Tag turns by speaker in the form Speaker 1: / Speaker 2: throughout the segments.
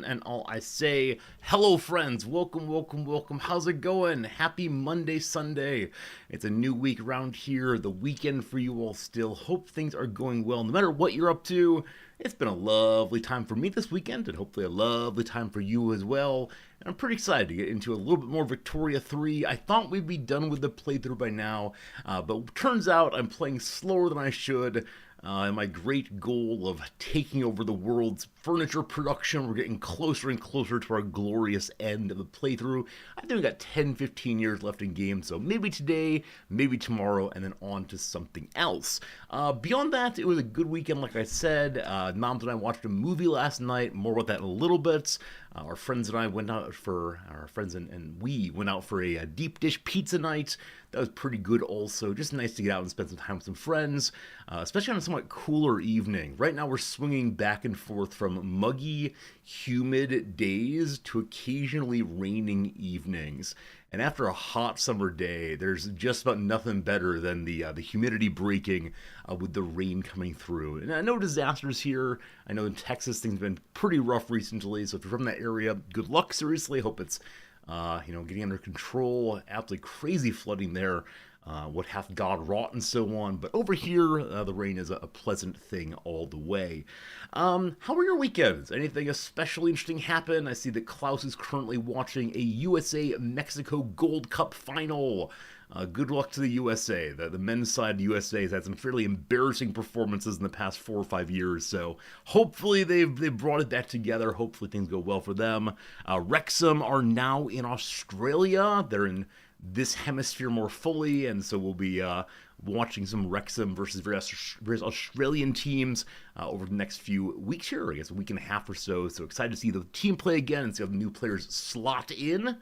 Speaker 1: and all I say, hello friends, welcome. How's it going? Happy Monday, Sunday. It's a new week around here, the weekend for you all still. Hope things are going well no matter what you're up to. It's been a lovely time for me this weekend, and hopefully a lovely time for you as well. And I'm pretty excited to get into a little bit more Victoria 3. I thought we'd be done with the playthrough by now, but turns out I'm playing slower than I should. And my great goal of taking over the world's furniture production, we're getting closer and closer to our glorious end of the playthrough. I think we got 10-15 years left in game, so maybe today, maybe tomorrow, and then on to something else. Beyond that, it was a good weekend, like I said. Noms and I watched a movie last night, more about that in a little bit. Our friends and I went out for, our friends and we went out for a deep dish pizza night. That was pretty good also. Just nice to get out and spend some time with some friends, especially on a somewhat cooler evening. Right now we're swinging back and forth from muggy, humid days to occasionally raining evenings. And after a hot summer day, there's just about nothing better than the humidity breaking with the rain coming through. And I know disasters here. I know in Texas things have been pretty rough recently. So if you're from that area, good luck. Seriously, hope it's getting under control. Absolutely crazy flooding there. What hath God wrought and so on. But over here, the rain is a pleasant thing all the way. How were your weekends? Anything especially interesting happen? I see that Klaus is currently watching a USA-Mexico Gold Cup final. Good luck to the USA. The men's side of the USA has had some fairly embarrassing performances in the past 4 or 5 years, so hopefully they've brought it back together. Hopefully things go well for them. Wrexham are now in Australia. They're in this hemisphere more fully, and so we'll be watching some Wrexham versus various Australian teams over the next few weeks here, I guess a week and a half or so. So excited to see the team play again and see how the new players slot in.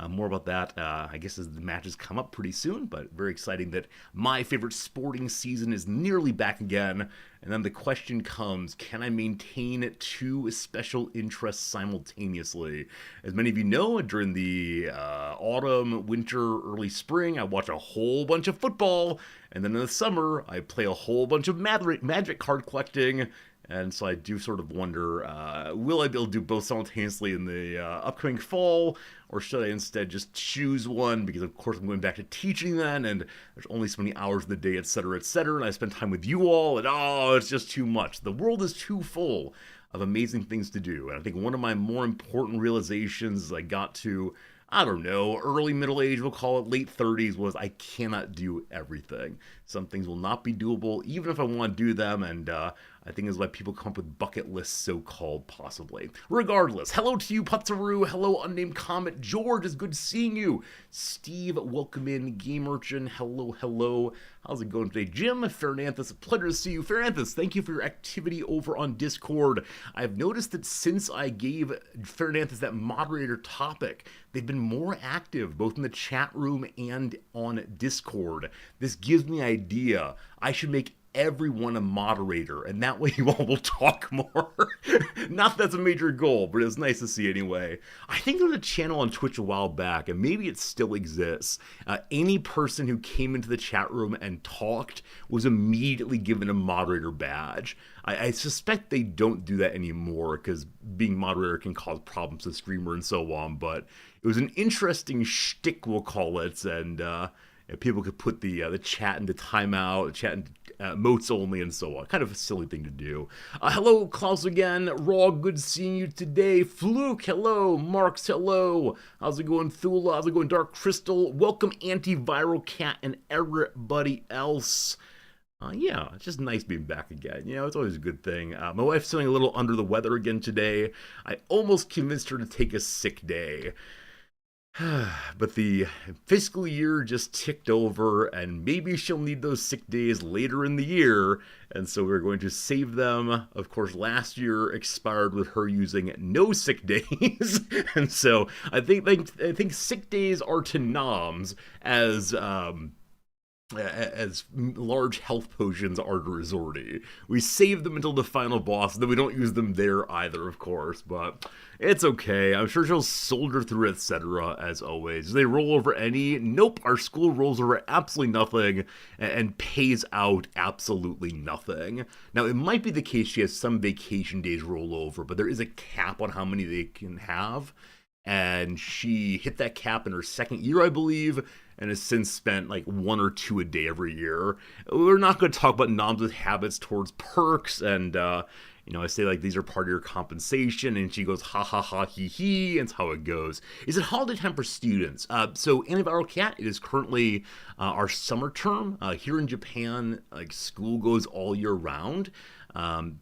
Speaker 1: More about that, I guess, as the matches come up pretty soon, but very exciting that my favorite sporting season is nearly back again. And then the question comes, can I maintain 2 special interests simultaneously? As many of you know, during the autumn, winter, early spring, I watch a whole bunch of football. And then in the summer, I play a whole bunch of Magic card collecting. And so I do sort of wonder, will I be able to do both simultaneously in the upcoming fall? Or should I instead just choose one? Because of course I'm going back to teaching then, and there's only so many hours of the day, etc., etc. And I spend time with you all, and it's just too much. The world is too full of amazing things to do. And I think one of my more important realizations as I got to, I don't know, early middle age, we'll call it late 30s, was I cannot do everything. Some things will not be doable, even if I want to do them, and I think is why people come up with bucket lists, so-called, possibly. Regardless, hello to you, Putzaroo. Hello, Unnamed Comet. George, it's good seeing you. Steve, welcome in. Game Urchin, hello. How's it going today? Jim, Fernanthus, a pleasure to see you. Fernanthus, thank you for your activity over on Discord. I've noticed that since I gave Fernanthus that moderator topic, they've been more active, both in the chat room and on Discord. This gives me an idea. I should make everyone a moderator, and that way you all will talk more. Not that that's a major goal, but it's nice to see anyway. I think there was a channel on Twitch a while back, and maybe it still exists. Any person who came into the chat room and talked was immediately given a moderator badge. I suspect they don't do that anymore, because being moderator can cause problems to the streamer and so on, but it was an interesting shtick, we'll call it, and people could put the chat into timeout, chat into motes only, and so on. Kind of a silly thing to do. Hello, Klaus again. Raw, good seeing you today. Fluke, hello. Marks, hello. How's it going, Thula? How's it going, Dark Crystal? Welcome, Antiviral Cat, and everybody else. Yeah, it's just nice being back again. You know, it's always a good thing. My wife's feeling a little under the weather again today. I almost convinced her to take a sick day. But the fiscal year just ticked over, and maybe she'll need those sick days later in the year, and so we're going to save them. Of course, last year expired with her using no sick days, and so I think sick days are to noms as as large health potions are to Rizordi. We save them until the final boss, then we don't use them there either, of course, but it's okay. I'm sure she'll soldier through, etc., as always. Do they roll over any? Nope, our school rolls over absolutely nothing and pays out absolutely nothing. Now, it might be the case she has some vacation days roll over, but there is a cap on how many they can have, and she hit that cap in her second year, I believe, and has since spent like 1 or 2 a day every year. We're not going to talk about Nam's habits towards perks, and I say like these are part of your compensation, and she goes ha ha ha he he, and it's how it goes. Is it holiday time for students? So Antiviral Cat, it is currently our summer term here in Japan. Like school goes all year round,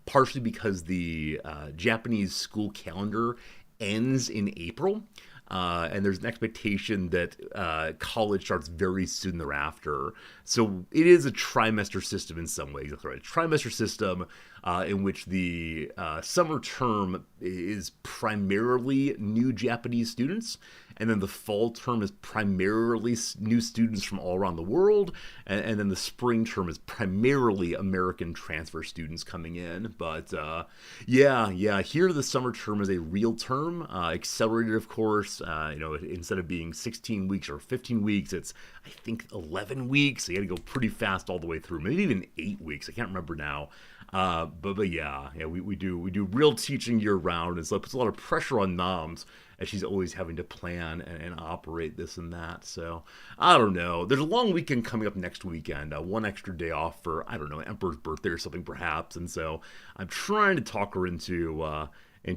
Speaker 1: partially because the Japanese school calendar ends in April. And there's an expectation that college starts very soon thereafter. So it is a trimester system in some ways. That's right, a trimester system in which the summer term is primarily new Japanese students, and then the fall term is primarily new students from all around the world, and then the spring term is primarily American transfer students coming in. But yeah, here the summer term is a real term, accelerated, of course. Instead of being 16 weeks or 15 weeks, it's I think 11 weeks. So you got to go pretty fast all the way through, maybe even 8 weeks. I can't remember now. But yeah, we do real teaching year round, and so it puts a lot of pressure on Noms, as she's always having to plan and operate this and that. So I don't know. There's a long weekend coming up next weekend, one extra day off for, I don't know, Emperor's birthday or something perhaps, and so I'm trying to talk her into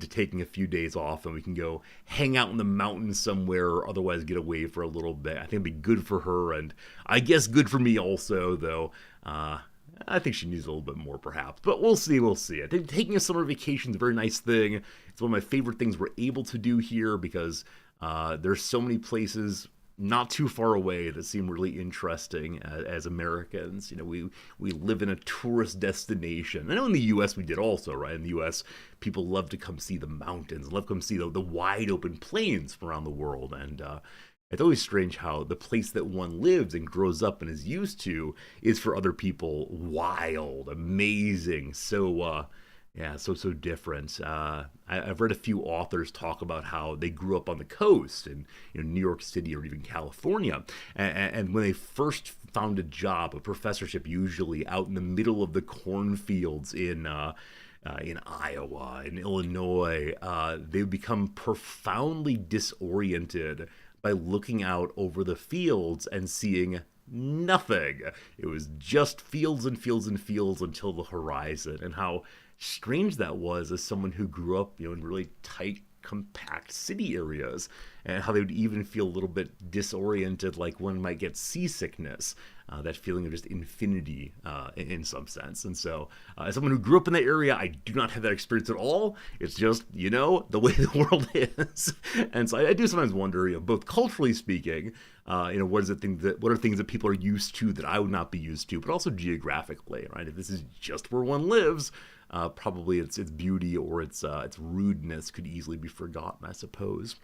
Speaker 1: taking a few days off, and we can go hang out in the mountains somewhere, or otherwise get away for a little bit. I think it'd be good for her, and I guess good for me also, though. I think she needs a little bit more, perhaps. But we'll see. I think taking a summer vacation is a very nice thing. It's one of my favorite things we're able to do here, because there's so many places not too far away that seem really interesting as Americans. We live in a tourist destination. I know in the U.S. we did also, right? In the U.S., people love to come see the mountains, love to come see the wide open plains from around the world, and it's always strange how the place that one lives and grows up and is used to is for other people wild, amazing, so different. I've read a few authors talk about how they grew up on the coast in New York City or even California, and when they first found a job, a professorship usually out in the middle of the cornfields in Iowa, in Illinois, they become profoundly disoriented by looking out over the fields and seeing nothing. It was just fields and fields and fields until the horizon, and how strange that was as someone who grew up, in really tight, compact city areas, and how they would even feel a little bit disoriented, like one might get seasickness, that feeling of just infinity in some sense. And so, as someone who grew up in that area, I do not have that experience at all. It's just, the way the world is. And so I do sometimes wonder, both culturally speaking, what are things that people are used to that I would not be used to, but also geographically, right? If this is just where one lives, probably its beauty or its rudeness could easily be forgotten, I suppose.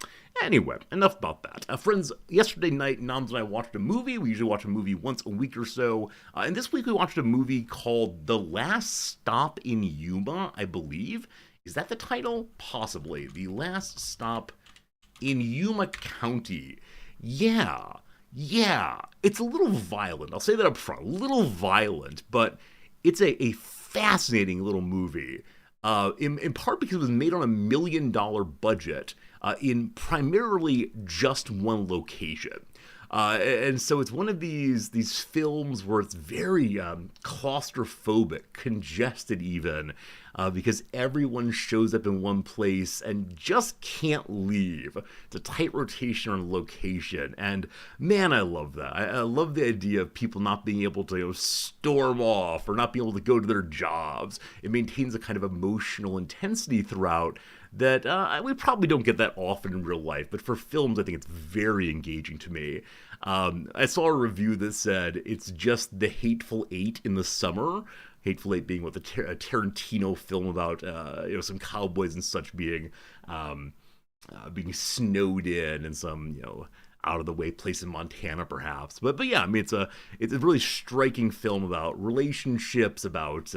Speaker 1: Anyway, enough about that. Friends, yesterday night, Noms and I watched a movie. We usually watch a movie once a week or so. And this week we watched a movie called The Last Stop in Yuma, I believe. Is that the title? Possibly. The Last Stop in Yuma County. Yeah. It's a little violent. I'll say that up front. A little violent, but it's a fascinating little movie, in part because it was made on $1 million budget, in primarily just one location. And so it's one of these films where it's very claustrophobic, congested even, because everyone shows up in one place and just can't leave. It's a tight rotation on location, and man, I love that. I love the idea of people not being able to storm off or not being able to go to their jobs. It maintains a kind of emotional intensity throughout that we probably don't get that often in real life, but for films, I think it's very engaging to me. I saw a review that said it's just The Hateful Eight in the summer. Hateful Eight being a Tarantino film about some cowboys and such being snowed in and some out of the way place in Montana, perhaps. But yeah, I mean, it's a really striking film about relationships, about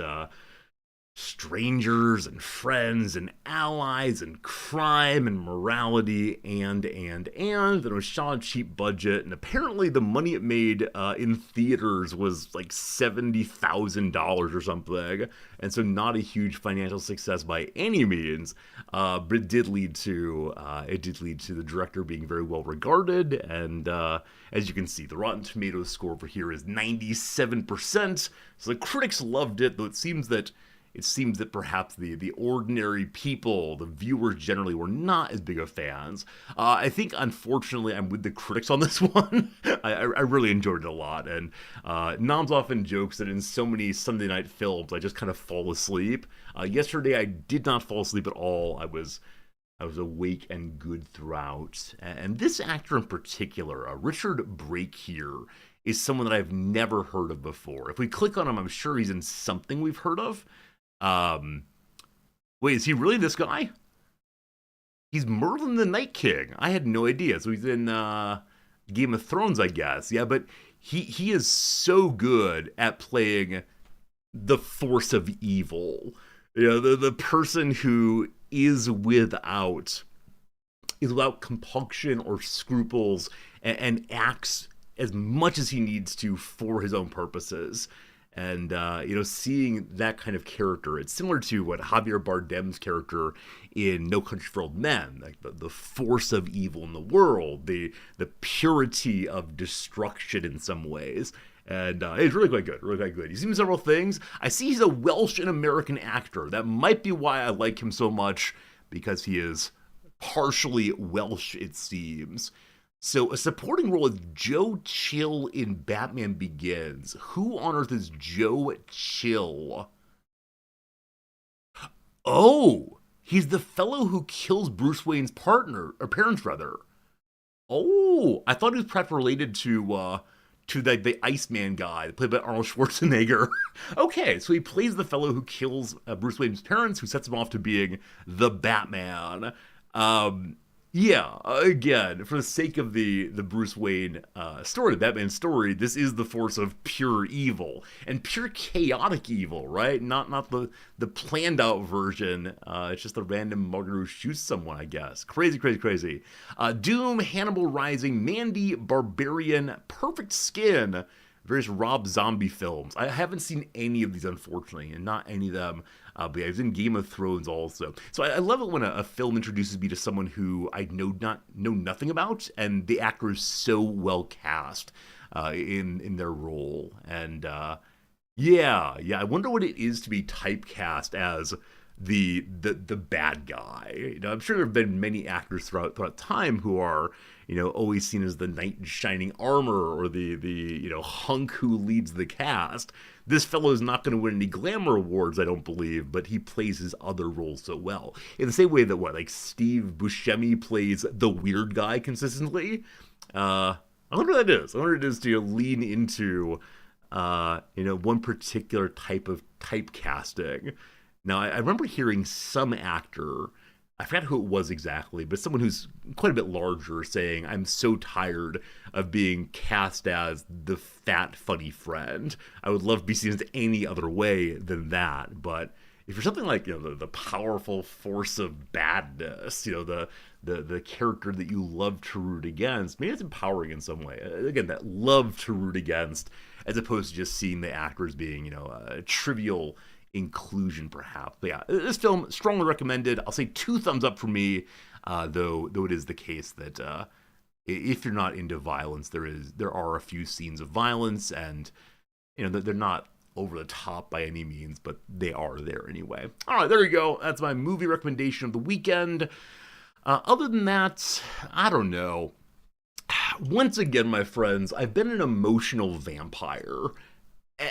Speaker 1: strangers and friends and allies and crime and morality and it was shot on a cheap budget, and apparently the money it made in theaters was like $70,000 or something, and so not a huge financial success by any means, but it did lead to the director being very well regarded, and as you can see, the Rotten Tomatoes score over here is 97%, so the critics loved it, though it seems that perhaps the ordinary people, the viewers generally, were not as big of fans. I think, unfortunately, I'm with the critics on this one. I really enjoyed it a lot. And Noms often jokes that in so many Sunday night films, I just kind of fall asleep. Yesterday, I did not fall asleep at all. I was awake and good throughout. And this actor in particular, Richard Brake here, is someone that I've never heard of before. If we click on him, I'm sure he's in something we've heard of. Wait, is he really this guy? He's Merlin the Night King. I had no idea. So he's in Game of Thrones, I guess. Yeah, but he is so good at playing the force of evil. You know, the person who is without compunction or scruples, and acts as much as he needs to for his own purposes. And, seeing that kind of character, it's similar to what Javier Bardem's character in No Country for Old Men, like the force of evil in the world, the purity of destruction in some ways. And it's really quite good, He's seen several things. I see he's a Welsh and American actor. That might be why I like him so much, because he is partially Welsh, it seems. So, a supporting role is Joe Chill in Batman Begins. Who on earth is Joe Chill? Oh, he's the fellow who kills Bruce Wayne's parents, rather. Oh, I thought he was perhaps related to the Iceman guy, played by Arnold Schwarzenegger. Okay, so he plays the fellow who kills Bruce Wayne's parents, who sets him off to being the Batman. Yeah, again, for the sake of the Bruce Wayne story, the Batman story, this is the force of pure evil, and pure chaotic evil, right? Not the planned out version. It's just a random mugger who shoots someone, I guess. Crazy. Doom, Hannibal Rising, Mandy, Barbarian, Perfect Skin, various Rob Zombie films. I haven't seen any of these, unfortunately, and not any of them. But yeah, I was in Game of Thrones also. So I love it when a film introduces me to someone who I know nothing about, and the actor is so well cast in their role. And yeah, I wonder what it is to be typecast as the bad guy. You know, I'm sure there have been many actors throughout time who are, always seen as the knight in shining armor, or the hunk who leads the cast. This fellow is not going to win any glamour awards, I don't believe, but he plays his other roles so well. In the same way that Steve Buscemi plays the weird guy consistently. I wonder what that is. I wonder what it is to lean into one particular type of typecasting. Now, I remember hearing some actor, I forgot who it was exactly, but someone who's quite a bit larger, saying, "I'm so tired of being cast as the fat, funny friend. I would love to be seen as any other way than that." But if you're something like, the powerful force of badness, the character that you love to root against, maybe it's empowering in some way. Again, that love to root against, as opposed to just seeing the actors being, a trivial inclusion, perhaps. But yeah, this film, strongly recommended. I'll say 2 thumbs up for me, though it is the case that if you're not into violence, there are a few scenes of violence, and they're not over the top by any means, but they are there anyway. All right, there you go. That's my movie recommendation of the weekend. Other than that, I don't know. Once again, my friends, I've been an emotional vampire.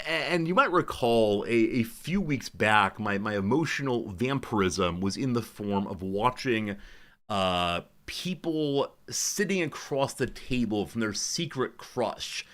Speaker 1: And you might recall a few weeks back, my emotional vampirism was in the form of watching people sitting across the table from their secret crush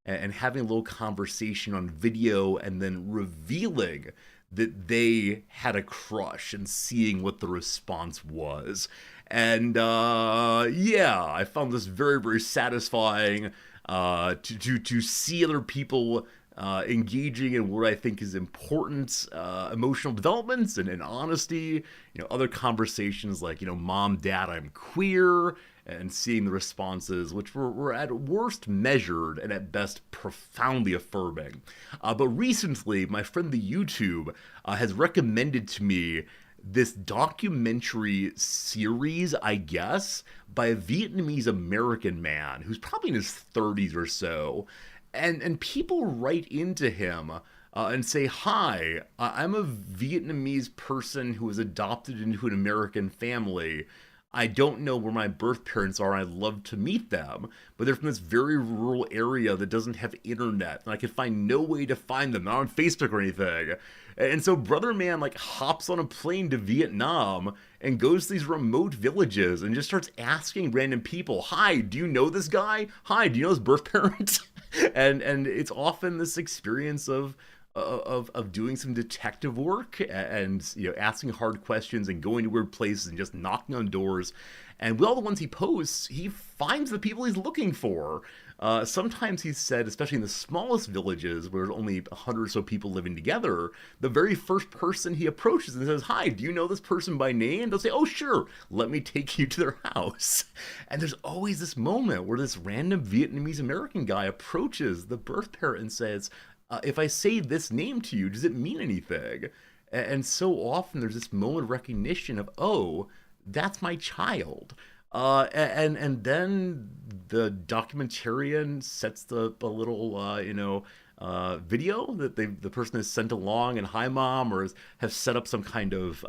Speaker 1: and having a little conversation on video, and then revealing that they had a crush and seeing what the response was. And yeah, I found this very, very satisfying to see other people engaging in what I think is important emotional developments and honesty. Other conversations like, mom, dad, I'm queer, and seeing the responses, which were at worst measured and at best profoundly affirming. But recently, my friend the YouTube has recommended to me this documentary series, I guess, by a Vietnamese American man who's probably in his 30s or so. And people write into him and say, "Hi, I'm a Vietnamese person who was adopted into an American family. I don't know where my birth parents are. I'd love to meet them, but they're from this very rural area that doesn't have internet, and I can find no way to find them, not on Facebook or anything." And so Brother Man like hops on a plane to Vietnam and goes to these remote villages and just starts asking random people, "Hi, do you know this guy? Hi, do you know his birth parents?" And it's often this experience of doing some detective work and asking hard questions and going to weird places and just knocking on doors. And with all the ones he posts, he finds the people he's looking for. Sometimes he's said, especially in the smallest villages where there's only 100 or so people living together, the very first person he approaches and says, "Hi, do you know this person by name?" They'll say, "Oh, sure, let me take you to their house." And there's always this moment where this random Vietnamese American guy approaches the birth parent and says, "If I say this name to you, does it mean anything?" And so often there's this moment of recognition of, "Oh, that's my child." And then the documentarian sets the little video that the person has sent along, and "Hi mom," or have set up some kind of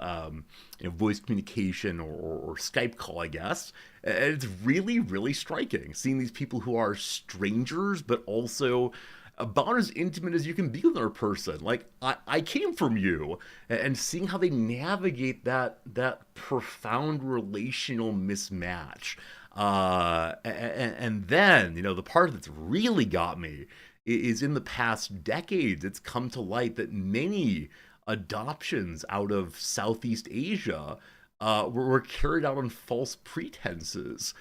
Speaker 1: voice communication or Skype call, I guess. And it's really, really striking seeing these people who are strangers but also about as intimate as you can be with another person. Like, I came from you, and seeing how they navigate that profound relational mismatch. And then, the part that's really got me is in the past decades, it's come to light that many adoptions out of Southeast Asia were carried out on false pretenses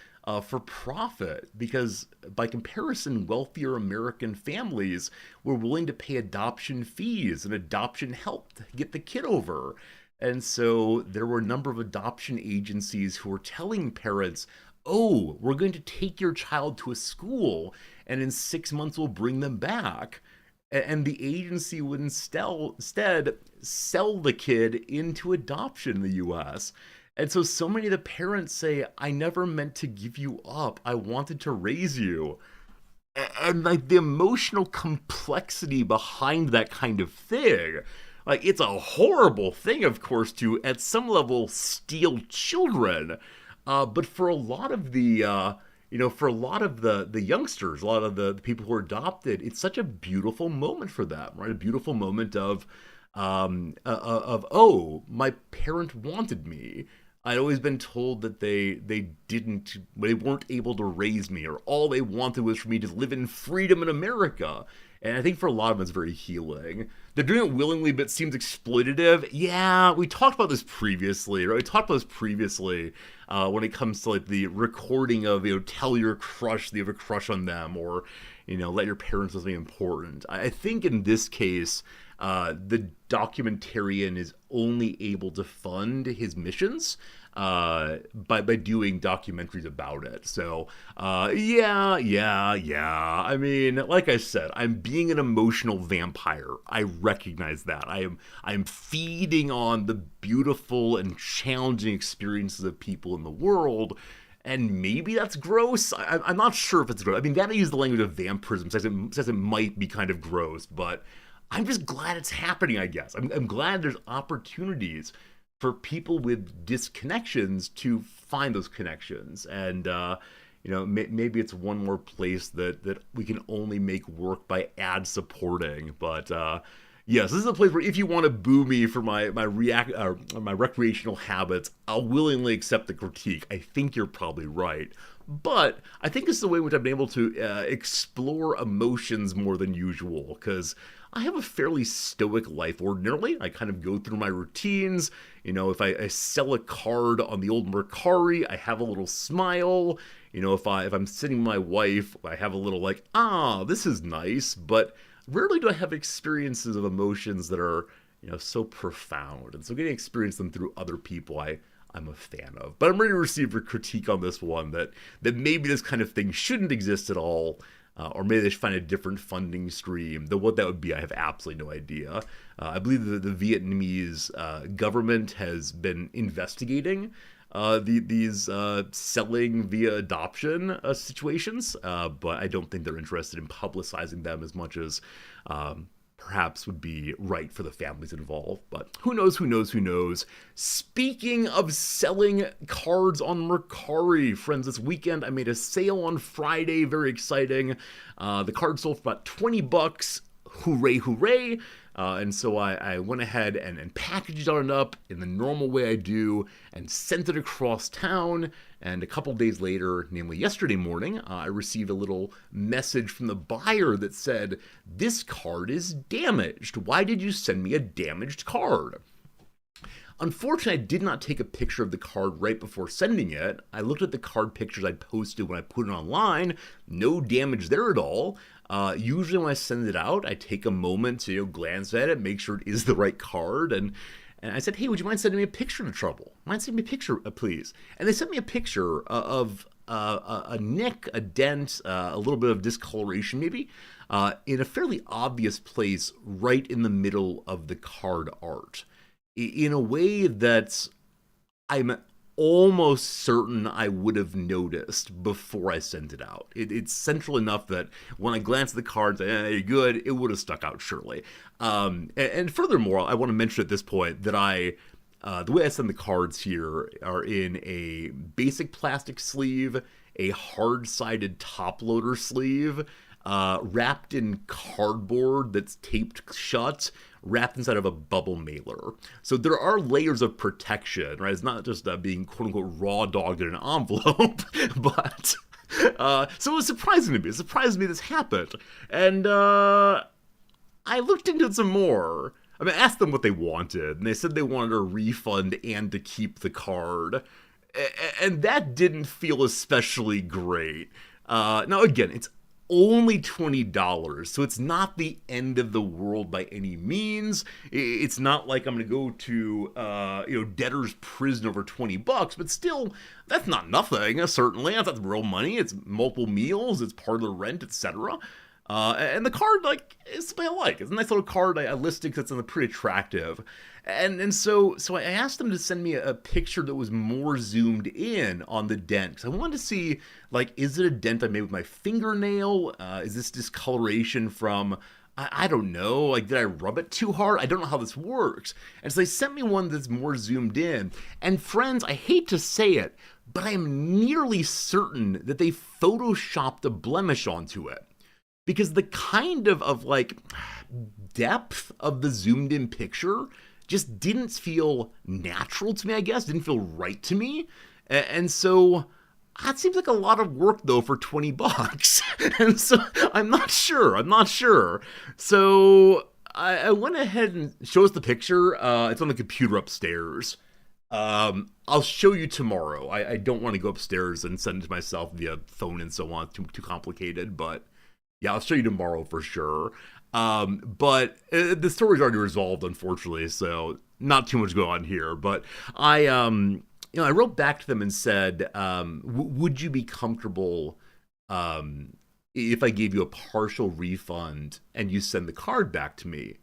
Speaker 1: for profit, because by comparison, wealthier American families were willing to pay adoption fees and adoption help to get the kid over. And so there were a number of adoption agencies who were telling parents, "Oh, we're going to take your child to a school, and in 6 months we'll bring them back." And the agency would instead sell the kid into adoption in the US. And so many of the parents say, "I never meant to give you up. I wanted to raise you." And like the emotional complexity behind that kind of thing, like, it's a horrible thing, of course, to at some level steal children. But for a lot of the youngsters, a lot of the people who are adopted, it's such a beautiful moment for them, right? A beautiful moment of, "Oh, my parent wanted me. I'd always been told that they weren't able to raise me, or all they wanted was for me to live in freedom in America." And I think for a lot of them it's very healing. They're doing it willingly, but it seems exploitative. Yeah, we talked about this previously, right? We talked about this previously when it comes to like the recording of, tell your crush that you have a crush on them, or, let your parents know something important. I think in this case, the documentarian is only able to fund his missions by doing documentaries about it. So yeah. I mean, like I said, I'm being an emotional vampire. I recognize that. I'm feeding on the beautiful and challenging experiences of people in the world. And maybe that's gross. I'm not sure if it's gross. I mean, that I use the language of vampirism says it might be kind of gross, but I'm just glad it's happening, I guess. I'm glad there's opportunities for people with disconnections to find those connections. And, maybe it's one more place that we can only make work by ad supporting. But, yes, this is a place where if you want to boo me for my recreational habits, I'll willingly accept the critique. I think you're probably right. But I think this is the way in which I've been able to explore emotions more than usual, because I have a fairly stoic life ordinarily. I kind of go through my routines. If I sell a card on the old Mercari, I have a little smile. If I'm sitting with my wife, I have a little like, this is nice. But rarely do I have experiences of emotions that are, so profound. And so getting to experience them through other people, I'm a fan of. But I'm ready to receive a critique on this one that maybe this kind of thing shouldn't exist at all, or maybe they should find a different funding stream. Though what that would be, I have absolutely no idea. I believe that the Vietnamese government has been investigating these selling via adoption situations, but I don't think they're interested in publicizing them as much as perhaps would be right for the families involved. But who knows? Speaking of selling cards on Mercari, friends, this weekend I made a sale on Friday. Very exciting. The card sold for about $20. Hooray. And so I went ahead and packaged it up in the normal way I do and sent it across town. And a couple days later, namely yesterday morning, I received a little message from the buyer that said, "This card is damaged. Why did you send me a damaged card?" Unfortunately, I did not take a picture of the card right before sending it. I looked at the card pictures I'd posted when I put it online. No damage there at all. Usually when I send it out, I take a moment to glance at it, make sure it is the right card, and I said, "Hey, would you mind sending me a picture to Trouble? Mind sending me a picture, please?" And they sent me a picture of a nick, a dent, a little bit of discoloration maybe, in a fairly obvious place right in the middle of the card art, in a way that I'm almost certain I would have noticed before I sent it out. It's central enough that when I glance at the cards, you're good, it would have stuck out surely. And furthermore, I want to mention at this point that the way I send the cards here are in a basic plastic sleeve, a hard-sided top loader sleeve, wrapped in cardboard that's taped shut, wrapped inside of a bubble mailer. So there are layers of protection, right? It's not just being quote-unquote raw dogged in an envelope, but so it was surprising to me. It surprised me this happened. And I looked into it some more. I asked them what they wanted, and they said they wanted a refund and to keep the card. And that didn't feel especially great. Now, again, it's only $20, so it's not the end of the world by any means. It's not like I'm going to go to, debtor's prison over $20, but still, that's not nothing, certainly. That's real money. It's multiple meals, it's part of the rent, etc. And the card, is something I like. It's a nice little card I listed because it's pretty attractive. And so I asked them to send me a picture that was more zoomed in on the dent. Because I wanted to see, is it a dent I made with my fingernail? Is this discoloration from, I don't know, did I rub it too hard? I don't know how this works. And so they sent me one that's more zoomed in. And friends, I hate to say it, but I am nearly certain that they photoshopped a blemish onto it. Because the kind of depth of the zoomed in picture just didn't feel natural to me, I guess. Didn't feel right to me. And so that seems like a lot of work, though, for $20. And so I'm not sure. So I went ahead and showed us the picture. It's on the computer upstairs. I'll show you tomorrow. I don't want to go upstairs and send it to myself via phone and so on. Too complicated, but yeah, I'll show you tomorrow for sure. But the story's already resolved, unfortunately, so not too much going on here. But I wrote back to them and said, would you be comfortable if I gave you a partial refund and you send the card back to me?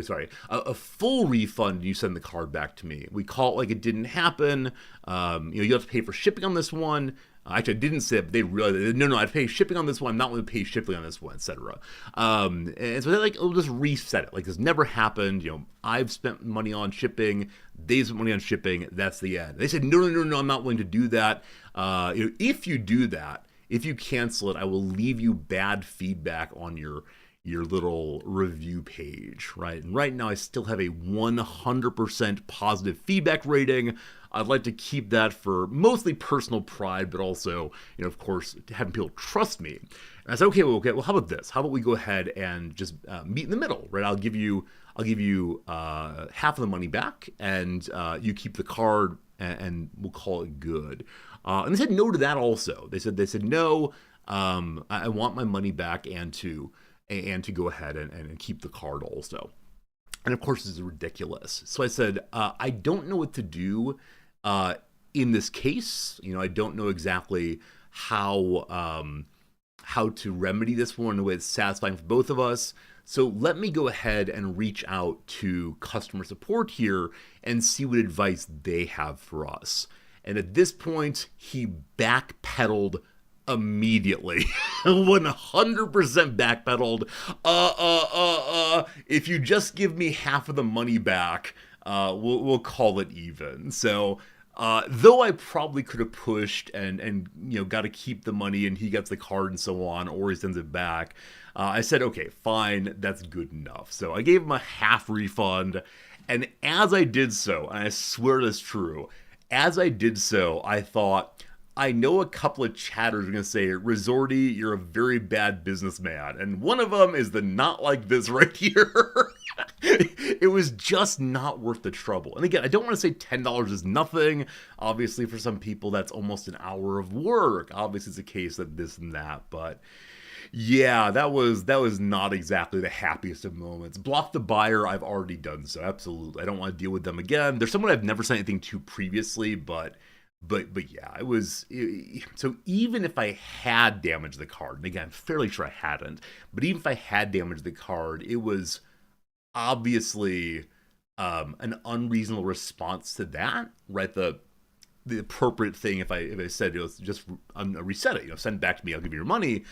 Speaker 1: Sorry, a full refund, you send the card back to me. We call it like it didn't happen. You have to pay for shipping on this one. Actually, I didn't say it, but they realized, no, I'd pay shipping on this one. I'm not going to pay shipping on this one, etc. And so they're we'll just reset it. This never happened. I've spent money on shipping. They spent money on shipping. That's the end. They said, no, I'm not willing to do that. If you do that, if you cancel it, I will leave you bad feedback on your little review page, right? And right now I still have a 100% positive feedback rating. I'd like to keep that for mostly personal pride, but also, of course, having people trust me. And I said, okay, well, how about this? How about we go ahead and just meet in the middle, right? I'll give you I'll give you half of the money back, and you keep the card, we'll call it good. And they said no to that also. They said no. I want my money back and to go ahead and keep the card also. And of course, this is ridiculous. So I said, I don't know what to do in this case. I don't know exactly how to remedy this one in a way that's satisfying for both of us. So let me go ahead and reach out to customer support here and see what advice they have for us. And at this point, he backpedaled immediately. 100% backpedaled. If you just give me half of the money back, we'll call it even. So though I probably could have pushed and got to keep the money and he gets the card and so on, or he sends it back, I said, okay, fine, that's good enough. So I gave him a half refund, and as I did so, and I swear that's true, as I did so, I thought, I know a couple of chatters are going to say, Resorty, you're a very bad businessman. And one of them is the not like this right here. It was just not worth the trouble. And again, I don't want to say $10 is nothing. Obviously, for some people, that's almost an hour of work. Obviously, it's a case that this and that. But yeah, that was not exactly the happiest of moments. Block the buyer, I've already done so. Absolutely. I don't want to deal with them again. There's someone I've never sent anything to previously, but yeah, it was, so even if I had damaged the card, and again, I'm fairly sure I hadn't, but even if I had damaged the card, it was obviously an unreasonable response to that, right? The appropriate thing, if I said, just reset it, send it back to me, I'll give you your money,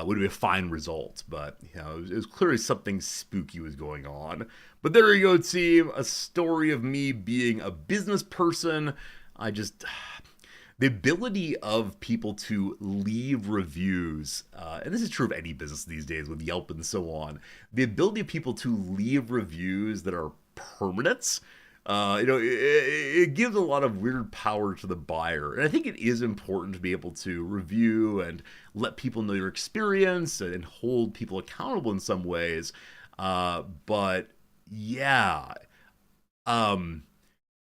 Speaker 1: would be a fine result. But it was clearly something spooky was going on. But there you go, team, a story of me being a business person. The ability of people to leave reviews, and this is true of any business these days with Yelp and so on, the ability of people to leave reviews that are permanent, it gives a lot of weird power to the buyer. And I think it is important to be able to review and let people know your experience and hold people accountable in some ways. But yeah,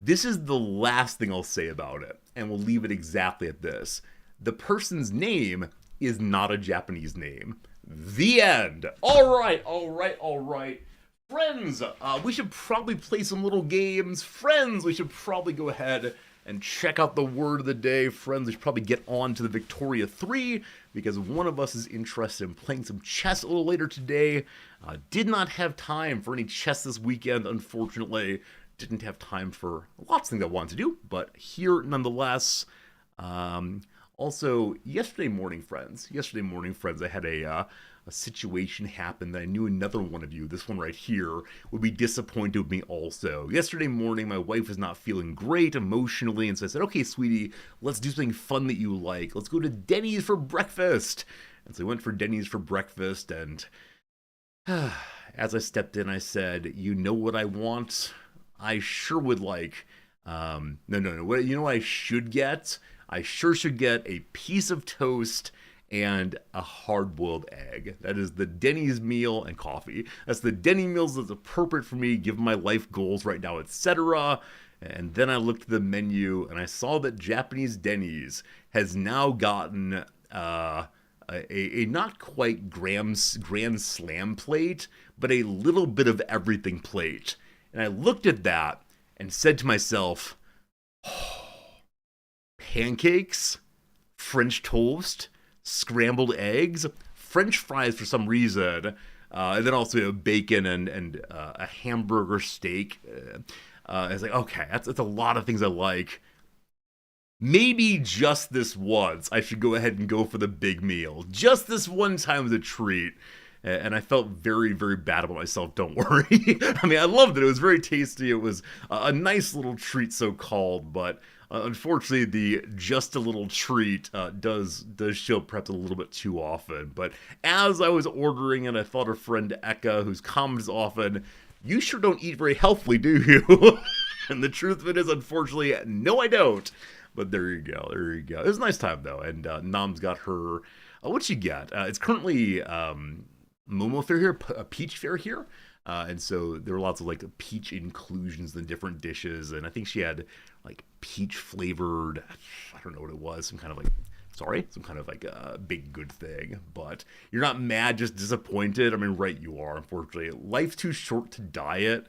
Speaker 1: this is the last thing I'll say about it, and we'll leave it exactly at this. The person's name is not a Japanese name. The end. All right. Friends, we should probably play some little games. Friends, we should probably go ahead and check out the word of the day. Friends, we should probably get on to the Victoria 3, because one of us is interested in playing some chess a little later today. Did not have time for any chess this weekend, unfortunately. Didn't have time for lots of things I wanted to do, but here nonetheless. Also, yesterday morning, friends, I had a situation happen that I knew another one of you, this one right here, would be disappointed with me also. Yesterday morning, my wife was not feeling great emotionally, and so I said, okay, sweetie, let's do something fun that you like. Let's go to Denny's for breakfast. And so we went for Denny's for breakfast, and as I stepped in, I said, you know what I want? I sure would like, no. What, you know what I should get? I sure should get a piece of toast and a hard-boiled egg. That is the Denny's meal and coffee. That's the Denny meals that's appropriate for me, given my life goals right now, etc. And then I looked at the menu, and I saw that Japanese Denny's has now gotten a not quite grand slam plate, but a little bit of everything plate. And I looked at that and said to myself, oh, pancakes, French toast, scrambled eggs, French fries for some reason, and then also bacon and a hamburger steak. I was like, okay, that's a lot of things I like. Maybe just this once, I should go ahead and go for the big meal. Just this one time as a treat. And I felt very, very bad about myself, don't worry. I mean, I loved it. It was very tasty. It was a nice little treat, so-called, but unfortunately, the just a little treat does show up perhaps a little bit too often. But as I was ordering it, I thought of friend Eka, whose comments often, you sure don't eat very healthily, do you? And the truth of it is, unfortunately, no, I don't. But there you go. It was a nice time, though. And Nam's got her, what'd she get? It's currently Momo Fair here, a Peach Fair here. And so there were lots of like peach inclusions in different dishes, and I think she had like peach flavored, I don't know what it was, some kind of like a big good thing. But you're not mad, just disappointed. I mean, right, you are. Unfortunately, life's too short to diet.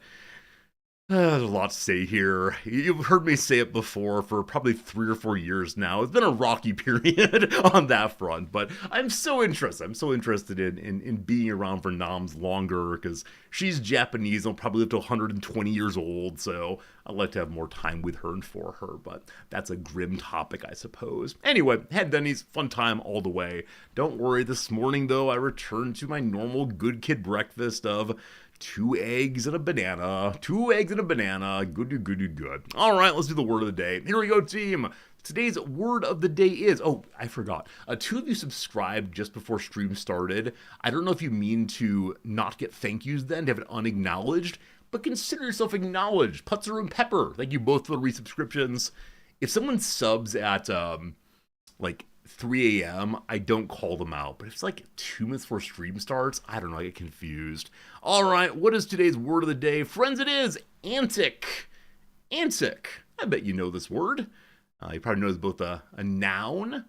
Speaker 1: There's a lot to say here. You've heard me say it before for probably 3 or 4 years now. It's been a rocky period on that front, but I'm so interested. I'm so interested in being around for Noms longer because she's Japanese and will probably live to 120 years old, so I'd like to have more time with her and for her, but that's a grim topic, I suppose. Anyway, had Denny's, fun time all the way. Don't worry, this morning, though, I returned to my normal good kid breakfast of 2 eggs and a banana. 2 eggs and a banana. Good. All right, let's do the word of the day. Here we go, team. Today's word of the day is, oh, I forgot. 2 of you subscribed just before stream started. I don't know if you mean to not get thank yous then, to have it unacknowledged, but consider yourself acknowledged. Putzer and Pepper, thank you both for the resubscriptions. If someone subs at, like 3 a.m., I don't call them out. But if it's like 2 minutes before stream starts, I don't know, I get confused. All right, what is today's word of the day? Friends, it is antic. Antic. I bet you know this word. You probably know it's both a noun,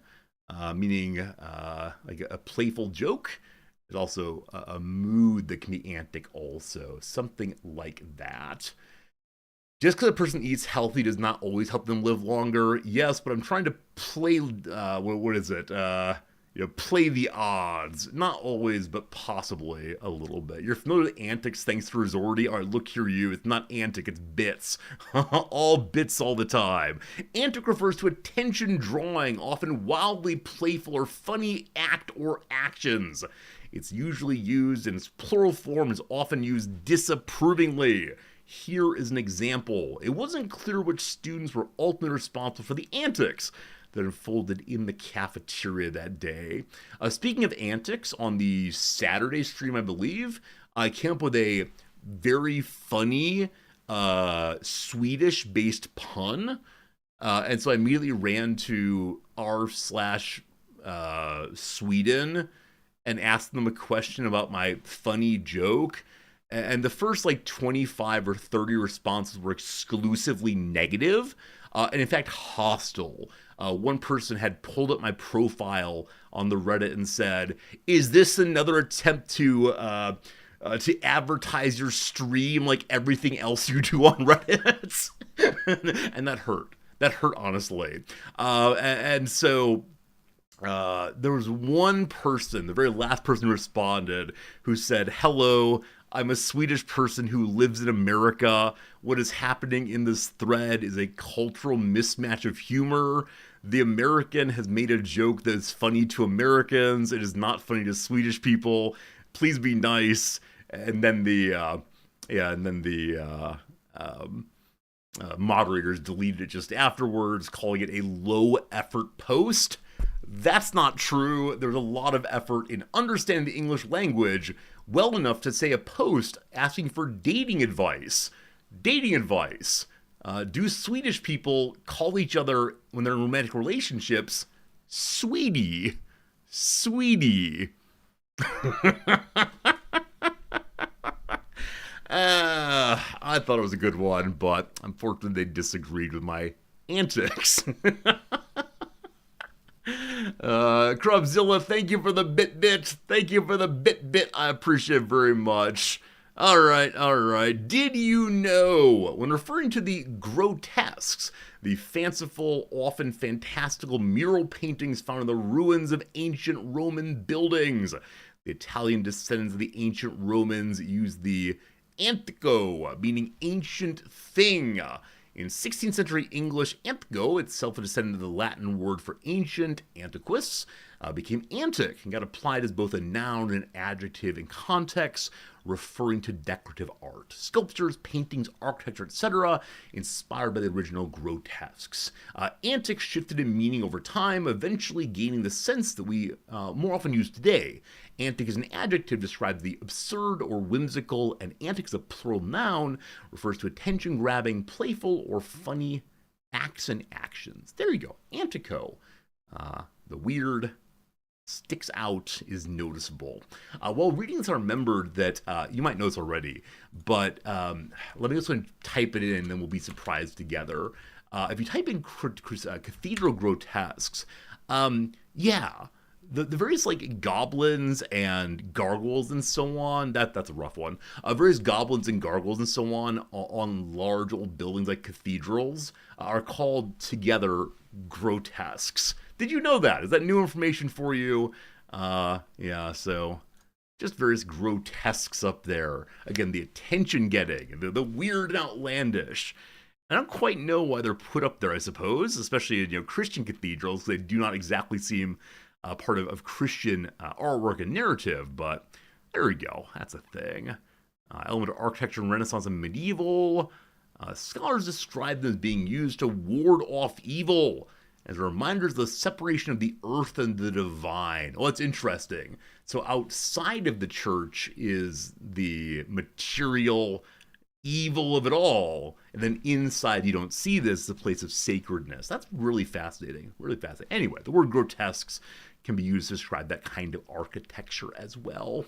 Speaker 1: meaning like a playful joke. There's also a mood that can be antic also. Something like that. Just because a person eats healthy does not always help them live longer. Yes, but I'm trying to play, what is it? Play the odds. Not always, but possibly a little bit. You're familiar with antics thanks to Rizordi? All right, look here, you. It's not antic, it's bits. All bits all the time. Antic refers to attention drawing, often wildly playful or funny act or actions. It's usually used in its plural form, is often used disapprovingly. Here is an example. It wasn't clear which students were ultimately responsible for the antics that unfolded in the cafeteria that day. Speaking of antics, on the Saturday stream, I believe, I came up with a very funny Swedish-based pun. And so I immediately ran to r/Sweden and asked them a question about my funny joke. And the first like 25 or 30 responses were exclusively negative, and in fact hostile. One person had pulled up my profile on the Reddit and said, "Is this another attempt to advertise your stream like everything else you do on Reddit?" And that hurt. That hurt, honestly. And so there was one person, the very last person who responded, who said, "Hello, I'm a Swedish person who lives in America. What is happening in this thread is a cultural mismatch of humor. The American has made a joke that is funny to Americans. It is not funny to Swedish people. Please be nice." And then the moderators deleted it just afterwards, calling it a low-effort post. That's not true. There's a lot of effort in understanding the English language well enough to say a post asking for dating advice. Dating advice. Do Swedish people call each other, when they're in romantic relationships, sweetie? Sweetie. I thought it was a good one, but unfortunately they disagreed with my antics. Crubzilla, thank you for the bit. Thank you for the bit. I appreciate it very much. All right. Did you know, when referring to the grotesques, the fanciful, often fantastical mural paintings found in the ruins of ancient Roman buildings, the Italian descendants of the ancient Romans used the antico, meaning ancient thing. In 16th century English, antico, itself a descendant of the Latin word for ancient, antiquus, became antic and got applied as both a noun and an adjective in context, referring to decorative art. Sculptures, paintings, architecture, etc., inspired by the original grotesques. Antic shifted in meaning over time, eventually gaining the sense that we more often use today. Antic is an adjective, describes the absurd or whimsical, and antic is a plural noun, refers to attention-grabbing, playful, or funny acts and actions. There you go, antico. The weird, sticks out, is noticeable. While reading this, I remembered that you might know this already, but let me just type it in, and then we'll be surprised together. If you type in cathedral grotesques, yeah, the various like goblins and gargoyles and so on. That's a rough one. Various goblins and gargoyles and so on large old buildings like cathedrals are called together grotesques. Did you know that? Is that new information for you? Yeah. So just various grotesques up there. Again, the attention getting, the weird and outlandish. I don't quite know why they're put up there, I suppose, especially in Christian cathedrals. They do not exactly seem part of Christian artwork and narrative, but there we go. That's a thing. Element of architecture in Renaissance and medieval. Scholars describe them as being used to ward off evil, as reminders of the separation of the earth and the divine. Oh, that's interesting. So outside of the church is the material evil of it all, and then inside you don't see this as a place of sacredness. That's really fascinating. Really fascinating. Anyway, the word grotesques can be used to describe that kind of architecture as well.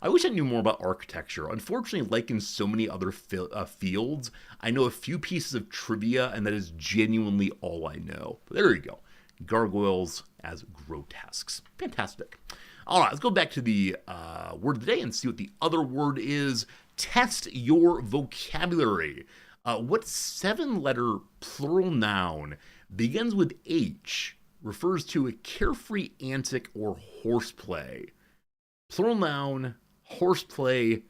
Speaker 1: I wish I knew more about architecture. Unfortunately, like in so many other fields, I know a few pieces of trivia, and that is genuinely all I know. But there you go. Gargoyles as grotesques. Fantastic. All right, let's go back to the word of the day and see what the other word is. Test your vocabulary. What 7-letter plural noun begins with H, refers to a carefree antic or horseplay? Plural noun, horseplay,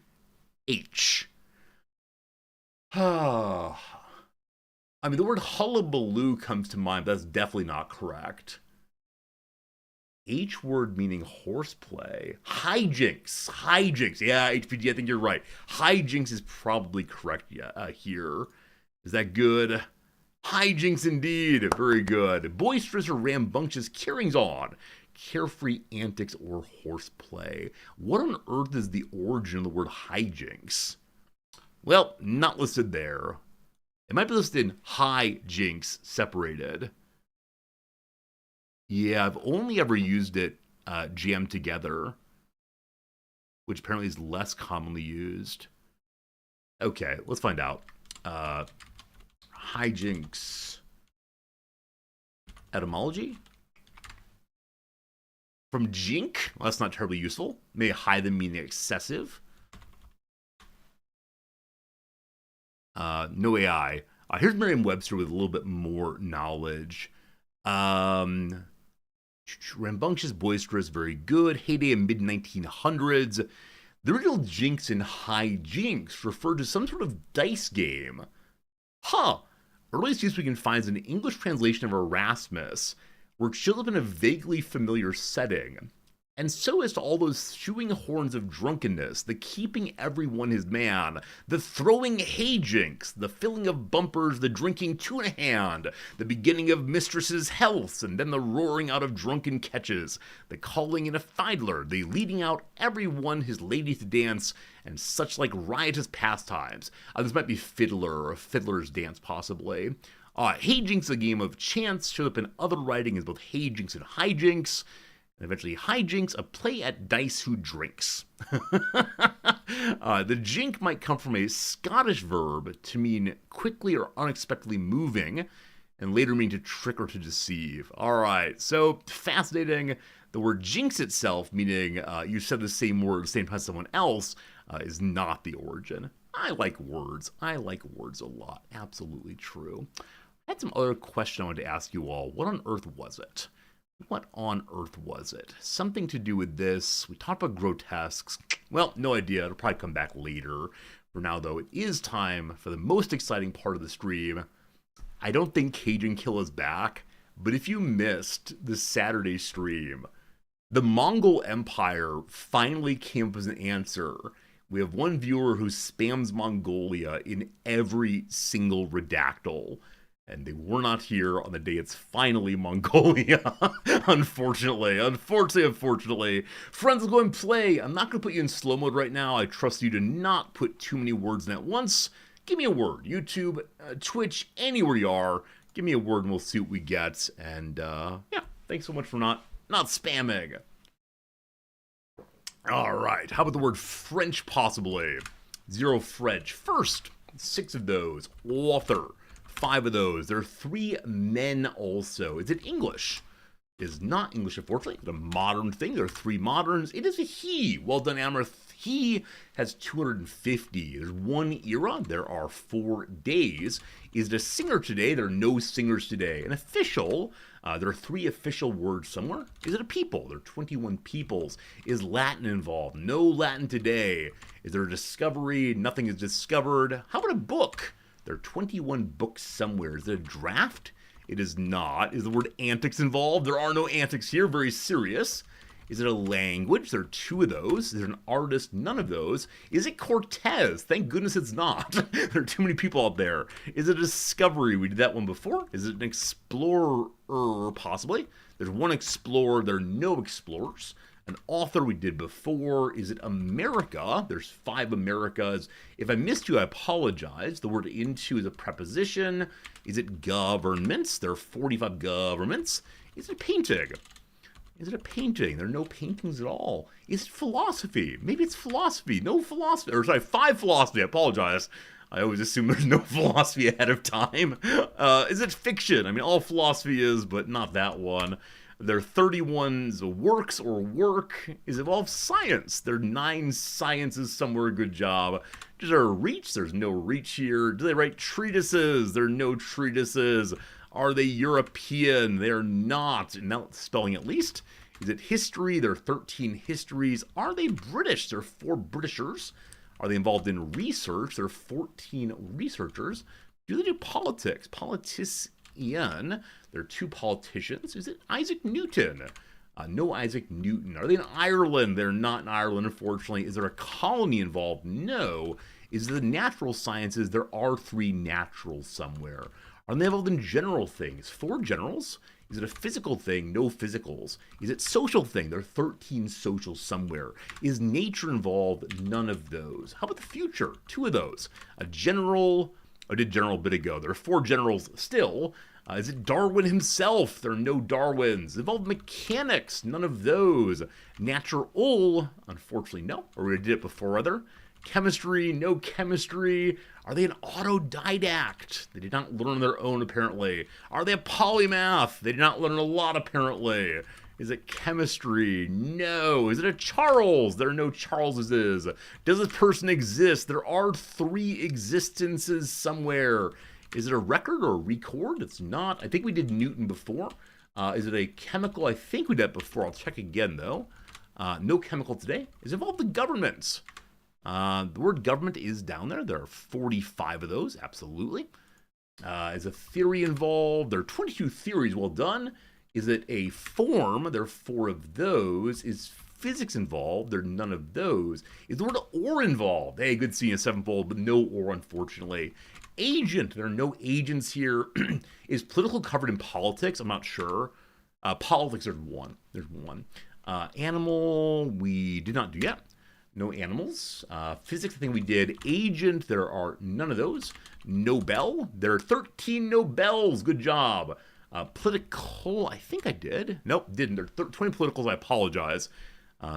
Speaker 1: H. I mean, the word hullabaloo comes to mind, but that's definitely not correct. H word meaning horseplay. Hijinks. Hijinks. Yeah, HPG, I think you're right. Hijinks is probably correct here. Is that good? Hijinks indeed. Very good. Boisterous or rambunctious carryings on. Carefree antics or horseplay. What on earth is the origin of the word hijinks? Well, not listed there. It might be listed in high jinks separated. Yeah, I've only ever used it jammed together, which apparently is less commonly used. Okay, let's find out. Hijinks. Etymology? From jink? Well, that's not terribly useful. May high them meaning excessive. No AI. Here's Merriam-Webster with a little bit more knowledge. Rambunctious, boisterous, very good. Heyday in mid-1900s. The original jinks and high jinks referred to some sort of dice game. Huh. Earliest use we can find is an English translation of Erasmus, where it shows up in a vaguely familiar setting. And so is to all those shooing horns of drunkenness, the keeping everyone his man, the throwing hijinks, the filling of bumpers, the drinking two in a hand, the beginning of mistress' healths, and then the roaring out of drunken catches, the calling in a fiddler, the leading out everyone his lady to dance, and such like riotous pastimes. This might be fiddler or a fiddler's dance, possibly. Hijinks, a game of chance, showed up in other writing as both hijinks and hijinks. And eventually, hijinks, a play at dice who drinks. The jink might come from a Scottish verb to mean quickly or unexpectedly moving, and later mean to trick or to deceive. All right, so fascinating. The word jinx itself, meaning you said the same word, same time as someone else, is not the origin. I like words. I like words a lot. Absolutely true. I had some other question I wanted to ask you all. What on earth was it? What on earth was it? Something to do with this. We talked about grotesques. Well, no idea. It'll probably come back later. For now, though, it is time for the most exciting part of the stream. I don't think Cajun Kill is back, but if you missed the Saturday stream, the Mongol Empire finally came up with an answer. We have one viewer who spams Mongolia in every single redactyl. And they were not here on the day it's finally Mongolia. Unfortunately. Friends, will go and play. I'm not going to put you in slow mode right now. I trust you to not put too many words in at once. Give me a word. YouTube, Twitch, anywhere you are. Give me a word and we'll see what we get. And yeah, thanks so much for not spamming. All right. How about the word French, possibly? 0 French. First, 6 of those. Author. 5 of those. There are 3 men also. Is it English? It is not English, unfortunately. It's a modern thing. There are 3 moderns. It is a he. Well done, Amherst. He has 250. There's 1 era. There are 4 days. Is it a singer today? There are no singers today. An official. There are 3 official words somewhere. Is it a people? There are 21 peoples. Is Latin involved? No Latin today. Is there a discovery? Nothing is discovered. How about a book? There are 21 books somewhere. Is it a draft? It is not. Is the word antics involved? There are no antics here. Very serious. Is it a language? There are 2 of those. Is there an artist? None of those. Is it Cortez? Thank goodness it's not. There are too many people out there. Is it a discovery? We did that one before. Is it an explorer? Possibly. There's 1 explorer. There are no explorers. An author we did before. Is it America? There's 5 Americas. If I missed you, I apologize. The word into is a preposition. Is it governments? There are 45 governments. Is it painting? Is it a painting? There are no paintings at all. Is it philosophy? Maybe it's philosophy. No philosophy. Or sorry, 5 philosophy. I apologize. I always assume there's no philosophy ahead of time. Is it fiction? I mean, all philosophy is, but not that one. There are 31 works or work. Is it all science? There are 9 sciences somewhere. Good job. Is there a reach? There's no reach here. Do they write treatises? There are no treatises. Are they European? They're not. Not spelling at least. Is it history? There are 13 histories. Are they British? There are 4 Britishers. Are they involved in research? There are 14 researchers. Do they do politics? Politician. There are 2 politicians. Is it Isaac Newton? No Isaac Newton. Are they in Ireland? They're not in Ireland, unfortunately. Is there a colony involved? No. Is it the natural sciences? There are 3 naturals somewhere. Are they involved in general things? 4 generals. Is it a physical thing? No physicals. Is it social thing? There are 13 socials somewhere. Is nature involved? None of those. How about the future? 2 of those. A general. I did general a bit ago. There are 4 generals still. Is it Darwin himself? There are no Darwins. Involved mechanics? None of those. Natural? Unfortunately, no. Or we did it before, rather. Chemistry? No chemistry. Are they an autodidact? They did not learn on their own, apparently. Are they a polymath? They did not learn a lot, apparently. Is it chemistry? No. Is it a Charles? There are no Charleses. Does this person exist? There are 3 existences somewhere. Is it a record or a record? It's not. I think we did Newton before. Is it a chemical? I think we did it before. I'll check again, though. No chemical today. Is it involved the government? The word government is down there. There are 45 of those. Absolutely. Is a theory involved? There are 22 theories. Well done. Is it a form? There are 4 of those. Is physics involved? There are none of those. Is the word or involved? Hey, good seeing you, Sevenfold, but no or, unfortunately. Agent. There are no agents here. Is political covered in politics? I'm not sure. Politics, there's 1. There's 1. Animal, we did not do yet. No animals. Physics, I think we did. Agent, there are none of those. Nobel, there are 13 Nobels. Good job. Political, I think I did. Nope, didn't. There are 20 politicals. I apologize.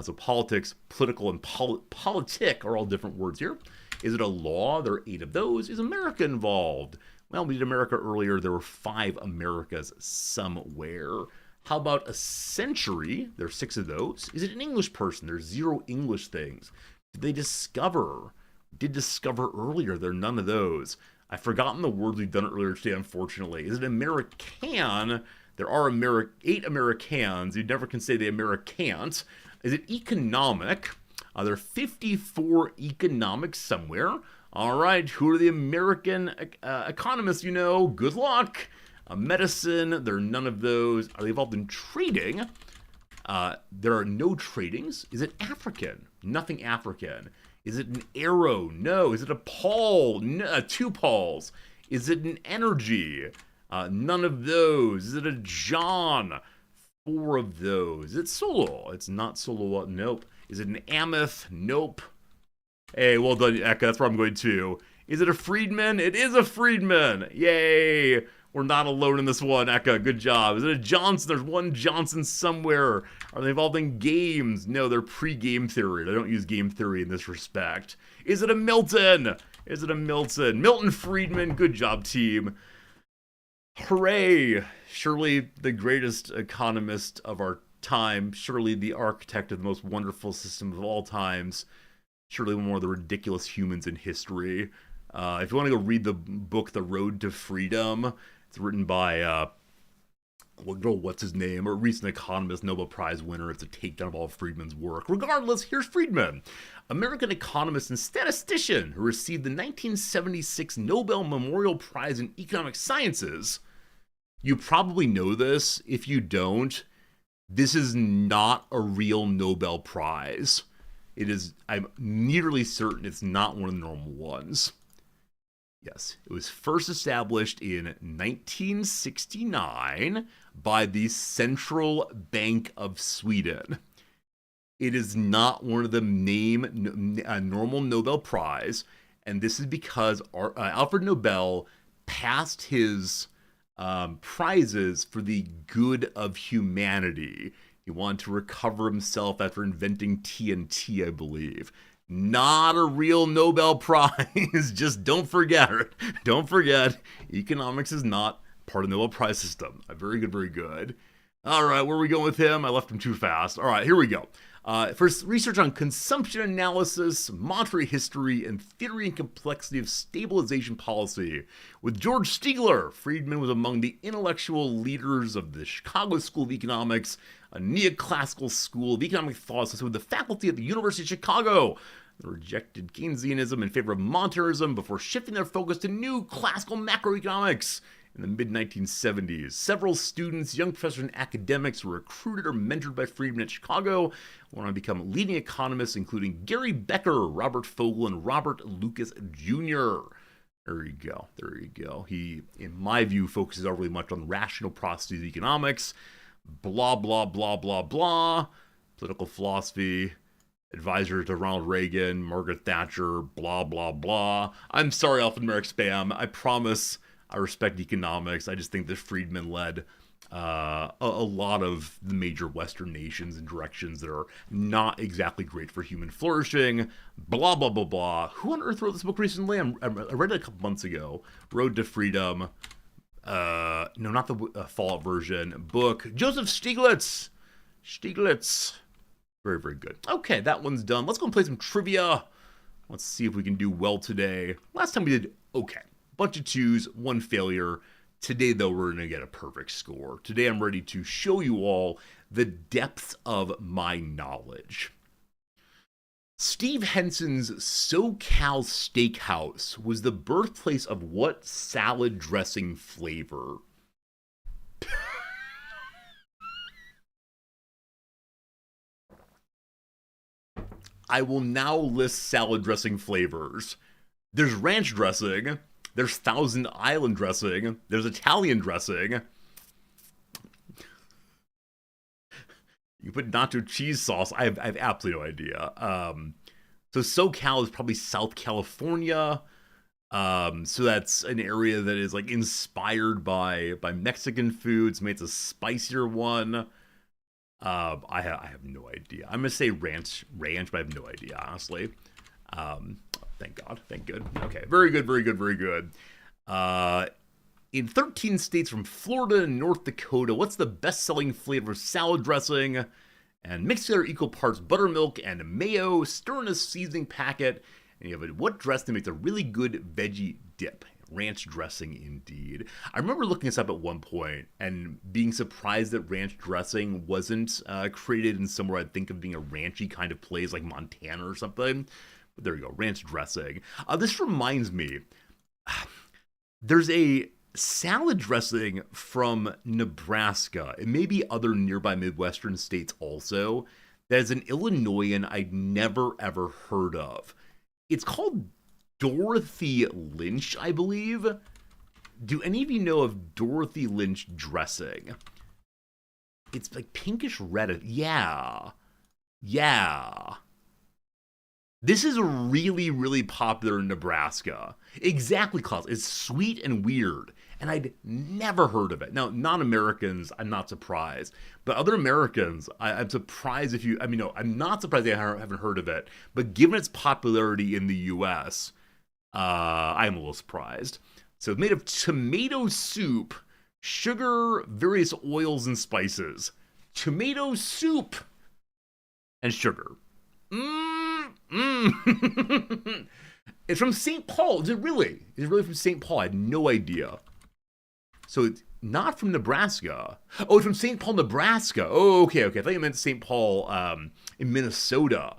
Speaker 1: So politics, political, and politic are all different words here. Is it a law? There are 8 of those. Is America involved? Well, we did America earlier. There were 5 Americas somewhere. How about a century? There are 6 of those. Is it an English person? There's 0 English things. Did they discover? Did discover earlier. There are none of those. I've forgotten the words we've done earlier today, unfortunately. Is it American? There are 8 Americans. You never can say the Americans. Is it economic? There are 54 economics somewhere. All right, who are the American economists you know? Good luck. Medicine, there are none of those. Are they involved in trading? There are no tradings. Is it African? Nothing African. Is it an arrow? No. Is it a Paul? No, 2 Pauls. Is it an energy? None of those. Is it a John? 4 of those. Is it Solo? It's not Solo. Nope. Is it an Ameth? Nope. Hey, well done, Eka. That's where I'm going to. Is it a Freedman? It is a Freedman. Yay. We're not alone in this one, Eka. Good job. Is it a Johnson? There's one Johnson somewhere. Are they involved in games? No, they're pre-game theory. I don't use game theory in this respect. Is it a Milton? Is it a Milton? Milton Friedman. Good job, team. Hooray! Surely the greatest economist of our time. Surely the architect of the most wonderful system of all times. Surely one of the ridiculous humans in history. If you want to go read the book The Road to Freedom, it's written by what's his name? A recent economist, Nobel Prize winner. It's a takedown of all of Friedman's work. Regardless, here's Friedman, American economist and statistician who received the 1976 Nobel Memorial Prize in Economic Sciences. You probably know this. If you don't, this is not a real Nobel Prize. It is, I'm nearly certain it's not one of the normal ones. Yes, it was first established in 1969 by the Central Bank of Sweden. It is not one of the normal Nobel Prize, and this is because Alfred Nobel passed his prizes for the good of humanity. He wanted to recover himself after inventing TNT, I believe. Not a real Nobel Prize. Just don't forget it. Don't forget, economics is not part of the Nobel Prize system. Very good, very good. All right, where are we going with him? I left him too fast. All right, here we go. First, research on consumption analysis, monetary history, and theory and complexity of stabilization policy. With George Stigler, Friedman was among the intellectual leaders of the Chicago School of Economics, a neoclassical school of economic thought associated with the faculty at the University of Chicago. They rejected Keynesianism in favor of monetarism before shifting their focus to new classical macroeconomics. In the mid-1970s, several students, young professors, and academics were recruited or mentored by Friedman at Chicago, went on to become leading economists, including Gary Becker, Robert Fogel, and Robert Lucas Jr. There you go. There you go. He, in my view, focuses overly much on rational processes of economics, blah, blah, blah, blah, blah, political philosophy, advisor to Ronald Reagan, Margaret Thatcher, blah, blah, blah. I'm sorry, alphanumeric spam. I promise I respect economics. I just think that Friedman led a lot of the major Western nations in directions that are not exactly great for human flourishing. Blah, blah, blah, blah. Who on earth wrote this book recently? I read it a couple months ago. Road to Freedom. No, not the Fallout version. Book. Joseph Stiglitz. Stiglitz. Very, very good. Okay, that one's done. Let's go and play some trivia. Let's see if we can do well today. Last time we did okay. Bunch of twos, one failure. Today, though, we're going to get a perfect score. Today, I'm ready to show you all the depth of my knowledge. Steve Henson's SoCal Steakhouse was the birthplace of what salad dressing flavor? I will now list salad dressing flavors. There's ranch dressing. There's Thousand Island dressing. There's Italian dressing. You put nacho cheese sauce. I have absolutely no idea. So SoCal is probably South California. So that's an area that is like inspired by Mexican foods. Maybe it's a spicier one. I have no idea. I'm gonna say ranch, but I have no idea, honestly. Thank God. Thank good. Okay. Very good. Very good. Very good. In 13 states from Florida and North Dakota, what's the best-selling flavor of salad dressing? And mix together equal parts buttermilk and mayo, stir in a seasoning packet, and you have what dressing makes a really good veggie dip? Ranch dressing, indeed. I remember looking this up at one point and being surprised that ranch dressing wasn't created in somewhere I'd think of being a ranchy kind of place like Montana or something. But there you go, ranch dressing. This reminds me, there's a salad dressing from Nebraska, and maybe other nearby Midwestern states also, that is an Illinoisan I'd never ever heard of. It's called Dorothy Lynch, I believe. Do any of you know of Dorothy Lynch dressing? It's like pinkish red. Yeah. This is really, really popular in Nebraska. Exactly, Klaus. It's sweet and weird. and I'd never heard of it. Now, non-Americans, I'm not surprised, but other Americans, I'm surprised if you. I mean, no, I'm not surprised they haven't heard of it. But given its popularity in the U.S., I'm a little surprised. So it's made of tomato soup, sugar, various oils and spices. Tomato soup and sugar. It's from St. Paul. Is it really? Is it really from St. Paul? I had no idea. So it's not from Nebraska. Oh, it's from St. Paul, Nebraska. Oh, okay. I thought you meant St. Paul in Minnesota.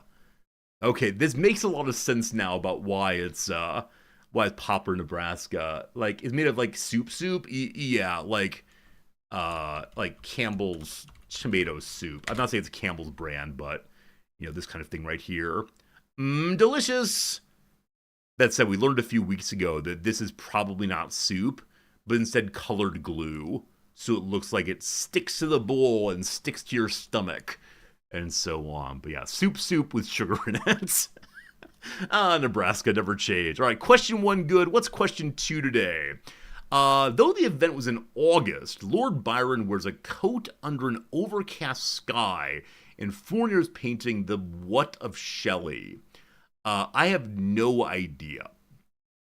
Speaker 1: Okay, this makes a lot of sense now about why it's popular in Nebraska. Like, it's made of like soup. Yeah, like Campbell's tomato soup. I'm not saying it's Campbell's brand, but this kind of thing right here. Delicious. That said, we learned a few weeks ago that this is probably not soup, but instead colored glue. So it looks like it sticks to the bowl and sticks to your stomach, and so on. But yeah, soup with sugar in it. Nebraska never changed. All right, question 1 good. What's question 2 today? Though the event was in August, Lord Byron wears a coat under an overcast sky in Fournier's painting The What of Shelley. I have no idea.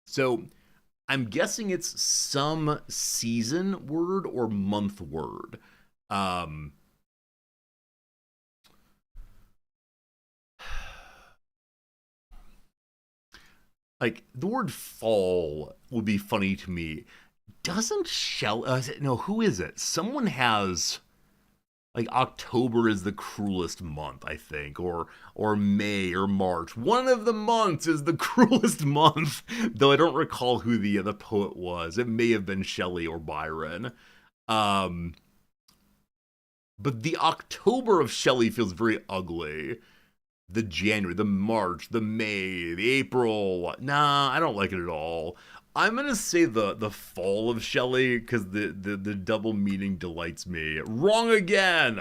Speaker 1: So I'm guessing it's some season word or month word. Like, the word fall would be funny to me. Doesn't Shelley... no, who is it? Someone has... Like, October is the cruelest month, I think, or May or March. One of the months is the cruelest month, though I don't recall who the poet was. It may have been Shelley or Byron. But the October of Shelley feels very ugly. The January, the March, the May, the April. Nah, I don't like it at all. I'm gonna say the fall of Shelley because the double meaning delights me. Wrong again.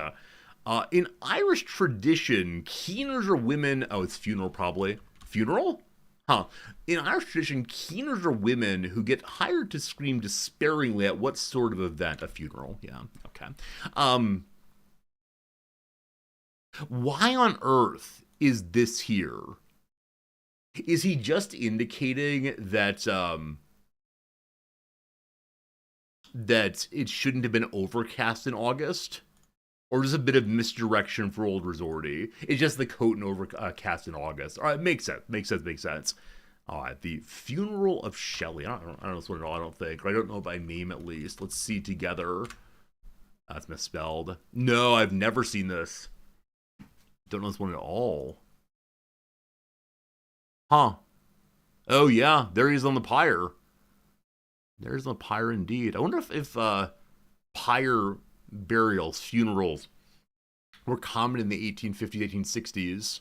Speaker 1: In Irish tradition, keeners are women. Oh, it's funeral probably. Funeral? Huh. In Irish tradition, keeners are women who get hired to scream despairingly at what sort of event? A funeral. Yeah. Okay. Why on earth is this here? Is he just indicating that that it shouldn't have been overcast in August? Or just a bit of misdirection for old Resorty? It's just the coat and overcast in August. All right, makes sense. All right, the funeral of Shelley. I don't know this one at all, I don't think. Or I don't know by name at least. Let's see together. That's misspelled. No, I've never seen this. Don't know this one at all. Huh. Oh, yeah, there he is on the pyre. There's the pyre indeed. I wonder if pyre burials, funerals, were common in the 1850s, 1860s.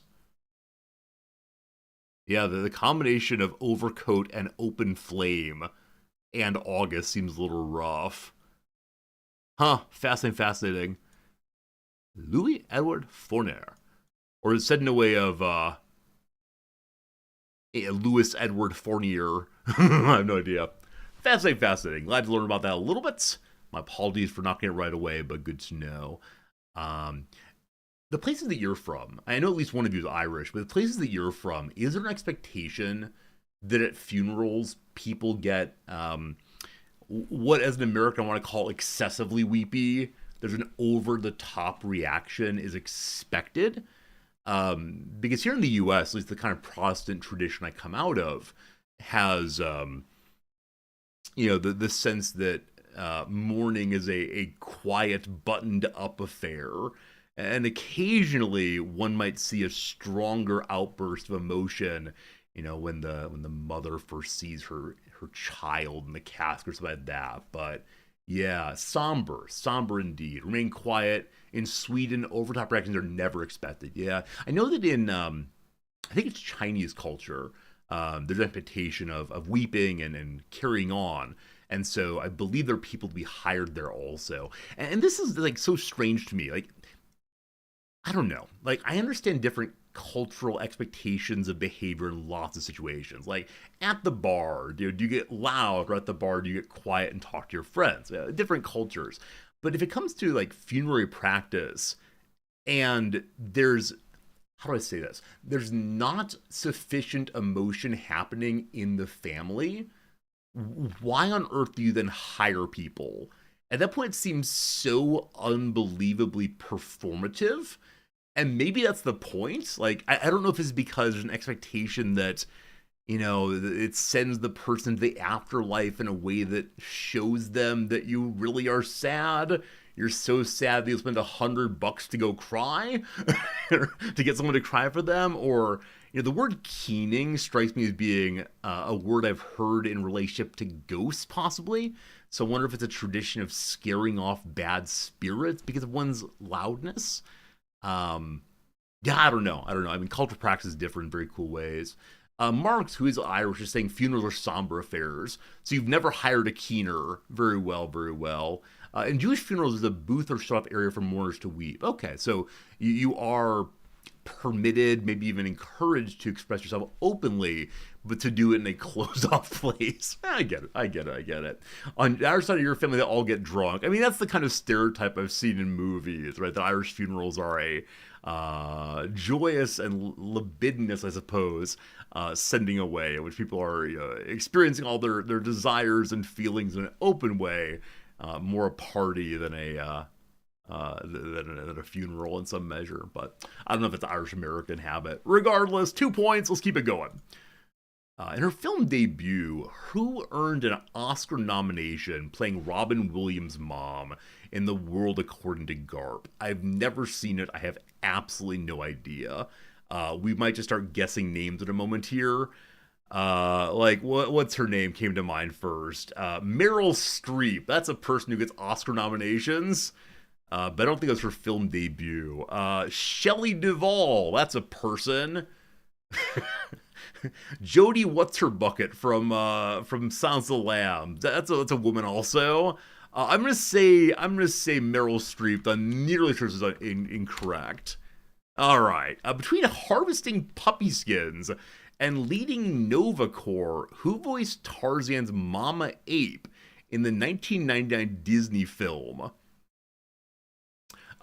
Speaker 1: Yeah, the combination of overcoat and open flame and August seems a little rough. Huh, fascinating. Louis Edward Fournier. Or it's said in a way of Louis Edward Fournier. I have no idea. Fascinating. Glad to learn about that a little bit. My apologies for not getting it right away, but good to know. The places that you're from, I know at least one of you is Irish, but the places that you're from, is there an expectation that at funerals people get what as an American I want to call excessively weepy? There's an over-the-top reaction is expected. Because here in the U.S., at least the kind of Protestant tradition I come out of, has the sense that mourning is a quiet, buttoned-up affair, and occasionally one might see a stronger outburst of emotion, when the mother first sees her child in the casket or something like that. But yeah, somber indeed. Remain quiet. In Sweden, overtop reactions are never expected. Yeah, I know that in I think it's Chinese culture. There's an expectation of weeping and carrying on. And so I believe there are people to be hired there also. And this is like so strange to me. Like, I don't know. Like, I understand different cultural expectations of behavior in lots of situations. Like, at the bar, do you get loud, or at the bar, do you get quiet and talk to your friends? Different cultures. But if it comes to like funerary practice, and there's, how do I say this? There's not sufficient emotion happening in the family. Why on earth do you then hire people? At that point, it seems so unbelievably performative. And maybe that's the point. Like, I don't know if it's because there's an expectation that, it sends the person to the afterlife in a way that shows them that you really are sad. You're so sad that you'll spend $100 to go cry, to get someone to cry for them. Or, the word keening strikes me as being a word I've heard in relationship to ghosts, possibly. So I wonder if it's a tradition of scaring off bad spirits because of one's loudness. Yeah, I don't know. I mean, cultural practice is different in very cool ways. Marks, who is Irish, is saying funerals are somber affairs. So you've never hired a keener. Very well, very well. In Jewish funerals, there's a booth or shut-off area for mourners to weep. Okay, so you are permitted, maybe even encouraged to express yourself openly, but to do it in a closed-off place. I get it. On the Irish side of your family, they all get drunk. I mean, that's the kind of stereotype I've seen in movies, right? The Irish funerals are a joyous and libidinous, I suppose, sending away, in which people are experiencing all their desires and feelings in an open way, more a party than a funeral in some measure. But I don't know if it's an Irish American habit. Regardless, 2 points. Let's keep it going. In her film debut, who earned an Oscar nomination playing Robin Williams' mom in The World According to Garp? I've never seen it. I have absolutely no idea. We might just start guessing names in a moment here. What's her name came to mind first? Meryl Streep. That's a person who gets Oscar nominations. But I don't think it was her film debut. Shelley Duvall. That's a person. Jodie What's Her Bucket from Silence of the Lambs. That's a woman also. I'm gonna say Meryl Streep. I'm nearly sure this is incorrect. All right. Between harvesting puppy skins and leading Nova Corps, who voiced Tarzan's Mama Ape in the 1999 Disney film?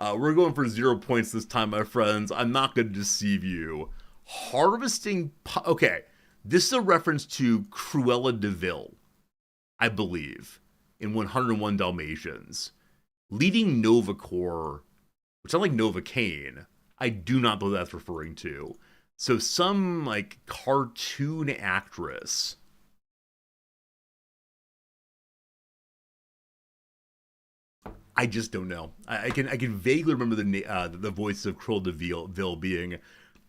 Speaker 1: We're going for 0 points this time, my friends. I'm not going to deceive you. Harvesting... Okay, this is a reference to Cruella de Vil, I believe, in 101 Dalmatians. Leading Nova Corps, which sounds like Novocaine, I do not know that's referring to. So some, cartoon actress... I just don't know. I can vaguely remember the voice of Cruella de Vil being,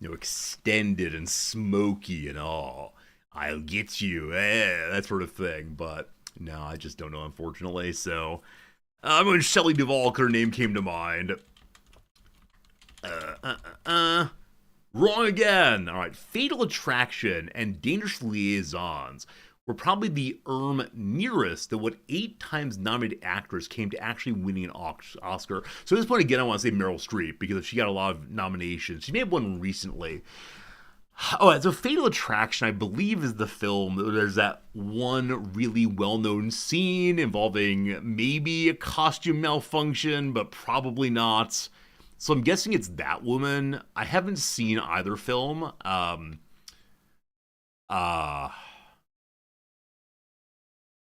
Speaker 1: extended and smoky and all. I'll get you, that sort of thing. But no, I just don't know, unfortunately. So I'm going Shelley Duvall because her name came to mind. Wrong again. All right, Fatal Attraction and Dangerous Liaisons were probably the nearest to what 8 times nominated actress came to actually winning an Oscar. So at this point, again, I want to say Meryl Streep because she got a lot of nominations. She may have won recently. Oh, so Fatal Attraction, I believe, is the film. There's that one really well-known scene involving maybe a costume malfunction, but probably not. So I'm guessing it's that woman. I haven't seen either film.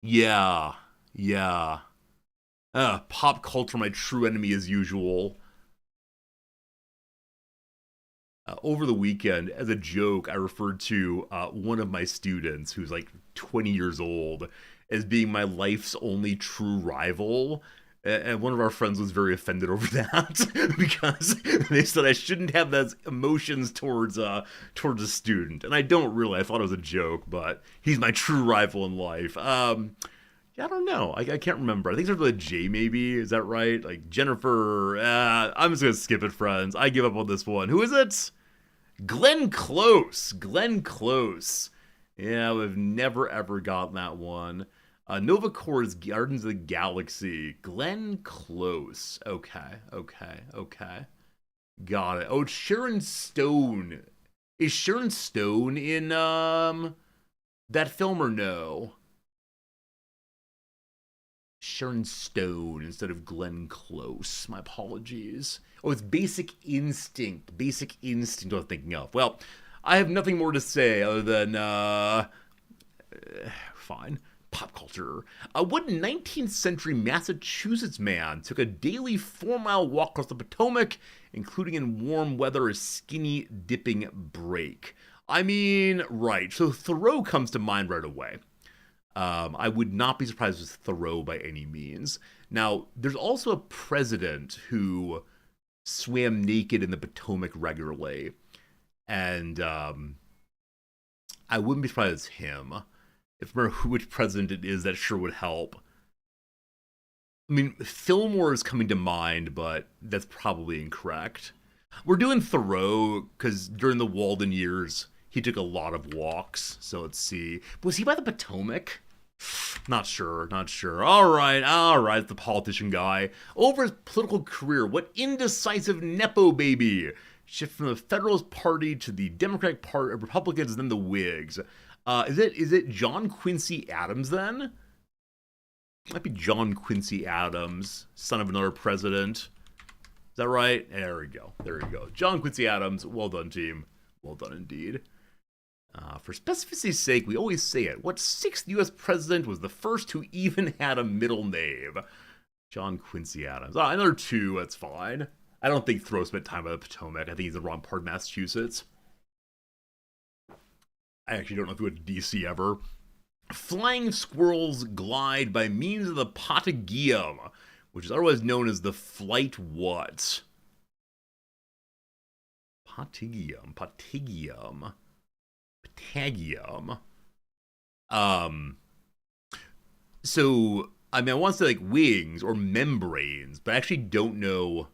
Speaker 1: Yeah. Pop culture, my true enemy as usual. Over the weekend, as a joke, I referred to one of my students who's 20 years old as being my life's only true rival. And one of our friends was very offended over that because they said I shouldn't have those emotions towards a student. And I don't really. I thought it was a joke, but he's my true rival in life. Yeah, I don't know. I can't remember. I think it's with a J, maybe. Is that right? Jennifer. I'm just gonna skip it, friends. I give up on this one. Who is it? Glenn Close. Yeah, we've never ever gotten that one. Nova Corps' Guardians of the Galaxy. Glenn Close. Okay. Got it. Oh, it's Sharon Stone. Is Sharon Stone in that film or no? Sharon Stone instead of Glenn Close. My apologies. Oh, it's Basic Instinct. Basic Instinct I'm thinking of. Well, I have nothing more to say other than, fine. Pop culture. What 19th century Massachusetts man took a daily 4-mile walk across the Potomac, including in warm weather, a skinny dipping break? I mean, right. So Thoreau comes to mind right away. I would not be surprised if it's Thoreau by any means. Now, there's also a president who swam naked in the Potomac regularly, and I wouldn't be surprised it's him. If I remember which president it is, that sure would help. I mean, Fillmore is coming to mind, but that's probably incorrect. We're doing Thoreau because during the Walden years, he took a lot of walks. So let's see. Was he by the Potomac? Not sure, not sure. All right, the politician guy. Over his political career, what indecisive Nepo baby shift from the Federalist Party to the Democratic Party, Republicans, and then the Whigs? Is it John Quincy Adams then? Might be John Quincy Adams, son of another president. Is that right? There we go. There we go. John Quincy Adams. Well done, team. Well done indeed. For specificity's sake, we always say it. What 6th U.S. president was the first who even had a middle name? John Quincy Adams. Another 2. That's fine. I don't think Thoreau spent time by the Potomac. I think he's the wrong part of Massachusetts. I actually don't know if he went to D.C. ever. Flying squirrels glide by means of the patagium, which is otherwise known as the flight what? Patagium. So, I mean, I want to say like wings or membranes, but I actually don't know.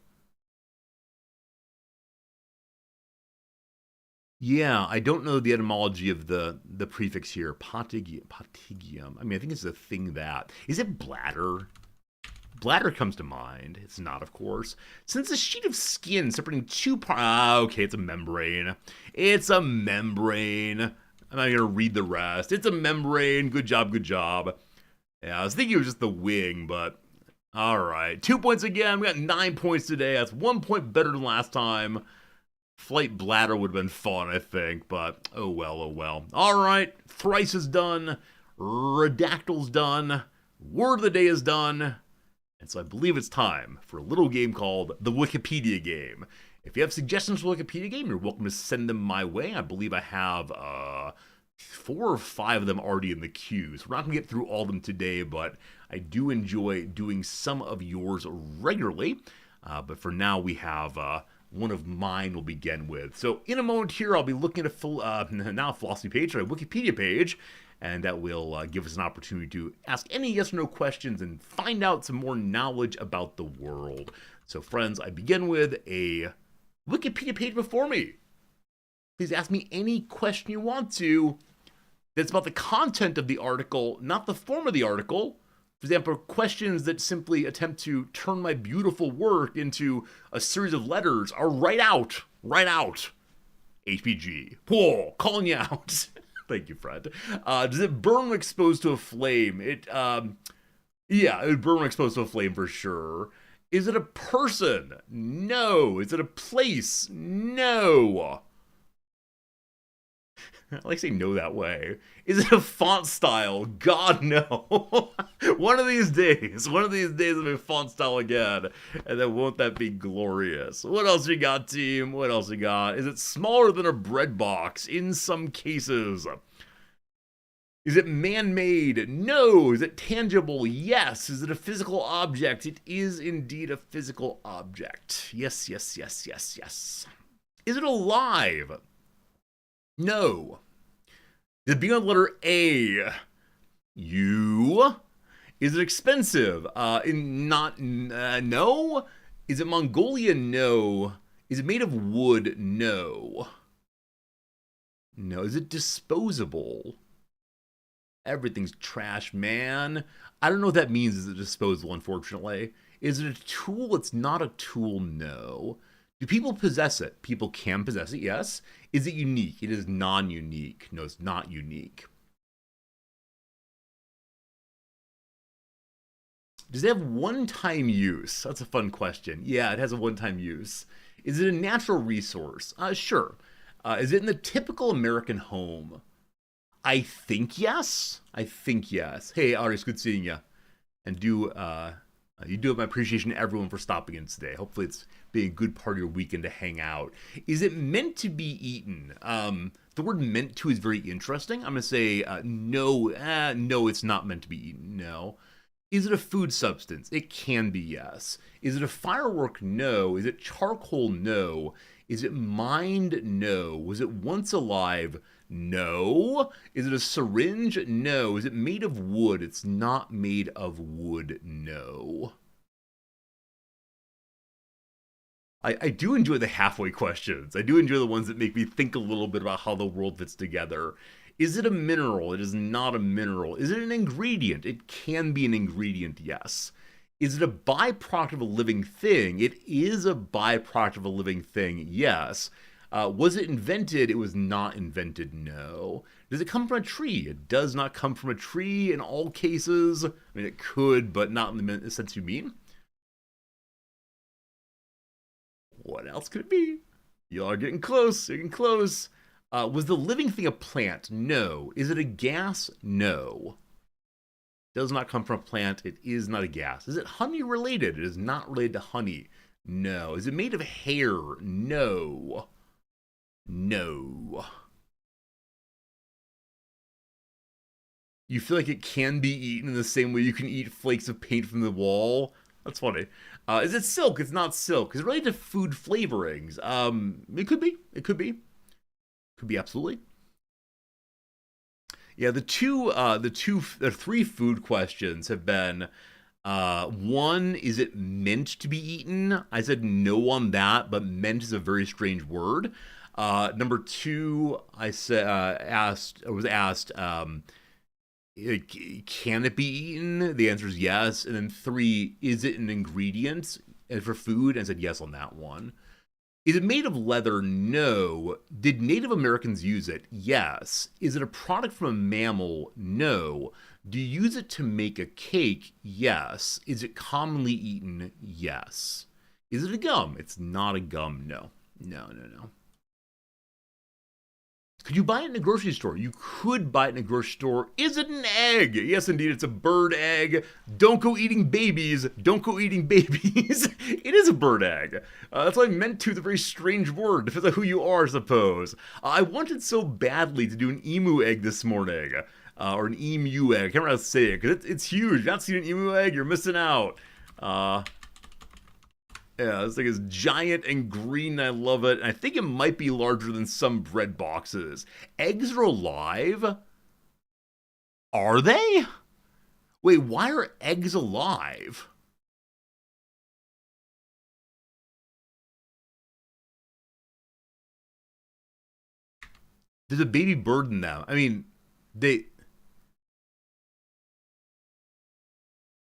Speaker 1: Yeah, I don't know the etymology of the prefix here. Patagium. I mean, I think it's a thing that. Is it bladder? Bladder comes to mind. It's not, of course. Since a sheet of skin separating 2 parts. Okay, it's a membrane. It's a membrane. I'm not going to read the rest. It's a membrane. Good job, good job. Yeah, I was thinking it was just the wing, but all right. 2 points again. We got 9 points today. That's 1 point better than last time. Flight bladder would have been fun, I think, but oh well, oh well. All right, thrice is done. Redactyl's done. Word of the day is done. And so I believe it's time for a little game called the Wikipedia Game. If you have suggestions for the Wikipedia Game, you're welcome to send them my way. I believe I have 4 or 5 of them already in the queue. So we're not going to get through all of them today, but I do enjoy doing some of yours regularly. But for now, we have one of mine we'll begin with. So in a moment here, I'll be looking at a philosophy page, or a Wikipedia page, and that will give us an opportunity to ask any yes or no questions and find out some more knowledge about the world. So friends, I begin with a Wikipedia page before me. Please ask me any question you want to that's about the content of the article, not the form of the article. For example, questions that simply attempt to turn my beautiful work into a series of letters are right out. HPG. Whoa, calling you out. Thank you, Fred. Does it burn when exposed to a flame? Yeah, it would burn when exposed to a flame for sure. Is it a person? No. Is it a place? No. I like saying no that way. Is it a font style? God, no. One of these days it'll be font style again. And then won't that be glorious? What else you got, team? What else you got? Is it smaller than a bread box? In some cases. Is it man-made? No. Is it tangible? Yes. Is it a physical object? It is indeed a physical object. Yes. Is it alive? No. Does it begin with the letter A? U. Is it expensive? No. Is it Mongolia? No. Is it made of wood? No. No. Is it disposable? Everything's trash, man. I don't know what that means. Is it disposable, unfortunately? Is it a tool? It's not a tool, no. Do people possess it? People can possess it, yes. Is it unique? It is non-unique. No, it's not unique. Does it have one-time use? That's a fun question. Yeah, it has a one-time use. Is it a natural resource? Sure. Is it in the typical American home? I think yes. I think yes. Hey, Aris, good seeing you. And you do have my appreciation to everyone for stopping in today. Hopefully, it's being a good part of your weekend to hang out. Is it meant to be eaten? The word "meant to" is very interesting. I'm gonna say no. No, it's not meant to be eaten. No. Is it a food substance? It can be, yes. Is it a firework? No. Is it charcoal? No. Is it mined? No. Was it once alive? No. Is it a syringe? No. Is it made of wood? It's not made of wood. No. I do enjoy the halfway questions. I do enjoy the ones that make me think a little bit about how the world fits together. Is it a mineral? It is not a mineral. Is it an ingredient? It can be an ingredient, yes. Is it a byproduct of a living thing? It is a byproduct of a living thing, yes. Was it invented? It was not invented, no. Does it come from a tree? It does not come from a tree in all cases. I mean, it could, but not in the sense you mean. What else could it be? Y'all are getting close, you're getting close. Was the living thing a plant? No. Is it a gas? No. Does not come from a plant. It is not a gas. Is it honey related? It is not related to honey. No. Is it made of hair? No. No. You feel like it can be eaten in the same way you can eat flakes of paint from the wall? That's funny. Is it silk? It's not silk. Is it related to food flavorings? It could be. It could be. Could be absolutely. Yeah, the three food questions have been one, is it meant to be eaten? I said no on that, but meant is a very strange word. Number two, I said I was asked, can it be eaten? The answer is yes. And then three, is it an ingredient for food? And I said yes on that one. Is it made of leather? No. Did Native Americans use it? Yes. Is it a product from a mammal? No. Do you use it to make a cake? Yes. Is it commonly eaten? Yes. Is it a gum? It's not a gum. No. No, no, no. Could you buy it in a grocery store? You could buy it in a grocery store. Is it an egg? Yes, indeed, it's a bird egg. Don't go eating babies. Don't go eating babies. It is a bird egg. That's what I meant to, the very strange word. Depends on who you are, I suppose. I wanted so badly to do an emu egg this morning. Or an emu egg. I can't remember how to say it, because it's huge. If you've not seen an emu egg, you're missing out. Yeah, this thing is giant and green. I love it. And I think it might be larger than some bread boxes. Eggs are alive? Are they? Wait, why are eggs alive? There's a baby bird in them. I mean, they...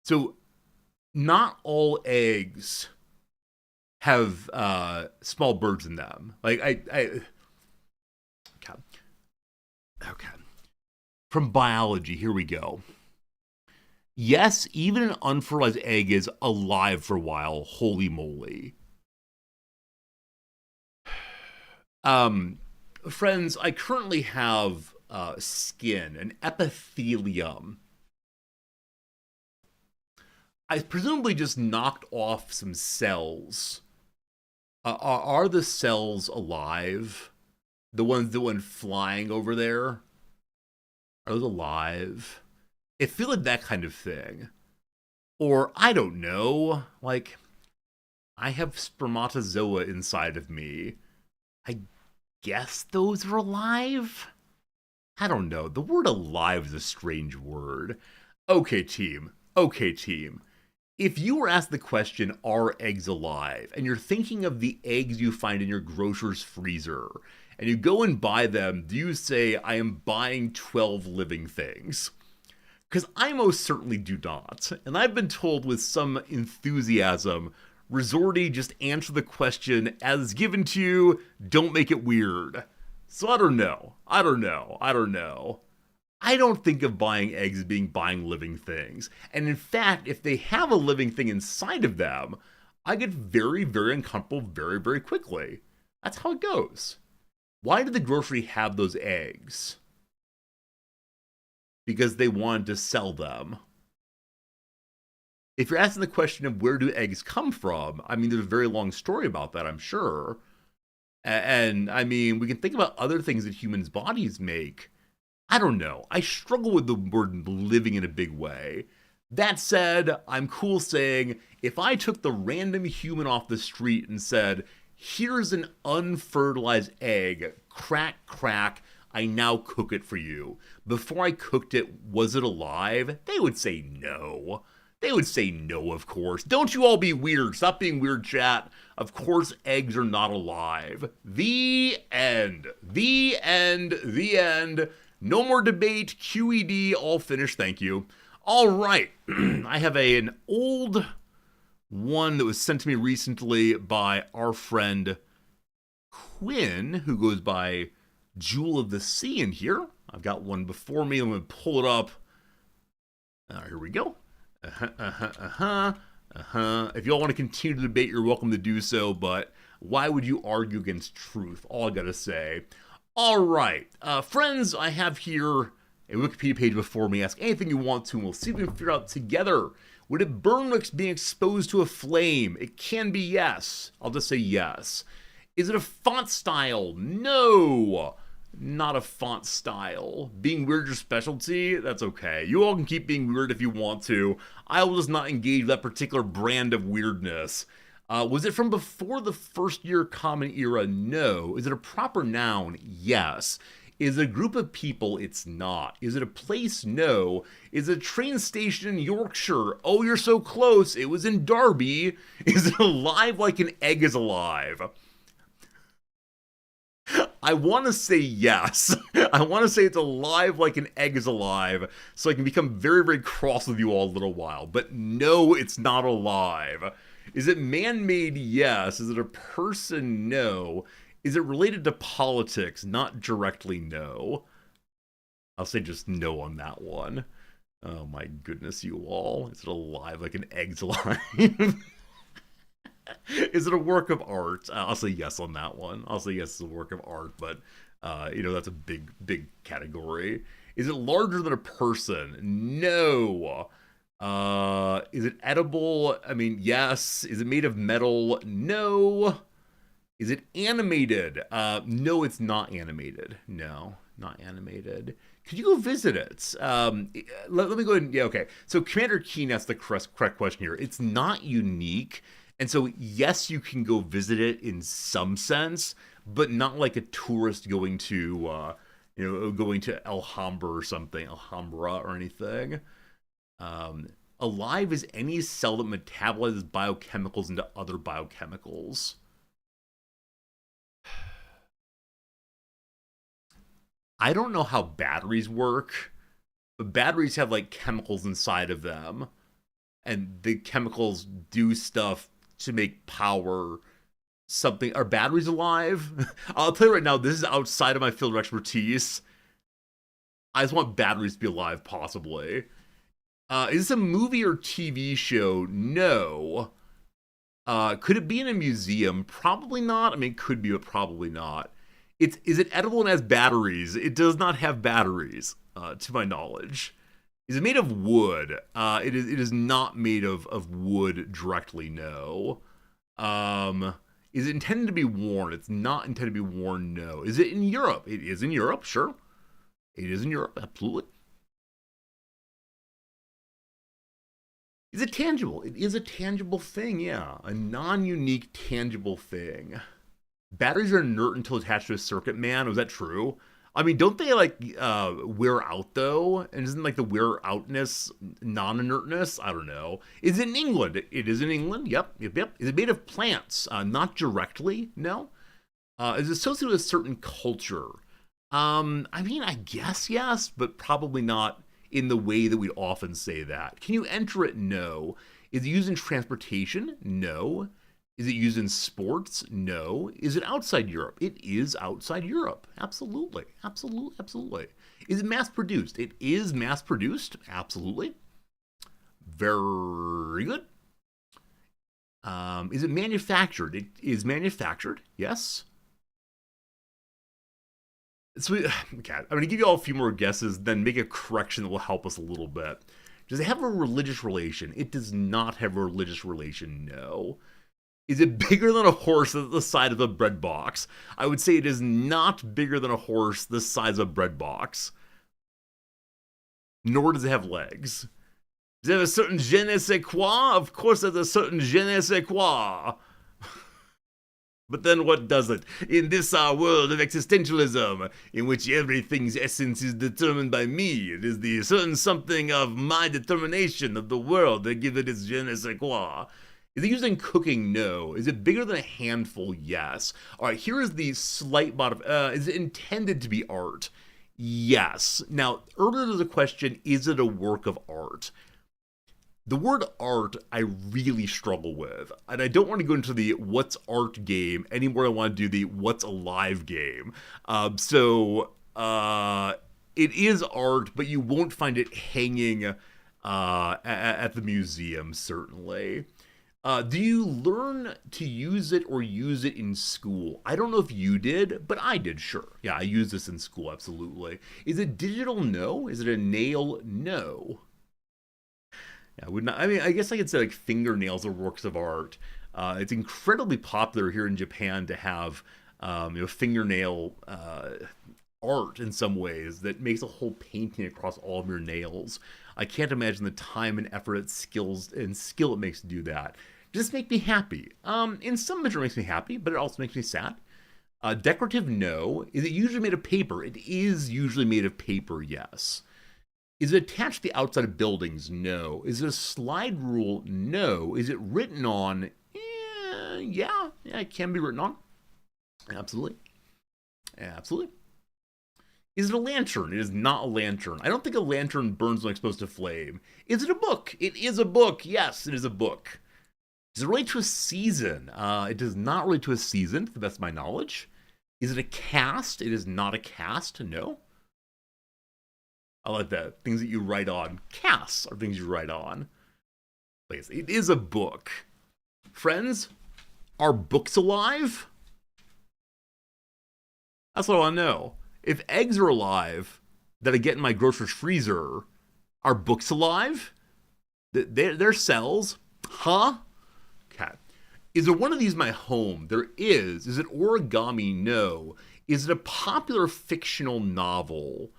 Speaker 1: So, not all eggs have small birds in them. Like okay. Okay. From biology, here we go. Yes, even an unfertilized egg is alive for a while. Holy moly. Friends, I currently have skin, an epithelium. I presumably just knocked off some cells. Are the cells alive? The ones that went flying over there? Are those alive? It feels like that kind of thing. Or, I don't know, like, I have spermatozoa inside of me. I guess those are alive? I don't know. The word alive is a strange word. Okay, team. Okay, team. If you were asked the question, are eggs alive? And you're thinking of the eggs you find in your grocer's freezer, and you go and buy them, do you say, I am buying 12 living things? Because I most certainly do not. And I've been told with some enthusiasm, Resorty, just answer the question as given to you. Don't make it weird. So I don't know. I don't think of buying eggs as being buying living things. And in fact, if they have a living thing inside of them, I get very, very uncomfortable very, very quickly. That's how it goes. Why did the grocery have those eggs? Because they wanted to sell them. If you're asking the question of where do eggs come from, I mean, there's a very long story about that, I'm sure. And I mean, we can think about other things that humans' bodies make. I don't know. I struggle with the word living in a big way. That said, I'm cool saying if I took the random human off the street and said, here's an unfertilized egg, crack, crack, I now cook it for you. Before I cooked it, was it alive? They would say no. They would say no, of course. Don't you all be weird. Stop being weird, chat. Of course, eggs are not alive. The end. The end. The end. No more debate. QED. All finished. Thank you. All right. I have an old one that was sent to me recently by our friend Quinn, who goes by Jewel of the Sea in here. I've got one before me. I'm going to pull it up. Here we go. If you all want to continue the debate, you're welcome to do so, but why would you argue against truth? All I gotta say. All right, friends, I have here a Wikipedia page before me. Ask anything you want to, and we'll see if we can figure out together. Would it burn being exposed to a flame? It can be yes. I'll just say yes. Is it a font style? No. Not a font style. Being weird your specialty? That's okay. You all can keep being weird if you want to. I will just not engage with that particular brand of weirdness. Was it from before the first year Common Era? No. Is it a proper noun? Yes. Is it a group of people? It's not. Is it a place? No. Is it a train station in Yorkshire? Oh, you're so close. It was in Derby. Is it alive like an egg is alive? I want to say yes. I want to say it's alive like an egg is alive, so I can become very, very cross with you all a little while. But no, it's not alive. Is it man-made? Yes. Is it a person? No. Is it related to politics? Not directly, no. I'll say just no on that one. Oh my goodness, you all. Is it alive like an egg's alive? Is it a work of art? I'll say yes on that one. I'll say yes, it's a work of art, but that's a big, big category. Is it larger than a person? No. Is it edible? I mean, yes. Is it made of metal? No. Is it animated? No, it's not animated. No, not animated. Could you go visit it? Let me go ahead and, yeah, okay. So Commander Keen asked the correct question here. It's not unique. And so, yes, you can go visit it in some sense, but not like a tourist going to, going to Alhambra or something, Alhambra or anything. Alive is any cell that metabolizes biochemicals into other biochemicals. I don't know how batteries work, but batteries have like chemicals inside of them, and the chemicals do stuff to make power. Something. Are batteries alive? I'll tell you right now, this is outside of my field of expertise. I just want batteries to be alive, possibly. Is this a movie or TV show? No. Could it be in a museum? Probably not. I mean, it could be, but probably not. Is it edible and has batteries? It does not have batteries, to my knowledge. Is it made of wood? It is not made of wood directly, no. Is it intended to be worn? It's not intended to be worn, no. Is it in Europe? It is in Europe, sure. It is in Europe, absolutely. Is it tangible? It is a tangible thing, yeah. A non-unique tangible thing. Batteries are inert until attached to a circuit, man. Was that true? I mean, don't they like wear out though? And isn't like the wear outness non-inertness? I don't know. Is it in England? It is in England. Yep. Is it made of plants? Not directly. No. Is it associated with a certain culture? I mean, I guess yes, but probably not in the way that we often say that. Can you enter it? No. Is it used in transportation? No. Is it used in sports? No. Is it outside Europe? It is outside Europe. Absolutely. Absolutely. Absolutely. Is it mass produced? It is mass produced. Absolutely. Very good. Is it manufactured? It is manufactured. Yes. So, okay, I'm going to give you all a few more guesses, then make a correction that will help us a little bit. Does it have a religious relation? It does not have a religious relation, no. Is it bigger than a horse at the size of a bread box? I would say it is not bigger than a horse the size of a bread box. Nor does it have legs. Does it have a certain je ne sais quoi? Of course, there's a certain je ne sais quoi. But then what does it? In this our world of existentialism, in which everything's essence is determined by me, it is the certain something of my determination of the world that gives it its je ne sais quoi. Is it used in cooking? No. Is it bigger than a handful? Yes. All right, here is the slight bottom. Is it intended to be art? Yes. Now, earlier there's a question, is it a work of art? The word art I really struggle with, and I don't want to go into the what's art game anymore. I want to do the what's alive game. It is art, but you won't find it hanging at the museum, certainly. Do you learn to use it or use it in school? I don't know if you did, but I did, sure. Yeah, I use this in school, absolutely. Is it digital? No. Is it a nail? No. Yeah, I would not. I mean, I guess I could say like fingernails are works of art. It's incredibly popular here in Japan to have fingernail art in some ways that makes a whole painting across all of your nails. I can't imagine the time and effort, skills and skill it makes to do that. Just make me happy. In some measure, it makes me happy, but it also makes me sad. Decorative, no. Is it usually made of paper? It is usually made of paper, yes. Is it attached to the outside of buildings? No. Is it a slide rule? No. Is it written on? Yeah, it can be written on. Absolutely. Absolutely. Is it a lantern? It is not a lantern. I don't think a lantern burns when exposed to flame. Is it a book? It is a book. Yes, it is a book. Does it relate to a season? It does not relate to a season, to the best of my knowledge. Is it a cast? It is not a cast. No. I like that. Things that you write on. Casts are things you write on. It is a book. Friends, are books alive? That's what I want to know. If eggs are alive that I get in my grocer's freezer, are books alive? They're cells? Huh? Okay. Is there one of these in my home? There is. Is it origami? No. Is it a popular fictional novel?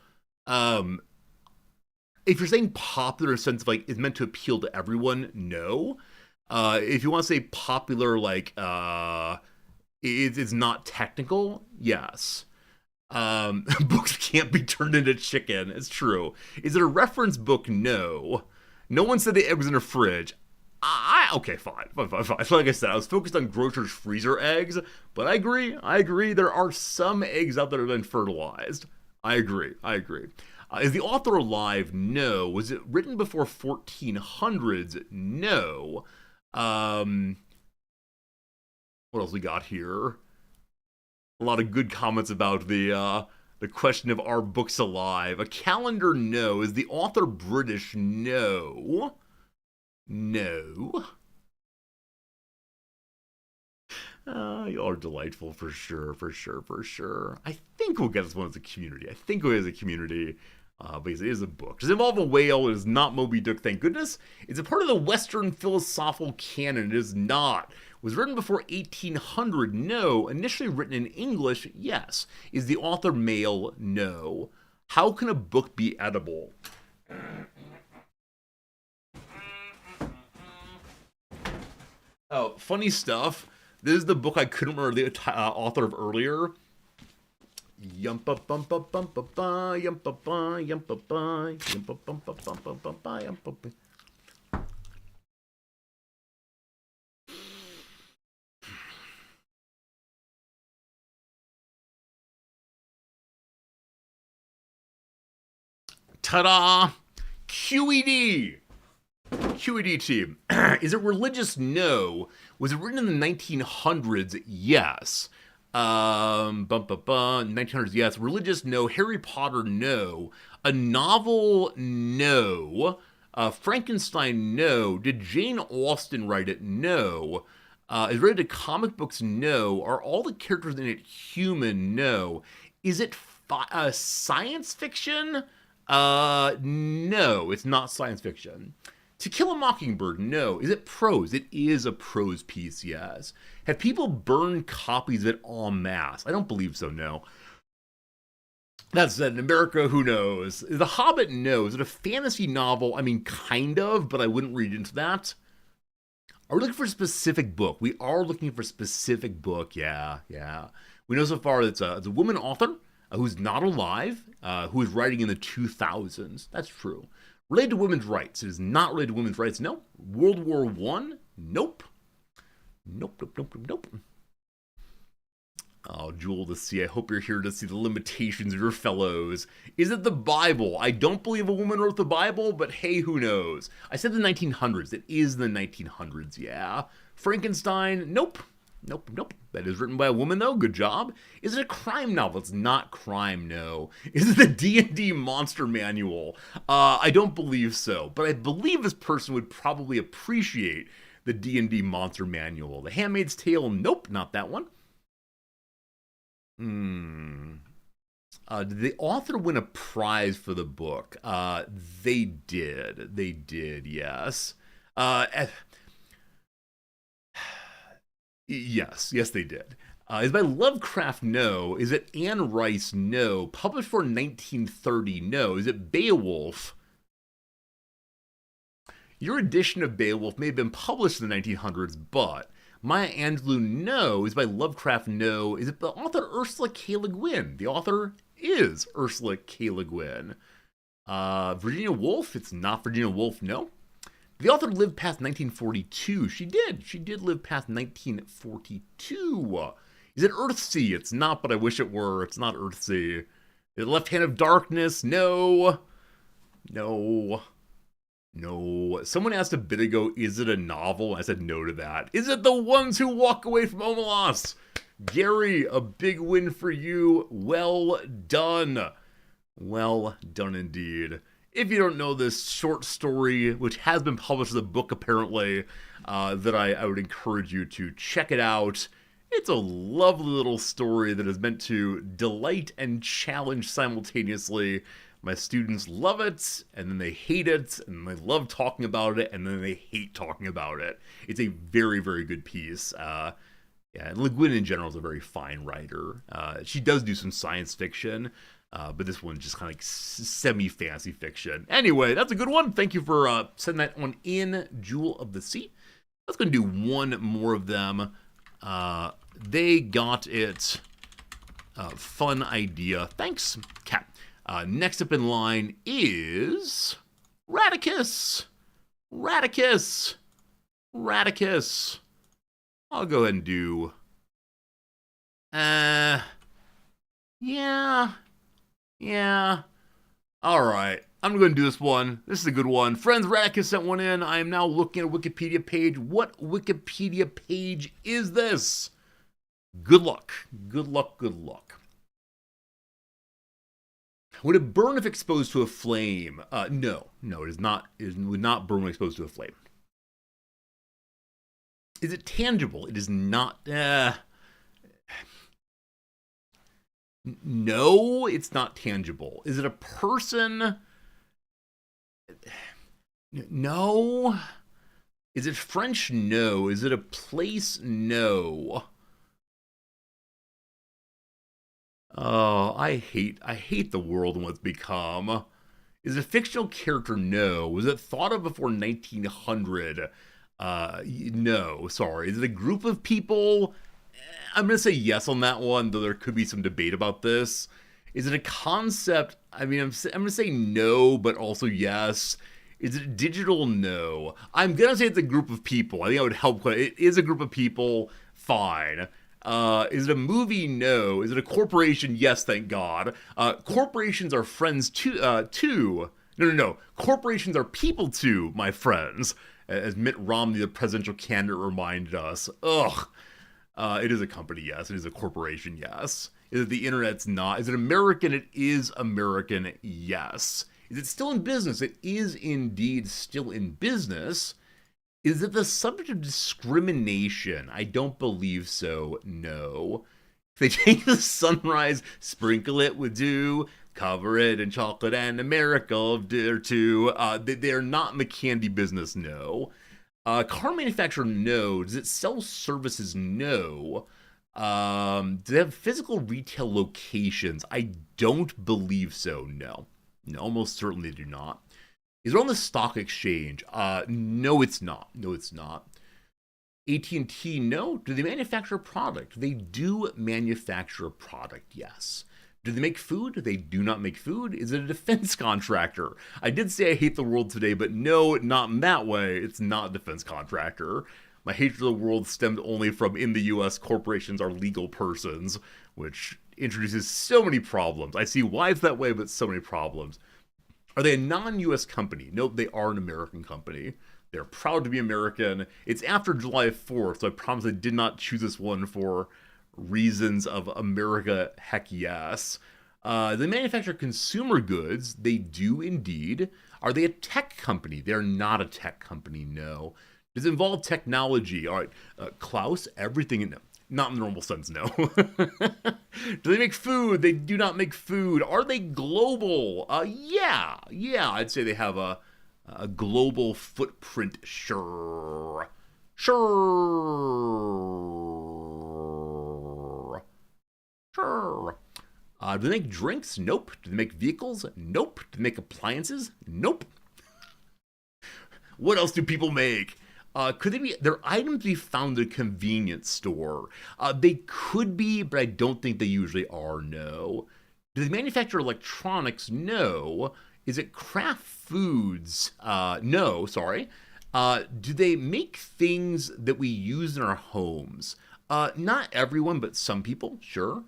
Speaker 1: If you're saying popular in a sense of like it's meant to appeal to everyone, no. If you want to say popular, like it's not technical, yes. Books can't be turned into chicken. It's true. Is it a reference book? No. No one said the egg was in a fridge. Okay, fine. Like I said, I was focused on grocer's freezer eggs, but I agree. There are some eggs out there that have been fertilized. I agree. Is the author alive? No. Was it written before 1400s? No. What else we got here? A lot of good comments about the question of are books alive. A calendar? No. Is the author British? No. No. You are delightful for sure. I think we'll get this one as a community. But it is a book. Does it involve a whale? It is not Moby Dick, thank goodness. Is it part of the Western philosophical canon? It is not. Was it written before 1800? No. Initially written in English? Yes. Is the author male? No. How can a book be edible? Oh, funny stuff. This is the book I couldn't remember the author of earlier. Yumpa bumpa bumpa ba yumpa ba yumpa ba yumpa bumpa bumpa bumpa yumpa ba. Ta-da! QED! QED team. Is it religious? No. Was it written in the 1900s? Yes. 1900s, yes. Religious? No. Harry Potter? No. A novel? No. Frankenstein? No. Did Jane Austen write it? No. Is it related to comic books? No. Are all the characters in it human? No. Is it science fiction? No, it's not science fiction. To Kill a Mockingbird, no. Is it prose? It is a prose piece, yes. Have people burned copies of it en masse? I don't believe so, no. That said, in America, who knows? The Hobbit, no. Is it a fantasy novel? I mean, kind of, but I wouldn't read into that. Are we looking for a specific book? We are looking for a specific book, yeah. We know so far that it's a woman author who's not alive, who is writing in the 2000s. That's true. Related to women's rights. It is not related to women's rights. No. World War I? Nope. Nope. Oh, Jewel to see. I hope you're here to see the limitations of your fellows. Is it the Bible? I don't believe a woman wrote the Bible, but hey, who knows? I said the 1900s. It is the 1900s, yeah. Frankenstein? Nope. That is written by a woman, though. Good job. Is it a crime novel? It's not crime, no. Is it the D&D Monster Manual? I don't believe so, but I believe this person would probably appreciate the D&D Monster Manual. The Handmaid's Tale? Nope, not that one. Did the author win a prize for the book? They did, yes. Yes, they did. Is it by Lovecraft? No. Is it Anne Rice? No. Published for 1930? No. Is it Beowulf? Your edition of Beowulf may have been published in the 1900s, but Maya Angelou? No. Is it by Lovecraft? No. Is it the author Ursula K. Le Guin? The author is Ursula K. Le Guin. Virginia Woolf? It's not Virginia Woolf, no. The author lived past 1942. She did live past 1942. Is it Earthsea? It's not, but I wish it were. It's not Earthsea. Is it Left Hand of Darkness? No. Someone asked a bit ago, is it a novel? I said no to that. Is it The Ones Who Walk Away from Omelas? Gary, a big win for you. Well done. Well done indeed. If you don't know this short story, which has been published as a book apparently, that I would encourage you to check it out. It's a lovely little story that is meant to delight and challenge simultaneously. My students love it, and then they hate it, and they love talking about it, and then they hate talking about it. It's a very, very good piece. And Le Guin in general is a very fine writer. She does do some science fiction, but this one's just kind of like semi-fantasy fiction. Anyway, that's a good one. Thank you for sending that one in, Jewel of the Sea. Let's go and do one more of them. They got it. Fun idea. Thanks, Cat. Next up in line is Radicus. I'll go ahead and do... Yeah. Alright. I'm going to do this one. This is a good one. Friends, Radicus sent one in. I am now looking at a Wikipedia page. What Wikipedia page is this? Good luck. Would it burn if exposed to a flame? No, it is not. It would not burn when exposed to a flame. Is it tangible? It is not. No, it's not tangible. Is it a person? No. Is it French? No. Is it a place? No. Oh, I hate the world and what's become. Is it a fictional character? No. Was it thought of before 1900? No, sorry. Is it a group of people? I'm going to say yes on that one, though there could be some debate about this. Is it a concept? I mean, I'm going to say no, but also yes. Is it digital? No. I'm going to say it's a group of people. I think that would help. It is a group of people. Fine. Is it a movie? No. Is it a corporation? Yes, thank God. Corporations are friends too. No, no, no. Corporations are people too, my friends. As Mitt Romney, the presidential candidate, reminded us. Ugh. It is a company, yes. It is a corporation, yes. Is it the internet's not? Is it American? It is American, yes. Is it still in business? It is indeed still in business. Is it the subject of discrimination? I don't believe so, no. If they take the sunrise, sprinkle it with dew, cover it in chocolate and a miracle or two. They're not in the candy business, no. Car manufacturer, no. Does it sell services? No. Do they have physical retail locations? I don't believe so, no. No, almost certainly do not. Is it on the stock exchange? No, it's not. No, it's not. AT&T, no. Do they manufacture a product? They do manufacture a product, yes. Do they make food? They do not make food. Is it a defense contractor? I did say I hate the world today, but no, not in that way. It's not a defense contractor. My hatred of the world stemmed only from in the US, corporations are legal persons, which introduces so many problems. I see why it's that way, but so many problems. Are they a non-US company? Nope, they are an American company. They're proud to be American. It's after July 4th, so I promise I did not choose this one for reasons of America, heck yes. They manufacture consumer goods. They do indeed. Are they a tech company? They're not a tech company, no. Does it involve technology? All right, Klaus, everything in them. Not in the normal sense, no. Do they make food? They do not make food. Are they global? Yeah, I'd say they have a global footprint, sure. Do they make drinks? Nope. Do they make vehicles? Nope. Do they make appliances? Nope. What else do people make? Could they be their items be found at a convenience store? They could be, but I don't think they usually are, no. Do they manufacture electronics? No. Is it craft foods? No, sorry. Do they make things that we use in our homes? Not everyone, but some people, sure.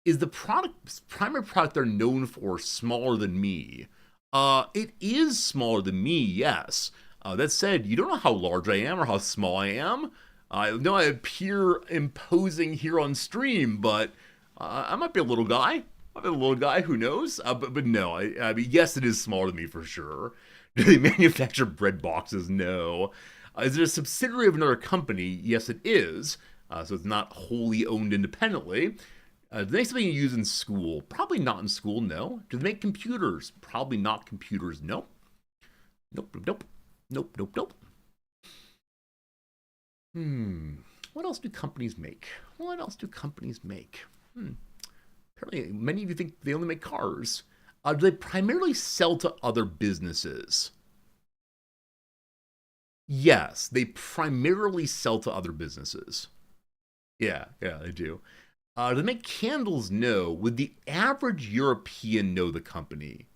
Speaker 1: Is the primary product they're known for smaller than me? It is smaller than me, yes. That said, you don't know how large I am or how small I am. I know I appear imposing here on stream, but I might be a little guy. I'm a little guy, who knows? But no, I mean, yes, it is smaller than me for sure. Do they manufacture bread boxes? No. Is it a subsidiary of another company? Yes, it is. So it's not wholly owned independently. Do they make something you use in school? Probably not in school, no. Do they make computers? Probably not computers, no. Nope. What else do companies make? Apparently, many of you think they only make cars. Do they primarily sell to other businesses? Yes, they primarily sell to other businesses. Yeah, they do. Do they make candles? No. Would the average European know the company?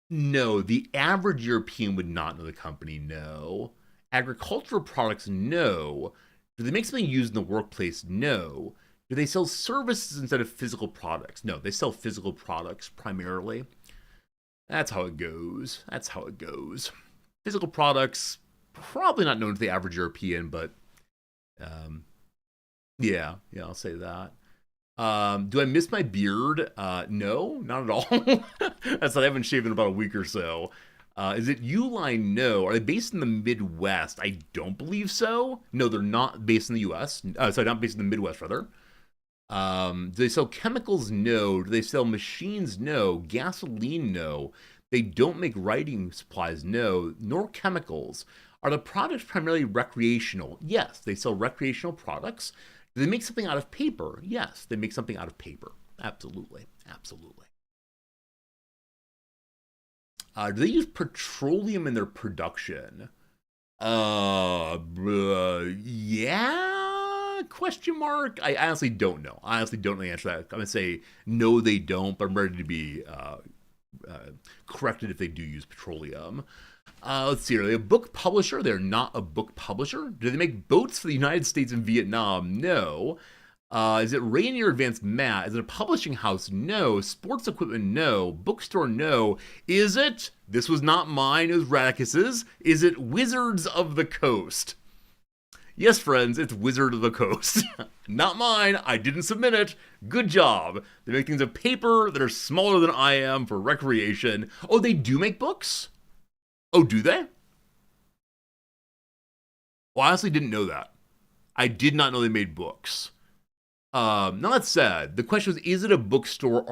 Speaker 1: No, the average European would not know the company, no. Agricultural products? No. Do they make something used in the workplace? No. Do they sell services instead of physical products? No, they sell physical products primarily. That's how it goes. Physical products, probably not known to the average European, but yeah, I'll say that. Do I miss my beard? No, not at all. That's that I haven't shaved in about a week or so. Is it Uline? No. Are they based in the Midwest? I don't believe so. No, they're not based in the US. Sorry, not based in the Midwest, rather. Do they sell chemicals? No. Do they sell machines? No. Gasoline? No. They don't make writing supplies? No. Nor chemicals. Are the products primarily recreational? Yes, they sell recreational products. Do they make something out of paper? Yes, they make something out of paper. Absolutely. Do they use petroleum in their production? Yeah? Question mark? I honestly don't know. I honestly don't know the answer to that. I'm gonna say no, they don't, but I'm ready to be corrected if they do use petroleum. Let's see. Are they a book publisher? They're not a book publisher. Do they make boats for the United States and Vietnam? No. Is it Rainier Advanced Math? Is it a publishing house? No. Sports equipment? No. Bookstore? No. Is it? This was not mine, it was Radicus's. Is it Wizards of the Coast? Yes, friends, it's Wizard of the Coast. Not mine. I didn't submit it. Good job. They make things of paper that are smaller than I am for recreation. Oh, they do make books? Oh, do they? Well, I honestly didn't know that. I did not know they made books. Now that said, the question was, is it a bookstore?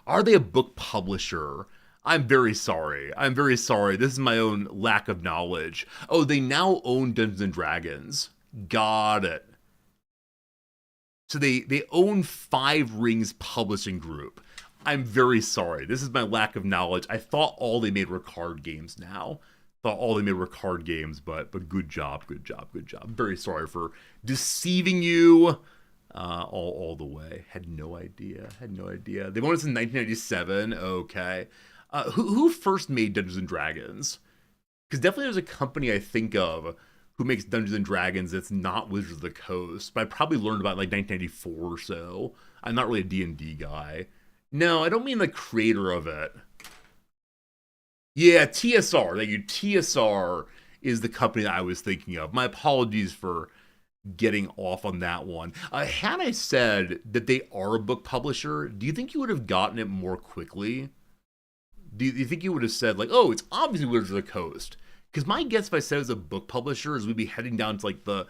Speaker 1: Are they a book publisher? I'm very sorry. I'm very sorry. This is my own lack of knowledge. Oh, they now own Dungeons and Dragons. Got it. So they own Five Rings Publishing Group. I'm very sorry. This is my lack of knowledge. I thought all they made were card games now. Thought all they made were card games, but good job, good job, good job. Very sorry for deceiving you. All the way. Had no idea. Had no idea. They've owned it since 1997. Okay. Who first made Dungeons and Dragons? Because definitely there's a company I think of who makes Dungeons and Dragons that's not Wizards of the Coast, but I probably learned about it like 1994 or so. I'm not really a D&D guy. No, I don't mean the creator of it. Yeah, TSR. Thank you. TSR is the company that I was thinking of. My apologies for getting off on that one. Had I said that they are a book publisher, do you think you would have gotten it more quickly? Do you think you would have said, like, oh, it's obviously Wizards of the Coast? Because my guess, if I said it was a book publisher, is we'd be heading down to like the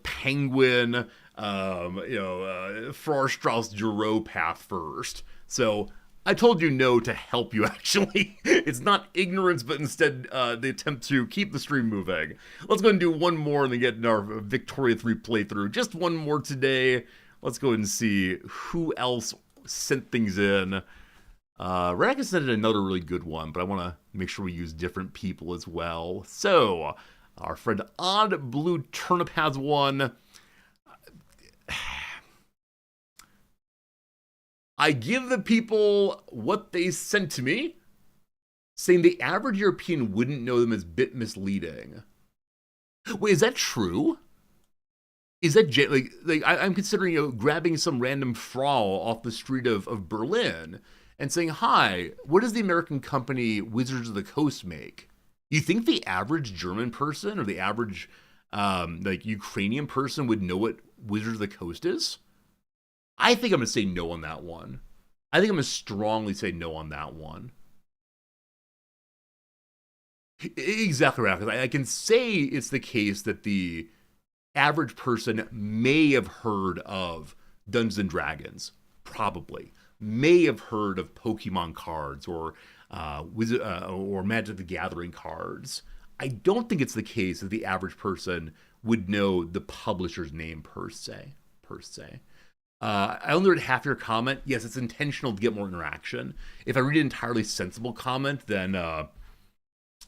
Speaker 1: Penguin, Farrar Straus Giroux path first. So I told you no to help you, actually. It's not ignorance, but instead the attempt to keep the stream moving. Let's go and do one more and then get in our Victoria 3 playthrough. Just one more today. Let's go and see who else sent things in. Radicus sent in another really good one, but I want to make sure we use different people as well. So, our friend Odd Blue Turnip has one. I give the people what they sent to me, saying the average European wouldn't know them as bit misleading. Wait, is that true? Is that I'm considering grabbing some random frau off the street of Berlin and saying, "Hi, what does the American company Wizards of the Coast make?" You think the average German person or the average Ukrainian person would know what Wizards of the Coast is? I think I'm going to say no on that one. I think I'm going to strongly say no on that one. Exactly right. Because I can say it's the case that the average person may have heard of Dungeons and Dragons. Probably. May have heard of Pokemon cards or Magic the Gathering cards. I don't think it's the case that the average person would know the publisher's name per se. I only read half your comment. Yes, it's intentional to get more interaction. If I read an entirely sensible comment, then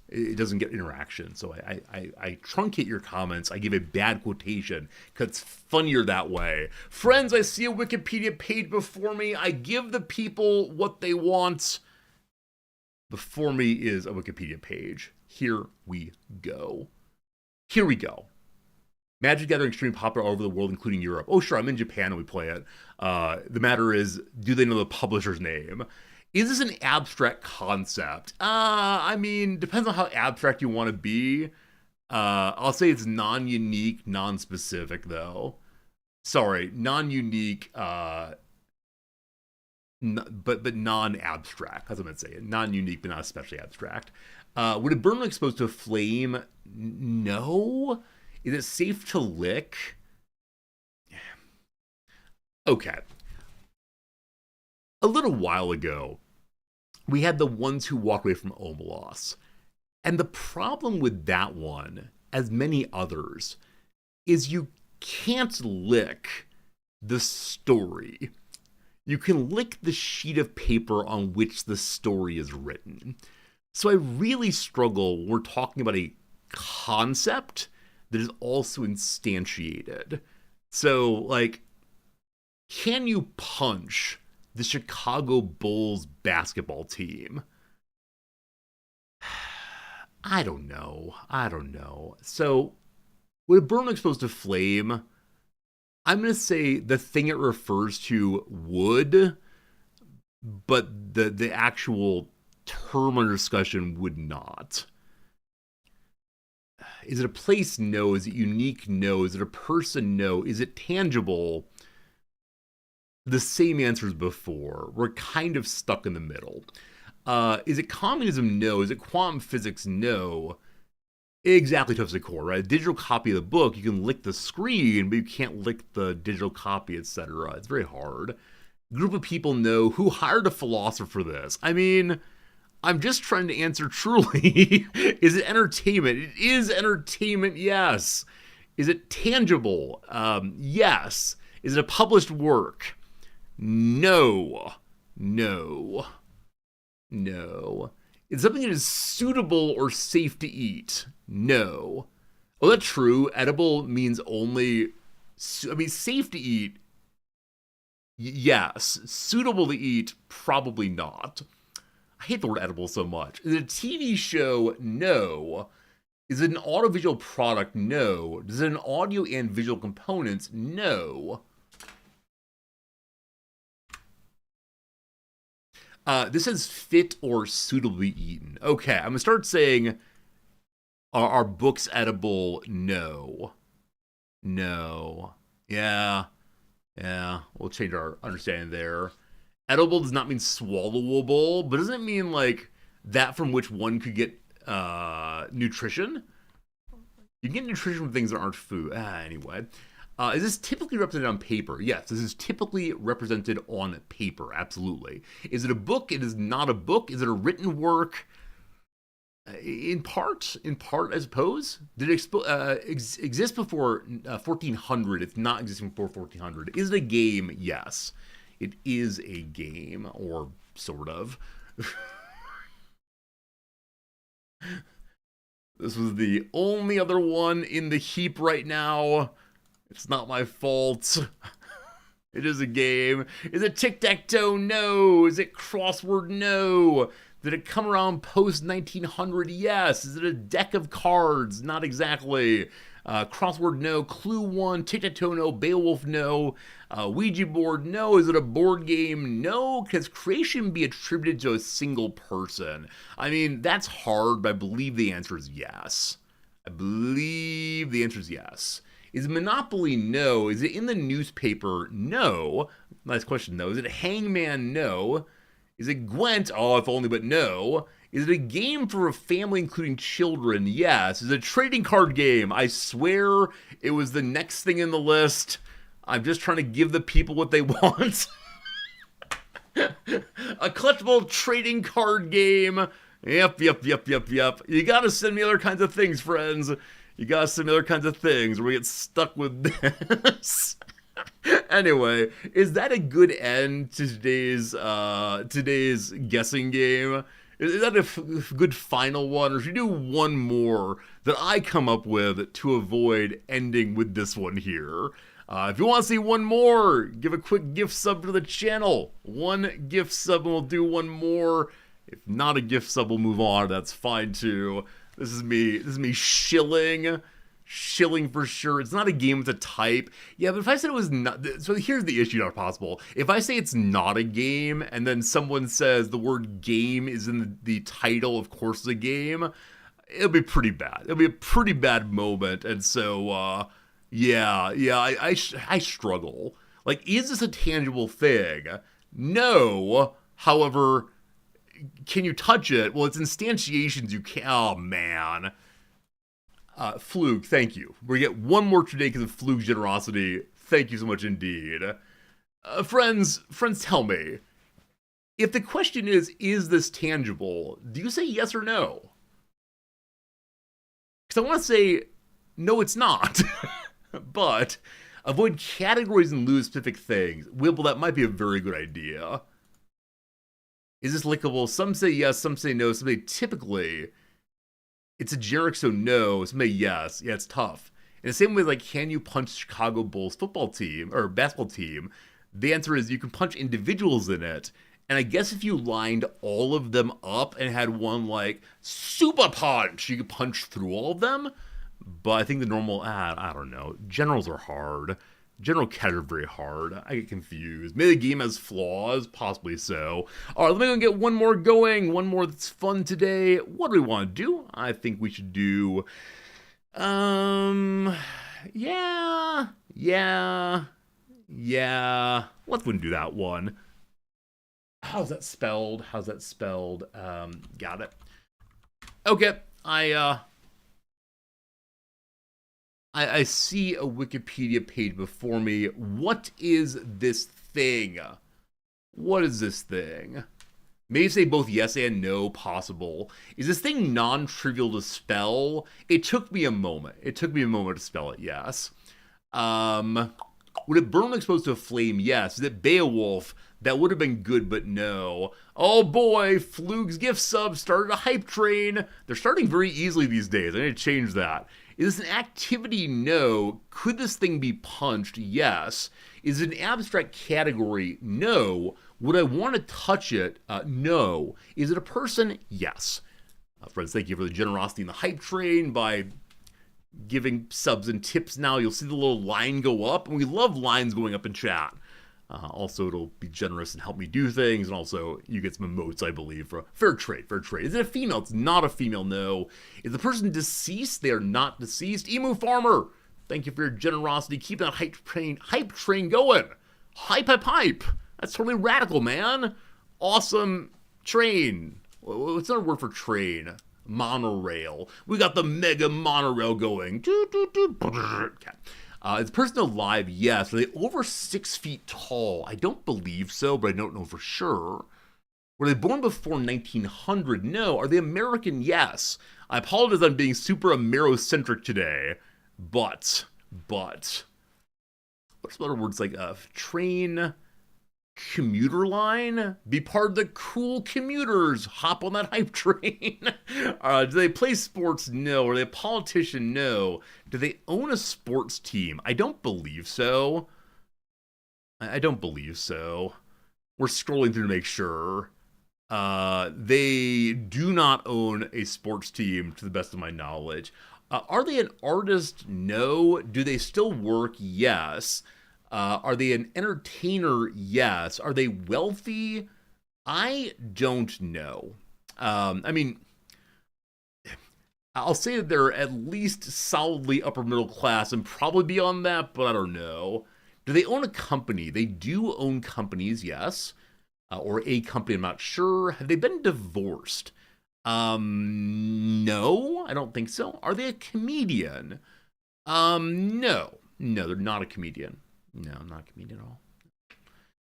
Speaker 1: it doesn't get interaction. So I truncate your comments. I give a bad quotation because it's funnier that way. Friends, I see a Wikipedia page before me. I give the people what they want. Before me is a Wikipedia page. Here we go. Here we go. Magic Gathering extremely popular all over the world, including Europe. Oh, sure, I'm in Japan and we play it. The matter is, do they know the publisher's name? Is this an abstract concept? I mean, depends on how abstract you want to be. I'll say it's non-unique, non-specific, though. Sorry, non-unique, but non-abstract. That's what I'm going to say. Non-unique, but not especially abstract. Would it burn when exposed to a flame? No. Is it safe to lick? Okay. A little while ago, we had the Ones Who Walk Away from Omelos. And the problem with that one, as many others, is you can't lick the story. You can lick the sheet of paper on which the story is written. So I really struggle when we're talking about a concept that is also instantiated. So, like, can you punch the Chicago Bulls basketball team? I don't know. So, would a burn exposed to flame? I'm going to say the thing it refers to would, but the actual term under discussion would not. Is it a place? No. Is it unique? No. Is it a person? No. Is it tangible? The same answer as before. We're kind of stuck in the middle. Is it communism? No. Is it quantum physics? No. Exactly, Tufts Core, right? A digital copy of the book, you can lick the screen, but you can't lick the digital copy, etc. It's very hard. Group of people know. Who hired a philosopher for this? I mean, I'm just trying to answer truly. Is it entertainment? It is entertainment, yes. Is it tangible? Yes. Is it a published work? No. No. No. Is something that is suitable or safe to eat? No. Well, that's true. Edible means only, safe to eat, yes. Suitable to eat, probably not. I hate the word edible so much. Is it a TV show? No. Is it an audiovisual product? No. Does it have audio and visual components? No. This says fit or suitably eaten. Okay, I'm gonna start saying, are books edible? No. No. Yeah. We'll change our understanding there. Edible does not mean swallowable, but doesn't it mean like that from which one could get nutrition? You can get nutrition from things that aren't food. Anyway. Is this typically represented on paper? Yes, this is typically represented on paper, absolutely. Is it a book? It is not a book. Is it a written work? In part, I suppose. Did it exist before 1400? It's not existing before 1400. Is it a game? Yes. It is a game, or sort of. This was the only other one in the heap right now. It's not my fault. It is a game. Is it tic-tac-toe? No. Is it crossword? No. Did it come around post-1900? Yes. Is it a deck of cards? Not exactly. Crossword? No. Clue 1. Tic-tac-toe? No. Beowulf? No. Ouija board? No. Is it a board game? No. Can its creation be attributed to a single person? I mean, that's hard, but I believe the answer is yes. Is Monopoly? No. Is it in the newspaper? No. Nice question, though. Is it Hangman? No. Is it Gwent? Oh, if only, but no. Is it a game for a family, including children? Yes. Is it a trading card game? I swear it was the next thing in the list. I'm just trying to give the people what they want. A collectible trading card game. Yep. You gotta send me other kinds of things, friends. You gotta send me other kinds of things, or we get stuck with this. Anyway, is that a good end to today's guessing game? Is that a good final one, or should we do one more that I come up with to avoid ending with this one here? If you want to see one more, give a quick gift sub to the channel. One gift sub and we'll do one more. If not a gift sub, we'll move on. That's fine too. This is me shilling for sure. It's not a game with a type. Yeah, but if I said it was not, so here's the issue, not possible. If I say it's not a game, and then someone says the word game is in the title, of course it's a game, it'll be pretty bad. It'll be a pretty bad moment, and so, I struggle. Like, is this a tangible thing? No. However, can you touch it? Well, it's instantiations you can't. Oh, man. Flug, thank you. We get one more today because of Flug's generosity. Thank you so much indeed. Friends, tell me. If the question is this tangible, do you say yes or no? Because I want to say, no, it's not. But avoid categories and lose specific things. Well, that might be a very good idea. Is this lickable? Some say yes, some say no. Some say typically it's a generic, so no. Some say yes. Yeah, it's tough. In the same way, like, can you punch Chicago Bulls football team or basketball team? The answer is you can punch individuals in it. And I guess if you lined all of them up and had one like super punch, you could punch through all of them. But I think the normal, I don't know. Generals are hard. General cat are very hard. I get confused. Maybe the game has flaws, possibly so. All right, let me go get one more going. One more that's fun today. What do we want to do? I think we should do, yeah. Let's do that one. How's that spelled? Got it. Okay, I see a Wikipedia page before me. What is this thing? What is this thing? Maybe say both yes and no possible. Is this thing non-trivial to spell? It took me a moment. To spell it, yes. Would it burn when exposed to a flame? Yes. Is it Beowulf? That would have been good, but no. Oh boy, Flug's gift sub started a hype train. They're starting very easily these days. I need to change that. Is this an activity? No. Could this thing be punched? Yes. Is it an abstract category? No. Would I want to touch it? No. Is it a person? Yes. Friends, thank you for the generosity in the hype train by giving subs and tips now. You'll see the little line go up, and we love lines going up in chat. Also, it'll be generous and help me do things, and also you get some emotes, I believe, for fair trade. Is it a female? It's not a female, no. Is the person deceased? They are not deceased. Emu Farmer, thank you for your generosity. Keep that hype train going. Hype. That's totally radical, man. Awesome train. What's another word for train? Monorail. We got the mega monorail going. Is the person alive? Yes. Are they over 6 feet tall? I don't believe so, but I don't know for sure. Were they born before 1900? No. Are they American? Yes. I apologize on being super Amerocentric today, but what's some other words like train, commuter line? Be part of the cool commuters. Hop on that hype train. Do they play sports? No. Are they a politician? No. Do they own a sports team? I don't believe so. We're scrolling through to make sure. They do not own a sports team, to the best of my knowledge. Are they an artist? No. Do they still work? Yes. Are they an entertainer? Yes. Are they wealthy? I don't know. I'll say that they're at least solidly upper middle class and probably beyond that, but I don't know. Do they own a company? They do own companies, yes. Or a company, I'm not sure. Have they been divorced? No, I don't think so. Are they a comedian? No, they're not a comedian. No, not a comedian at all.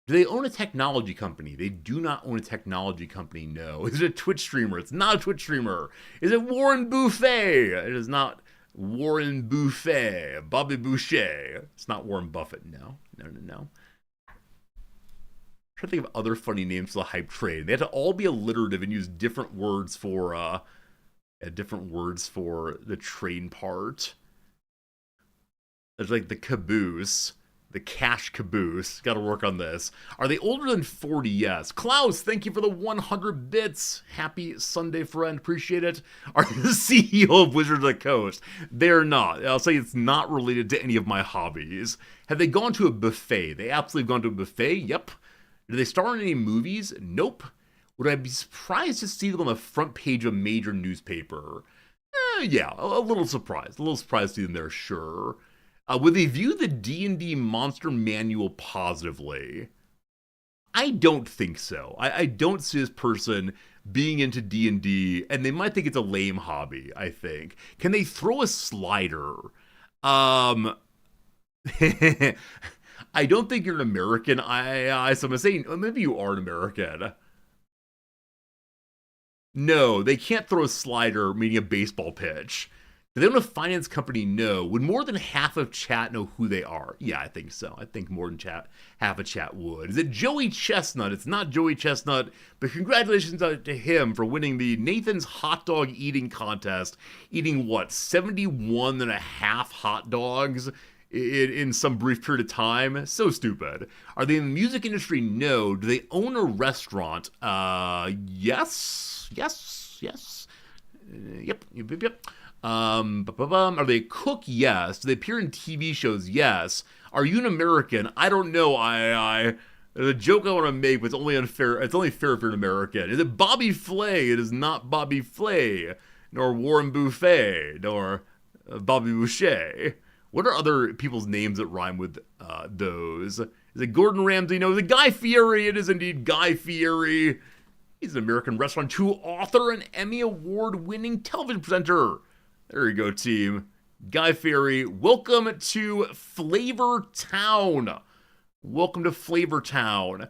Speaker 1: Do they own a technology company? They do not own a technology company, no. Is it a Twitch streamer? It's not a Twitch streamer. Is it Warren Buffett? It is not Warren Buffett. Bobby Boucher. It's not Warren Buffett, no. I'm trying to think of other funny names for the hype train. They had to all be alliterative and use different words for the train part. There's like the caboose. The cash caboose. Got to work on this. Are they older than 40? Yes. Klaus, thank you for the 100 bits. Happy Sunday, friend. Appreciate it. Are they the CEO of Wizards of the Coast? They're not. I'll say it's not related to any of my hobbies. Have they gone to a buffet? They absolutely have gone to a buffet. Yep. Do they star in any movies? Nope. Would I be surprised to see them on the front page of a major newspaper? Yeah, a little surprised. To see them there, sure. Would they view the D&D Monster Manual positively? I don't think so. I don't see this person being into D&D, and they might think it's a lame hobby, I think. Can they throw a slider? I don't think you're an American. So I'm saying, maybe you are an American. No, they can't throw a slider, meaning a baseball pitch. Do they own a finance company? No. Would more than half of chat know who they are? Yeah, I think so. I think more than half of chat would. Is it Joey Chestnut? It's not Joey Chestnut, but congratulations to him for winning the Nathan's Hot Dog Eating Contest, eating, 71 and a half hot dogs in some brief period of time? So stupid. Are they in the music industry? No. Do they own a restaurant? Yes. Yep. Are they a cook? Yes. Do they appear in TV shows? Yes. Are you an American? I don't know. There's a joke I want to make, but it's only unfair. It's only fair if you're an American. Is it Bobby Flay? It is not Bobby Flay, nor Warren Buffet, nor Bobby Boucher. What are other people's names that rhyme with those? Is it Gordon Ramsay? No, is it Guy Fieri? It is indeed Guy Fieri. He's an American restaurateur, author, and Emmy Award-winning television presenter. There you go, team. Guy Fieri, welcome to Flavor Town. Welcome to Flavor Town.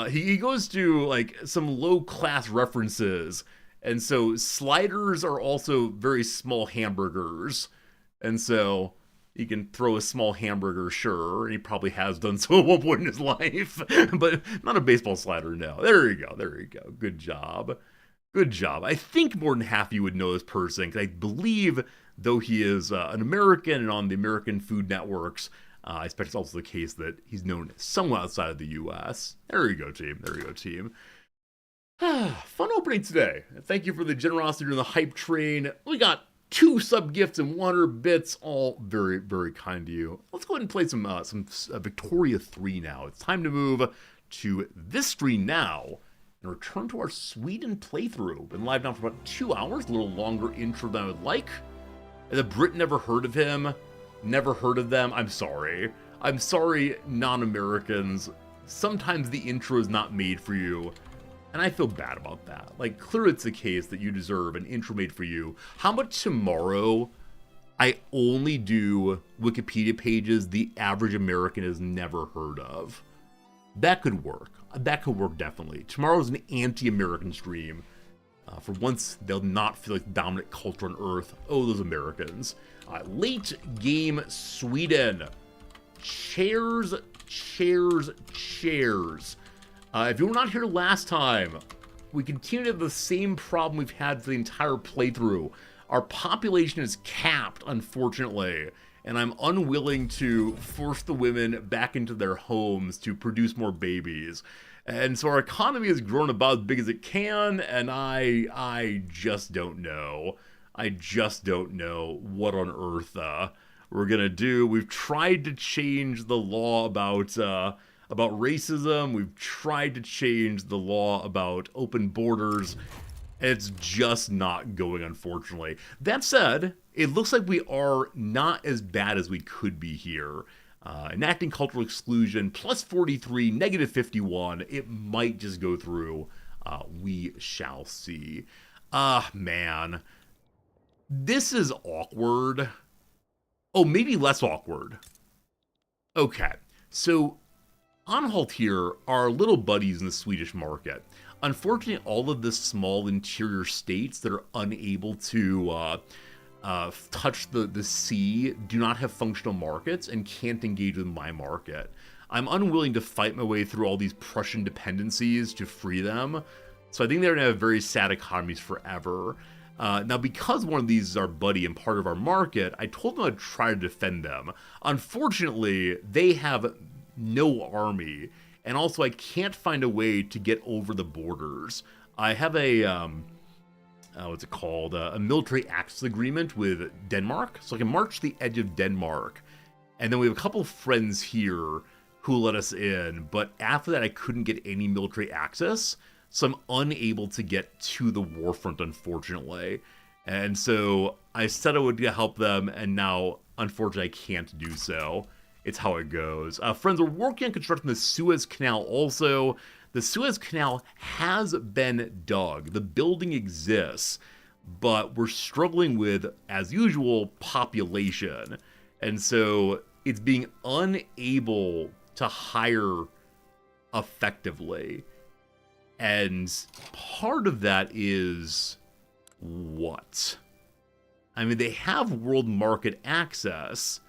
Speaker 1: He goes to like some low-class references, and so sliders are also very small hamburgers, and so he can throw a small hamburger, sure, and he probably has done so at one point in his life, but not a baseball slider, no. There you go. Good job. I think more than half of you would know this person, because I believe, though he is an American and on the American food networks, I expect it's also the case that he's known somewhat outside of the U.S. There you go, team. Fun opening today. Thank you for the generosity on the hype train. We got 2 sub gifts and 100 bits, all very, very kind to you. Let's go ahead and play some Victoria 3 now. It's time to move to this screen now and return to our Sweden playthrough. Been live now for about 2 hours, a little longer intro than I would like. The Brit never heard of him, never heard of them. I'm sorry, non-Americans. Sometimes the intro is not made for you. And I feel bad about that. Like, clearly it's the case that you deserve an intro made for you. How about tomorrow I only do Wikipedia pages the average American has never heard of? That could work. Definitely. Tomorrow's an anti-American stream. For once, they'll not feel like the dominant culture on Earth. Oh, those Americans. Late game Sweden. Chairs. If you were not here last time, we continue to have the same problem we've had for the entire playthrough. Our population is capped, unfortunately, and I'm unwilling to force the women back into their homes to produce more babies. And so our economy has grown about as big as it can, and I just don't know. I just don't know what on earth we're gonna do. We've tried to change the law about racism. We've tried to change the law about open borders. It's just not going, unfortunately. That said, it looks like we are not as bad as we could be here. Enacting cultural exclusion, plus 43, negative 51. It might just go through. We shall see. Man. This is awkward. Oh, maybe less awkward. Okay, so Anhalt here are little buddies in the Swedish market. Unfortunately, all of the small interior states that are unable to touch the sea do not have functional markets and can't engage with my market. I'm unwilling to fight my way through all these Prussian dependencies to free them, so I think they're going to have very sad economies forever. Now, because one of these is our buddy and part of our market, I told them I'd try to defend them. Unfortunately, they have no army, and also I can't find a way to get over the borders. I have a what's it called, a military access agreement with Denmark, so I can march to the edge of Denmark, and then we have a couple friends here who let us in, but after that I couldn't get any military access, so I'm unable to get to the warfront, unfortunately. And so I said I would help them, and now unfortunately I can't do so. It's how it goes. Friends, we're working on constructing the Suez Canal also. The Suez Canal has been dug. The building exists, but we're struggling with, as usual, population. And so it's being unable to hire effectively. And part of that is what? I mean, they have world market access.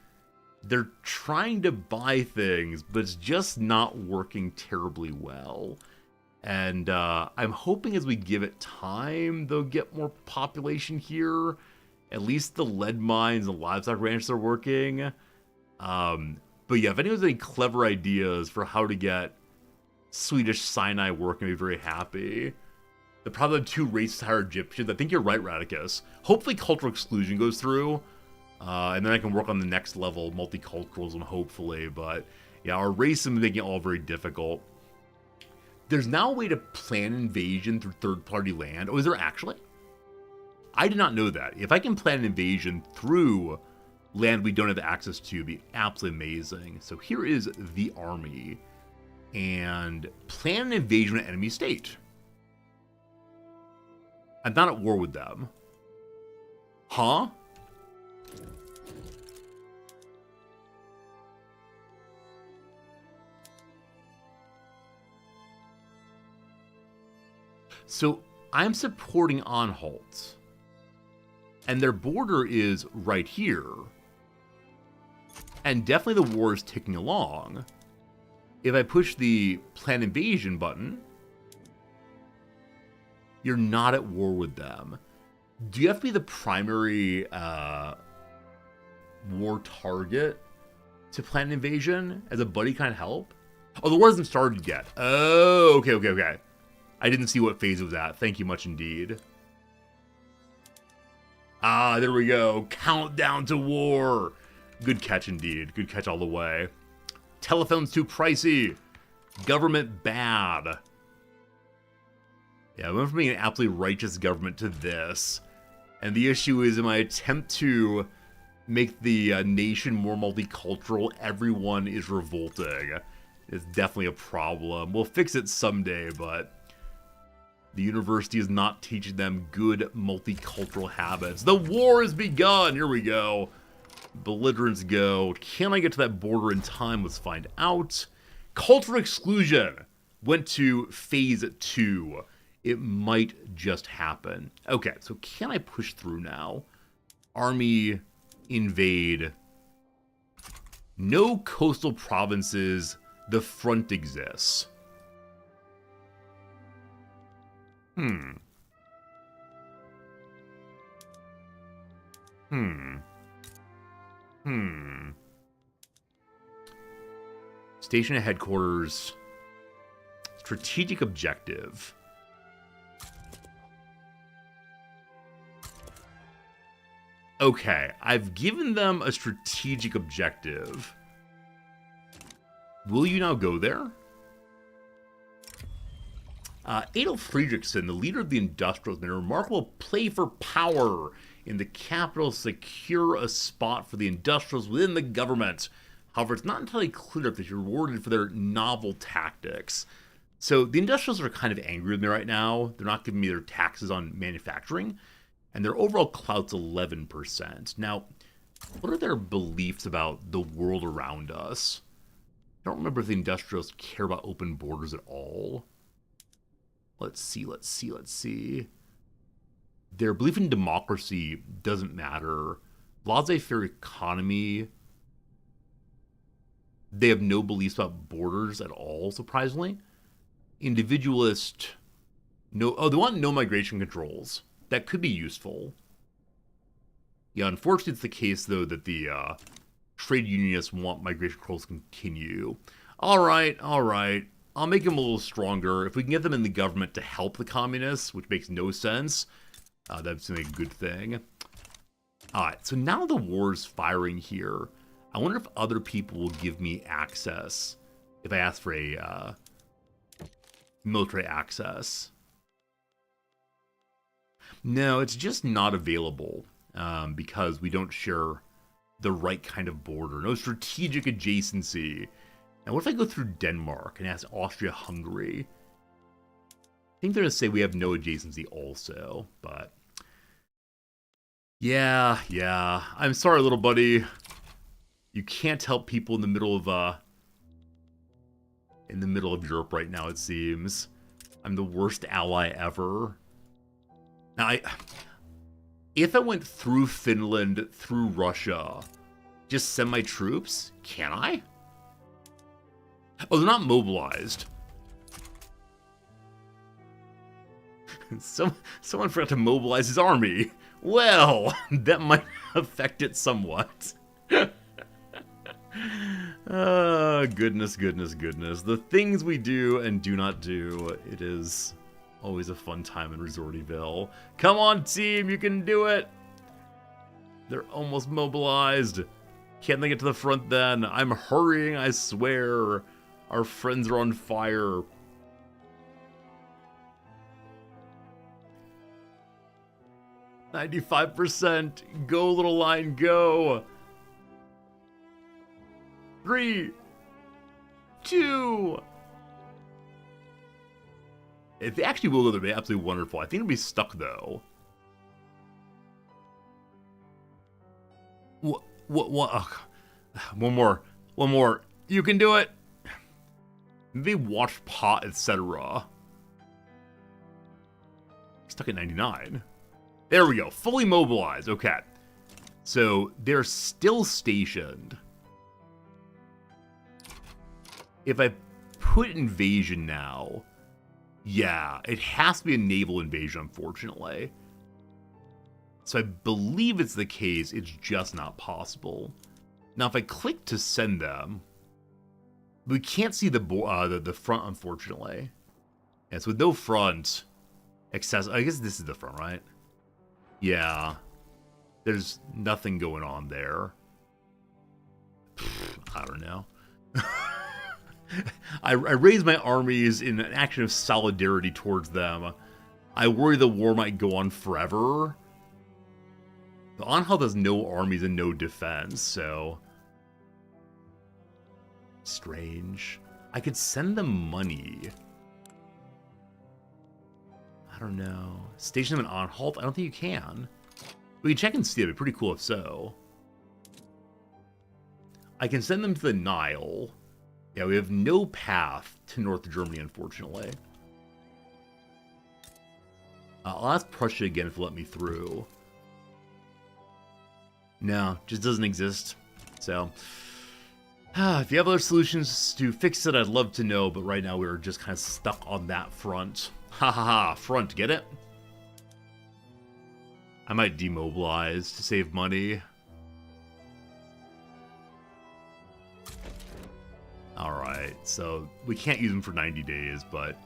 Speaker 1: They're trying to buy things, but it's just not working terribly well. And I'm hoping as we give it time, they'll get more population here. At least the lead mines and livestock ranches are working. But yeah, if anyone has any clever ideas for how to get Swedish Sinai working, I'd be very happy. The problem of 2 races hire Egyptians. I think you're right, Radicus. Hopefully cultural exclusion goes through. And then I can work on the next level, multiculturalism, hopefully. But yeah, our racism is making it all very difficult. There's now a way to plan invasion through third-party land. Oh, is there actually? I did not know that. If I can plan an invasion through land we don't have access to, it'd be absolutely amazing. So here is the army. And plan an invasion of an enemy state. I'm not at war with them. Huh? So I'm supporting Anhalt. And their border is right here. And definitely the war is ticking along. If I push the plan invasion button, you're not at war with them. Do you have to be the primary war target to plan invasion as a buddy kind of help? Oh, the war hasn't started yet. Oh, okay. I didn't see what phase it was at. Thank you much indeed. Ah, there we go. Countdown to war. Good catch indeed. Good catch all the way. Telephone's too pricey. Government bad. Yeah, I went from being an absolutely righteous government to this. And the issue is in my attempt to make the nation more multicultural, everyone is revolting. It's definitely a problem. We'll fix it someday, but the university is not teaching them good multicultural habits. The war has begun. Here we go. Belligerents go. Can I get to that border in time? Let's find out. Cultural exclusion went to phase 2. It might just happen. Okay, so can I push through now? Army invade. No coastal provinces. The front exists. Station at headquarters. Strategic objective. Okay, I've given them a strategic objective. Will you now go there? Adolf Friedrichsen, the leader of the Industrials, made a remarkable play for power in the capital to secure a spot for the Industrials within the government. However, it's not entirely clear if they're rewarded for their novel tactics. So the Industrials are kind of angry with me right now. They're not giving me their taxes on manufacturing, and their overall clout's 11%. Now, what are their beliefs about the world around us? I don't remember if the Industrials care about open borders at all. Let's see. Their belief in democracy doesn't matter. Laissez-faire economy. They have no beliefs about borders at all, surprisingly. Individualist. No. Oh, they want no migration controls. That could be useful. Yeah, unfortunately, it's the case, though, that the trade unionists want migration controls to continue. All right. I'll make them a little stronger. If we can get them in the government to help the communists, which makes no sense, that's a good thing. All right, so now the war's firing here. I wonder if other people will give me access if I ask for a military access. No, it's just not available because we don't share the right kind of border. No strategic adjacency. Now, what if I go through Denmark and ask Austria-Hungary? I think they're going to say we have no adjacency also, but yeah. I'm sorry, little buddy. You can't help people in the middle of Europe right now, it seems. I'm the worst ally ever. Now, if I went through Finland, through Russia, just send my troops, can I? Oh, they're not mobilized. Someone forgot to mobilize his army. Well, that might affect it somewhat. Goodness. The things we do and do not do. It is always a fun time in Resortyville. Come on, team, you can do it. They're almost mobilized. Can't they get to the front then? I'm hurrying, I swear. Our friends are on fire. %95%. Go, little line, go. 3, 2. If they actually will go, they'll be absolutely wonderful. I think it'll be stuck, though. What? Ugh. One more. You can do it. Maybe watch pot, etc. Stuck at 99. There we go. Fully mobilized. Okay. So they're still stationed. If I put invasion now, yeah, it has to be a naval invasion, unfortunately. So I believe it's the case, it's just not possible. Now, if I click to send them, we can't see the front, unfortunately. And so with no front, I guess this is the front, right? Yeah. There's nothing going on there. I don't know. I raise my armies in an action of solidarity towards them. I worry the war might go on forever. The Anhalt has no armies and no defense, so... Strange. I could send them money. I don't know. Station them in Anhalt? I don't think you can. We can check and see. It'd be pretty cool if so. I can send them to the Nile. Yeah, we have no path to North Germany, unfortunately. I'll ask Prussia again if they'll let me through. No, just doesn't exist. So, if you have other solutions to fix it, I'd love to know, but right now we're just kind of stuck on that front. Ha ha ha, front, get it? I might demobilize to save money. Alright, so we can't use them for 90 days, but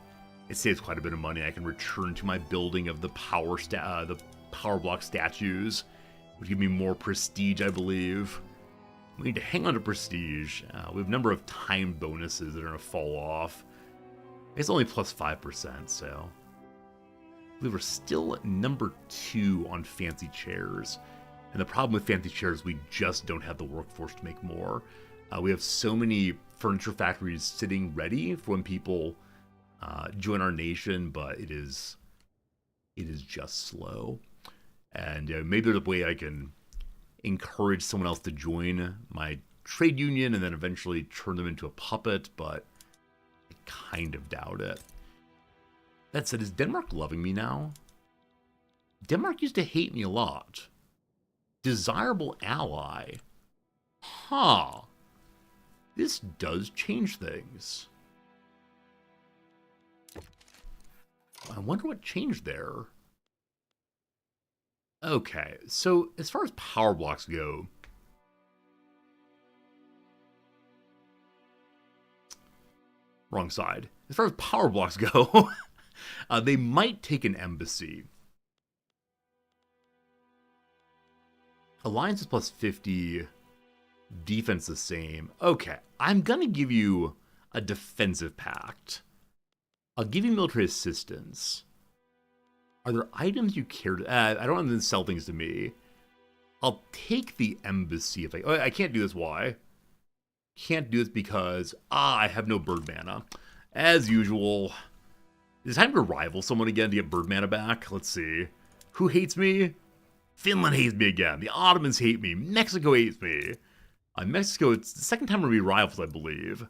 Speaker 1: it saves quite a bit of money. I can return to my building of the power block statues, which give me more prestige, I believe. We need to hang on to prestige. We have a number of timed bonuses that are going to fall off. It's only plus 5%, so... I believe we're still at number 2 on fancy chairs. And the problem with fancy chairs, we just don't have the workforce to make more. We have so many furniture factories sitting ready for when people join our nation, but it is just slow. And maybe there's a way I can encourage someone else to join my trade union and then eventually turn them into a puppet, but I kind of doubt it. That said, is Denmark loving me now? Denmark used to hate me a lot. Desirable ally. Huh. This does change things. I wonder what changed there. Okay, so as far as power blocks go, wrong side. As far as power blocks go, they might take an embassy. Alliance is plus 50. Defense the same. Okay, I'm gonna give you a defensive pact. I'll give you military assistance. Are there items you care to... I don't want them to sell things to me. I'll take the embassy if I... Oh, I can't do this. Why? Can't do this because... I have no bird mana. As usual. Is it time to rival someone again to get bird mana back? Let's see. Who hates me? Finland hates me again. The Ottomans hate me. Mexico hates me. Mexico, it's the second time we're going to be rivals, I believe.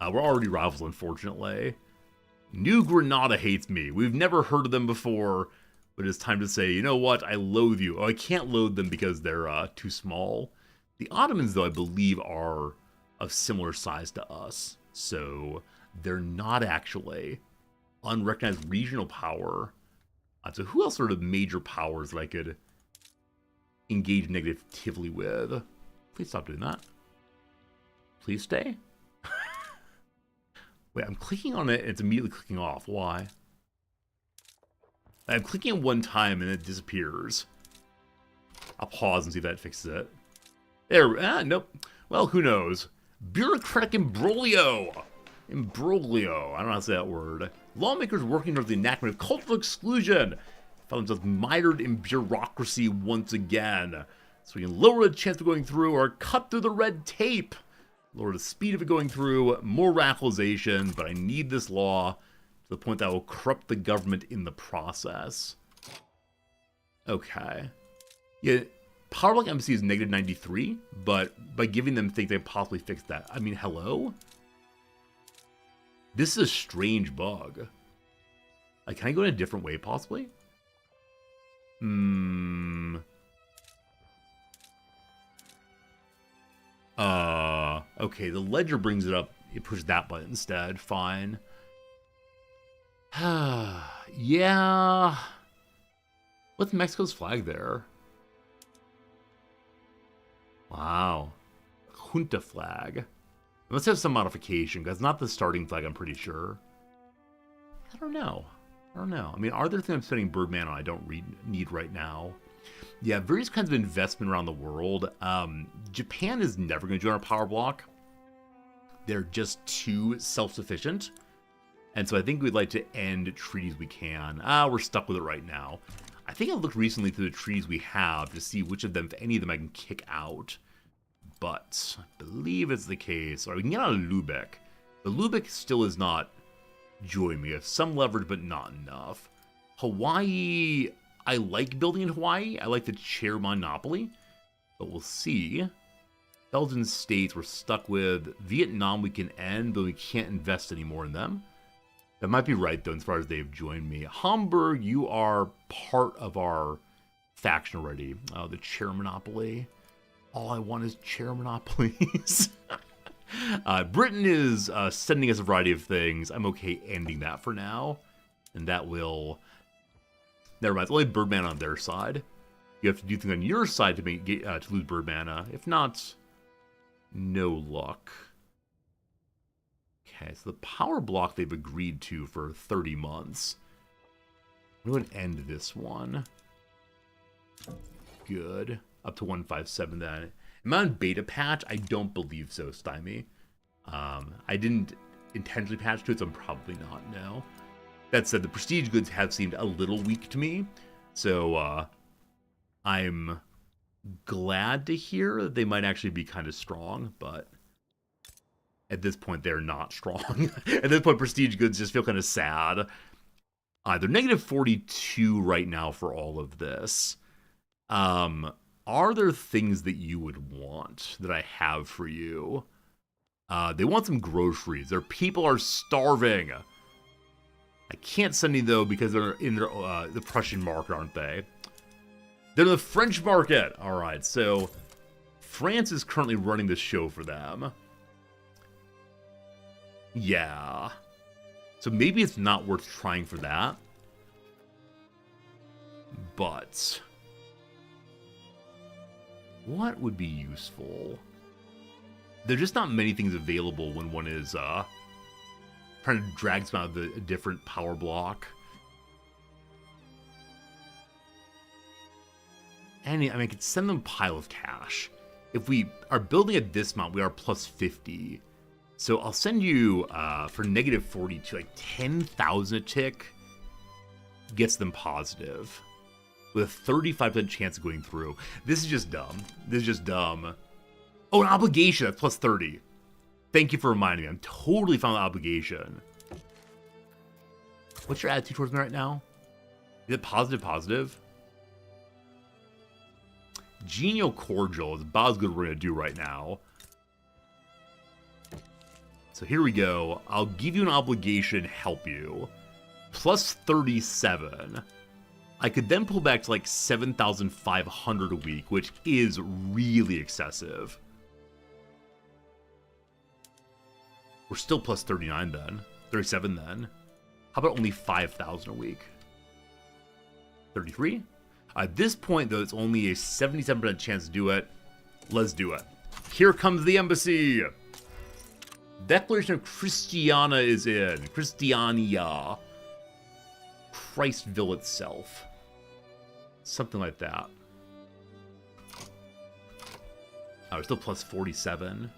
Speaker 1: We're already rivals, unfortunately. New Granada hates me. We've never heard of them before, but it's time to say, you know what? I loathe you. Oh, I can't loathe them because they're too small. The Ottomans, though, I believe are of similar size to us. So they're not actually unrecognized regional power. So who else sort of major powers that I could engage negatively with? Please stop doing that. Please stay. Wait, I'm clicking on it and it's immediately clicking off. Why? I'm clicking it one time and it disappears. I'll pause and see if that fixes it. There, nope. Well, who knows? Bureaucratic imbroglio. Imbroglio. I don't know how to say that word. Lawmakers working towards the enactment of cultural exclusion found themselves mired in bureaucracy once again. So we can lower the chance of going through or cut through the red tape. Lower the speed of it going through, more radicalization, but I need this law to the point that will corrupt the government in the process. Okay. Yeah, Power Block Embassy is negative 93, but by giving them things, they possibly fix that. I mean, hello? This is a strange bug. Like, can I go in a different way, possibly? Okay, the ledger brings it up. It pushes that button instead. Fine. Yeah. What's Mexico's flag there? Wow. Junta flag. It must have some modification, because it's not the starting flag, I'm pretty sure. I don't know. I mean, are there things I'm spending Birdman on I don't need right now? Yeah, various kinds of investment around the world. Japan is never going to join our power block. They're just too self-sufficient. And so I think we'd like to end treaties we can. We're stuck with it right now. I think I looked recently through the treaties we have to see which of them, if any of them, I can kick out. But I believe it's the case. Or we can get out of Lubeck. But Lubeck still is not joining me. We have some leverage, but not enough. Hawaii, I like building in Hawaii. I like the chair monopoly. But we'll see. Belgian states we're stuck with. Vietnam we can end, but we can't invest anymore in them. That might be right, though, as far as they've joined me. Hamburg, you are part of our faction already. Oh, the chair monopoly. All I want is chair monopolies. Britain is sending us a variety of things. I'm okay ending that for now. And that will... Never mind, it's only Bird on their side. You have to do things on your side to to lose Bird mana. If not, no luck. Okay, so the power block they've agreed to for 30 months. I'm going to end this one. Good. Up to 157 then. Am I on beta patch? I don't believe so, Stymie. I didn't intentionally patch to it, so I'm probably not, no. That said, the prestige goods have seemed a little weak to me. So, I'm glad to hear that they might actually be kind of strong, but at this point, they're not strong. At this point, prestige goods just feel kind of sad. They're negative 42 right now for all of this. Are there things that you would want that I have for you? They want some groceries. Their people are starving. I can't send any, though, because they're in the Prussian market, aren't they? They're in the French market. All right, so France is currently running the show for them. Yeah. So maybe it's not worth trying for that. But what would be useful? There's just not many things available when one is trying to drag some out of a different power block. And I mean, I could send them a pile of cash. If we are building at this amount, we are plus 50. So I'll send you for negative 42, like 10,000 a tick gets them positive. With a 35% chance of going through. This is just dumb. This is just dumb. Oh, an obligation. That's plus 30. Thank you for reminding me. I'm totally fine with obligation. What's your attitude towards me right now? Is it positive, positive? Genial cordial is about as good as we're going to do right now. So here we go. I'll give you an obligation, help you. Plus 37. I could then pull back to like 7,500 a week, which is really excessive. We're still plus 39 then. 37 then. How about only 5,000 a week? 33? At this point, though, it's only a 77% chance to do it. Let's do it. Here comes the embassy. Declaration of Christiana is in. Christiania. Christville itself. Something like that. We're still plus 47.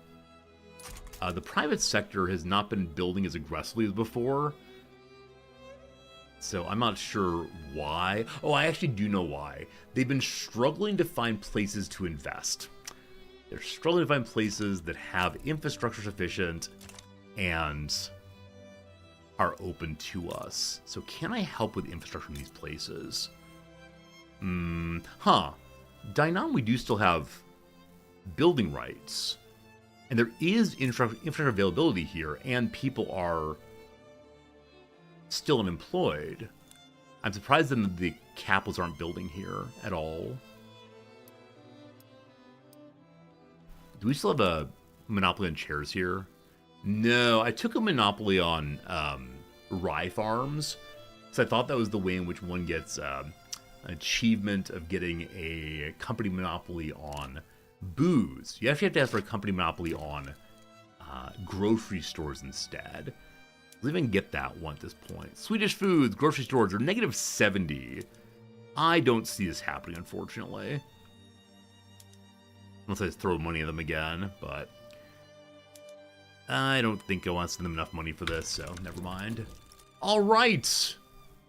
Speaker 1: The private sector has not been building as aggressively as before. So I'm not sure why. Oh, I actually do know why. They've been struggling to find places to invest. They're struggling to find places that have infrastructure sufficient and are open to us. So can I help with infrastructure in these places? Dainan, we do still have building rights. And there is infrastructure availability here, and people are still unemployed. I'm surprised that the capitals aren't building here at all. Do we still have a monopoly on chairs here? No, I took a monopoly on rye farms. So I thought that was the way in which one gets an achievement of getting a company monopoly on booze. You actually have to ask for a company monopoly on grocery stores instead. We'll even get that one at this point. Swedish foods, grocery stores are negative 70. I don't see this happening, unfortunately. Unless I just throw money at them again, but I don't think I want to send them enough money for this, so never mind. All right.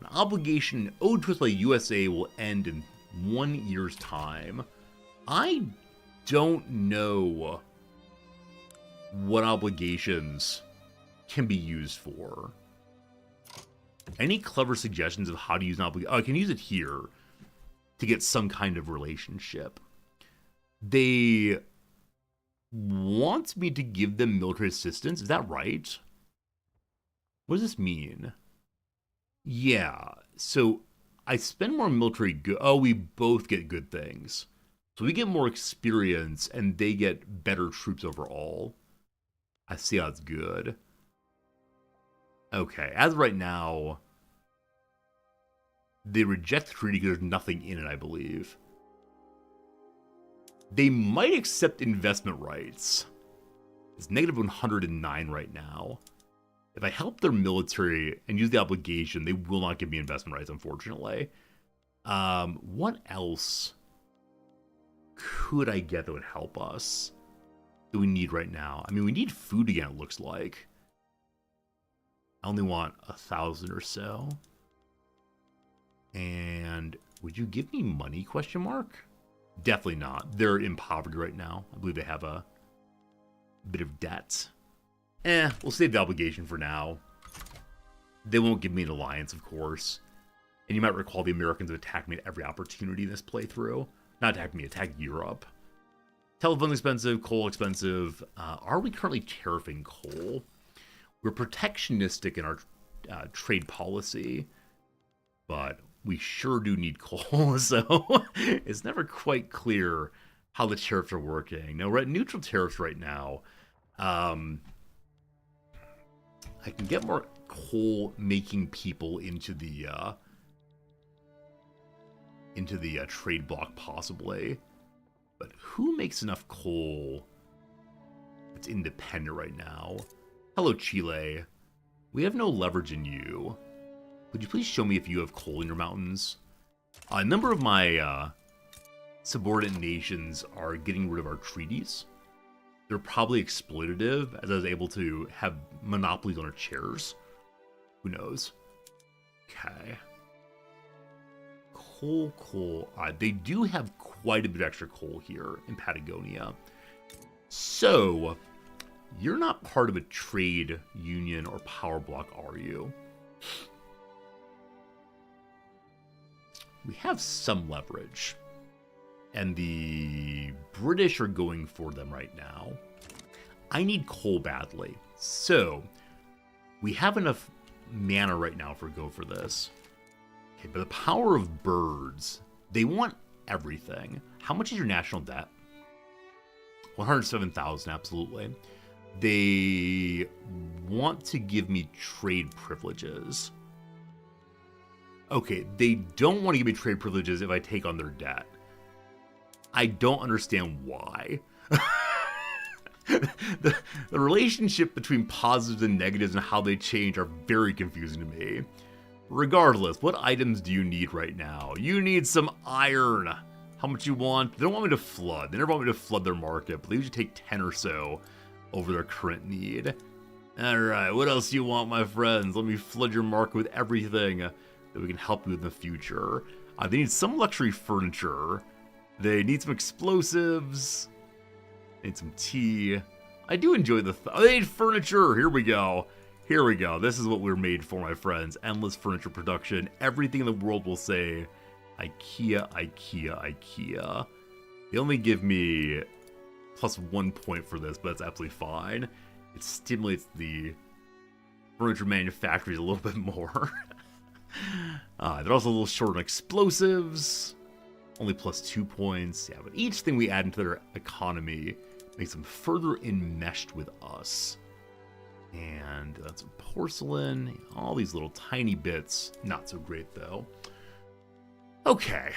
Speaker 1: An obligation owed to us by USA will end in 1 year's time. I don't know what obligations can be used for. Any clever suggestions of how to use an obligation? Oh, I can use it here to get some kind of relationship. They want me to give them military assistance. Is that right? What does this mean? Yeah, so I spend more military good. Oh, we both get good things. So we get more experience and they get better troops overall. I see how it's good. Okay, as of right now, they reject the treaty because there's nothing in it, I believe. They might accept investment rights. It's negative 109 right now. If I help their military and use the obligation, they will not give me investment rights, unfortunately. What else could I get that would help us that we need right now? I mean, we need food again, it looks like. I only want 1,000 or so. And would you give me money, question mark? Definitely not. They're in poverty right now. I believe they have a bit of debt. We'll save the obligation for now. They won't give me an alliance, of course. And you might recall the Americans have attacked me at every opportunity in this playthrough. Not attacked me, attacked Europe. Telephone's expensive, coal expensive. Are we currently tariffing coal? We're protectionistic in our trade policy, but we sure do need coal, so it's never quite clear how the tariffs are working. Now, we're at neutral tariffs right now. I can get more coal-making people into the trade block, possibly. But who makes enough coal that's independent right now? Hello, Chile. We have no leverage in you. Would you please show me if you have coal in your mountains? A number of my subordinate nations are getting rid of our treaties. They're probably exploitative, as I was able to have monopolies on our chairs. Who knows? Okay. Coal. They do have quite a bit of extra coal here in Patagonia. So, you're not part of a trade union or power block, are you? We have some leverage. And the British are going for them right now. I need coal badly. So, we have enough mana right now for go for this. Okay, but the power of birds, they want everything. How much is your national debt? 107,000, absolutely. They want to give me trade privileges. Okay, they don't want to give me trade privileges if I take on their debt. I don't understand why. The relationship between positives and negatives and how they change are very confusing to me. Regardless, what items do you need right now? You need some iron. How much you want? They don't want me to flood. They never want me to flood their market, but they usually take 10 or so over their current need. Alright, what else do you want, my friends? Let me flood your market with everything that we can help you with in the future. They need some luxury furniture. They need some explosives. They need some tea. I do enjoy the... they need furniture! Here we go. Here we go. This is what we're made for, my friends. Endless furniture production. Everything in the world will say, IKEA, IKEA, IKEA. They only give me plus 1 point for this, but that's absolutely fine. It stimulates the furniture manufacturers a little bit more. They're also a little short on explosives. Only plus 2 points. Yeah, but each thing we add into their economy makes them further enmeshed with us. And that's some porcelain. All these little tiny bits. Not so great, though. Okay.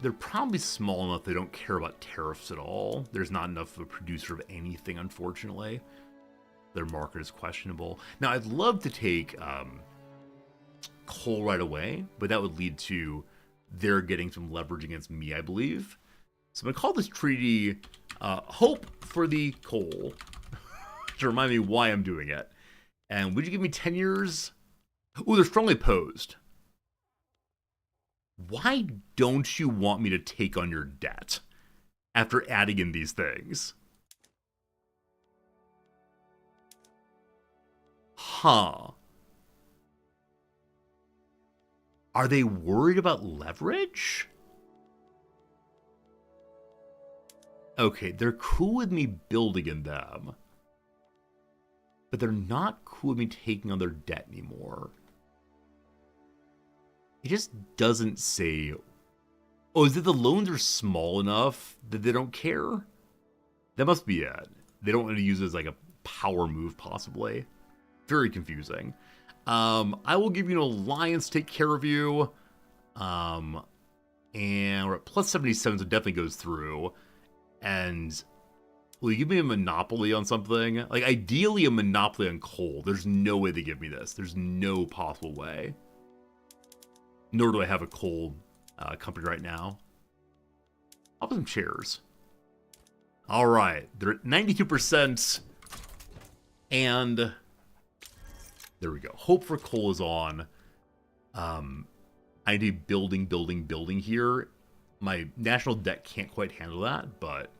Speaker 1: They're probably small enough they don't care about tariffs at all. There's not enough of a producer of anything, unfortunately. Their market is questionable. Now, I'd love to take coal right away, but that would lead to their getting some leverage against me, I believe. So I'm going to call this treaty Hope for the Coal, to remind me why I'm doing it. And would you give me 10 years? Ooh, they're strongly opposed. Why don't you want me to take on your debt after adding in these things? Huh. Are they worried about leverage? Okay, they're cool with me building in them. But they're not cool with me taking on their debt anymore. It just doesn't say... Oh, is it the loans are small enough that they don't care? That must be it. They don't want to use it as like a power move, possibly. Very confusing. I will give you an alliance, take care of you. And we're at plus 77, so it definitely goes through. And will you give me a monopoly on something? Like, ideally a monopoly on coal. There's no way they give me this. There's no possible way. Nor do I have a coal company right now. I'll put some chairs. Alright, they're at 92%. And there we go. Hope for coal is on. I need building here. My national debt can't quite handle that, but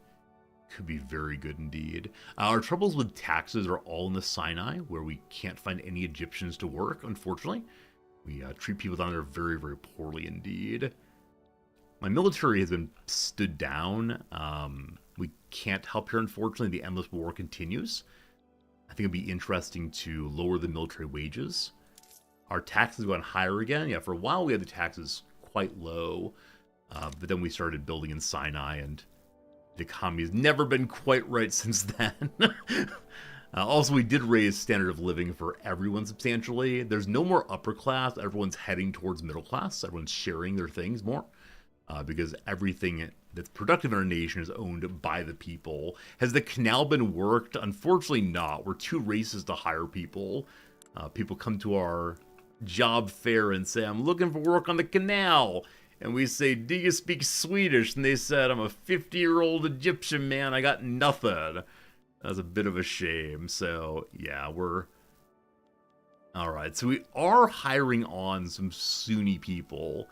Speaker 1: could be very good indeed. Our troubles with taxes are all in the Sinai, where we can't find any Egyptians to work, unfortunately. We treat people down there very, very poorly indeed. My military has been stood down. We can't help here, unfortunately. The endless war continues. I think it'd be interesting to lower the military wages. Our taxes went higher again. Yeah, for a while we had the taxes quite low. But then we started building in Sinai, and the economy has never been quite right since then. Also, we did raise standard of living for everyone substantially. There's no more upper class. Everyone's heading towards middle class. Everyone's sharing their things more. Because everything that's productive in our nation is owned by the people. Has the canal been worked? Unfortunately not. We're too racist to hire people. People come to our job fair and say, I'm looking for work on the canal. And we say, do you speak Swedish? And they said, I'm a 50-year-old Egyptian man. I got nothing. That's a bit of a shame. So, yeah, we're... Alright, so we are hiring on some Sunni people,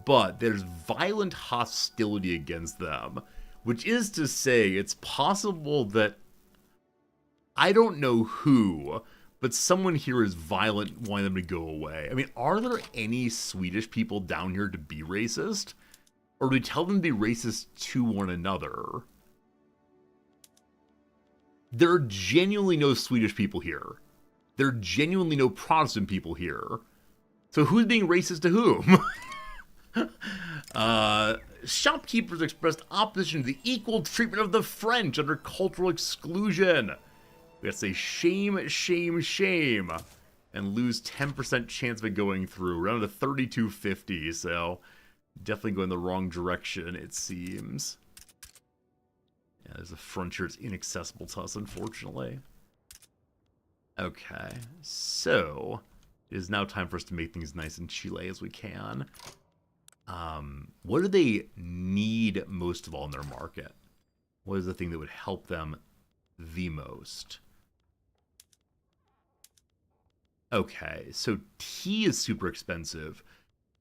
Speaker 1: but there's violent hostility against them, which is to say, it's possible that... I don't know who, but someone here is violent, wanting them to go away. I mean, are there any Swedish people down here to be racist? Or do we tell them to be racist to one another? There are genuinely no Swedish people here. There are genuinely no Protestant people here. So who's being racist to whom? Shopkeepers expressed opposition to the equal treatment of the French under cultural exclusion. We have to say shame, shame, shame. And lose 10% chance of it going through. Around to 3250, so definitely going the wrong direction, it seems. Yeah, there's a frontier that's inaccessible to us, unfortunately. Okay, so it is now time for us to make things nice in Chile as we can. What do they need most of all in their market? What is the thing that would help them the most? Okay, so tea is super expensive,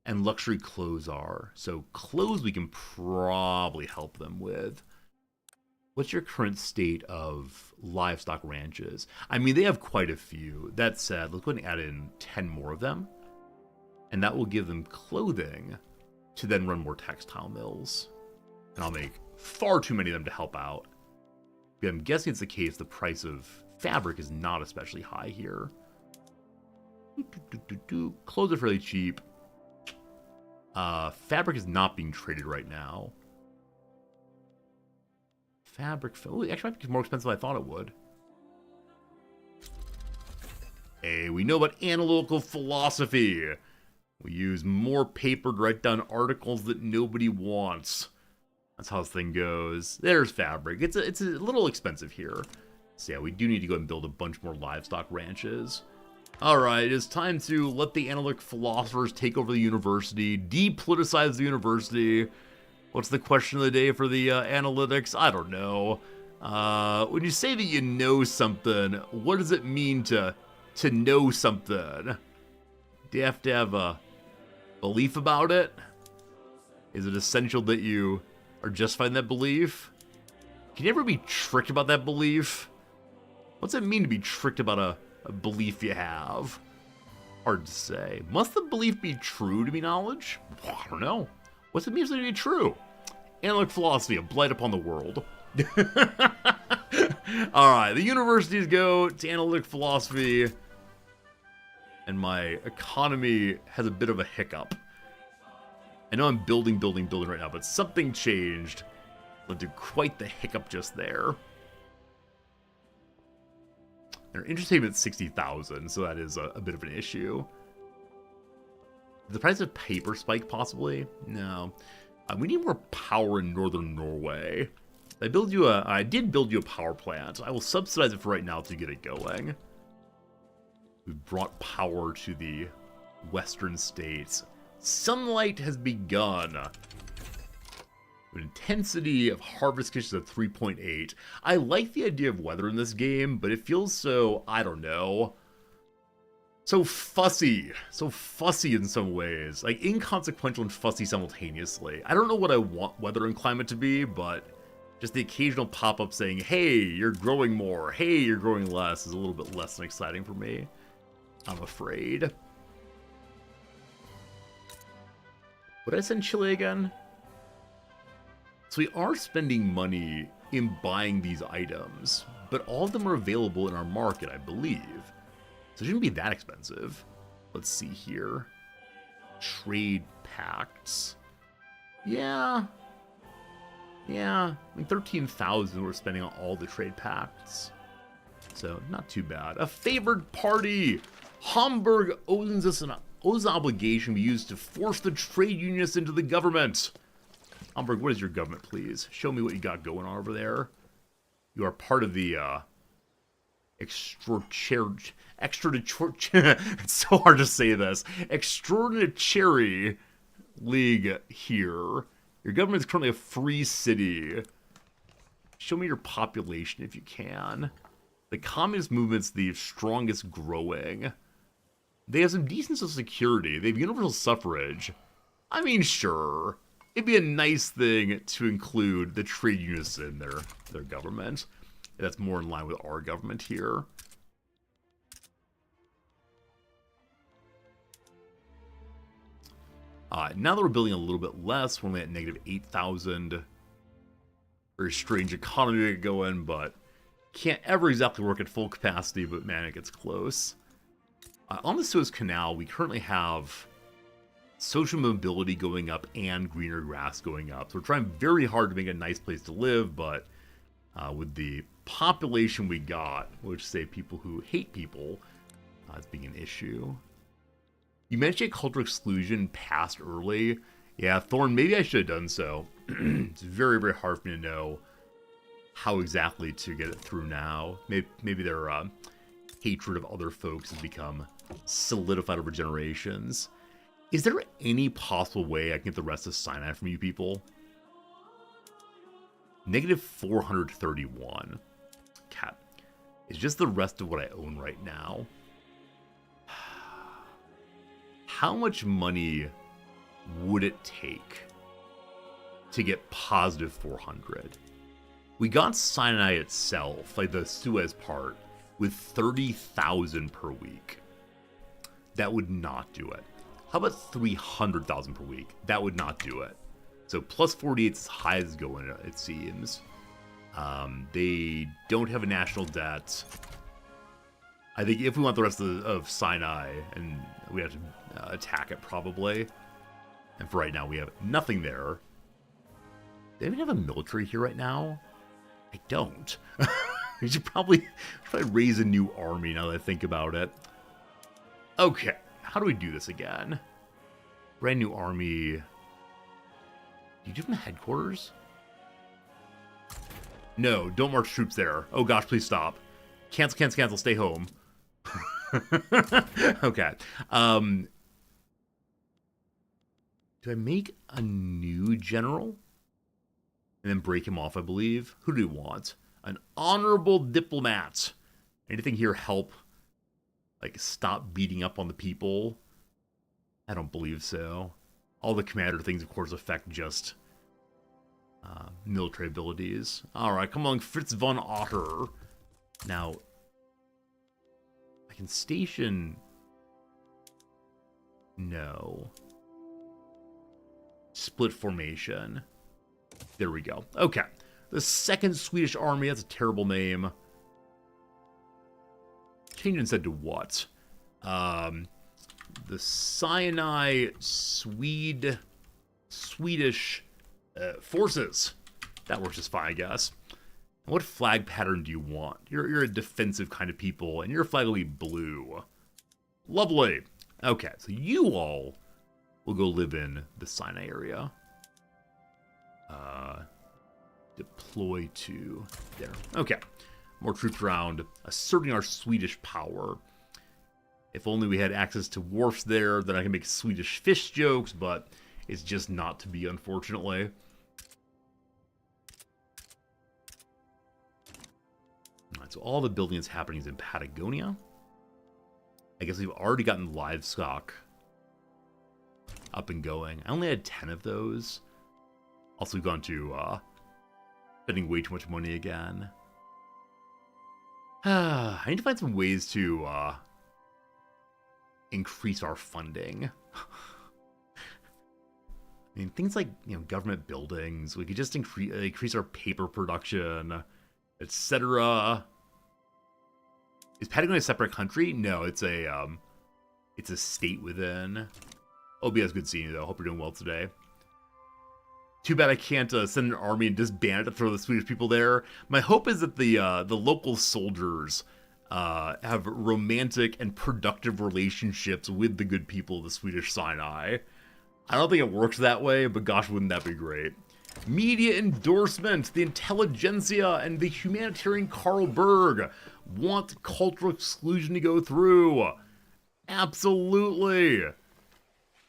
Speaker 1: and luxury clothes are. So clothes we can probably help them with. What's your current state of livestock ranches? I mean, they have quite a few. That said, let's go ahead and add in 10 more of them. And that will give them clothing to then run more textile mills. And I'll make far too many of them to help out. But I'm guessing it's the case the price of fabric is not especially high here. Clothes are fairly cheap. Fabric is not being traded right now. Fabric, oh, actually might be more expensive than I thought it would. Hey, we know about analytical philosophy. We use more paper to write down articles that nobody wants. That's how this thing goes. There's fabric. It's a little expensive here. So yeah, we do need to go and build a bunch more livestock ranches. Alright, it's time to let the analytic philosophers take over the university, depoliticize the university. What's the question of the day for the analytics? I don't know. When you say that you know something, what does it mean to know something? Do you have to have a belief about it? Is it essential that you are justifying that belief? Can you ever be tricked about that belief? What's it mean to be tricked about a belief you have? Hard to say. Must the belief be true to be knowledge? I don't know. What's it mean to be true? Analytic philosophy, a blight upon the world. Alright, the universities go to analytic philosophy, and my economy has a bit of a hiccup. I know I'm building right now, but something changed. Led to quite the hiccup just there. Their interest payment at 60,000, so that is a bit of an issue. The price of paper spike, possibly? No. We need more power in northern Norway. I did build you a power plant. I will subsidize it for right now to get it going. We've brought power to the western states. Sunlight has begun. Intensity of harvest conditions at 3.8. I like the idea of weather in this game, but it feels so, I don't know, so fussy in some ways, like inconsequential and fussy simultaneously. I don't know what I want weather and climate to be, but just the occasional pop-up saying, hey, you're growing more, hey, you're growing less, is a little bit less than exciting for me, I'm afraid. What did I send Chile again? So we are spending money in buying these items, but all of them are available in our market, I believe. So it shouldn't be that expensive. Let's see here. Trade pacts. Yeah. I mean, 13,000 we're spending on all the trade pacts. So, not too bad. A favored party! Hamburg owes us an obligation we use to force the trade unionists into the government. Hamburg, what is your government, please? Show me what you got going on over there. You are part of the, it's so hard to say this. Extraordinary League here. Your government is currently a free city. Show me your population if you can. The communist movement's the strongest growing. They have some decent social security. They have universal suffrage. I mean, sure. It'd be a nice thing to include the trade unionists in their government. That's more in line with our government here. Now that we're building a little bit less, we're only at negative 8,000. Very strange economy to get going, but can't ever exactly work at full capacity, but man, it gets close. On the Suez Canal, we currently have social mobility going up and greener grass going up. So we're trying very hard to make a nice place to live, but with the population we got, which say people who hate people, as being an issue. You mentioned cultural exclusion passed early. Yeah, Thorn, maybe I should have done so. It's very, very hard for me to know how exactly to get it through now. Maybe their hatred of other folks has become solidified over generations. Is there any possible way I can get the rest of Sinai from you people? Negative 431. Cat. It's just the rest of what I own right now. How much money would it take to get positive 400? We got Sinai itself, like the Suez part, with 30,000 per week. That would not do it. How about 300,000 per week? That would not do it. So plus 48 is as high as going, it seems. They don't have a national debt. I think if we want the rest of Sinai, and we have to attack it probably. And for right now, we have nothing there. Do they even have a military here right now? I don't. We should probably raise a new army now that I think about it. Okay, how do we do this again? Brand new army. Do you do from the headquarters? No, don't march troops there. Oh gosh, please stop. Cancel, cancel, cancel, stay home. Okay. Do I make a new general? And then break him off, I believe. Who do we want? An honorable diplomat. Anything here help? Like, stop beating up on the people? I don't believe so. All the commander things, of course, affect just military abilities. Alright, come on, Fritz von Otter. Now, I can station... No. Split formation. There we go. Okay. The Second Swedish Army, that's a terrible name. Change instead to what? The Sinai Swedish forces. That works just fine, I guess. What flag pattern do you want? You're a defensive kind of people, and your flag will be blue. Lovely. Okay, so you all will go live in the Sinai area. Deploy to there. Okay. More troops around, asserting our Swedish power. If only we had access to wharfs there, then I can make Swedish fish jokes, but it's just not to be, unfortunately. Alright, so all the building that's happening is in Patagonia. I guess we've already gotten livestock up and going. I only had 10 of those. Also, we've gone to spending way too much money again. I need to find some ways to increase our funding. I mean, things like, you know, government buildings. We could just increase our paper production, etc. Is Patagonia a separate country? No, it's a state within. OBS, good seeing you though. Hope you're doing well today. Too bad I can't send an army and disband it to throw the Swedish people there. My hope is that the local soldiers have romantic and productive relationships with the good people of the Swedish Sinai. I don't think it works that way, but gosh, wouldn't that be great? Media endorsement, the intelligentsia, and the humanitarian Karl Berg want cultural exclusion to go through. Absolutely.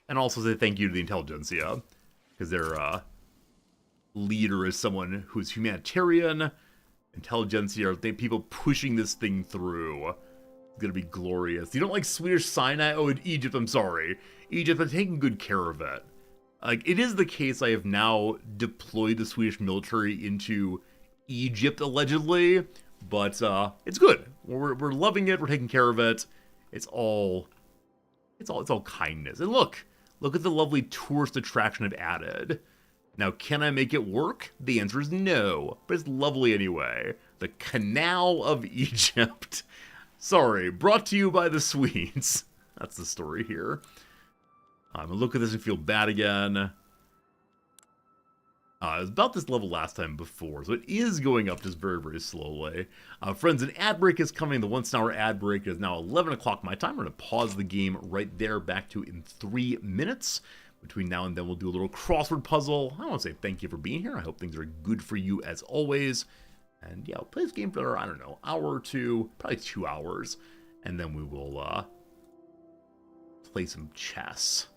Speaker 1: And also say thank you to the intelligentsia, because their leader is someone who's humanitarian. Intelligentsia are people pushing this thing through. It's gonna be glorious. You don't like Swedish Sinai? Oh, in Egypt, I'm sorry. Egypt, I'm taking good care of it. Like, it is the case I have now deployed the Swedish military into Egypt, allegedly, but it's good. We're loving it, we're taking care of it. It's all kindness. And look at the lovely tourist attraction I've added. Now, can I make it work? The answer is no, but it's lovely anyway. The Canal of Egypt. Sorry, brought to you by the Swedes. That's the story here. I'm gonna look at this and feel bad again. It was about this level last time before, so it is going up just very, very slowly. Friends, an ad break is coming. The once-an-hour ad break is now 11 o'clock my time. We're going to pause the game right there, back to in 3 minutes. Between now and then, we'll do a little crossword puzzle. I want to say thank you for being here. I hope things are good for you as always. And yeah, I'll play this game for, I don't know, hour or two, probably 2 hours. And then we will play some chess.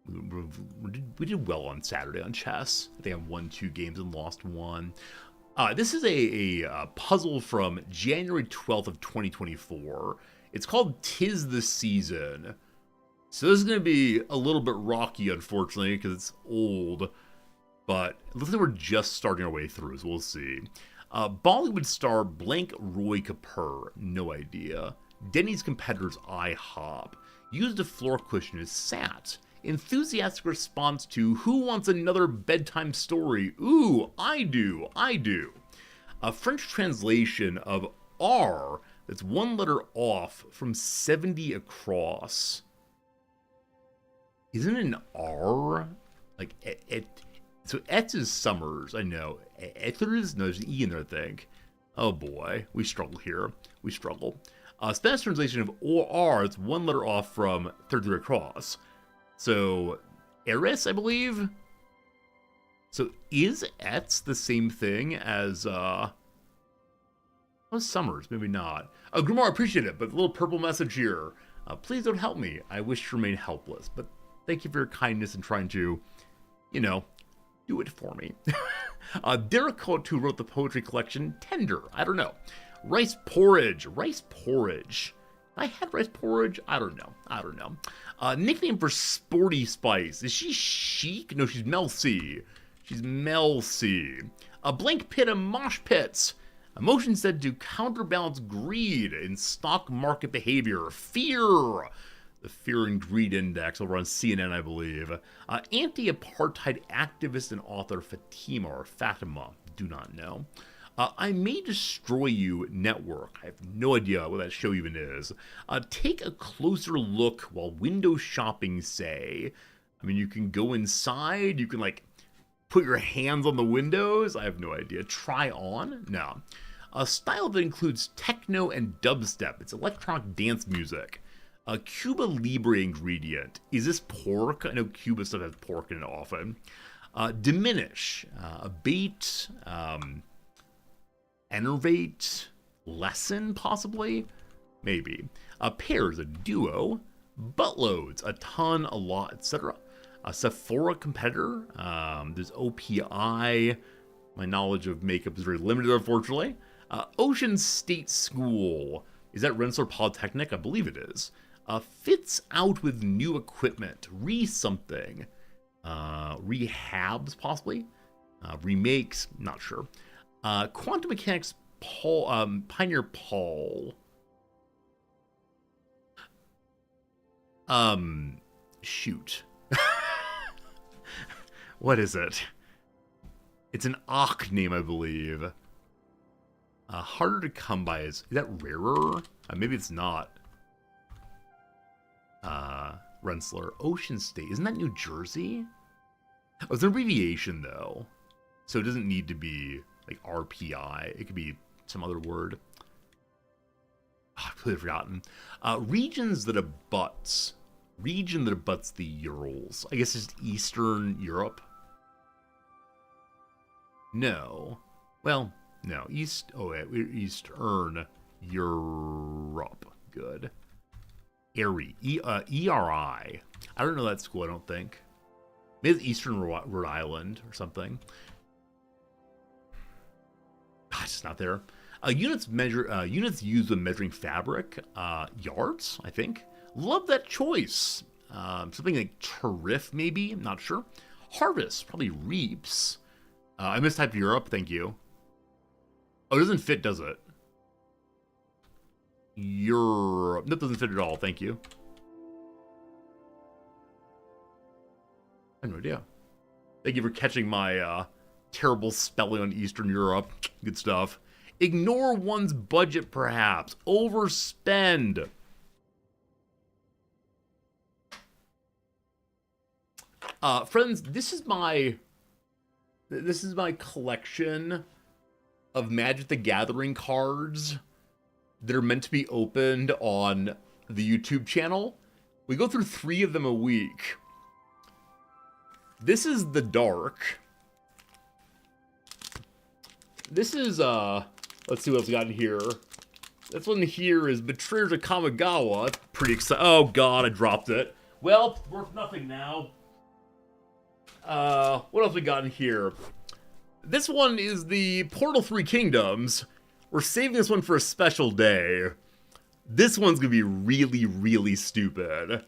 Speaker 1: we did well on Saturday on chess. I think I won 2 games and lost 1. This is a puzzle from January 12th of 2024. It's called 'Tis the Season. So this is going to be a little bit rocky, unfortunately, because it's old. But it looks like we're just starting our way through, so we'll see. Bollywood star blank Roy Kapoor, no idea. Denny's competitors IHOP. Used a floor cushion as sat. Enthusiastic response to who wants another bedtime story? Ooh, I do. A French translation of R that's 1 letter off from 70 across. Isn't an R? Like, so et is summers, I know. Ethers? No, there's an E in there, I think. Oh boy, we struggle here. We struggle. Spanish translation of R, it's 1 letter off from 33 across. So, Eris, I believe? So, is et's the same thing as, summers? Maybe not. Grimoire, I appreciate it, but a little purple message here. Please don't help me. I wish to remain helpless, but thank you for your kindness in trying to, do it for me. Derek Cote, who wrote the poetry collection, Tender. I don't know. Rice porridge. I had rice porridge. I don't know. Nickname for Sporty Spice. Is she Chic? No, she's Mel C. A blank pit of mosh pits. Emotion said to counterbalance greed in stock market behavior. Fear. The Fear and Greed Index over on CNN, I believe. Anti-apartheid activist and author Fatima, do not know. I May Destroy You Network. I have no idea what that show even is. Take a closer look while window shopping, say. I mean, you can go inside, you can, put your hands on the windows. I have no idea. Try on? No. A style that includes techno and dubstep. It's electronic dance music. A Cuba Libre ingredient. Is this pork? I know Cuba stuff has pork in it often. Diminish. Abate. Enervate. Lessen, possibly? Maybe. Pairs, a duo. Buttloads, a ton, a lot, etc. A Sephora competitor. There's OPI. My knowledge of makeup is very limited, unfortunately. Ocean State School. Is that Rensselaer Polytechnic? I believe it is. Fits out with new equipment. Something. Rehabs, possibly. Remakes, not sure. Quantum Mechanics Pioneer Paul. Shoot. What is it? It's an Ach name, I believe. Harder to come by is that rarer? Maybe it's not. Rensselaer. Ocean State. Isn't that New Jersey? Oh, it's an abbreviation, though. So it doesn't need to be, RPI. It could be some other word. I've completely forgotten. Regions that abuts. Region that abuts the Urals. I guess it's Eastern Europe. No. Well, no. Eastern Europe. Good. ERI. ERI. I don't know that school, I don't think. Maybe it's Eastern Rhode Island or something. It's just not there. Units used when measuring fabric. Yards, I think. Love that choice. Something like Tariff, maybe. I'm not sure. Harvest, probably reaps. I mistyped Europe, thank you. Oh, it doesn't fit, does it? Europe. That doesn't fit at all, thank you. I have no idea. Thank you for catching my terrible spelling on Eastern Europe. Good stuff. Ignore one's budget, perhaps. Overspend. Friends, this is my collection of Magic the Gathering cards that are meant to be opened on the YouTube channel. We go through 3 of them a week. This is the Dark. This is, let's see what else we got in here. This one here is Betrayer of Kamigawa. Pretty exciting. Oh god, I dropped it. Well, worth nothing now. What else we got in here? This one is the Portal 3 Kingdoms. We're saving this one for a special day. This one's gonna be really, really stupid.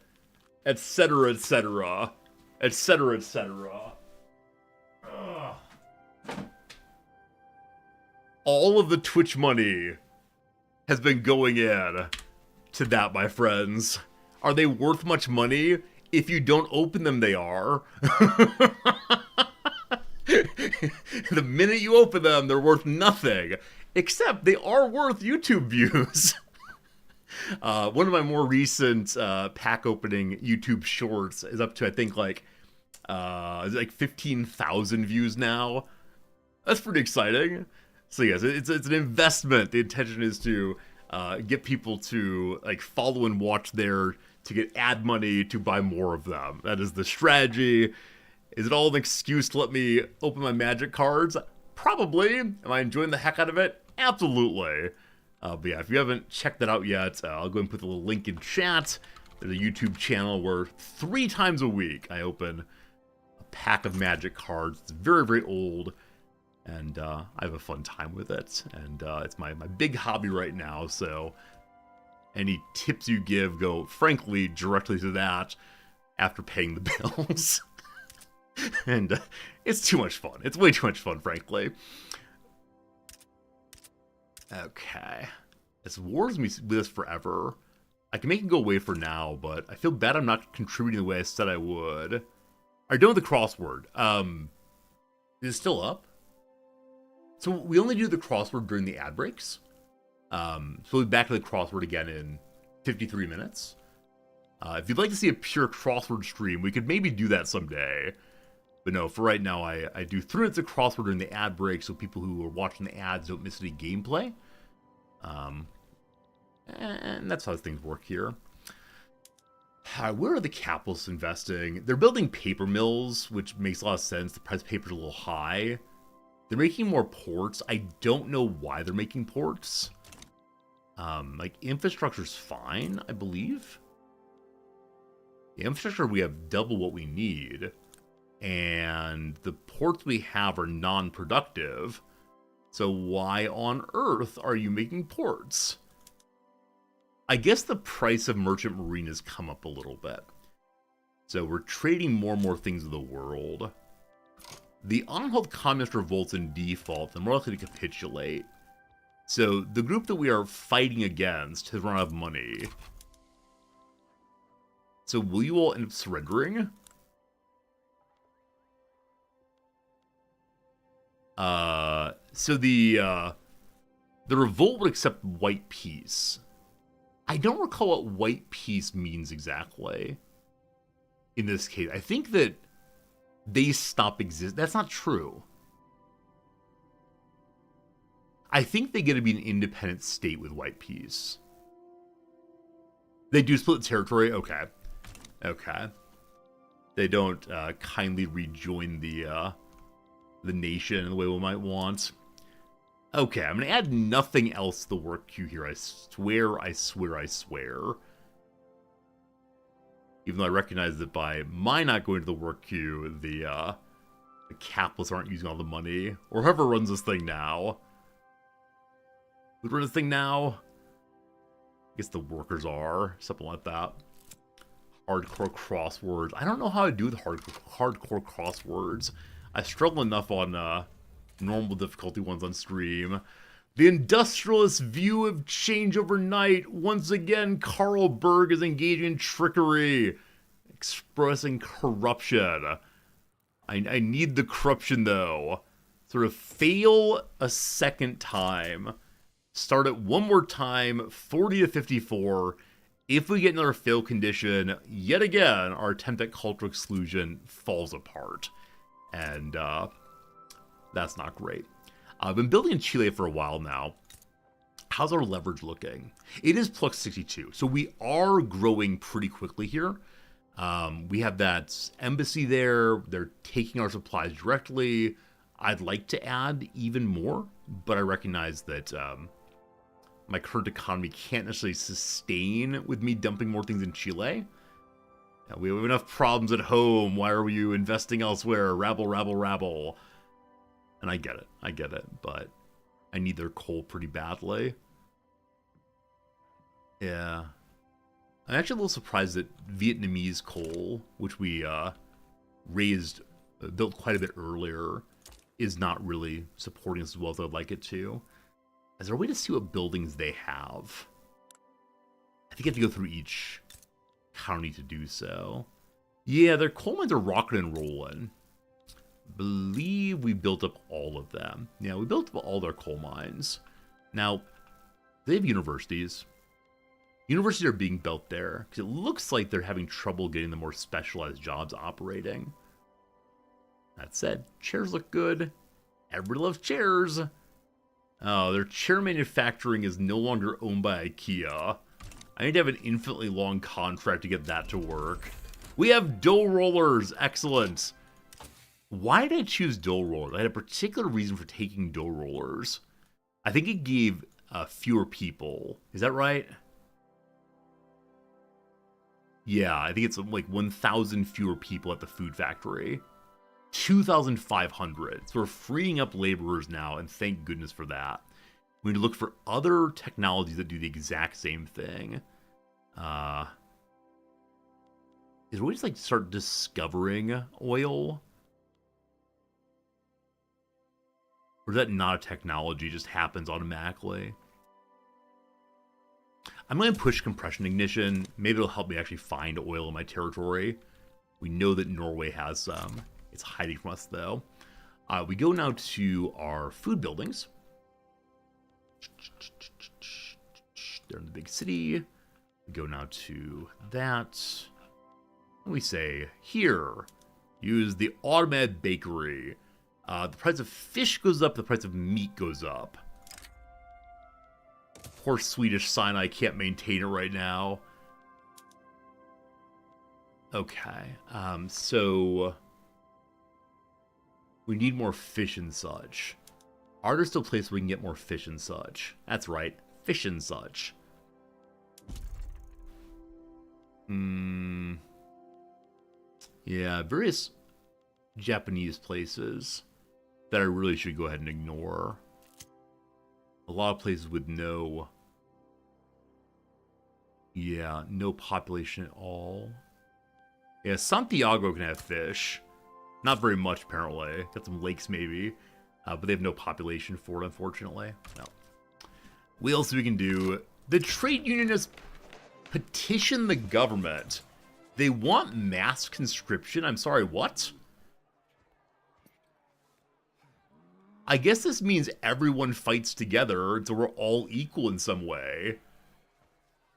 Speaker 1: Etc, etc. Etc, etc. All of the Twitch money has been going in to that, my friends. Are they worth much money? If you don't open them, they are. The minute you open them, they're worth nothing. Except they are worth YouTube views. One of my more recent pack opening YouTube shorts is up to, I think, like 15,000 views now. That's pretty exciting. So yes, it's an investment. The intention is to get people to like follow and watch there, to get ad money to buy more of them. That is the strategy. Is it all an excuse to let me open my magic cards? Probably. Am I enjoying the heck out of it? Absolutely. But yeah, if you haven't checked that out yet, I'll go and put the little link in chat. There's a YouTube channel where 3 times a week I open a pack of magic cards. It's very, very old, and I have a fun time with it. And it's my big hobby right now, so any tips you give go, frankly, directly to that after paying the bills. And it's too much fun. It's way too much fun, frankly. Okay. This wars me with this forever. I can make it go away for now, but I feel bad I'm not contributing the way I said I would. Are you done with the crossword? Is it still up? So we only do the crossword during the ad breaks. So we'll be back to the crossword again in 53 minutes. If you'd like to see a pure crossword stream, we could maybe do that someday. But no, for right now, I do 3 minutes of crossword during the ad break so people who are watching the ads don't miss any gameplay. And that's how things work here. Where are the capitalists investing? They're building paper mills, which makes a lot of sense. The price of paper's a little high. They're making more ports. I don't know why they're making ports. Like, infrastructure's fine, I believe. The infrastructure, we have double what we need. And the ports we have are non-productive. So why on earth are you making ports? I guess the price of Merchant Marine has come up a little bit. So we're trading more and more things in the world. The unheld communist revolts in default, they're more likely to capitulate. So the group that we are fighting against has run out of money. So will you all end up surrendering? So the revolt would accept white peace. I don't recall what white peace means exactly. In this case, I think that they stop existing. That's not true. I think they get to be an independent state with white peace. They do split territory? Okay. Okay. They don't kindly rejoin the nation in the way we might want. Okay, I'm going to add nothing else to the work queue here. I swear, I swear, I swear. Even though I recognize that by my not going to the work queue, the capitalists aren't using all the money. Or whoever runs this thing now. Who runs this thing now? I guess the workers are. Something like that. Hardcore crosswords. I don't know how to do the hardcore crosswords. I struggle enough on normal difficulty ones on stream. The industrialist view of change overnight. Once again, Carl Berg is engaging in trickery, expressing corruption. I need the corruption, though. Sort of fail a second time. Start it one more time, 40 to 54. If we get another fail condition, yet again, our attempt at cultural exclusion falls apart. And that's not great. I've been building in Chile for a while now. How's our leverage looking? It is plus 62, so we are growing pretty quickly here. We have that embassy there. They're taking our supplies directly. I'd like to add even more, but I recognize that my current economy can't necessarily sustain with me dumping more things in Chile. Yeah, we have enough problems at home. Why are you investing elsewhere? Rabble, rabble, rabble. And I get it, but I need their coal pretty badly. Yeah. I'm actually a little surprised that Vietnamese coal, which we built quite a bit earlier, is not really supporting us as well as I'd like it to. Is there a way to see what buildings they have? I think you have to go through each county to do so. Yeah, their coal mines are rocking and rolling. Believe we built up all of them. Yeah, we built up all their coal mines. Now, they have universities. Universities are being built there because it looks like they're having trouble getting the more specialized jobs operating. That said, chairs look good. Everybody loves chairs. Oh, their chair manufacturing is no longer owned by IKEA. I need to have an infinitely long contract to get that to work. We have dough rollers. Excellent. Why did I choose dough rollers? I had a particular reason for taking dough rollers. I think it gave fewer people. Is that right? Yeah, I think it's like 1,000 fewer people at the food factory. 2,500. So we're freeing up laborers now, and thank goodness for that. We need to look for other technologies that do the exact same thing. Is there a way to like start discovering oil? Or is that not a technology, it just happens automatically? I'm going to push compression ignition. Maybe it'll help me actually find oil in my territory. We know that Norway has some. It's hiding from us, though. We go now to our food buildings. They're in the big city. We go now to that. And we say, here, use the automated bakery. The price of fish goes up, the price of meat goes up. Poor Swedish Sinai can't maintain it right now. Okay, so we need more fish and such. Are there still places where we can get more fish and such? That's right, fish and such. Yeah, various Japanese places that I really should go ahead and ignore. A lot of places with no population at all. Yeah, Santiago can have fish. Not very much, apparently. Got some lakes, maybe. But they have no population for it, unfortunately. No. What else we can do? The trade unionists petition the government. They want mass conscription? I'm sorry, what? I guess this means everyone fights together, so we're all equal in some way.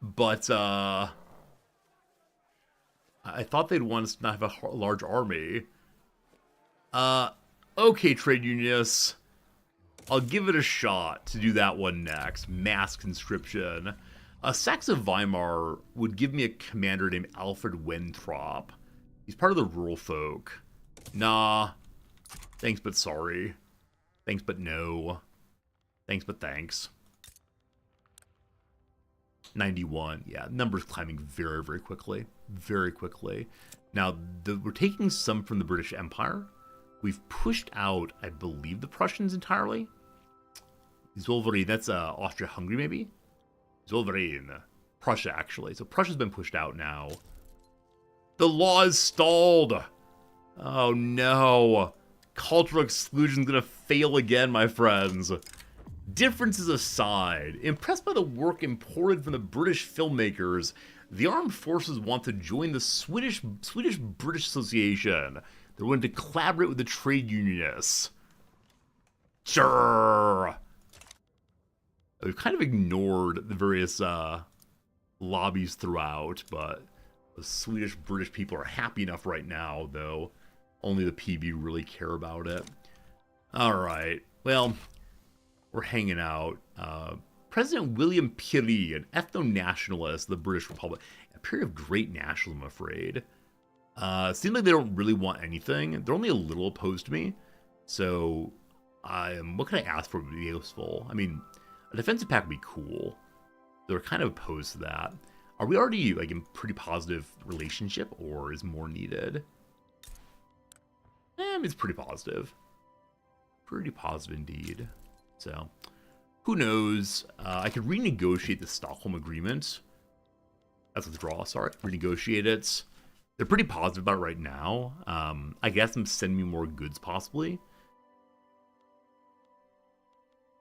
Speaker 1: But, I thought they'd want us to not have a large army. Okay, trade unionists. I'll give it a shot to do that one next. Mass conscription. Saxe of Weimar would give me a commander named Alfred Wentrop. He's part of the rural folk. Nah. Thanks, but sorry. Thanks, but no. Thanks, but thanks. 91. Yeah, numbers climbing very, very quickly. Very quickly. Now, we're taking some from the British Empire. We've pushed out, I believe, the Prussians entirely. Zollverein, that's Austria-Hungary, maybe? Zollverein. Prussia, actually. So Prussia's been pushed out now. The law is stalled! Oh, no. Cultural exclusion's gonna fail again, my friends. Differences aside, impressed by the work imported from the British filmmakers, the armed forces want to join the Swedish-British Association. They're willing to collaborate with the trade unionists. Sure. We've kind of ignored the various lobbies throughout, but the Swedish-British people are happy enough right now, though. Only the PB really care about it. Alright, well, we're hanging out. President William Pirie, an ethno-nationalist of the British Republic. A period of great nationalism, I'm afraid. Seems like they don't really want anything. They're only a little opposed to me. So, what can I ask for would be useful? I mean, a defensive pack would be cool. They're kind of opposed to that. Are we already, like, in pretty positive relationship, or is more needed? It's pretty positive. Pretty positive indeed. So, who knows? I could renegotiate the Stockholm Agreement. That's withdraw, sorry. Renegotiate it. They're pretty positive about it right now. I guess them send me more goods, possibly.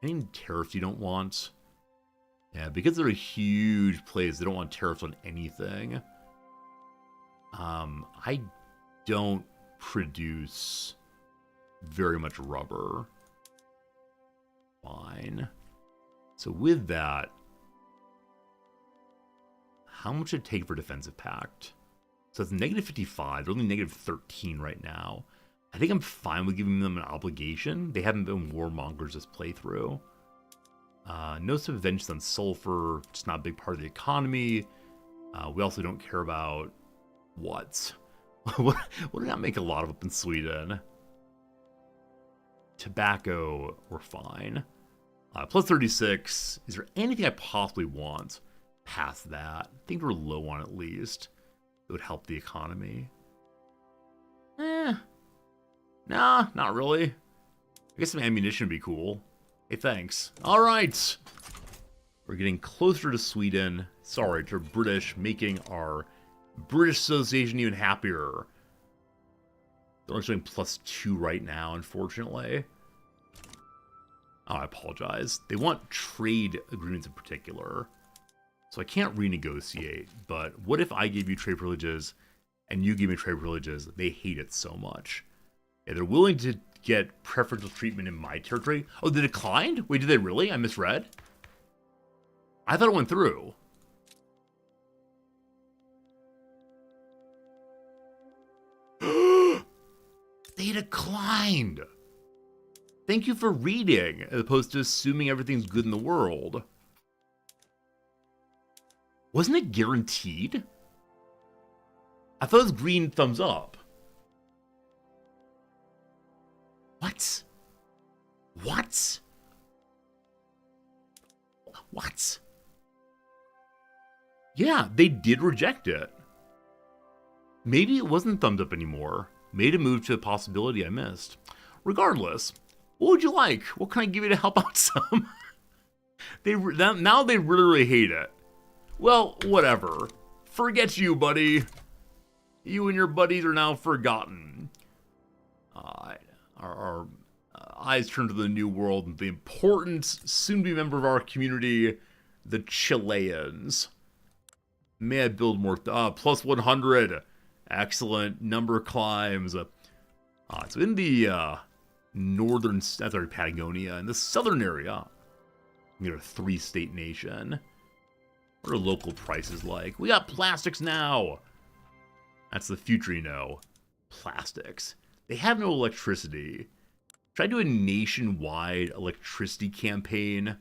Speaker 1: Any tariffs you don't want? Yeah, because they're a huge place, they don't want tariffs on anything. I don't produce very much rubber. Fine. So with that, how much would it take for defensive pact? So it's negative 55. They're only negative 13 right now. I think I'm fine with giving them an obligation. They haven't been warmongers this playthrough. No subventions on sulfur. It's not a big part of the economy. We also don't care about what? What did not make a lot of up in Sweden? Tobacco, we're fine. Plus 36. Is there anything I possibly want past that? I think we're low on at least. It would help the economy. Nah, not really. I guess some ammunition would be cool. Hey, thanks. All right. We're getting closer to Sweden. Sorry, to British, making our British Association even happier. They're only showing +2 right now, unfortunately. Oh, I apologize. They want trade agreements in particular. So I can't renegotiate, but what if I gave you trade privileges and you give me trade privileges? They hate it so much. Yeah, they're willing to get preferential treatment in my territory. Oh, they declined? Wait, did they really? I misread? I thought it went through. They declined. Thank you for reading, as opposed to assuming everything's good in the world. Wasn't it guaranteed? I thought it was green thumbs up. What? What? What? Yeah, they did reject it. Maybe it wasn't thumbs up anymore. Made a move to a possibility I missed. Regardless, what would you like? What can I give you to help out some? Now they really hate it. Well, whatever. Forget you, buddy. You and your buddies are now forgotten. Our eyes turn to the new world and the important, soon-to-be member of our community, the Chileans. May I build more? Plus 100. Excellent. Number climbs. So in the northern, that's our Patagonia, in the southern area, we got a 3-state nation. What are local prices like? We got plastics now. That's the future, you know. Plastics. They have no electricity. Should I do a nationwide electricity campaign?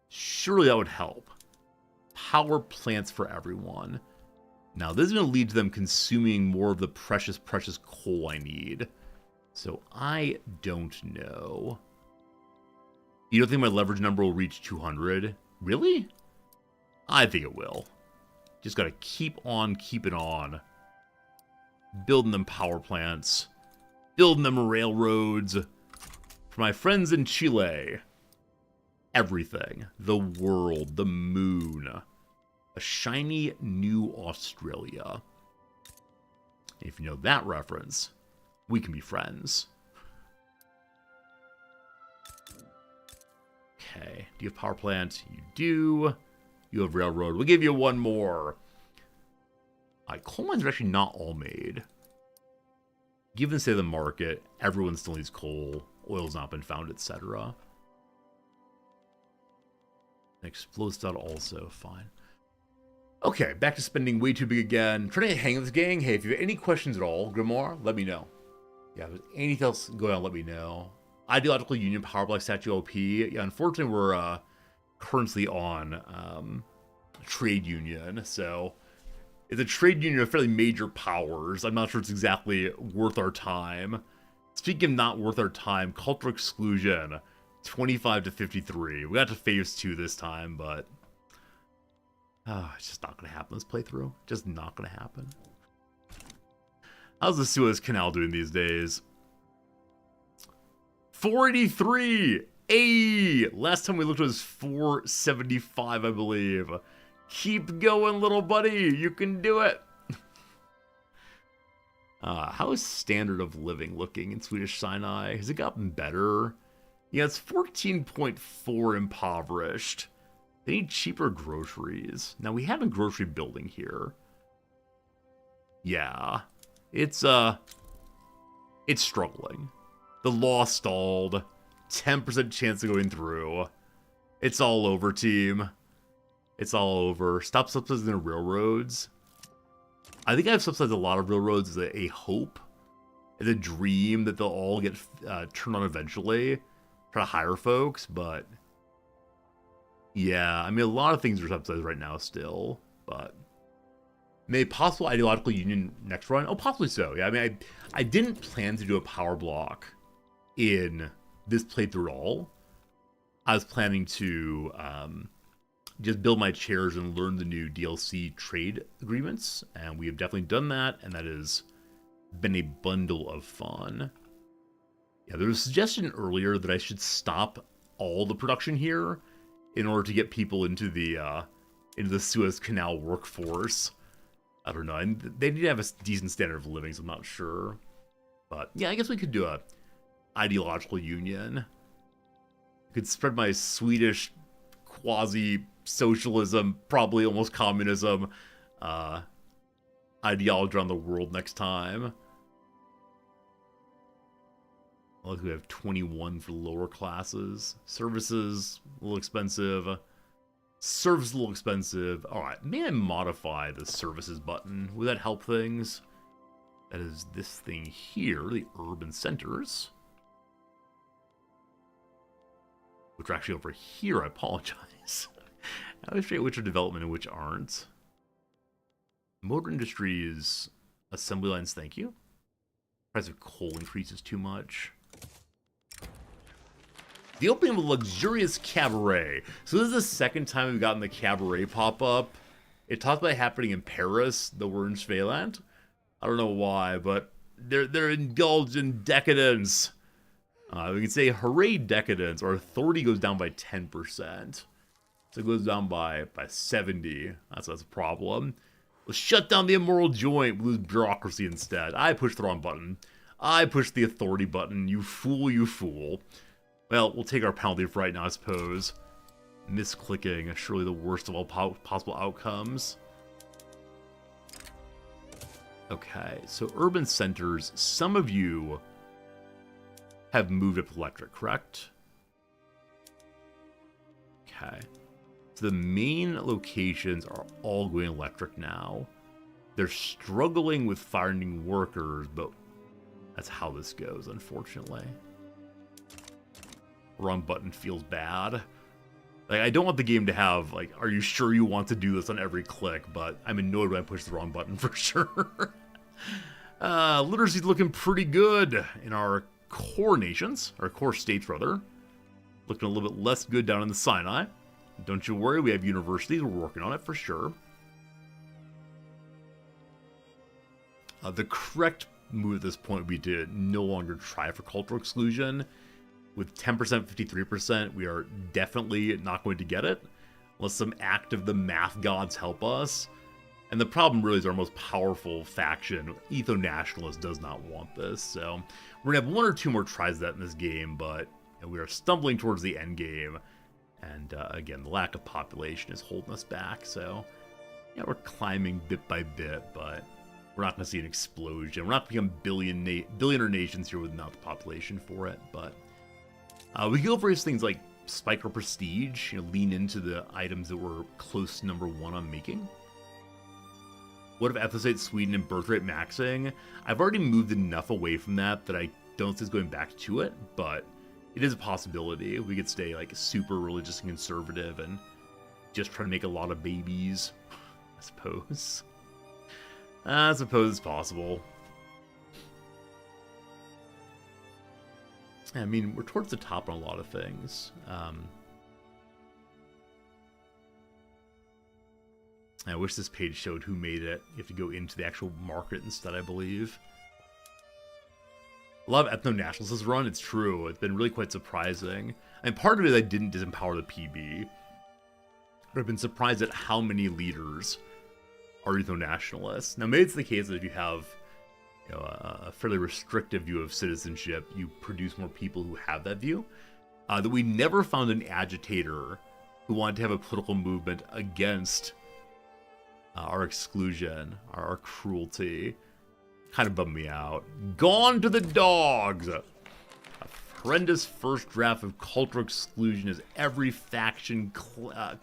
Speaker 1: Surely that would help. Power plants for everyone. Now, this is going to lead to them consuming more of the precious, precious coal I need. So, I don't know. You don't think my leverage number will reach 200? Really? I think it will. Just got to keep on keeping on. Building them power plants. Building them railroads. For my friends in Chile. Everything. The world. The moon. A shiny new Australia. If you know that reference, we can be friends. Okay. Do you have power plant? You do. You have railroad. We'll give you one more. Coal mines are actually not all made. Given the state of the market, everyone still needs coal. Oil's not been found, etc. Explode stud also. Fine. Okay, back to spending way too big again. Trying to hang with this gang. Hey, if you have any questions at all, Grimoire, let me know. Yeah, if there's anything else going on, let me know. Ideological Union Power Black Statue OP. Yeah, unfortunately, we're currently on trade union, so it's a trade union of fairly major powers. I'm not sure it's exactly worth our time. Speaking of not worth our time, cultural exclusion, 25 to 53. We got to phase 2 this time, but It's just not going to happen this playthrough. Just not going to happen. How's the Suez Canal doing these days? 483! Hey! Last time we looked it was 475, I believe. Keep going, little buddy. You can do it. How is standard of living looking in Swedish Sinai? Has it gotten better? Yeah, it's 14.4 impoverished. They need cheaper groceries. Now, we have a grocery building here. Yeah. It's struggling. The law stalled. 10% chance of going through. It's all over, team. It's all over. Stop subsidizing the railroads. I think I've subsidized a lot of railroads as a hope. As a dream that they'll all get turned on eventually. Try to hire folks, but... yeah, I mean, a lot of things are subsidized right now still, but... maybe possible ideological union next run? Oh, possibly so. Yeah, I mean, I didn't plan to do a power block in this playthrough at all. I was planning to just build my chairs and learn the new DLC trade agreements, and we have definitely done that, and that has been a bundle of fun. Yeah, there was a suggestion earlier that I should stop all the production here in order to get people into the Suez Canal workforce. I don't know. And they need to have a decent standard of living, so I'm not sure. But yeah, I guess we could do a ideological union. I could spread my Swedish quasi-socialism, probably almost communism, ideology around the world next time. Look, we have 21 for lower classes. Services, a little expensive. Service a little expensive. Alright, may I modify the services button? Would that help things? That is this thing here, the urban centers. Which are actually over here, I apologize. I always forget which are development and which aren't. Motor industries, assembly lines, thank you. Price of coal increases too much. The opening of a luxurious cabaret. So this is the second time we've gotten the cabaret pop-up. It talks about it happening in Paris, the Wernschweiland. I don't know why, but they're indulged in decadence. We can say hooray decadence. Our authority goes down by 10%. So it goes down by 70. That's a problem. Let's shut down the immoral joint. We lose bureaucracy instead. I pushed the wrong button. I pushed the authority button. You fool, you fool. Well, we'll take our penalty for right now, I suppose. Misclicking is surely the worst of all possible outcomes. Okay, so urban centers. Some of you have moved up electric, correct? Okay. So the main locations are all going electric now. They're struggling with finding workers, but that's how this goes, unfortunately. Wrong button feels bad. Like, I don't want the game to have, like, are you sure you want to do this on every click? But I'm annoyed when I push the wrong button for sure. Literacy's looking pretty good in our core nations, or core states rather. Looking a little bit less good down in the Sinai. Don't you worry, we have universities, we're working on it for sure. The correct move at this point would be to no longer try for cultural exclusion. With 10%, 53%, we are definitely not going to get it, unless some act of the math gods help us. And the problem really is our most powerful faction, Etho-Nationalist, does not want this. So we're going to have one or two more tries of that in this game, but we are stumbling towards the end game. And again, the lack of population is holding us back. So yeah, we're climbing bit by bit, but we're not going to see an explosion. We're not going to become billionaire nations here with not the population for it, but... we can go for things like spike or prestige, lean into the items that we're close to #1 on making. What if ethnicity Sweden and birth rate maxing? I've already moved enough away from that I don't see us going back to it, but it is a possibility. We could stay like super religious and conservative and just try to make a lot of babies, I suppose. I suppose it's possible. I mean, we're towards the top on a lot of things. I wish this page showed who made it. You have to go into the actual market instead, I believe. A lot of ethno-nationalists has run, it's true. It's been really quite surprising. And part of it is I didn't disempower the PB. But I've been surprised at how many leaders are ethno-nationalists. Now, maybe it's the case that if you have a fairly restrictive view of citizenship, you produce more people who have that view. That we never found an agitator who wanted to have a political movement against our exclusion, our cruelty. Kind of bummed me out. Gone to the dogs! A horrendous first draft of cultural exclusion as every faction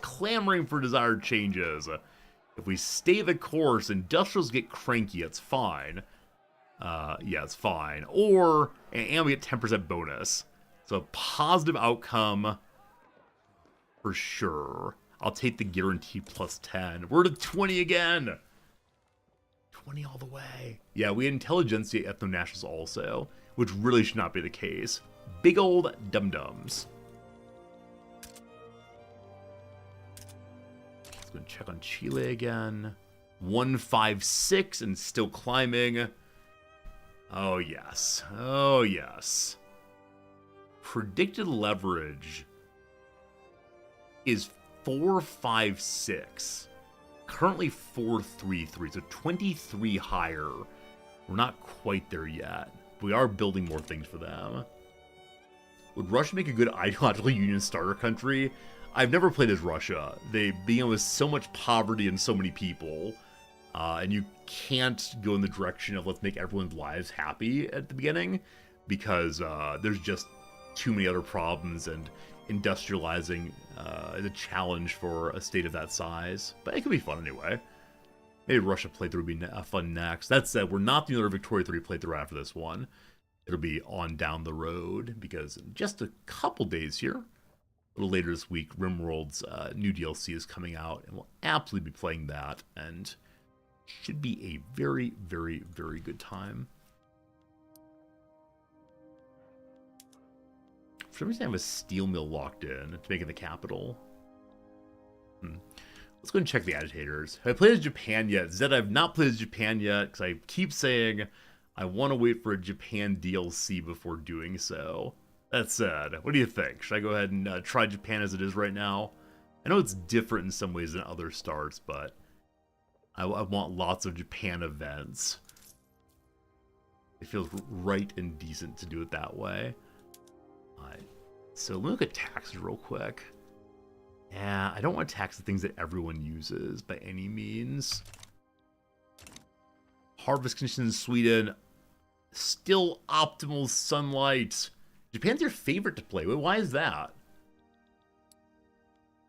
Speaker 1: clamoring for desired changes. If we stay the course, industrials get cranky, it's fine. Yeah, it's fine. And we get 10% bonus. So a positive outcome for sure. I'll take the guarantee plus 10. We're to 20 again! 20 all the way. Yeah, we had intelligentsia ethno-nationals also, which really should not be the case. Big old dum-dums. Let's go and check on Chile again. 156 and still climbing. Oh, yes. Oh, yes. Predicted leverage is 456. Currently 433, so 23 higher. We're not quite there yet. We are building more things for them. Would Russia make a good ideological union starter country? I've never played as Russia. They begin with so much poverty and so many people. And you can't go in the direction of let's make everyone's lives happy at the beginning. Because there's just too many other problems, and industrializing is a challenge for a state of that size. But it could be fun anyway. Maybe Russia playthrough would be fun next. That said, we're not doing another Victoria 3 playthrough after this one. It'll be on down the road, because in just a couple days here, a little later this week, RimWorld's new DLC is coming out, and we'll absolutely be playing that, and should be a very, very, very good time. For some reason, I have a steel mill locked in to make it the capital. Let's go and check the agitators. Have I played as Japan yet? Zed, I've not played as Japan yet, because I keep saying I want to wait for a Japan DLC before doing so. That said, what do you think? Should I go ahead and try Japan as it is right now? I know it's different in some ways than other starts, but I want lots of Japan events. It feels right and decent to do it that way. So let me look at taxes real quick. Yeah, I don't want to tax the things that everyone uses by any means. Harvest conditions in Sweden. Still optimal sunlight. Japan's your favorite to play with. Why is that?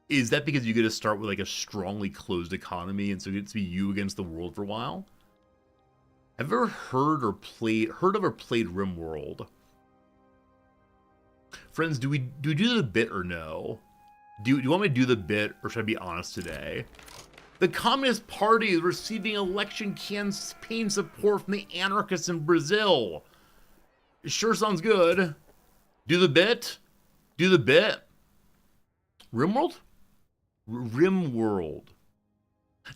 Speaker 1: Is that because you get to start with like a strongly closed economy, and so it gets to be you against the world for a while? Have you ever heard of or played RimWorld? Friends, do we do the bit or no? Do you want me to do the bit, or should I be honest today? The Communist Party is receiving election campaign support from the anarchists in Brazil. It sure sounds good. Do the bit? Do the bit? RimWorld? RimWorld.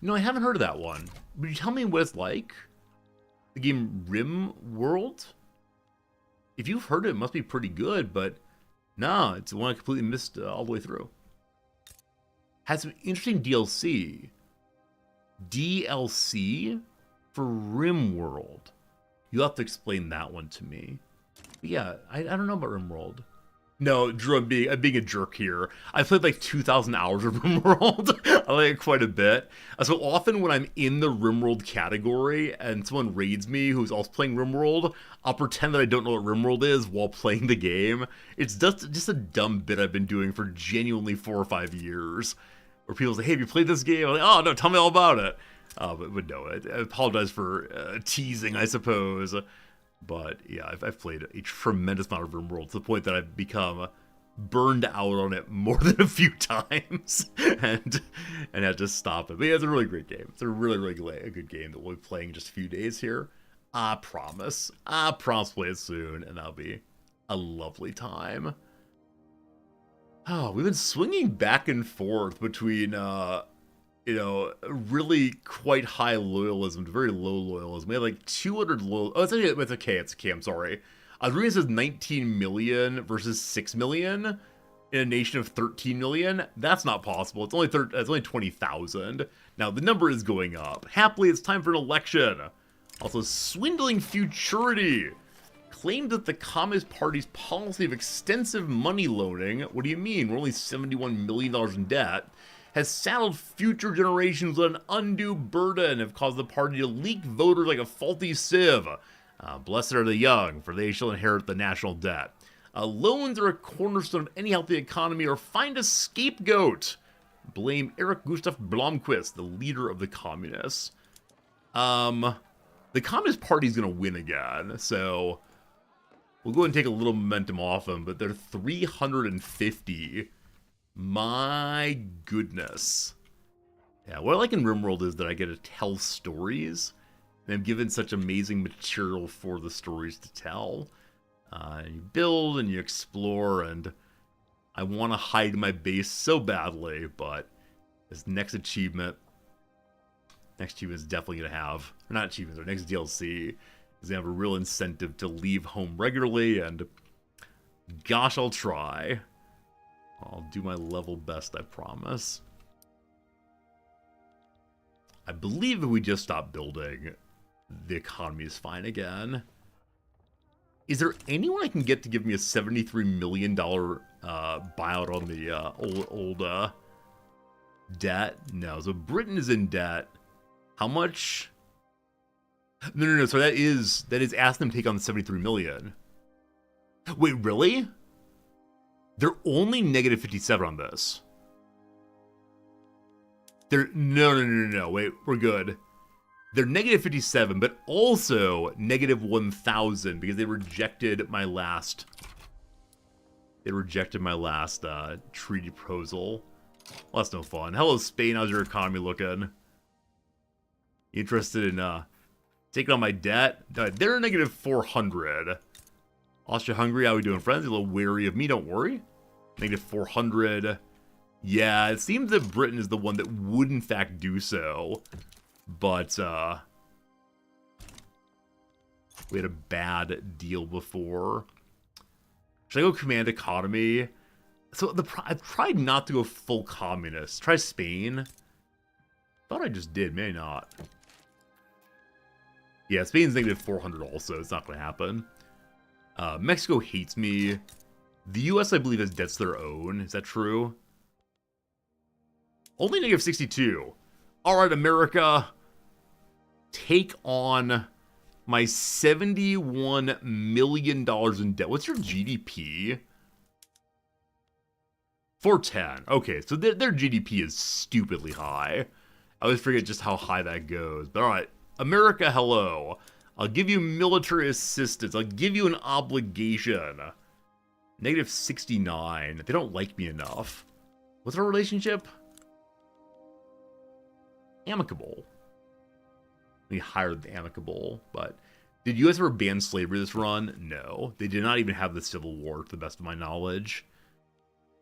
Speaker 1: No, I haven't heard of that one. Would you tell me what it's like? The game RimWorld? If you've heard it, it must be pretty good, but no, it's the one I completely missed all the way through. Has some interesting DLC. DLC for RimWorld. You'll have to explain that one to me. But yeah, I don't know about RimWorld. No, Drew, I'm being a jerk here. I played like 2,000 hours of RimWorld. I like it quite a bit. So often when I'm in the RimWorld category and someone raids me who's also playing RimWorld, I'll pretend that I don't know what RimWorld is while playing the game. It's just a dumb bit I've been doing for genuinely 4 or 5 years. Where people say, hey, have you played this game? I'm like, oh, no, tell me all about it. But no, I apologize for teasing, I suppose. But yeah, I've played a tremendous amount of RimWorld to the point that I've become burned out on it more than a few times and had to stop it. But yeah, it's a really great game. It's a really, really good game that we'll be playing in just a few days here. I promise to play it soon, and that'll be a lovely time. Oh, we've been swinging back and forth between really quite high loyalism to very low loyalism. We have like 200 loyal. Oh, it's okay. It's okay. I'm sorry. I was reading it says 19 million versus 6 million in a nation of 13 million. That's not possible. It's only 20,000. Now the number is going up. Happily, it's time for an election. Also, swindling futurity claimed that the Communist Party's policy of extensive money loaning. What do you mean? We're only $71 million in debt. Has saddled future generations with an undue burden, have caused the party to leak voters like a faulty sieve. Blessed are the young, for they shall inherit the national debt. Loans are a cornerstone of any healthy economy, or find a scapegoat. Blame Eric Gustav Blomqvist, the leader of the communists. The Communist Party is going to win again, so we'll go ahead and take a little momentum off them, but they're 350. My goodness. Yeah, what I like in RimWorld is that I get to tell stories, and I'm given such amazing material for the stories to tell. You build and you explore, and I want to hide my base so badly, but this next achievement is definitely going to have, or not achievements, our next DLC is going to have a real incentive to leave home regularly, and gosh, I'll try. I'll do my level best, I promise. I believe if we just stop building, the economy is fine again. Is there anyone I can get to give me a $73 million buyout on the old debt? No, so Britain is in debt. How much? No. So that is asking them to take on the 73 million. Wait, really? They're only negative 57 on this. No. Wait, we're good. They're negative 57, but also negative 1,000 because they rejected my last. Treaty proposal. Well, that's no fun. Hello, Spain. How's your economy looking? Interested in taking on my debt? They're negative 400. Austria-Hungary, how are we doing, friends? You're a little wary of me, don't worry. Negative 400. Yeah, it seems that Britain is the one that would in fact do so. But, we had a bad deal before. Should I go command economy? So, I've tried not to go full communist. Try Spain. Thought I just did, may not. Yeah, Spain's negative 400 also. It's not going to happen. Mexico hates me. The US, I believe, has debts their own. Is that true? Only negative 62. Alright, America. Take on my $71 million in debt. What's your GDP? 410. Okay, so their GDP is stupidly high. I always forget just how high that goes. But alright, America, hello. I'll give you military assistance. I'll give you an obligation. Negative 69. They don't like me enough. What's our relationship? Amicable. We hired the amicable, but did you guys ever ban slavery this run? No. They did not even have the Civil War, to the best of my knowledge.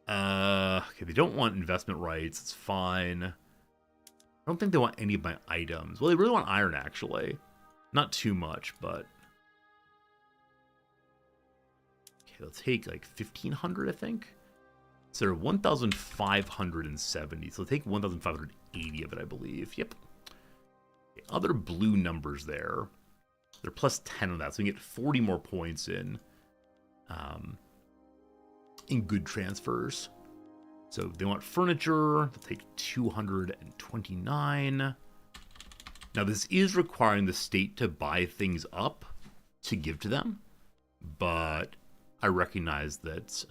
Speaker 1: Okay, they don't want investment rights. It's fine. I don't think they want any of my items. Well, they really want iron, actually. Not too much, but... Okay, let's take like 1,500, I think. So they're 1,570. So take 1,580 of it, I believe. Yep. Okay, other blue numbers there. They're plus 10 on that, so we can get 40 more points in good transfers. So they want furniture. They'll take 229. Now, this is requiring the state to buy things up to give to them, but I recognize that,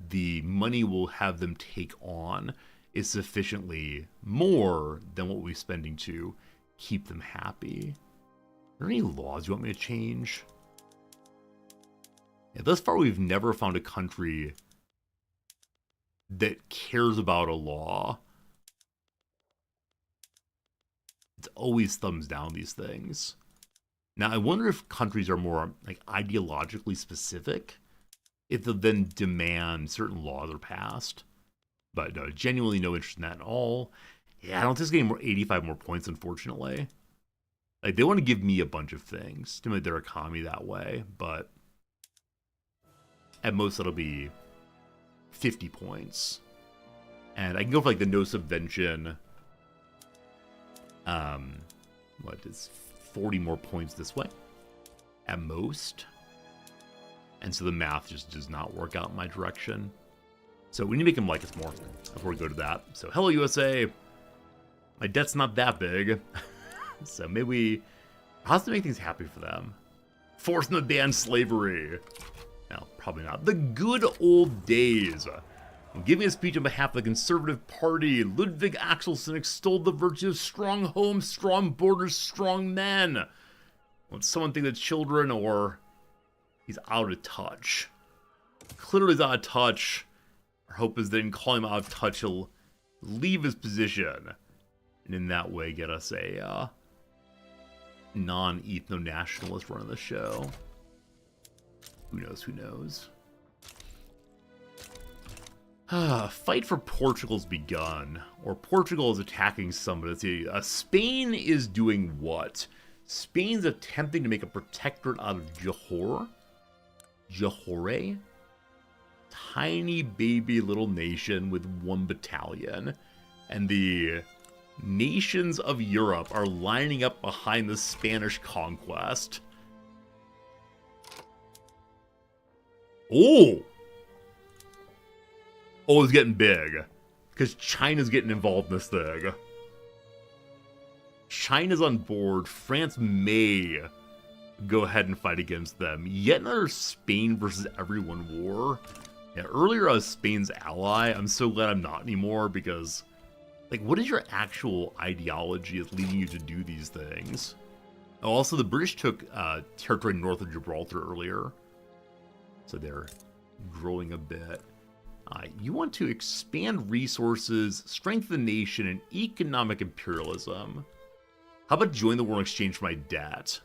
Speaker 1: the money we'll have them take on is sufficiently more than what we're spending to keep them happy. Are there any laws you want me to change? Yeah, thus far, we've never found a country that cares about a law. It's always thumbs down these things. Now, I wonder if countries are more like ideologically specific. if they'll then demand certain laws are passed. But no, genuinely no interest in that at all. Yeah, I don't think it's getting 85 more points, unfortunately. Like, they want to give me a bunch of things, stimulate their economy that way, but at most it'll be 50 points. And I can go for, like, the no subvention. What is 40 more points this way? At most. And so the math just does not work out in my direction. So we need to make them like us more before we go to that. So, hello, USA. My debt's not that big. So maybe we have to make things happy for them. Force them to ban slavery. No, probably not. The good old days. Giving a speech on behalf of the Conservative Party, Ludwig Axelson extolled the virtue of strong homes, strong borders, strong men. When someone think that children or he's out of touch. Clearly he's out of touch. Our hope is that in calling him out of touch, he'll leave his position. And in that way get us a non-ethno-nationalist run of the show. Who knows, who knows. Fight for Portugal's begun. Or Portugal is attacking somebody. Let's see. Spain is doing what? Spain's attempting to make a protectorate out of Johor. Johore? Tiny baby little nation with 1 battalion. And the nations of Europe are lining up behind the Spanish conquest. Oh! Oh, it's getting big. Because China's getting involved in this thing. China's on board. France may go ahead and fight against them. Yet another Spain versus everyone war. Yeah, earlier I was Spain's ally. I'm so glad I'm not anymore because, like, what is your actual ideology that's leading you to do these things? Oh, also, the British took territory north of Gibraltar earlier. So they're growing a bit. You want to expand resources, strengthen the nation, and economic imperialism. How about join the war in exchange for my debt?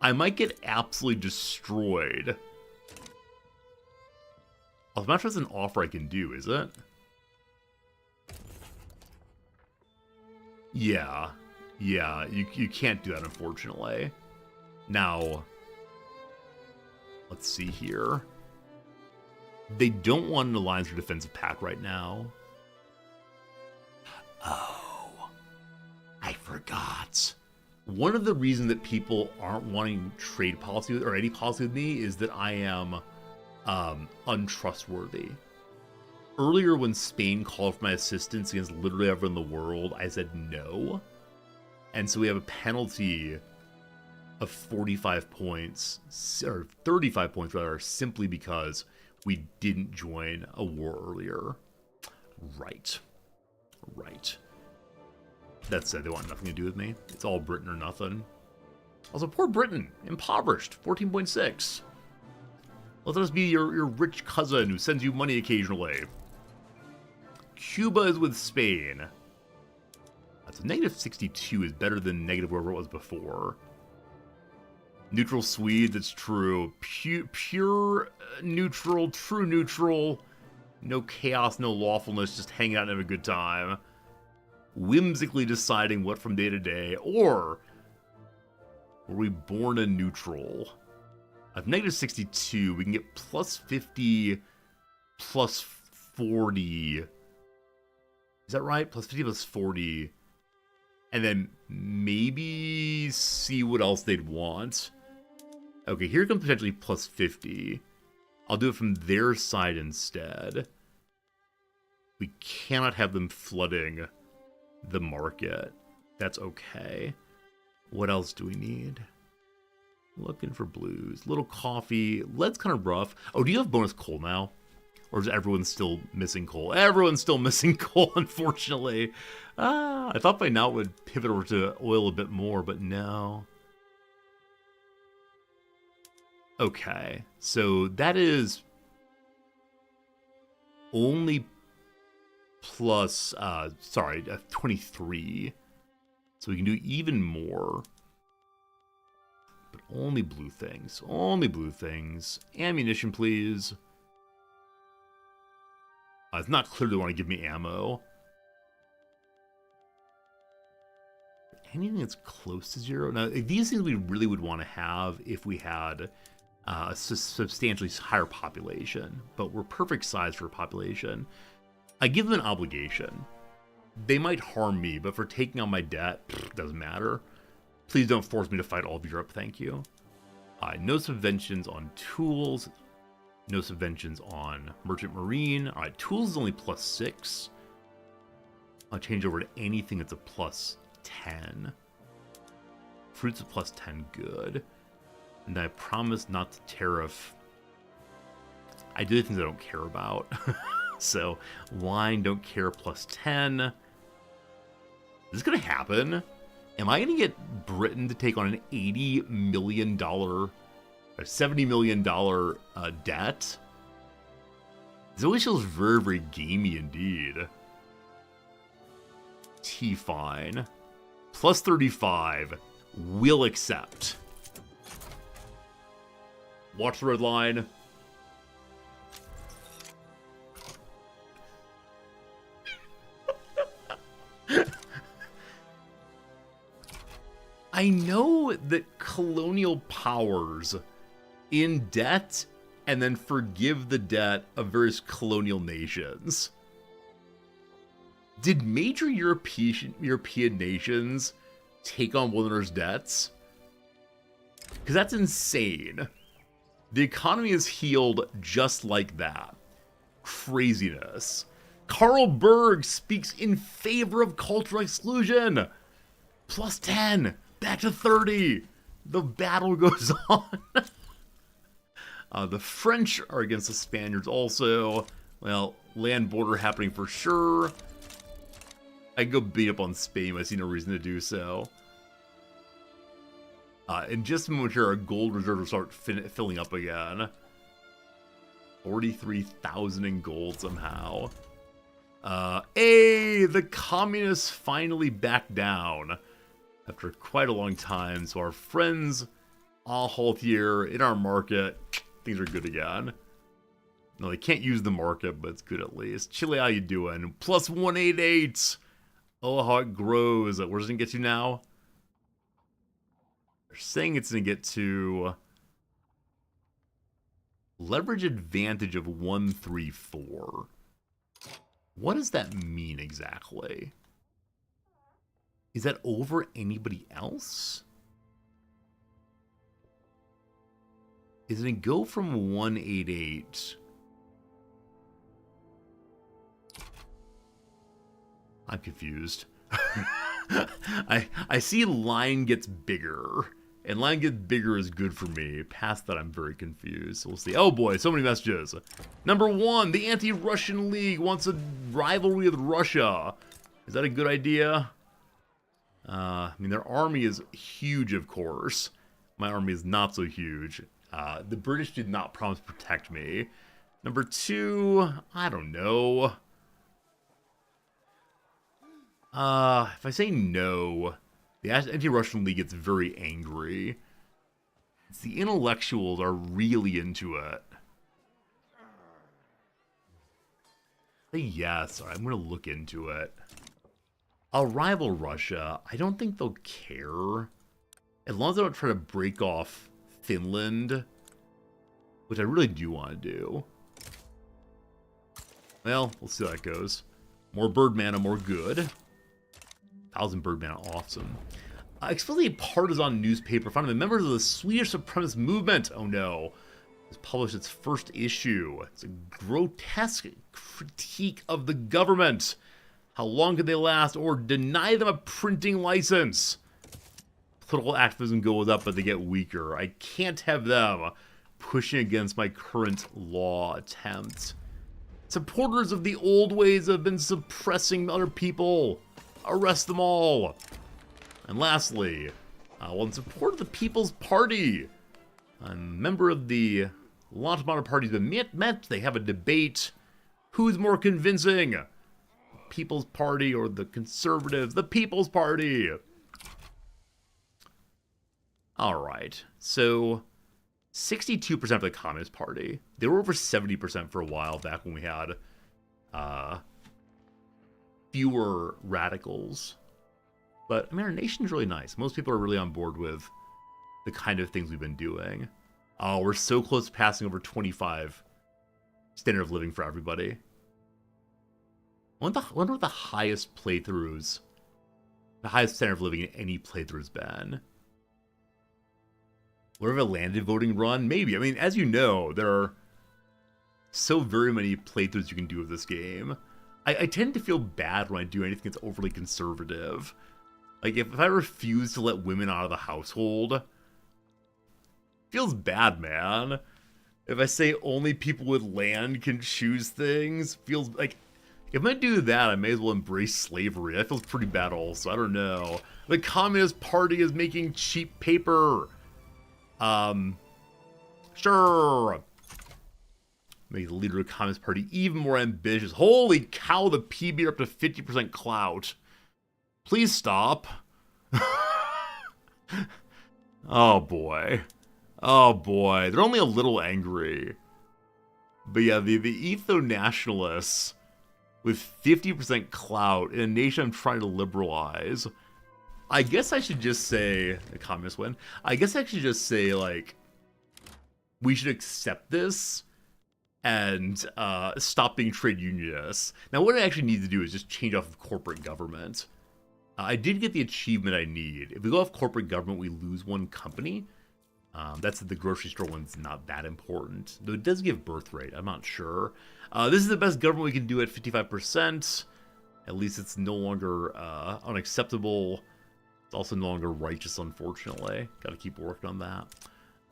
Speaker 1: I might get absolutely destroyed. I'm not sure it's an offer I can do, is it? Yeah. Yeah, you can't do that, unfortunately. Now, let's see here. They don't want an alliance or defensive pact right now. Oh, I forgot. One of the reasons that people aren't wanting trade policy or any policy with me is that I am untrustworthy. Earlier, when Spain called for my assistance against literally everyone in the world, I said no. And so we have a penalty of 45 points, or 35 points rather, simply because we didn't join a war earlier. Right. Right. That said, they want nothing to do with me. It's all Britain or nothing. Also, poor Britain, impoverished, 14.6. Let us be your rich cousin who sends you money occasionally. Cuba is with Spain. That's a negative 62 is better than negative wherever it was before. Neutral Swede, that's true. Pure neutral, true neutral. No chaos, no lawfulness, just hanging out and having a good time. Whimsically deciding what from day to day, or were we born a neutral? At negative 62, we can get plus 50, plus 40. Is that right? Plus 50, plus 40. And then maybe see what else they'd want. Okay, here comes potentially plus 50. I'll do it from their side instead. We cannot have them flooding the market. That's okay. What else do we need? Looking for blues. Little coffee. Lead's kind of rough. Oh, do you have bonus coal now? Or is everyone still missing coal? Everyone's still missing coal, unfortunately. I thought by now it would pivot over to oil a bit more, but no. Okay, so that is only plus, 23. So we can do even more. But Only blue things. Only blue things. Ammunition, please. It's not clear they want to give me ammo. Anything that's close to 0? Now, these things we really would want to have if we had a substantially higher population. But we're perfect size for a population. I give them an obligation. They might harm me, but for taking on my debt, doesn't matter. Please don't force me to fight all of Europe, thank you. No subventions on tools. No subventions on Merchant Marine. Alright, tools is only +6. I'll change over to anything that's a +10. Fruits a +10, good. And I promise not to tariff. I do things I don't care about. So, wine, don't care, +10. Is this gonna happen? Am I gonna get Britain to take on an $80 million, or $70 million debt? This always feels very, very gamey indeed. T-fine. +35. Will accept. Watch the red line. I know that colonial powers in debt and then forgive the debt of various colonial nations. Did major European nations take on one another's debts? Because that's insane. The economy is healed just like that. Craziness. Karl Berg speaks in favor of cultural exclusion. +10. Back to 30. The battle goes on. The French are against the Spaniards also. Well, land border happening for sure. I can go beat up on Spain, but I see no reason to do so. In just a moment here, our gold reserve will start filling up again. 43,000 in gold somehow. Hey, the communists finally backed down after quite a long time. So our friends all halt here in our market. Things are good again. No, they can't use the market, but it's good at least. Chile, how you doing? +188. Oh, how it grows. Where's it gonna get to now? They're saying it's gonna get to leverage advantage of 134. What does that mean exactly? Is that over anybody else? Is it gonna go from 188? I'm confused. I see line gets bigger. And line gets bigger is good for me. Past that, I'm very confused. So we'll see. Oh boy, so many messages. Number 1, the Anti-Russian League wants a rivalry with Russia. Is that a good idea? I mean, their army is huge, of course. My army is not so huge. The British did not promise to protect me. Number 2, I don't know. If I say no, the Anti-Russian League gets very angry. It's the intellectuals are really into it. Say yes. All right, I'm going to look into it. I'll rival Russia. I don't think they'll care. As long as I don't try to break off Finland, which I really do want to do. Well, we'll see how that goes. More bird mana, more good. 1,000 bird mana, awesome. Explicitly partisan newspaper found by members of the Swedish supremacist movement. Oh no. It's published its first issue. It's a grotesque critique of the government. How long could they last, or deny them a printing license? Political activism goes up, but they get weaker. I can't have them pushing against my current law attempts. Supporters of the old ways have been suppressing other people. Arrest them all. And lastly, well, in support of the People's Party, a member of the large amount of parties that met. They have a debate. Who's more convincing? People's Party or the Conservatives? The People's Party. All right. So 62% of the Communist Party. They were over 70% for a while back when we had fewer radicals. But, I mean, our nation's really nice. Most people are really on board with the kind of things we've been doing. Oh, we're so close to passing over 25 standard of living for everybody. I wonder what the highest playthroughs, the highest standard of living in any playthrough's been. Would have a landed voting run? Maybe. I mean, as you know, there are so very many playthroughs you can do with this game. I tend to feel bad when I do anything that's overly conservative. Like, if I refuse to let women out of the household, feels bad, man. If I say only people with land can choose things, feels like, if I do that, I may as well embrace slavery. That feels pretty bad also. I don't know. The Communist Party is making cheap paper. Sure. Make the leader of the Communist Party even more ambitious. Holy cow, the PB are up to 50% clout. Please stop. Oh boy. Oh boy. They're only a little angry. But yeah, the etho-nationalists with 50% clout in a nation I'm trying to liberalize. I guess I should just say, the communists win. I guess I should just say, like, we should accept this and stop being trade unionists. Now, what I actually need to do is just change off of corporate government. I did get the achievement I need. If we go off corporate government, we lose one company. That's the grocery store one's not that important. Though it does give birth rate, I'm not sure. This is the best government we can do at 55%. At least it's no longer unacceptable. It's also no longer righteous, unfortunately. Gotta keep working on that.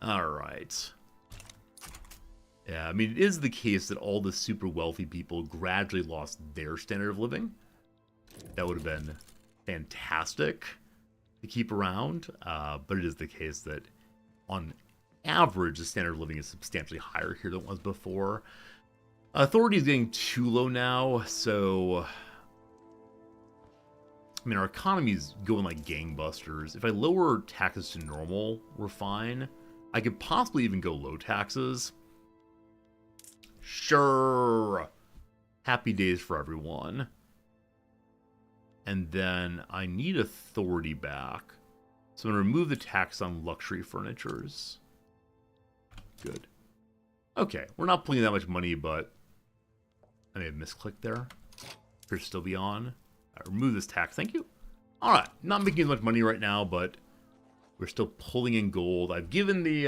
Speaker 1: Alright. Yeah, I mean, it is the case that all the super wealthy people gradually lost their standard of living. That would have been fantastic to keep around. But it is the case that, on average, the standard of living is substantially higher here than it was before. Authority is getting too low now, so... I mean, our economy's going like gangbusters. If I lower taxes to normal, we're fine. I could possibly even go low taxes. Sure. Happy days for everyone. And then I need authority back. So I'm going to remove the tax on luxury furnitures. Good. Okay, we're not pulling that much money, but I may have misclicked there. Should still be on. Remove this tax, thank you. Alright, not making as much money right now, but we're still pulling in gold. I've given the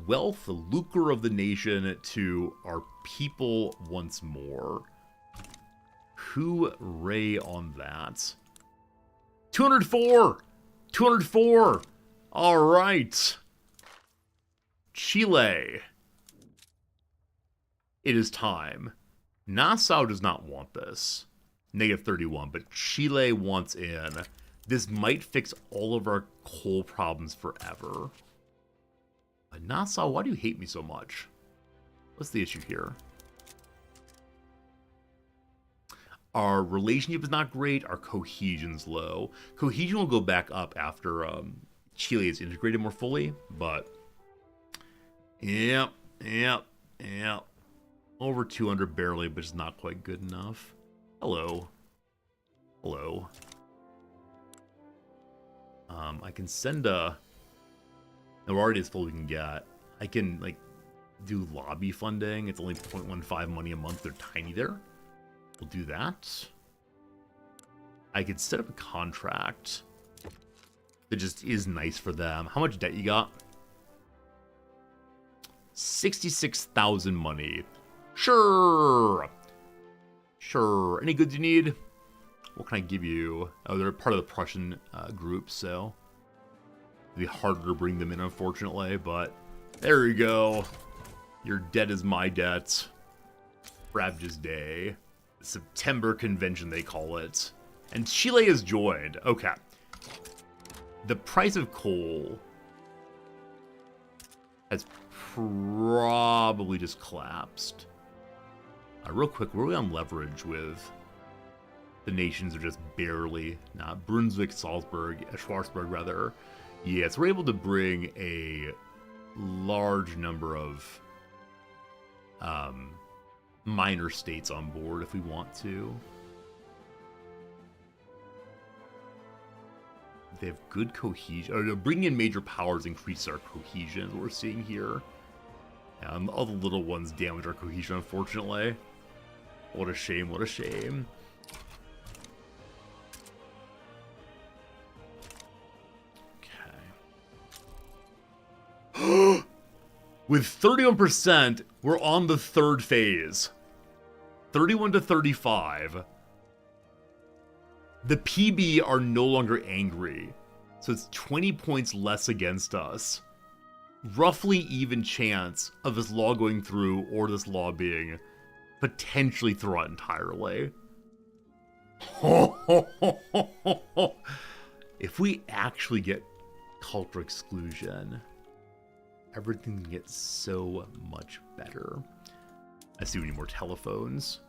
Speaker 1: wealth, the lucre of the nation to our people once more. Hooray on that. 204! 204! Alright. Chile. It is time. Nassau does not want this. Negative 31, but Chile wants in. This might fix all of our coal problems forever. But Nassau, why do you hate me so much? What's the issue here? Our relationship is not great. Our cohesion's low. Cohesion will go back up after Chile is integrated more fully, but... Yep. Over 200 barely, but it's not quite good enough. Hello. Hello. I can send a... No, already as full we can get. I can, like, do lobby funding. It's only 0.15 money a month. They're tiny there. We'll do that. I could set up a contract that just is nice for them. How much debt you got? 66,000 money. Sure. Sure. Any goods you need? What can I give you? Oh, they're part of the Prussian group, so it'll be harder to bring them in, unfortunately, but there you go. Your debt is my debt. Ravage's Day. September Convention, they call it. And Chile has joined. Okay. The price of coal has probably just collapsed. Real quick, where are we on leverage with? The nations are just barely. Brunswick, Salzburg, Schwarzburg rather. Yeah, so we're able to bring a large number of minor states on board if we want to. They have good cohesion. Bringing in major powers increases our cohesion, is what we're seeing here. All the little ones damage our cohesion, unfortunately. What a shame, what a shame. Okay. With 31%, we're on the third phase. 31 to 35. The PB are no longer angry, so it's 20 points less against us. Roughly even chance of this law going through or this law being potentially thrown out entirely. If we actually get cultural exclusion, everything gets so much better. I see we need more telephones.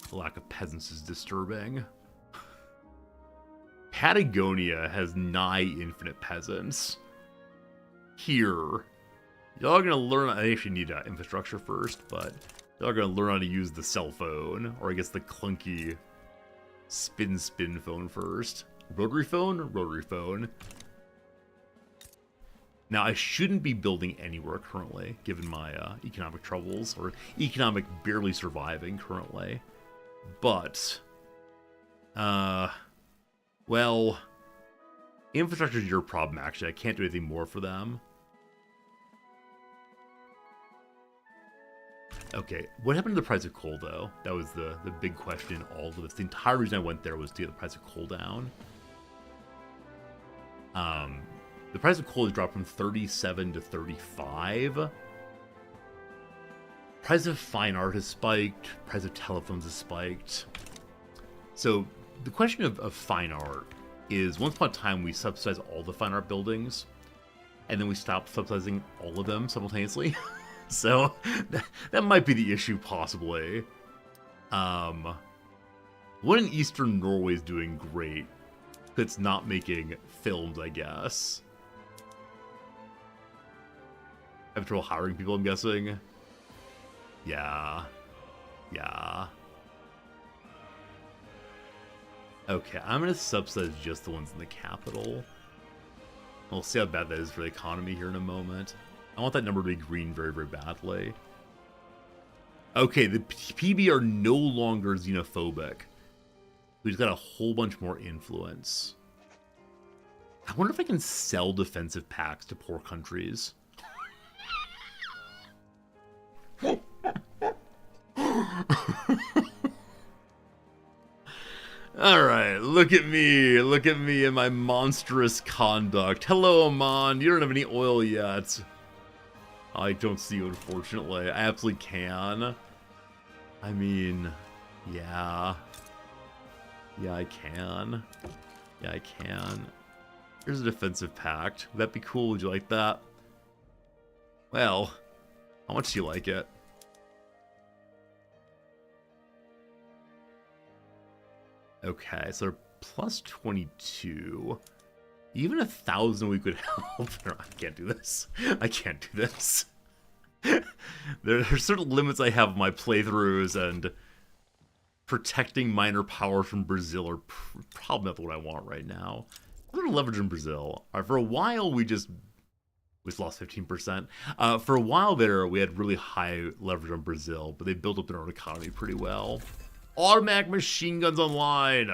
Speaker 1: The lack of peasants is disturbing. Patagonia has nigh infinite peasants. Here, y'all are gonna learn. I actually need infrastructure first, but y'all are gonna learn how to use the cell phone, or I guess the clunky spin phone first. Rotary phone? Rotary phone. Now, I shouldn't be building anywhere currently, given my economic troubles, or economic barely surviving currently. But, well, infrastructure is your problem, actually. I can't do anything more for them. Okay, what happened to the price of coal, though? That was the big question in all of this. The entire reason I went there was to get the price of coal down. The price of coal has dropped from 37 to 35. Price of fine art has spiked. Price of telephones has spiked. So the question of fine art is, once upon a time we subsidized all the fine art buildings, and then we stopped subsidizing all of them simultaneously. So that might be the issue, possibly. One in Eastern Norway is doing great. It's not making films, I guess. I have trouble hiring people, I'm guessing. Yeah. Yeah. Okay, I'm going to subsidize just the ones in the capital. We'll see how bad that is for the economy here in a moment. I want that number to be green very, very badly. Okay, the PB are no longer xenophobic. We just got a whole bunch more influence. I wonder if I can sell defensive packs to poor countries. Alright, look at me and my monstrous conduct. Hello, Amon, you don't have any oil yet. I don't see you, unfortunately. I absolutely can. I mean, yeah. Yeah, I can. Yeah, I can. Here's a defensive pact. Would that be cool? Would you like that? Well, how much do you like it? Okay, so they're plus 22. Even 1,000 we could help. No, I can't do this. I can't do this. There are certain limits I have in my playthroughs, and protecting minor powers from Brazil are probably not what I want right now. I'm going to leverage in Brazil. All right, for a while, we lost 15%. For a while there, we had really high leverage on Brazil, but they built up their own economy pretty well. Automatic machine guns online.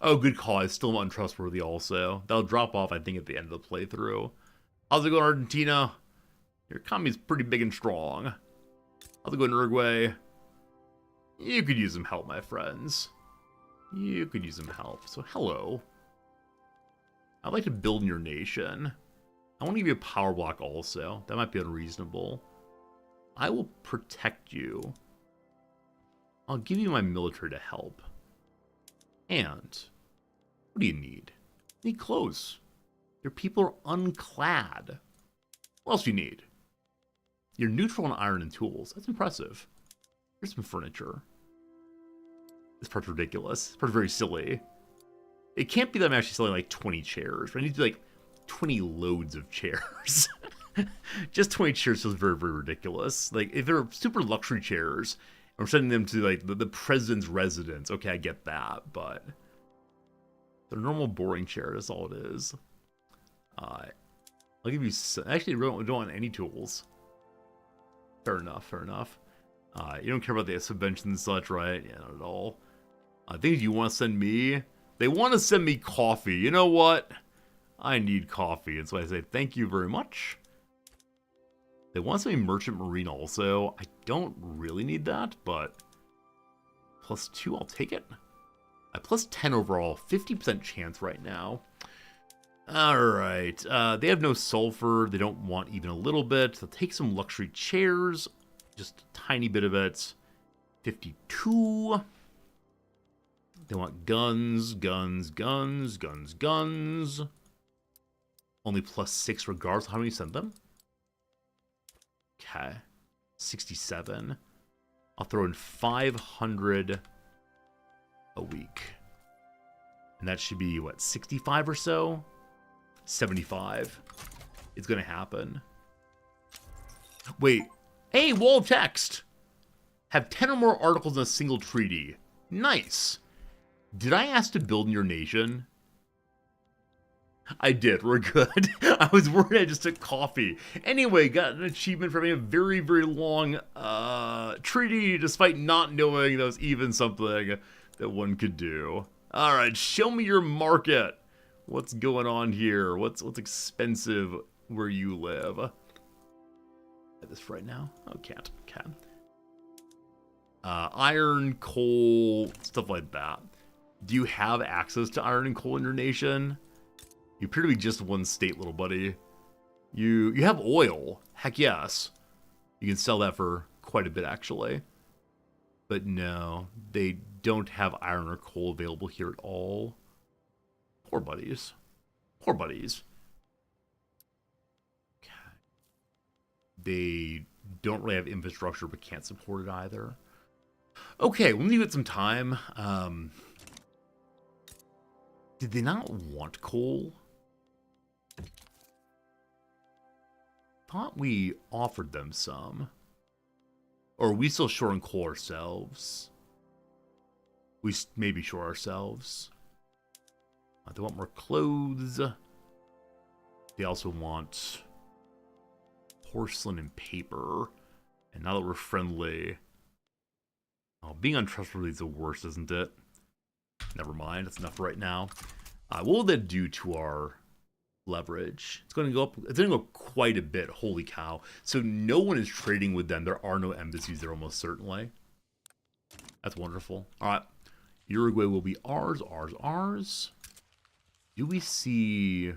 Speaker 1: Oh, good call. I still am untrustworthy also. That'll drop off, I think, at the end of the playthrough. How's it going, Argentina? Your economy's pretty big and strong. How's it going, Uruguay? You could use some help, my friends. You could use some help. So, hello. I'd like to build in your nation. I want to give you a power block also. That might be unreasonable. I will protect you. I'll give you my military to help. And what do you need? You need clothes. Your people are unclad. What else do you need? You're neutral on iron and tools. That's impressive. Here's some furniture. This part's ridiculous. This part's very silly. It can't be that I'm actually selling like 20 chairs. I need to do like 20 loads of chairs. Just 20 chairs feels very, very ridiculous. Like, if they're super luxury chairs, and we're sending them to like the president's residence, okay, I get that, but they're normal boring chair, that's all it is. I'll give you, actually, we don't want any tools. Fair enough, fair enough. You don't care about the subvention and such, right? Yeah, not at all. Things you want to send me? They want to send me coffee. You know what? I need coffee, and so I say thank you very much. They want to send me Merchant Marine also. I don't really need that, but +2, I'll take it. +10 overall, 50% chance right now. Alright, they have no sulfur, they don't want even a little bit. They'll take some luxury chairs, just a tiny bit of it. 52. They want guns, guns, guns, guns, guns. Only +6 regardless of how many you send them. Okay, 67. I'll throw in 500 a week. And that should be, what, 65 or so? 75. It's gonna happen. Wait. Hey, wall of text! Have 10 or more articles in a single treaty. Nice. Did I ask to build in your nation? I did. We're good. I was worried I just took coffee. Anyway, got an achievement for having a very, very long treaty, despite not knowing that was even something that one could do. Alright, show me your market. What's going on here? What's expensive where you live? At this right now? Oh, can't. Can. Iron, coal, stuff like that. Do you have access to iron and coal in your nation? You appear to be just one state, little buddy. You have oil. Heck yes. You can sell that for quite a bit, actually. But no, they don't have iron or coal available here at all. Poor buddies. Poor buddies. Okay. They don't really have infrastructure, but can't support it either. Okay, we'll leave it some time. Did they not want coal? Thought we offered them some. Or are we still short on coal ourselves? We may be short ourselves. They want more clothes. They also want porcelain and paper. And now that we're friendly... Oh, being untrustworthy is the worst, isn't it? Never mind, that's enough right now. What will that do to our leverage? It's going to go up. It's going to go quite a bit. Holy cow. So no one is trading with them. There are no embassies there almost certainly. That's wonderful. All right. Uruguay will be ours, ours, ours. Do we see...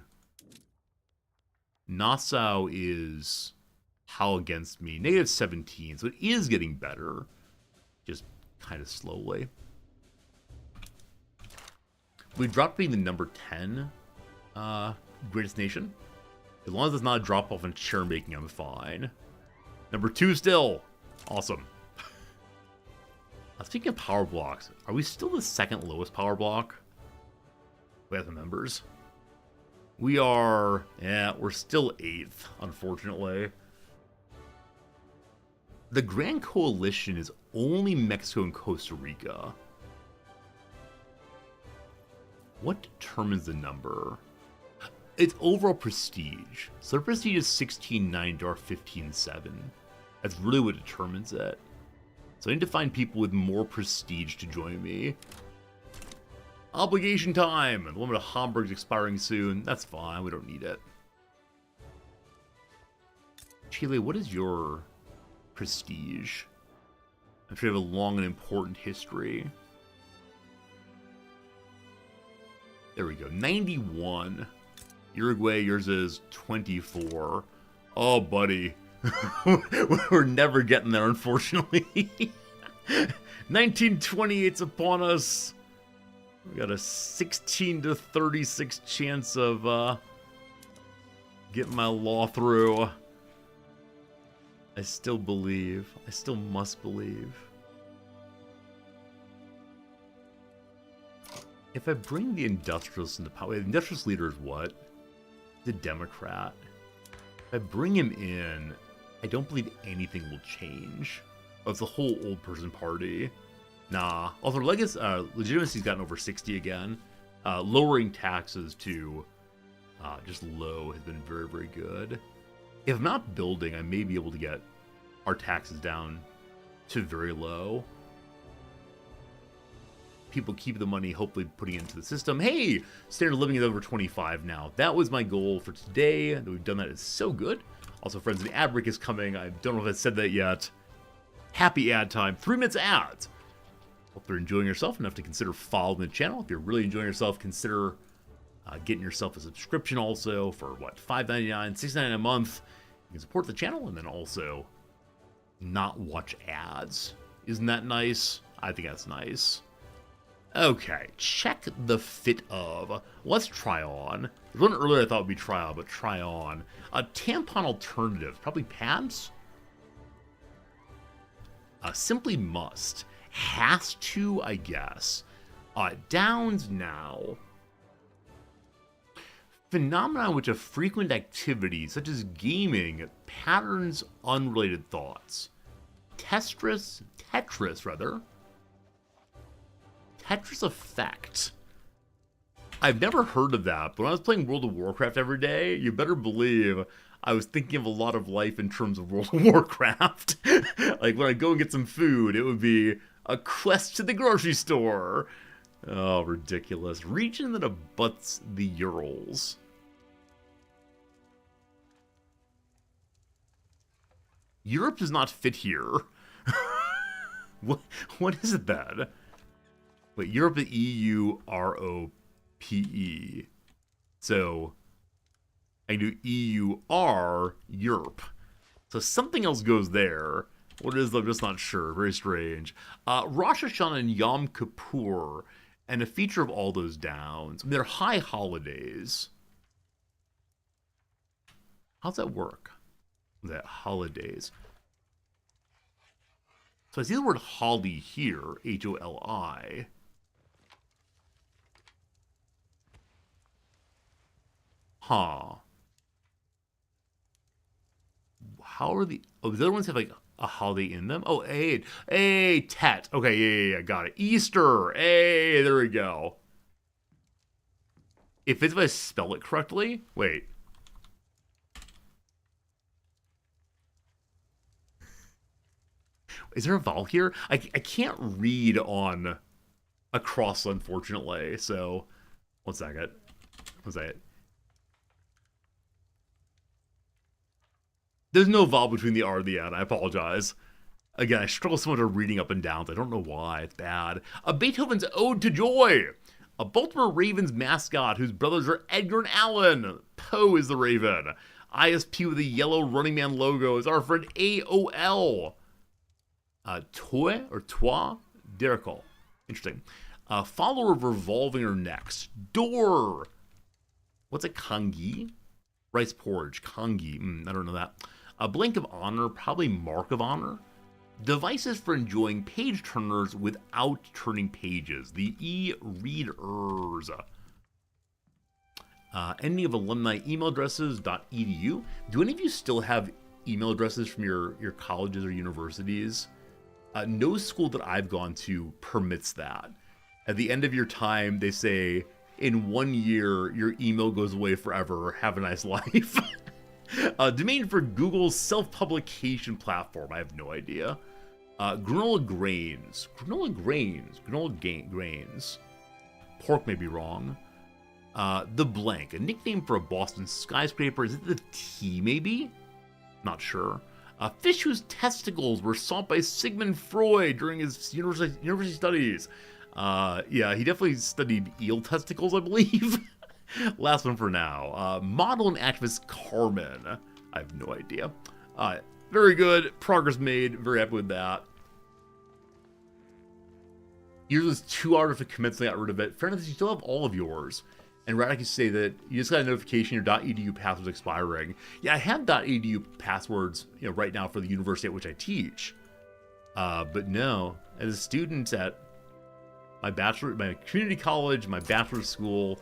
Speaker 1: Nassau is how against me? -17, so it is getting better. Just kind of slowly. We dropped being the number 10 greatest nation. As long as it's not a drop off in chair making, I'm fine. Number 2 still. Awesome. Speaking of power blocks, are we still the second lowest power block? We have the members. We are, yeah, we're still 8th, unfortunately. The Grand Coalition is only Mexico and Costa Rica. What determines the number? It's overall prestige. So their prestige is 16.9 to our 15.7. That's really what determines it. So I need to find people with more prestige to join me. Obligation time! The limit of Hamburg's expiring soon. That's fine, we don't need it. Chile, what is your prestige? I'm sure you have a long and important history. There we go, 91. Uruguay, yours is 24. Oh, buddy. We're never getting there, unfortunately. 1928's upon us. We got a 16 to 36 chance of getting my law through. I still believe. I still must believe. If I bring the industrialists into power, the industrialist leader is what? The Democrat. If I bring him in, I don't believe anything will change. Oh, it's the whole old person party. Nah. Also, legitimacy's gotten over 60 again. Lowering taxes to just low has been very, very good. If I'm not building, I may be able to get our taxes down to very low. People keep the money, hopefully putting it into the system. Hey, standard of living is over 25 now. That was my goal for today. That we've done that is so good. Also, friends, the ad break is coming. I don't know if I said that yet. Happy ad time. 3 minutes ads. Hope you're enjoying yourself enough to consider following the channel. If you're really enjoying yourself, consider getting yourself a subscription also for, what, $5.99, $6.99 a month. You can support the channel and then also not watch ads. Isn't that nice? I think that's nice. Okay, check the fit of. Let's try on. There's one earlier I thought would be try on, but try on. A tampon alternative, probably pants. Simply must. Has to, I guess. Downs now. Phenomena which have frequent activities, such as gaming, patterns, unrelated thoughts. Tetris rather. Tetris Effect. I've never heard of that, but when I was playing World of Warcraft every day, you better believe I was thinking of a lot of life in terms of World of Warcraft. Like when I go and get some food, it would be a quest to the grocery store. Oh, ridiculous. Region that abuts the Urals. Europe does not fit here. What is it then? Wait, Europe is EUROPE. So I do EUR, Europe. So something else goes there. What it is, I'm just not sure. Very strange. Rosh Hashanah and Yom Kippur, and a feature of all those downs. I mean, they're high holidays. How's that work? That holidays. So I see the word holly here, H-O-L-I. Huh. How are the... Oh, the other ones have like a holiday in them? Oh, Tet. Okay, yeah, got it. Easter. Hey, there we go. If I spell it correctly... Wait. Is there a vowel here? I can't read on across, unfortunately. So, one second. One second. There's no vowel between the R and the N. I apologize. Again, I struggle so much with reading up and downs. I don't know why. It's bad. Beethoven's Ode to Joy. A Baltimore Ravens mascot whose brothers are Edgar and Allan. Poe is the Raven. ISP with the yellow Running Man logo is our friend AOL. Toi or Toi? Dirical. Interesting. Follower of Revolving Her Next. Door. What's a Kangi? Rice porridge. Kangi. I don't know that. A Blank of Honor. Probably Mark of Honor. Devices for enjoying page turners without turning pages. The e-readers. Ending of alumni email addresses.edu. Do any of you still have email addresses from your colleges or universities? No school that I've gone to permits that. At the end of your time, they say, in 1 year, your email goes away forever. Have a nice life. Domain for Google's self-publication platform. I have no idea. Granola grains. Granola grains. Pork may be wrong. The Blank. A nickname for a Boston skyscraper. Is it the T, maybe? Not sure. Fish whose testicles were sought by Sigmund Freud during his university studies. Yeah, he definitely studied eel testicles, I believe. Last one for now. Model and activist Carmen. I have no idea. Very good. Progress made. Very happy with that. Yours was 2 hours of commits, and I got rid of it. Fair enough, you still have all of yours. And Radic, you say that you just got a notification your .edu password's expiring. Yeah, I have .edu passwords, right now for the university at which I teach. But no, as a student at my community college, my bachelor's school,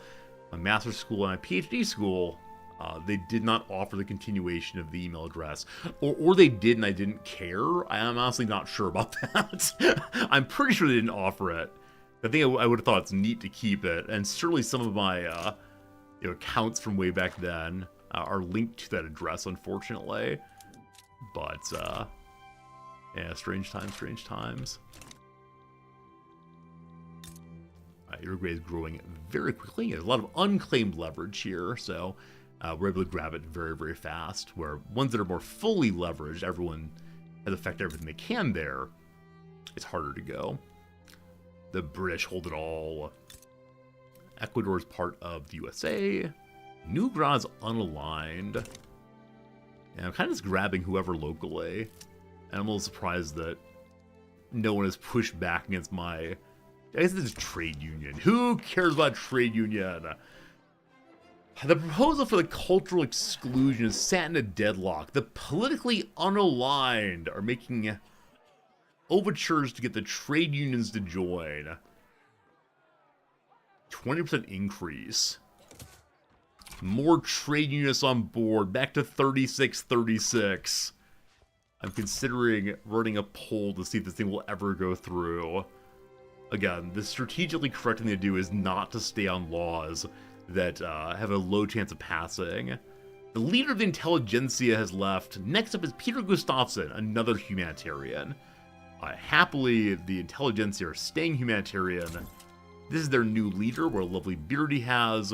Speaker 1: my master's school, and my PhD school, they did not offer the continuation of the email address. Or they did and I didn't care. I'm honestly not sure about that. I'm pretty sure they didn't offer it. I think I would have thought it's neat to keep it. And certainly some of my accounts from way back then are linked to that address, unfortunately. But, yeah, strange times, strange times. Uruguay is growing very quickly. There's a lot of unclaimed leverage here, so we're able to grab it very, very fast. Where ones that are more fully leveraged, everyone has affected everything they can there. It's harder to go. The British hold it all. Ecuador is part of the USA. New Granada's unaligned. And I'm kind of just grabbing whoever locally. And I'm a little surprised that no one has pushed back against my... I guess this is trade union. Who cares about trade union? The proposal for the cultural exclusion is sat in a deadlock. The politically unaligned are making overtures to get the trade unions to join. 20% increase. More trade unions on board. Back to 36. I'm considering running a poll to see if this thing will ever go through. Again, the strategically correct thing to do is not to stay on laws that have a low chance of passing. The leader of the intelligentsia has left. Next up is Peter Gustafsson, another humanitarian. Happily, the intelligentsia are staying humanitarian. This is their new leader, what a lovely beard he has,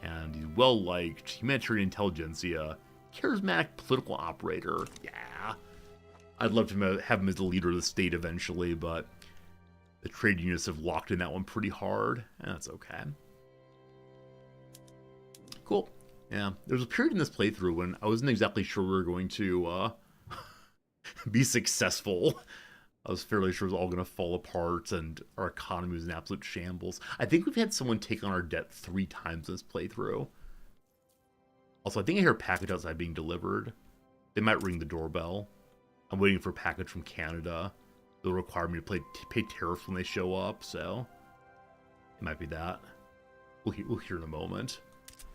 Speaker 1: and he's well-liked. Humanitarian intelligentsia. Charismatic political operator. Yeah. I'd love to have him as the leader of the state eventually, but the trade unionists have locked in that one pretty hard, and that's okay. Cool. Yeah, there was a period in this playthrough when I wasn't exactly sure we were going to be successful. I was fairly sure it was all going to fall apart and our economy was in absolute shambles. I think we've had someone take on our debt 3 times in this playthrough. Also, I think I hear a package outside being delivered. They might ring the doorbell. I'm waiting for a package from Canada. They'll require me to pay tariffs when they show up, so it might be that. We'll hear in a moment.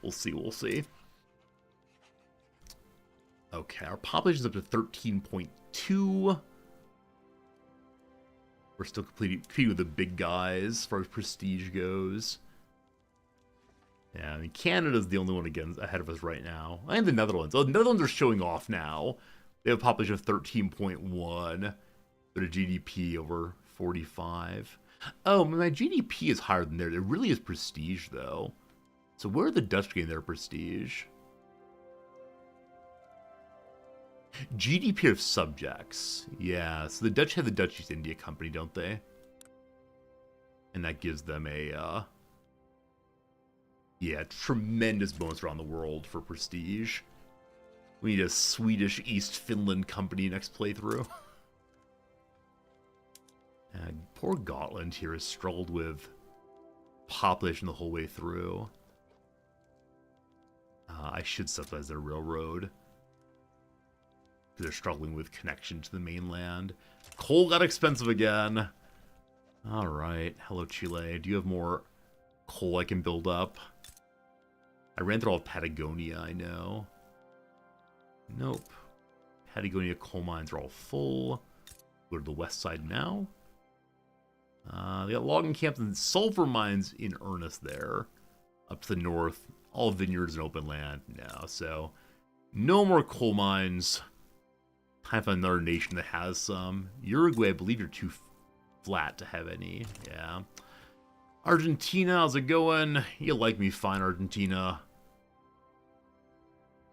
Speaker 1: We'll see. Okay, our population's up to 13.2. We're still competing with the big guys as far as prestige goes. Yeah, I mean, Canada's the only one ahead of us right now. And the Netherlands. Oh, the Netherlands are showing off now. They have a population of 13.1. But a GDP over 45. Oh, my GDP is higher than theirs. It really is prestige, though. So where are the Dutch getting their prestige? GDP of subjects. Yeah, so the Dutch have the Dutch East India Company, don't they? And that gives them a, yeah, tremendous bonus around the world for prestige. We need a Swedish East Finland Company next playthrough. Poor Gotland here has struggled with population the whole way through. I should subsidize their railroad. Because they're struggling with connection to the mainland. Coal got expensive again. Alright. Hello, Chile. Do you have more coal I can build up? I ran through all of Patagonia, I know. Nope. Patagonia coal mines are all full. Go to the west side now. They got logging camps and sulfur mines in earnest there. Up to the north, all vineyards and open land. No, so no more coal mines. Time to find another nation that has some. Uruguay, I believe you're too flat to have any. Yeah. Argentina, how's it going? You like me fine, Argentina.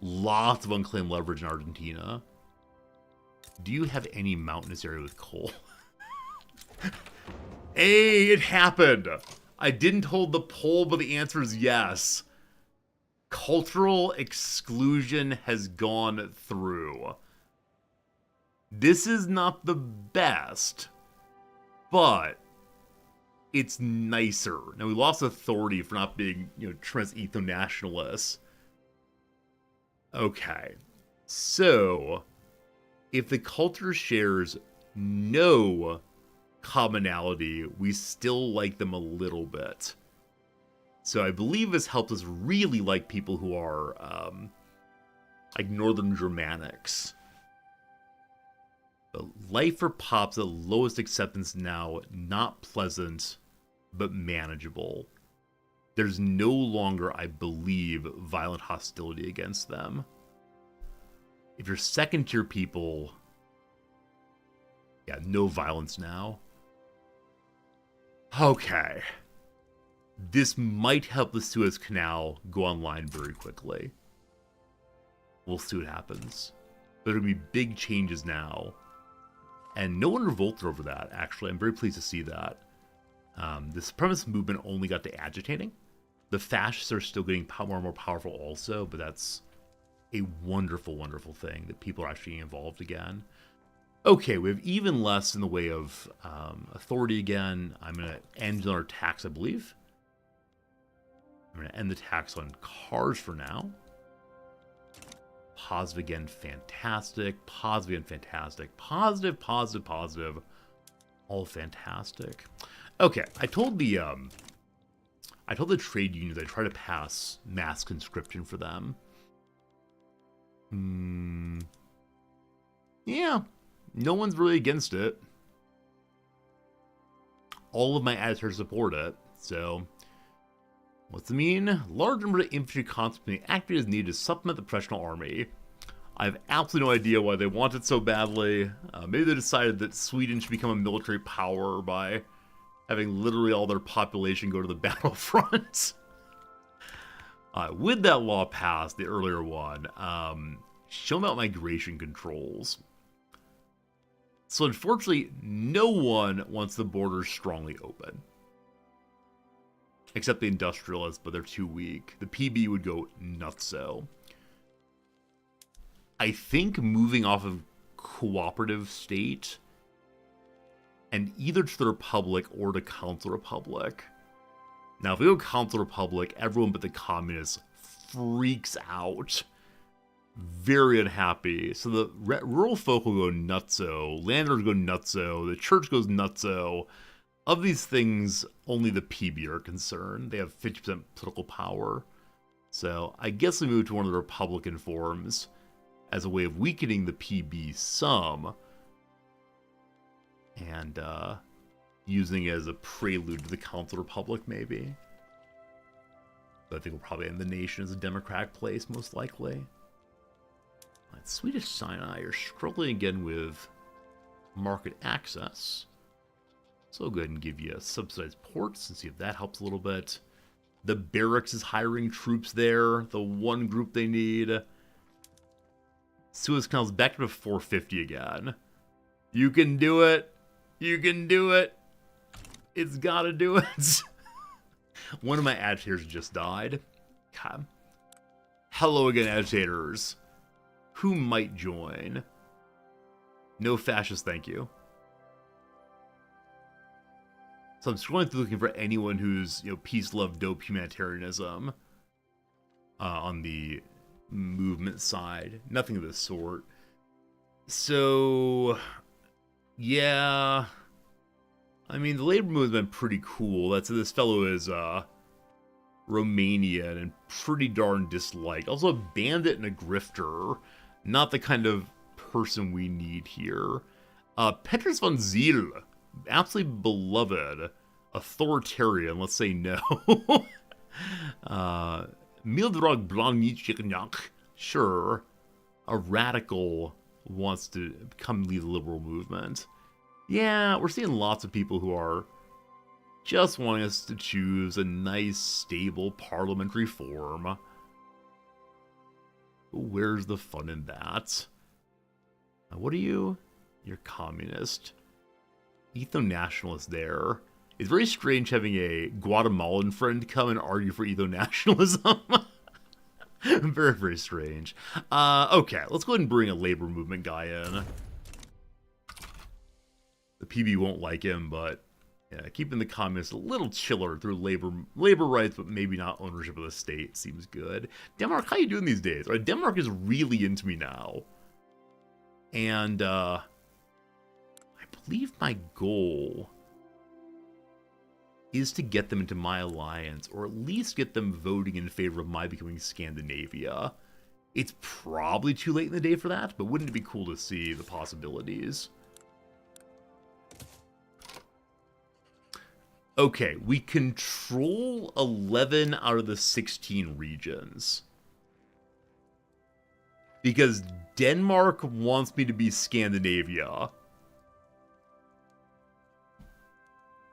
Speaker 1: Lots of unclaimed leverage in Argentina. Do you have any mountainous area with coal? Hey, it happened. I didn't hold the poll, but the answer is yes. Cultural exclusion has gone through. This is not the best, but it's nicer. Now, we lost authority for not being, trans-ethno-nationalists. Okay. So, if the culture shares no commonality, we still like them a little bit. So I believe this helped us really like people who are like Northern Germanics. But life for Pops at lowest acceptance now, not pleasant, but manageable. There's no longer, I believe, violent hostility against them. If you're second tier people, yeah, no violence now. Okay. This might help the Suez Canal go online very quickly. We'll see what happens. There are going to be big changes now. And no one revolted over that, actually. I'm very pleased to see that. The supremacist movement only got to agitating. The fascists are still getting more and more powerful also, but that's a wonderful, wonderful thing that people are actually involved again. Okay, we have even less in the way of authority again. I'm going to end on our tax, I believe. I'm going to end the tax on cars for now. Positive again, fantastic. Positive again, fantastic. Positive, positive, positive. All fantastic. Okay, I told the trade unions I'd try to pass mass conscription for them. Yeah, no one's really against it. All of my agitators support it, so what's it mean? Large number of infantry constantly active as needed to supplement the professional army. I have absolutely no idea why they want it so badly. Maybe they decided that Sweden should become a military power by having literally all their population go to the battlefront. With that law passed, the earlier one, show about migration controls. So unfortunately, no one wants the borders strongly open. Except the industrialists, but they're too weak. The PB would go nutso. I think moving off of cooperative state and either to the Republic or to Council Republic. Now, if we go Council Republic, everyone but the communists freaks out. Very unhappy. So the rural folk will go nutso, landowners go nutso, the church goes nutso. Of these things, only the PB are concerned. They have 50% political power. So I guess we move to one of the Republican forms as a way of weakening the PB some. And using it as a prelude to the Council Republic, maybe. But I think we'll probably end the nation as a democratic place, most likely. Swedish Sinai are struggling again with market access. So I'll go ahead and give you subsidized ports and see if that helps a little bit. The barracks is hiring troops there, the one group they need. Suez Canal's back to 450 again. You can do it. You can do it. It's gotta do it. One of my agitators just died. God. Hello again, agitators. Who might join? No fascists, thank you. So I'm scrolling through looking for anyone who's, peace, love, dope, humanitarianism on the movement side. Nothing of this sort. So, yeah. I mean, the labor movement's been pretty cool. This fellow is Romanian and pretty darn disliked. Also a bandit and a grifter. Not the kind of person we need here. Petrus von Ziel, absolutely beloved, authoritarian, let's say no. Mildrag Blagnichiknyak, sure, a radical wants to come lead the liberal movement. Yeah, we're seeing lots of people who are just wanting us to choose a nice, stable parliamentary form. Where's the fun in that? What are you? You're communist. Etho-nationalist there. It's very strange having a Guatemalan friend come and argue for etho-nationalism. Very, very strange. Okay, let's go ahead and bring a labor movement guy in. The PB won't like him, but yeah, keeping the communists a little chiller through labor rights, but maybe not ownership of the state seems good. Denmark, how you doing these days? Right, Denmark is really into me now. And I believe my goal is to get them into my alliance, or at least get them voting in favor of my becoming Scandinavia. It's probably too late in the day for that, but wouldn't it be cool to see the possibilities? Okay, we control 11 out of the 16 regions. Because Denmark wants me to be Scandinavia.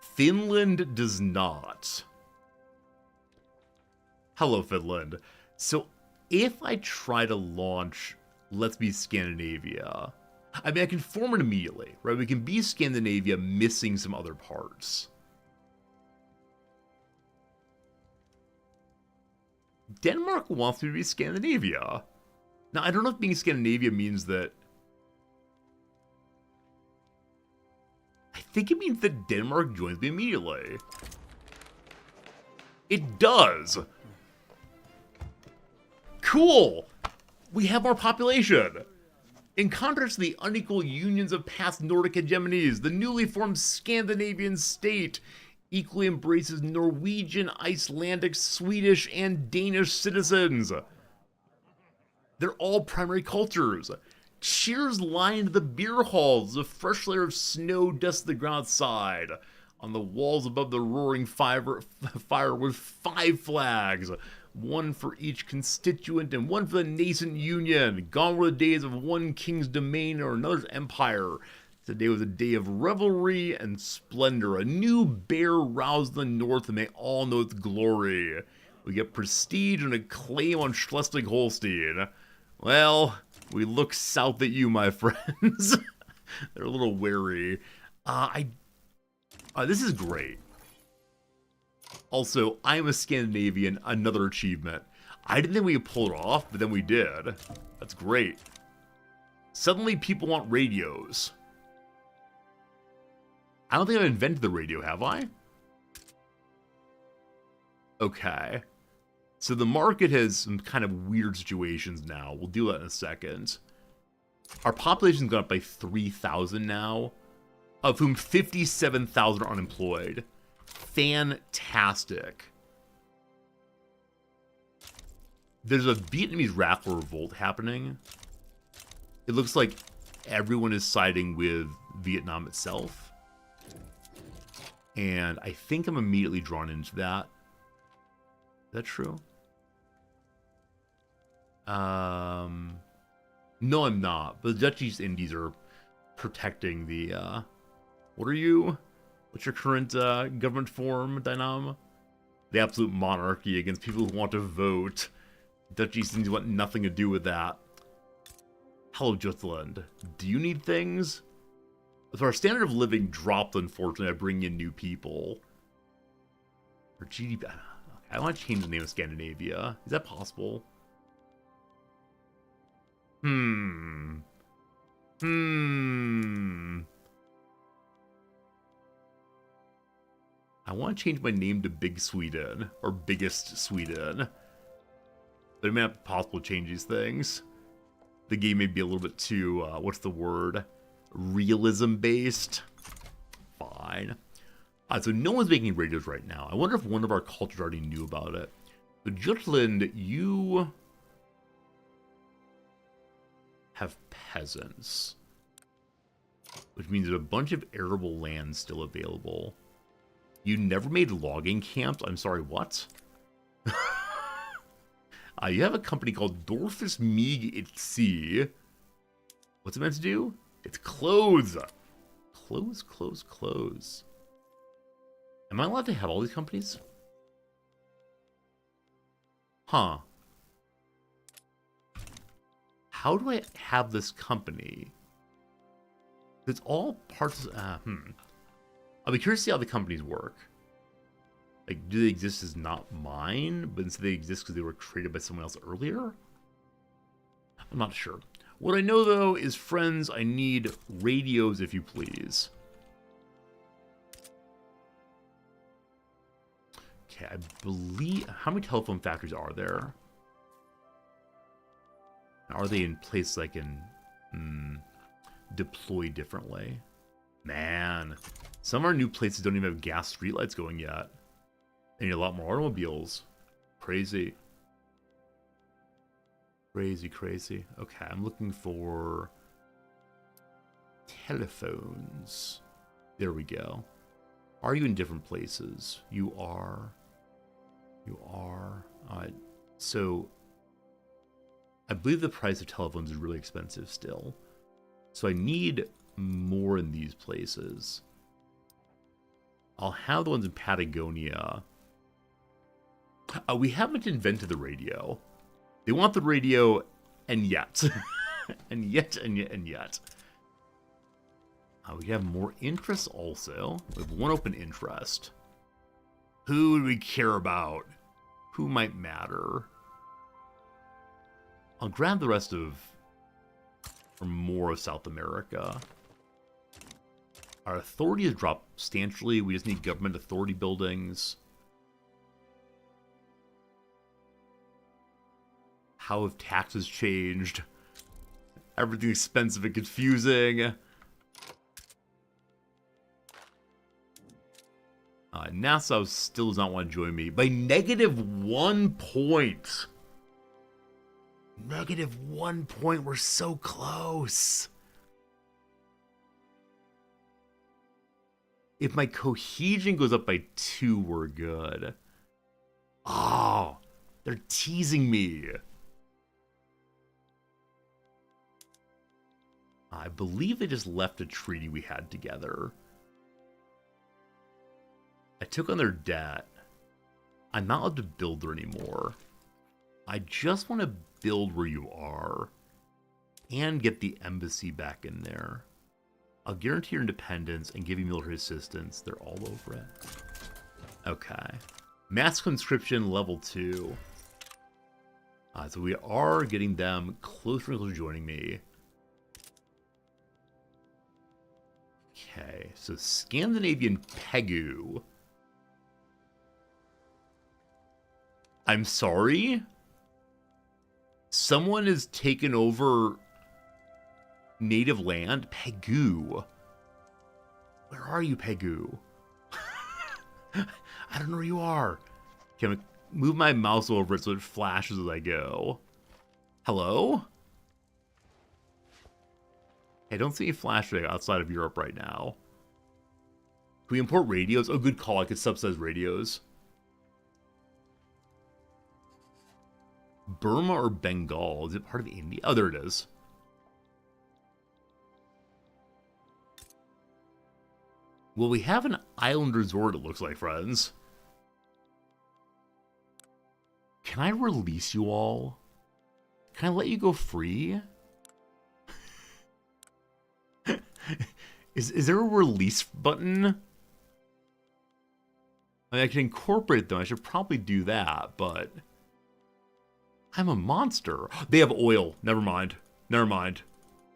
Speaker 1: Finland does not. Hello, Finland. So, if I try to launch Let's Be Scandinavia, I mean, I can form it immediately, right? We can be Scandinavia missing some other parts. Denmark wants me to be Scandinavia. Now, I don't know if being Scandinavia means that... I think it means that Denmark joins me immediately. It does! Cool! We have more population! In contrast to the unequal unions of past Nordic hegemonies, the newly formed Scandinavian state equally embraces Norwegian, Icelandic, Swedish, and Danish citizens. They're all primary cultures. Cheers lined the beer halls, a fresh layer of snow dusted the ground outside. On the walls above the roaring fire were 5 flags, one for each constituent and one for the nascent union. Gone were the days of one king's domain or another's empire. Today was a day of revelry and splendor. A new bear roused the north and may all know its glory. We get prestige and a claim on Schleswig-Holstein. Well, we look south at you, my friends. They're a little wary. This is great. Also, I'm a Scandinavian, another achievement. I didn't think we could pull it off, but then we did. That's great. Suddenly, people want radios. I don't think I've invented the radio, have I? Okay. So the market has some kind of weird situations now. We'll do that in a second. Our population's gone up by 3,000 now, of whom 57,000 are unemployed. Fantastic. There's a Vietnamese radical revolt happening. It looks like everyone is siding with Vietnam itself. And I think I'm immediately drawn into that. Is that true? No, I'm not. But the Dutch East Indies are protecting the, what are you? What's your current, government form, Dynam? The absolute monarchy against people who want to vote. Dutch East Indies want nothing to do with that. Hello, Jutland. Do you need things? If our standard of living dropped, unfortunately, I bring in new people. Or GDP... I want to change the name of Scandinavia. Is that possible? I want to change my name to Big Sweden, or Biggest Sweden. But it may not be possible to change these things. The game may be a little bit too, what's the word? Realism-based? Fine. So no one's making radios right now. I wonder if one of our cultures already knew about it. But Jutland, you have peasants. Which means there's a bunch of arable land still available. You never made logging camps? I'm sorry, what? You have a company called Dorfus Mig at Sea. What's it meant to do? It's clothes. Clothes, clothes, clothes. Am I allowed to have all these companies? Huh. How do I have this company? It's all parts of... I'll be curious to see how the companies work. Like, do they exist as not mine, but instead they exist because they were created by someone else earlier? I'm not sure. What I know, though, is, friends, I need radios, if you please. Okay, I believe... How many telephone factories are there? Are they in place I can deploy differently? Man, some of our new places don't even have gas streetlights going yet. They need a lot more automobiles. Crazy. Crazy, crazy. Okay, I'm looking for telephones. There we go. Are you in different places? You are. You are. So, I believe the price of telephones is really expensive still. So I need more in these places. I'll have the ones in Patagonia. We haven't invented the radio. They want the radio, and yet. and yet. We have more interests also. We have one open interest. Who do we care about? Who might matter? I'll grab the rest of, or more of South America. Our authority has dropped substantially. We just need government authority buildings. How have taxes changed? Everything's expensive and confusing. Nassau still does not want to join me by -1 point. -1 point. We're so close. If my cohesion goes up by 2, we're good. Oh, they're teasing me. I believe they just left a treaty we had together. I took on their debt. I'm not allowed to build there anymore. I just want to build where you are and get the embassy back in there. I'll guarantee your independence and give you military assistance. They're all over it. Okay. Mass conscription level 2. So we are getting them closer and closer to joining me. Okay, so Scandinavian Pegu. I'm sorry? Someone has taken over native land? Pegu. Where are you, Pegu? I don't know where you are. Can I move my mouse over it so it flashes as I go? Hello? I don't see any flashing outside of Europe right now. Can we import radios? Oh, good call. I could subsidize radios. Burma or Bengal? Is it part of India? Oh, there it is. Well, we have an island resort, it looks like, friends. Can I release you all? Can I let you go free? Is there a release button? I mean, I can incorporate them. I should probably do that, but I'm a monster. They have oil. Never mind. Never mind.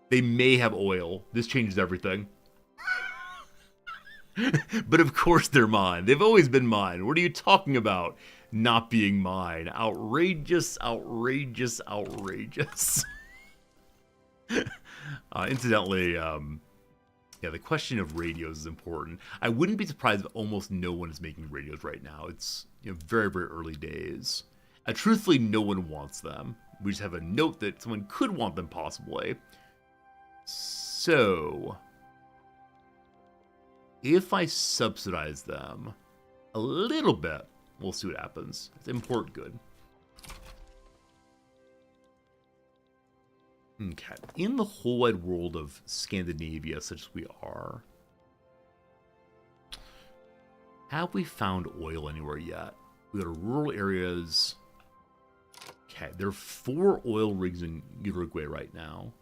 Speaker 1: They may have oil. This changes everything. But of course they're mine. They've always been mine. What are you talking about? Not being mine. Outrageous, outrageous, outrageous. Incidentally, yeah, the question of radios is important. I wouldn't be surprised if almost no one is making radios right now. It's very, very early days. Truthfully, no one wants them. We just have a note that someone could want them possibly. So, if I subsidize them a little bit, we'll see what happens. It's import good. Okay. In the whole wide world of Scandinavia, such as we are, have we found oil anywhere yet? We got rural areas. Okay, there are 4 oil rigs in Uruguay right now.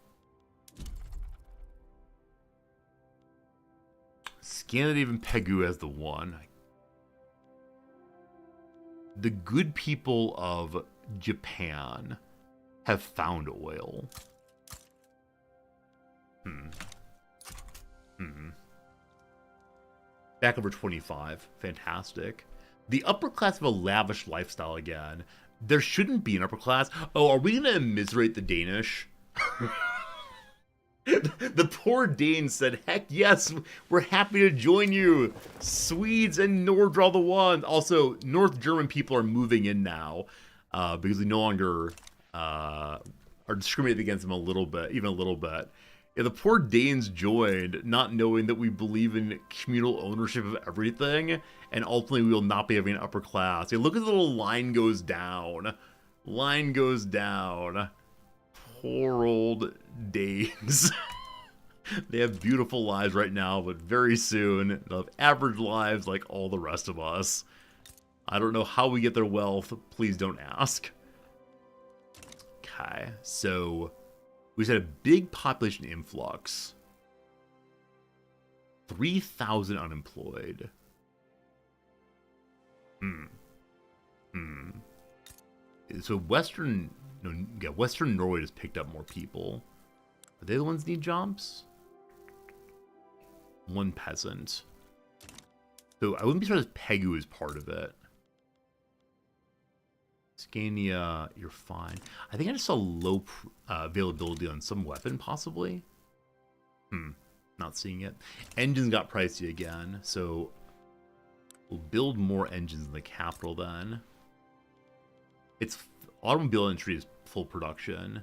Speaker 1: Scandinavian Pegu has the one. The good people of Japan have found oil. Back over 25. Fantastic. The upper class have a lavish lifestyle again. There shouldn't be an upper class. Oh, are we going to immiserate the Danish? The poor Danes said, heck yes, we're happy to join you. Swedes and Nordral the One. Also, North German people are moving in now because we no longer are discriminated against them a little bit, even a little bit. Yeah, the poor Danes joined, not knowing that we believe in communal ownership of everything, and ultimately we will not be having an upper class. Yeah, look at the little line goes down. Line goes down. Poor old Danes. They have beautiful lives right now, but very soon they'll have average lives like all the rest of us. I don't know how we get their wealth. Please don't ask. Okay, so we just had a big population influx. 3,000 unemployed. So Western Norway just picked up more people. Are they the ones that need jobs? One peasant. So I wouldn't be surprised if Pegu is part of it. Scania, you're fine. I think I just saw low availability on some weapon, possibly. Not seeing it. Engines got pricey again, so we'll build more engines in the capital then. It's automobile industry is full production.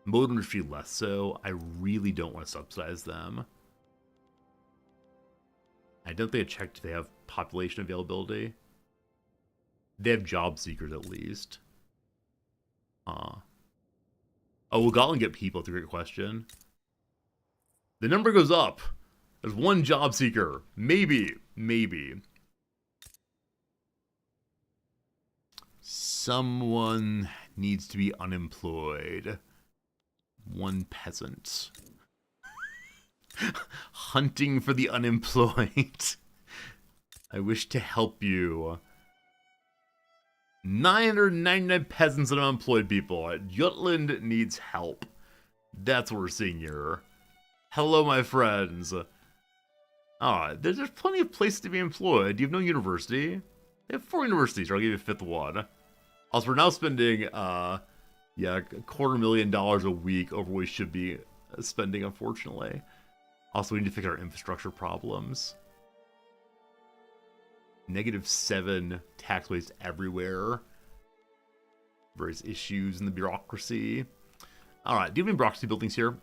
Speaker 1: Motor industry less so. I really don't want to subsidize them. I don't think I checked if they have population availability. They have job seekers at least. Oh, will Gotland get people? That's a great question. The number goes up. There's one job seeker. Maybe. Someone needs to be unemployed. One peasant. Hunting for the unemployed. I wish to help you. 999 peasants and unemployed people. Jutland needs help. That's what we're seeing here. Hello, my friends. There's plenty of places to be employed. You have no university. They have 4 universities, or I'll give you a 5th one. Also, we're now spending, $250,000 a week over what we should be spending, unfortunately. Also, we need to fix our infrastructure problems. -7 tax waste everywhere. Various issues in the bureaucracy. Alright, do you have any bureaucracy buildings here?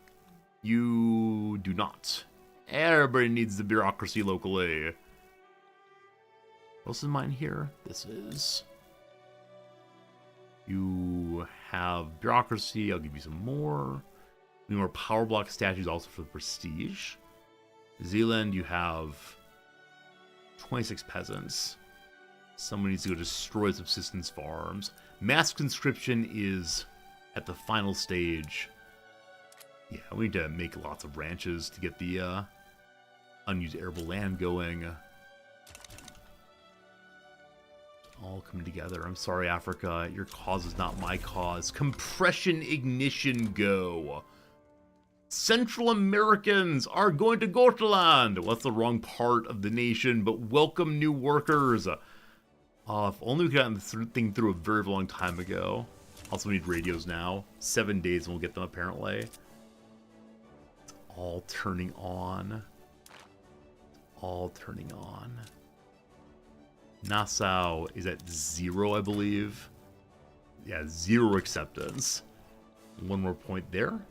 Speaker 1: You do not. Everybody needs the bureaucracy locally. What else is mine here? This is... You have bureaucracy. I'll give you some more. We need more power block statues also for the prestige. Zealand, you have 26 peasants. Someone needs to go destroy subsistence farms. Mass conscription is at the final stage. Yeah, we need to make lots of ranches to get the unused arable land going. All coming together. I'm sorry, Africa. Your cause is not my cause. Compression ignition go. Central Americans are going to Gotaland. Well, that's the wrong part of the nation, but welcome new workers. If only we could have gotten this thing through a very long time ago. Also, we need radios now. 7 days and we'll get them, apparently. It's all turning on. All turning on. Nassau is at 0, I believe. Yeah, 0 acceptance. One more point there.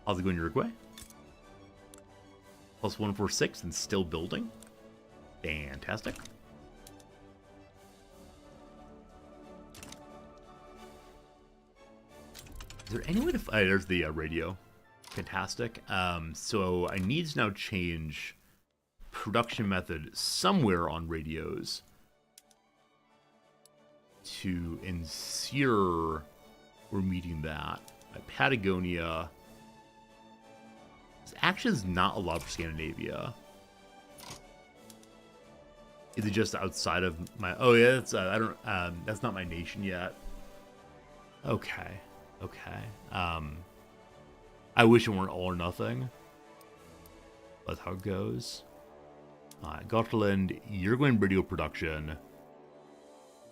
Speaker 1: How's it going, Uruguay? Plus 146 and still building. Fantastic. Is there any way to... there's the radio. Fantastic. So I need to now change production method somewhere on radios to ensure we're meeting that. Patagonia... Actually, is not allowed for Scandinavia. Is it just outside of my? Oh yeah, that's I don't. That's not my nation yet. Okay. I wish it weren't all or nothing. That's how it goes. Gotland, you're going radio production.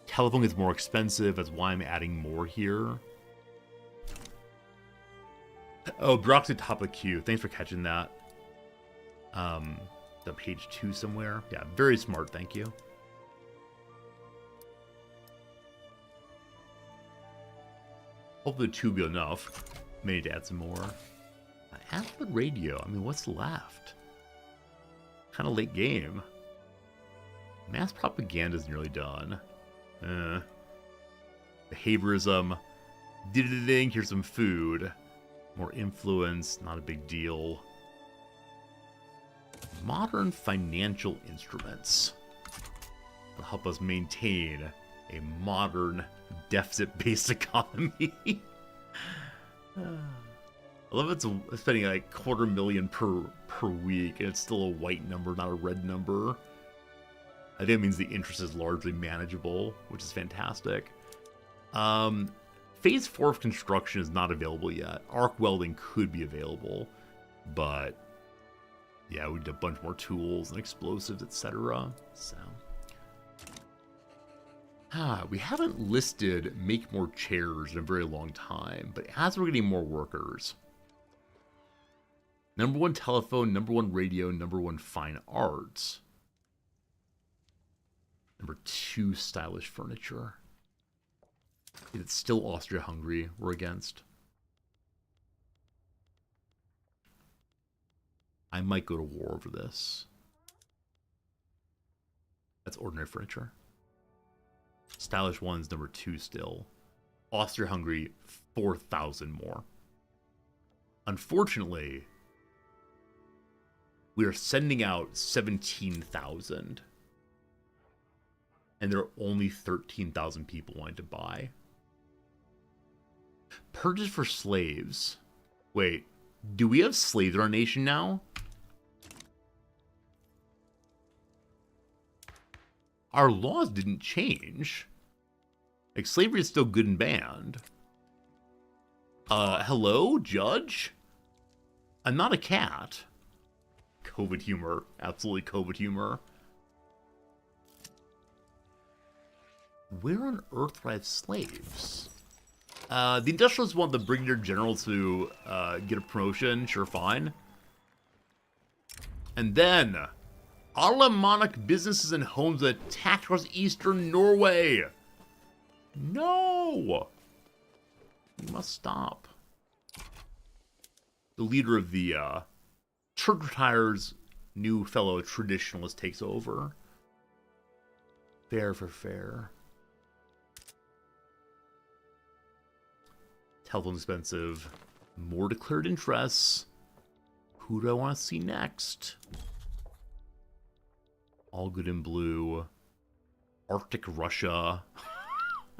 Speaker 1: Telephone gets more expensive. That's why I'm adding more here. Oh, Brock's at top of queue. Thanks for catching that. The page 2 somewhere. Yeah, very smart. Thank you. Hopefully 2 will be enough. May need to add some more. Alphabet Radio. I mean, what's left? Kind of late game. Mass propaganda is nearly done. Behaviorism. Ding, here's some food. More influence, not a big deal. Modern financial instruments will help us maintain a modern deficit-based economy. I love it's spending like $250,000 per week, and it's still a white number, not a red number. I think it means the interest is largely manageable, which is fantastic. Phase 4 of construction is not available yet. Arc welding could be available, but yeah, we need a bunch more tools and explosives, etc. So, we haven't listed make more chairs in a very long time, but as we're getting more workers, number 1 telephone, number 1 radio, number 1 fine arts, number 2 stylish furniture. It's still Austria-Hungary we're against. I might go to war over this. That's ordinary furniture. Stylish one's number 2 still. Austria-Hungary, 4,000 more. Unfortunately, we are sending out 17,000. And there are only 13,000 people wanting to buy. Purchase for slaves. Wait, do we have slaves in our nation now? Our laws didn't change. Like, slavery is still good and banned. Hello, judge? I'm not a cat. COVID humor. Absolutely COVID humor. Where on earth do I have slaves? The industrialists want the brigadier general to get a promotion. Sure, fine. And then, Alemannic businesses and homes attacked across eastern Norway. No! You must stop. The leader of the Church Retires new fellow traditionalist takes over. Fair for fair. Telephone expensive. More declared interests. Who do I want to see next? All good in blue. Arctic Russia.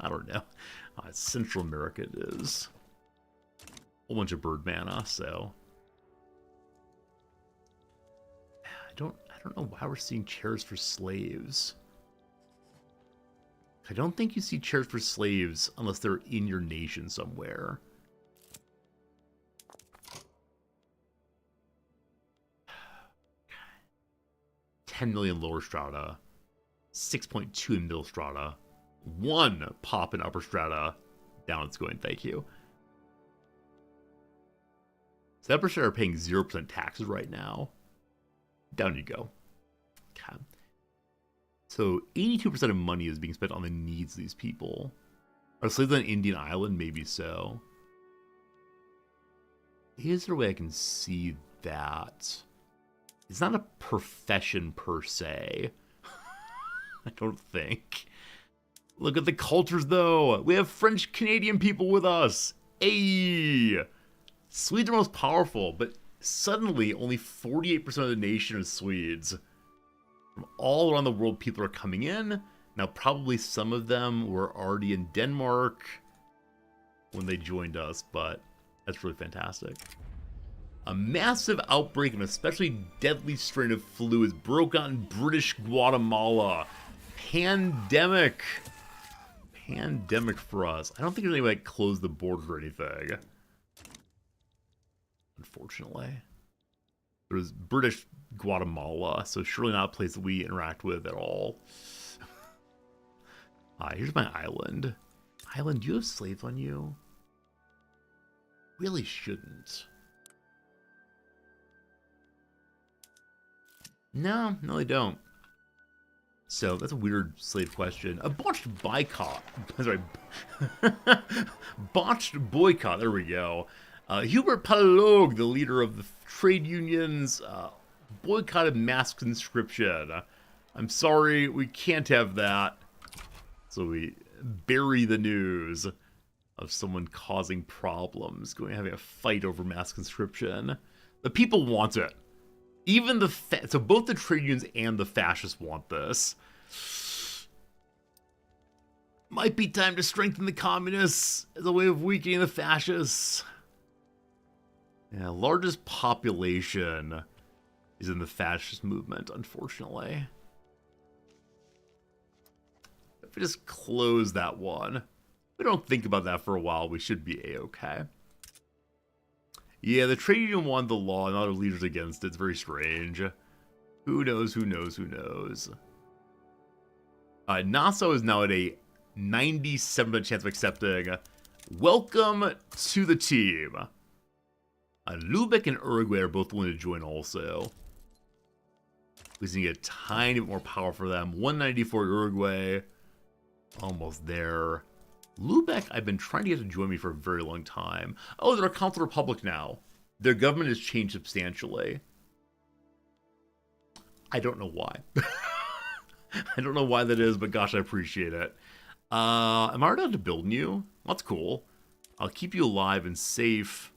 Speaker 1: I don't know. Central America it is. A whole bunch of bird mana, so. I don't know why we're seeing chairs for slaves. I don't think you see chairs for slaves unless they're in your nation somewhere. $10 million lower strata, 6.2 in middle strata, 1 pop in upper strata. Down it's going, thank you. So upper strata are paying 0% taxes right now. Down you go. Okay. So 82% of money is being spent on the needs of these people. Are slaves on an Indian island? Maybe so. Is there a way I can see that? It's not a profession per se. I don't think. Look at the cultures, though. We have French-Canadian people with us. Hey! Swedes are most powerful, but suddenly only 48% of the nation is Swedes. From all around the world, people are coming in. Now, probably some of them were already in Denmark when they joined us, but that's really fantastic. A massive outbreak of an especially deadly strain of flu has broke out in British Guatemala. Pandemic. Pandemic for us. I don't think there's any way to close the border or anything. Unfortunately. There's British Guatemala, so surely not a place that we interact with at all. Here's my island. Island, do you have slaves on you? Really shouldn't. No, no, they don't. So that's a weird slave question. A botched boycott. Sorry. Botched boycott. There we go. Hubert Palog, the leader of the trade unions, boycotted mass conscription. I'm sorry, we can't have that. So we bury the news of someone causing problems, having a fight over mass conscription. The people want it. Even so both the trade unions and the fascists want this. Might be time to strengthen the communists as a way of weakening the fascists. Yeah, largest population is in the fascist movement, unfortunately. If we just close that one, we don't think about that for a while, we should be a-okay. Yeah, the trade union won the law and other leaders against it. It's very strange. Who knows, who knows, who knows. Nassau is now at a 97% chance of accepting. Welcome to the team. Lubeck and Uruguay are both willing to join also. We just need a tiny bit more power for them. 194 Uruguay. Almost there. Lubeck, I've been trying to get to join me for a very long time. Oh, they're a Council Republic now. Their government has changed substantially. I don't know why. I don't know why that is, but gosh, I appreciate it. Am I allowed to build you? That's cool. I'll keep you alive and safe.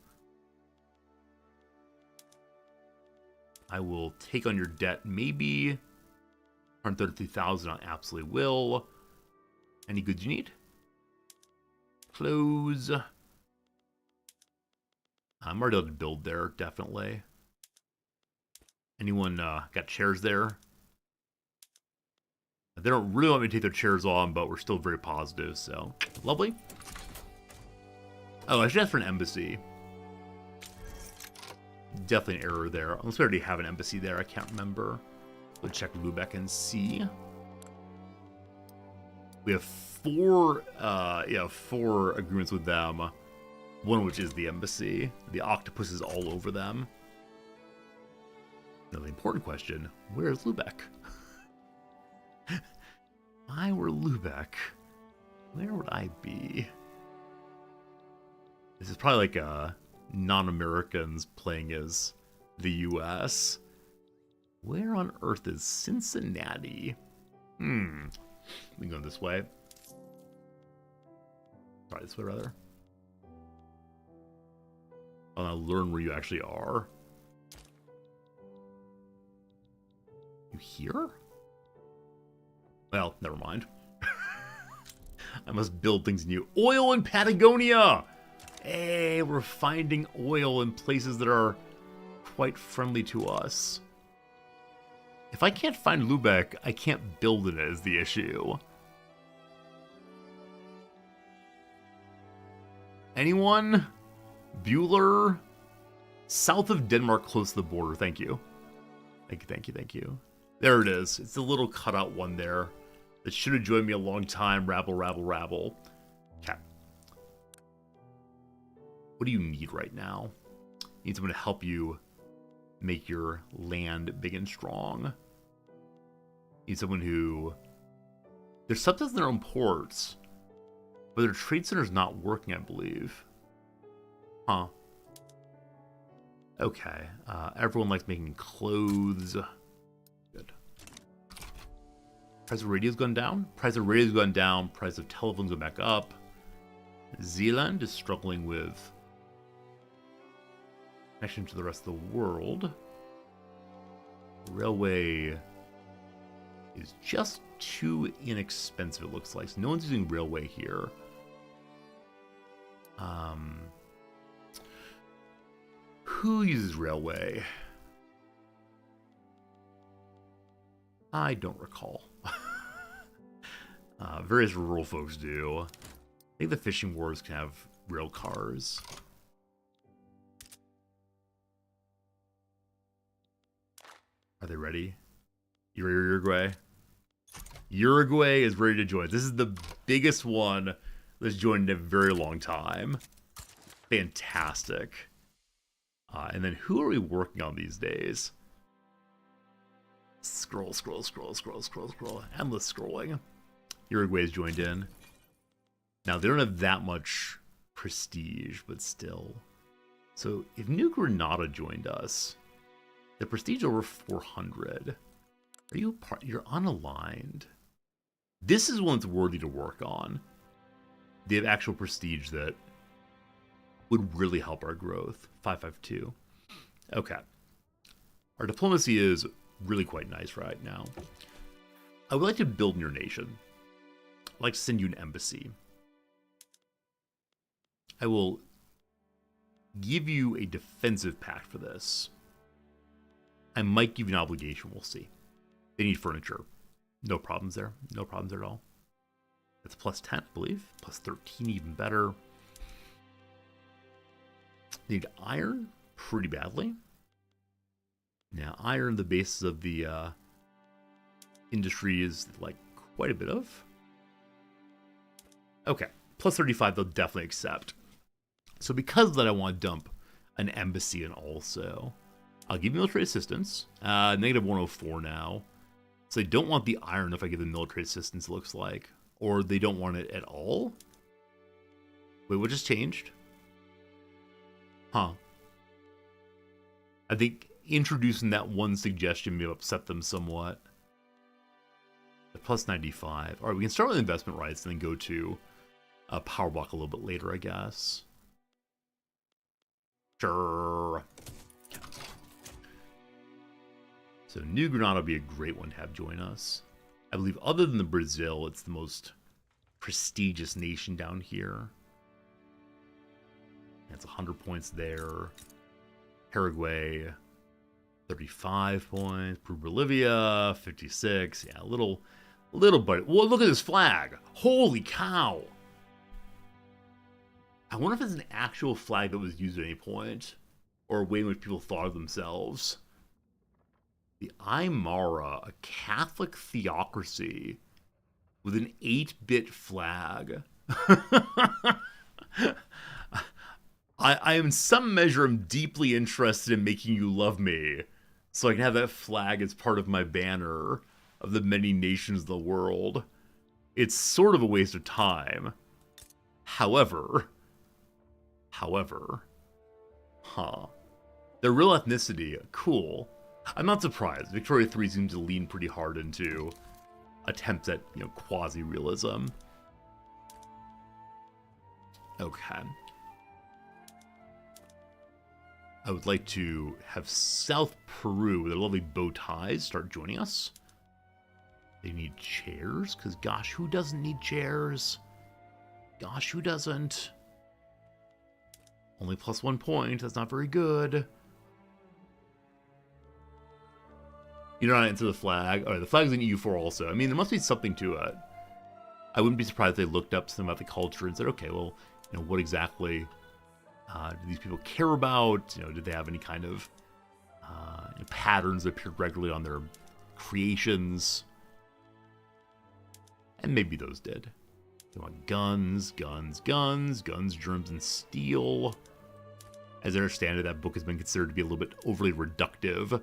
Speaker 1: I will take on your debt, maybe 133,000 on absolutely will. Any goods you need? Close. I'm already able to build there, definitely. Anyone got chairs there? They don't really want me to take their chairs on, but we're still very positive, so lovely. Oh, I should ask for an embassy. Definitely an error there. Unless we already have an embassy there, I can't remember. We'll check Lubeck and see. We have four agreements with them. One of which is the embassy. The octopus is all over them. Now the important question, where is Lubeck? If I were Lubeck, where would I be? This is probably like non-Americans playing as the US. Where on earth is Cincinnati? We can go this way. Sorry, this way rather. I'll learn where you actually are. You here? Well, never mind. I must build things new. Oil in Patagonia! Hey, we're finding oil in places that are quite friendly to us. If I can't find Lubeck, I can't build in it is the issue. Anyone? Bueller? South of Denmark, close to the border. Thank you. Thank you, thank you, thank you. There it is. It's the little cutout one there. That should have joined me a long time. Rabble, rabble, rabble. Okay. What do you need right now? You need someone to help you make your land big and strong. You need someone who... There's subtitles in their own ports, but their trade center's not working, I believe. Huh. Okay. Everyone likes making clothes. Good. Price of radio's gone down. Price of radio's gone down. Price of telephone's gone back up. Zealand is struggling with connection to the rest of the world. Railway is just too inexpensive, it looks like. So no one's using railway here. Who uses railway? I don't recall. Various rural folks do. I think the fishing wars can have rail cars. Are they ready? You ready, Uruguay? Uruguay is ready to join. This is the biggest one that's joined in a very long time. Fantastic. And then who are we working on these days? Scroll, scroll, scroll, scroll, scroll, scroll. Endless scrolling. Uruguay's joined in. Now, they don't have that much prestige, but still. So, if New Granada joined us, the prestige over 400. Are you you're unaligned? This is one that's worthy to work on. They have actual prestige that would really help our growth. 552. Okay. Our diplomacy is really quite nice right now. I would like to build in your nation. I'd like to send you an embassy. I will give you a defensive pact for this. I might give you an obligation, we'll see. They need furniture. No problems there. No problems at all. That's plus 10, I believe. Plus 13, even better. They need iron pretty badly. Now, iron, the basis of the industry is like quite a bit of. Okay, plus 35 they'll definitely accept. So because of that, I want to dump an embassy in also. I'll give you military assistance. Negative 104 now. So they don't want the iron if I give them military assistance, it looks like. Or they don't want it at all? Wait, what just changed? Huh. I think introducing that one suggestion may have upset them somewhat. The plus 95. Alright, we can start with investment rights and then go to power block a little bit later, I guess. Sure. Okay. So New Granada would be a great one to have join us. I believe other than the Brazil, it's the most prestigious nation down here. That's 100 points there. Paraguay, 35 points. Peru, Bolivia, 56. Yeah, a little bit. Well, look at this flag. Holy cow. I wonder if it's an actual flag that was used at any point, or a way in which people thought of themselves. The Aymara, a Catholic theocracy with an 8-bit flag. I am in some measure am deeply interested in making you love me, so I can have that flag as part of my banner of the many nations of the world. It's sort of a waste of time. However, their real ethnicity, cool. I'm not surprised. Victoria 3 seems to lean pretty hard into attempts at, quasi-realism. Okay. I would like to have South Peru with their lovely bow ties start joining us. They need chairs, because gosh, who doesn't need chairs? Gosh, who doesn't? Only plus 1 point, that's not very good. You don't answer the flag. Alright, the flag's in EU4 also. I mean, there must be something to it. I wouldn't be surprised if they looked up something about the culture and said, okay, well, what exactly do these people care about? Did they have any kind of patterns that appear regularly on their creations? And maybe those did. They want guns, guns, guns, guns, germs, and steel. As I understand it, that book has been considered to be a little bit overly reductive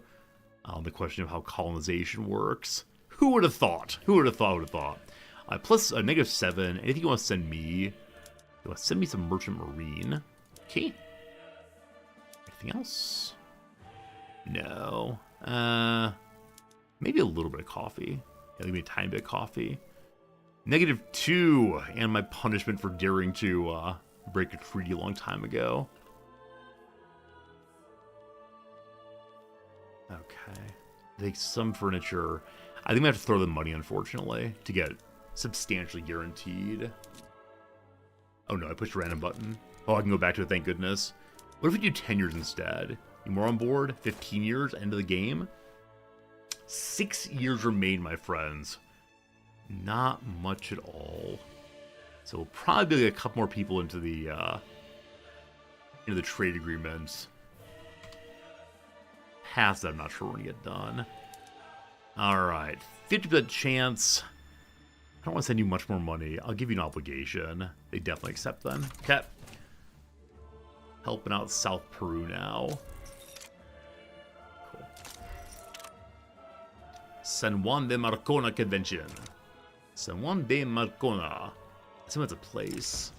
Speaker 1: on the question of how colonization works. Who would have thought? Who would have thought? Plus a -7. Anything you want to send me? You want to send me some merchant marine? Okay. Anything else? No. Maybe a little bit of coffee. Yeah, give me a tiny bit of coffee. -2, and my punishment for daring to break a treaty a long time ago. Okay. Take some furniture. I think we have to throw them money, unfortunately, to get substantially guaranteed. Oh no, I pushed a random button. Oh, I can go back to it, thank goodness. What if we do 10 years instead? You more on board? 15 years? End of the game? 6 years remain, my friends. Not much at all. So we'll probably get a couple more people into the trade agreement. Past that, I'm not sure we're gonna get done. Alright, 50% chance. I don't want to send you much more money. I'll give you an obligation. They definitely accept then. Okay. Helping out South Peru now. Cool. San Juan de Marcona Convention. San Juan de Marcona. I assume that's a place.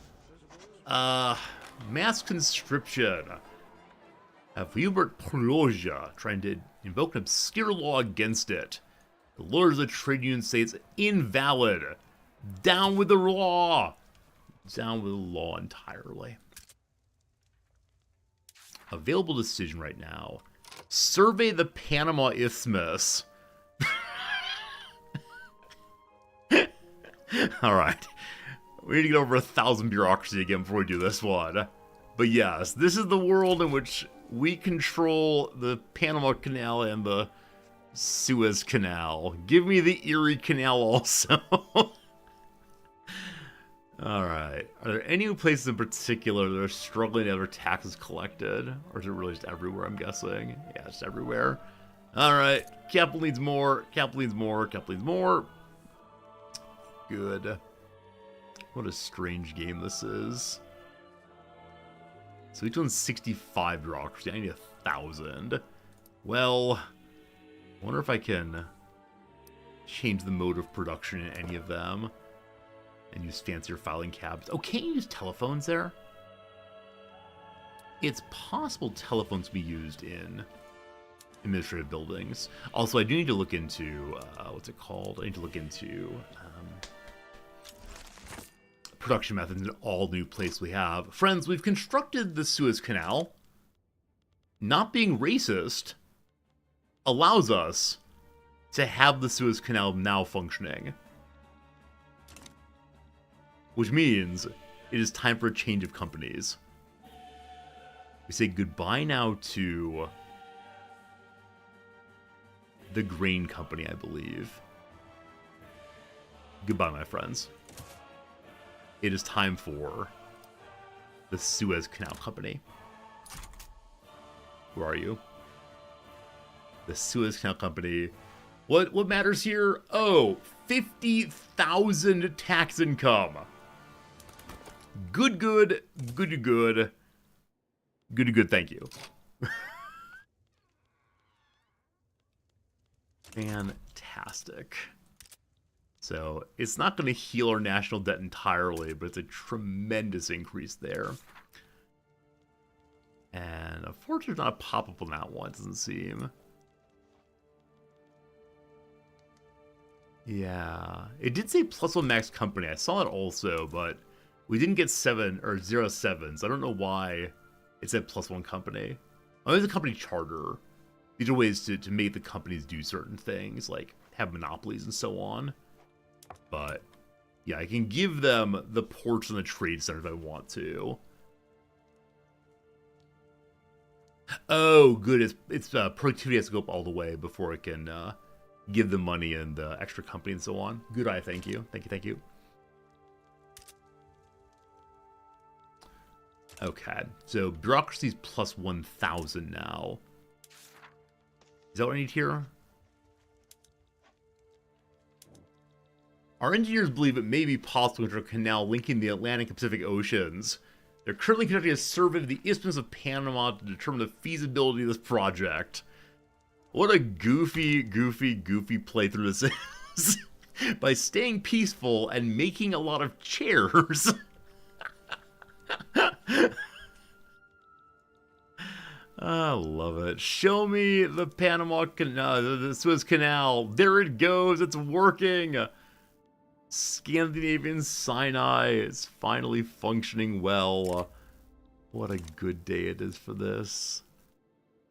Speaker 1: Mass conscription. Hubert Prologia trying to invoke an obscure law against it. The lawyers of the trade union say it's invalid. Down with the law. Down with the law entirely. Available decision right now. Survey the Panama Isthmus. Alright. We need to get over 1,000 bureaucracy again before we do this one. But yes, this is the world in which we control the Panama Canal and the Suez Canal. Give me the Erie Canal also. Alright. Are there any places in particular that are struggling to have their taxes collected? Or is it really just everywhere, I'm guessing? Yeah, it's everywhere. Alright. Capital needs more. Capital needs more. Capital needs more. Good. What a strange game this is. So each one's 65 bureaucracy. I need 1,000. Well, I wonder if I can change the mode of production in any of them and use fancier filing cabinets. Oh, can't you use telephones there? It's possible telephones can be used in administrative buildings. Also, I do need to look into, what's it called? I need to look into production methods in all new places we have. Friends, we've constructed the Suez Canal. Not being racist allows us to have the Suez Canal now functioning. Which means it is time for a change of companies. We say goodbye now to the grain company, I believe. Goodbye, my friends. It is time for the Suez Canal Company. Where are you? The Suez Canal Company. What matters here? Oh, 50,000 tax income. Good, thank you. Fantastic. So, it's not going to heal our national debt entirely, but it's a tremendous increase there. And unfortunately, there's not a pop-up on that one, it doesn't seem. Yeah. It did say +1 max company. I saw it also, but we didn't get 7 or 07s. I don't know why it said +1 company. Oh, there's a company charter. These are ways to make the companies do certain things, like have monopolies and so on. But, yeah, I can give them the ports and the trade centers if I want to. Oh, good. It's productivity has to go up all the way before it can give them money and the extra company and so on. Good eye, thank you. Thank you. Okay, so bureaucracy's +1,000 now. Is that what I need here? Our engineers believe it may be possible to construct a canal linking the Atlantic and Pacific Oceans. They're currently conducting a survey of the Isthmus of Panama to determine the feasibility of this project. What a goofy playthrough this is. By staying peaceful and making a lot of chairs. I love it. Show me the Panama Canal, the Suez Canal. There it goes. It's working. Scandinavian Sinai is finally functioning well. What a good day it is for this.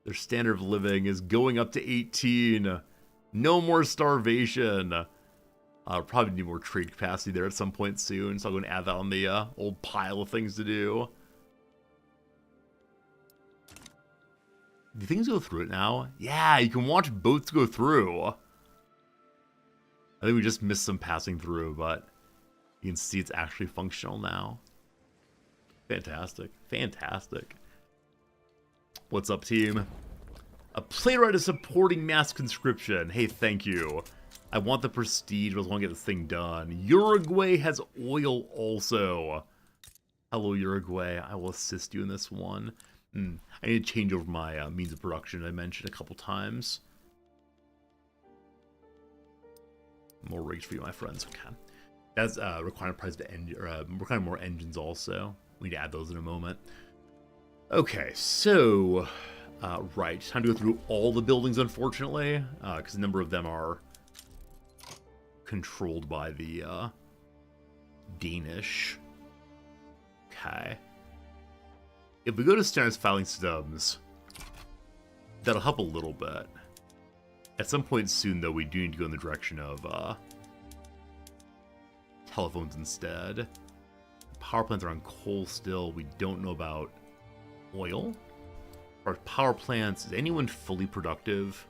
Speaker 1: Their standard of living is going up to 18. No more starvation. I'll probably need more trade capacity there at some point soon, so I'm going to add that on the old pile of things to do. Do things go through it now? Yeah, you can watch boats go through. I think we just missed some passing through, but you can see it's actually functional now. Fantastic. What's up, team? A playwright is supporting mass conscription. Hey, thank you. I want the prestige, but I want to get this thing done. Uruguay has oil also. Hello, Uruguay. I will assist you in this one. I need to change over my means of production I mentioned a couple times. More rigs for you, my friends. Okay. That's requiring price to requiring more engines also. We need to add those in a moment. Okay, so right, time to go through all the buildings, unfortunately, because a number of them are controlled by the Danish. Okay. If we go to standard filing systems, that'll help a little bit. At some point soon, though, we do need to go in the direction of telephones instead. Power plants are on coal still. We don't know about oil. Our power plants, is anyone fully productive?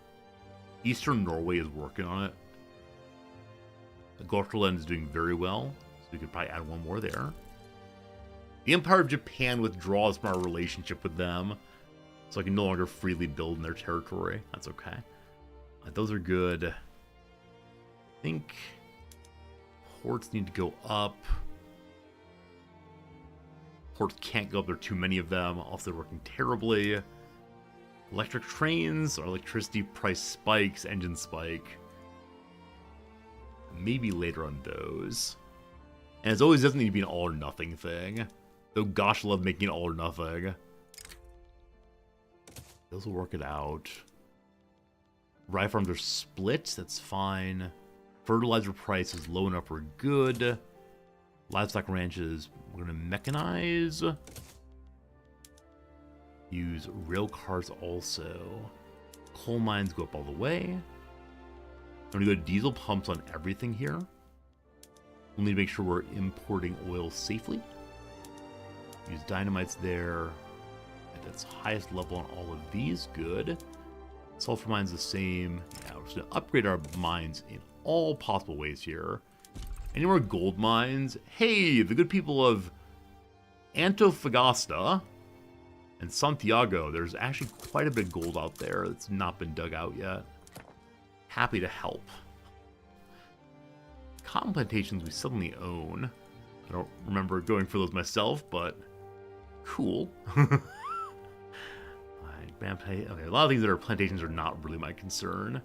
Speaker 1: Eastern Norway is working on it. Gortland is doing very well, so we could probably add one more there. The Empire of Japan withdraws from our relationship with them, so I can no longer freely build in their territory. That's okay. Those are good. I think ports need to go up. Ports can't go up, there are too many of them. Also, they're working terribly. Electric trains, our electricity price spikes, engine spike. Maybe later on those. And as always, it doesn't need to be an all or nothing thing. Though gosh, I love making it all or nothing. Those will work it out. Rye farms are split, that's fine. Fertilizer price is low enough, we're good. Livestock ranches, we're going to mechanize. Use rail cars also. Coal mines go up all the way. I'm going to go diesel pumps on everything here. We'll need to make sure we're importing oil safely. Use dynamites there. At its highest level on all of these, good. Sulfur mines the same. Yeah, we're just going to upgrade our mines in all possible ways here. Any more gold mines? Hey, the good people of Antofagasta and Santiago. There's actually quite a bit of gold out there that's not been dug out yet. Happy to help. Cotton plantations we suddenly own. I don't remember going for those myself, but cool. Okay, a lot of things that are plantations are not really my concern.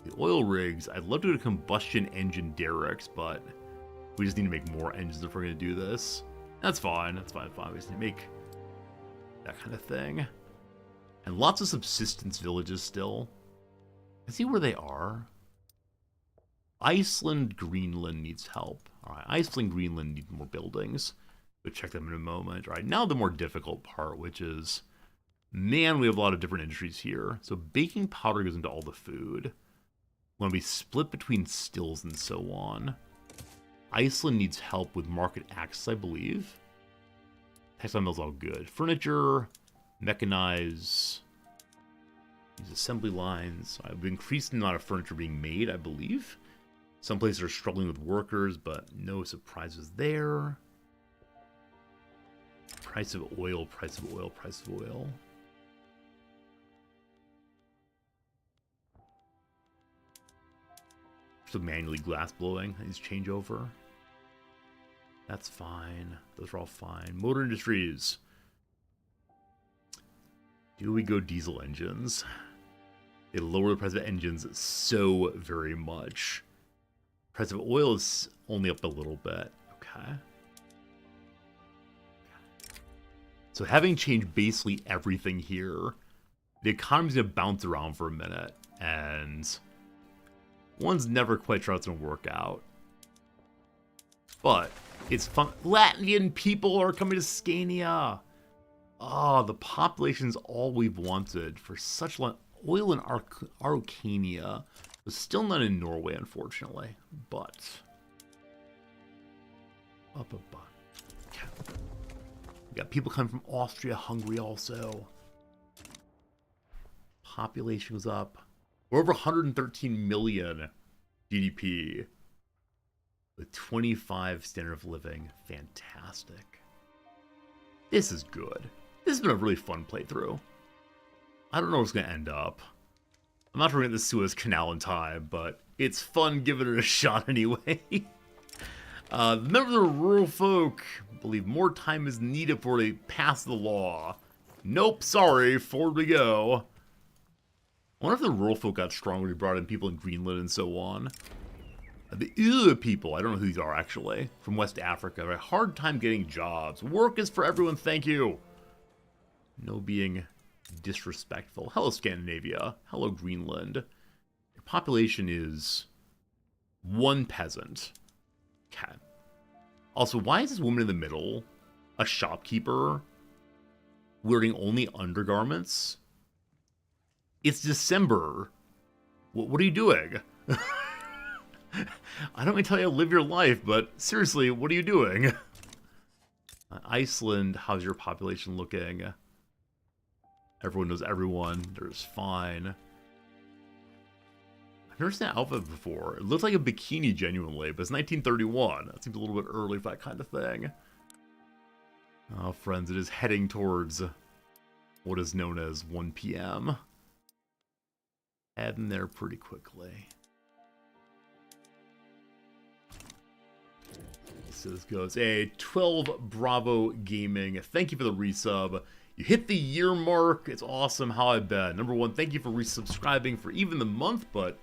Speaker 1: The oil rigs, I'd love to do a combustion engine derricks, but we just need to make more engines if we're going to do this. That's fine, that's fine. We just need to make that kind of thing. And lots of subsistence villages still. Let's see where they are. Iceland, Greenland needs help. Alright, Iceland, Greenland need more buildings. We'll check them in a moment. Alright, now the more difficult part, which is... Man, we have a lot of different industries here. So baking powder goes into all the food. Want to be split between stills and so on. Iceland needs help with market access, I believe. Textile mills all good. Furniture, mechanize, use assembly lines. I've increased the amount of furniture being made, I believe. Some places are struggling with workers, but no surprises there. Price of oil, price of oil, price of oil. So manually glass blowing, these change over. That's fine. Those are all fine. Motor industries. Do we go diesel engines? They lower the price of engines so very much. Price of oil is only up a little bit. Okay. So having changed basically everything here, the economy's going to bounce around for a minute, and one's never quite sure how it's going to work out. But it's fun. Latvian people are coming to Scania. Oh, the population's all we've wanted for such long. Oil in Araucania. There's still none in Norway, unfortunately. But up. We got people coming from Austria, Hungary also. Population was up. We're over 113 million GDP. With 25 standard of living. Fantastic. This is good. This has been a really fun playthrough. I don't know where it's going to end up. I'm not sure we're going to get the Suez Canal in time, but it's fun giving it a shot anyway. Remember the rural folk believe more time is needed before they pass the law. Nope, sorry, forward we go. I wonder if the rural folk got strong when we brought in people in Greenland and so on. The Ula people, I don't know who these are actually, from West Africa. A hard time getting jobs. Work is for everyone, thank you. No being disrespectful. Hello, Scandinavia. Hello, Greenland. Your population is 1 peasant. Okay. Also, why is this woman in the middle a shopkeeper wearing only undergarments? It's December. What are you doing? I don't mean to tell you to live your life, but seriously, what are you doing? Iceland, how's your population looking? Everyone knows everyone. They're just fine. I've never seen that outfit before. It looks like a bikini genuinely, but it's 1931. That seems a little bit early for that kind of thing. Oh, friends, it is heading towards what is known as 1 p.m. Heading there pretty quickly. This goes a 12 Bravo Gaming. Thank you for the resub. You hit the year mark. It's awesome. How I bet. Number one, thank you for resubscribing for even the month, but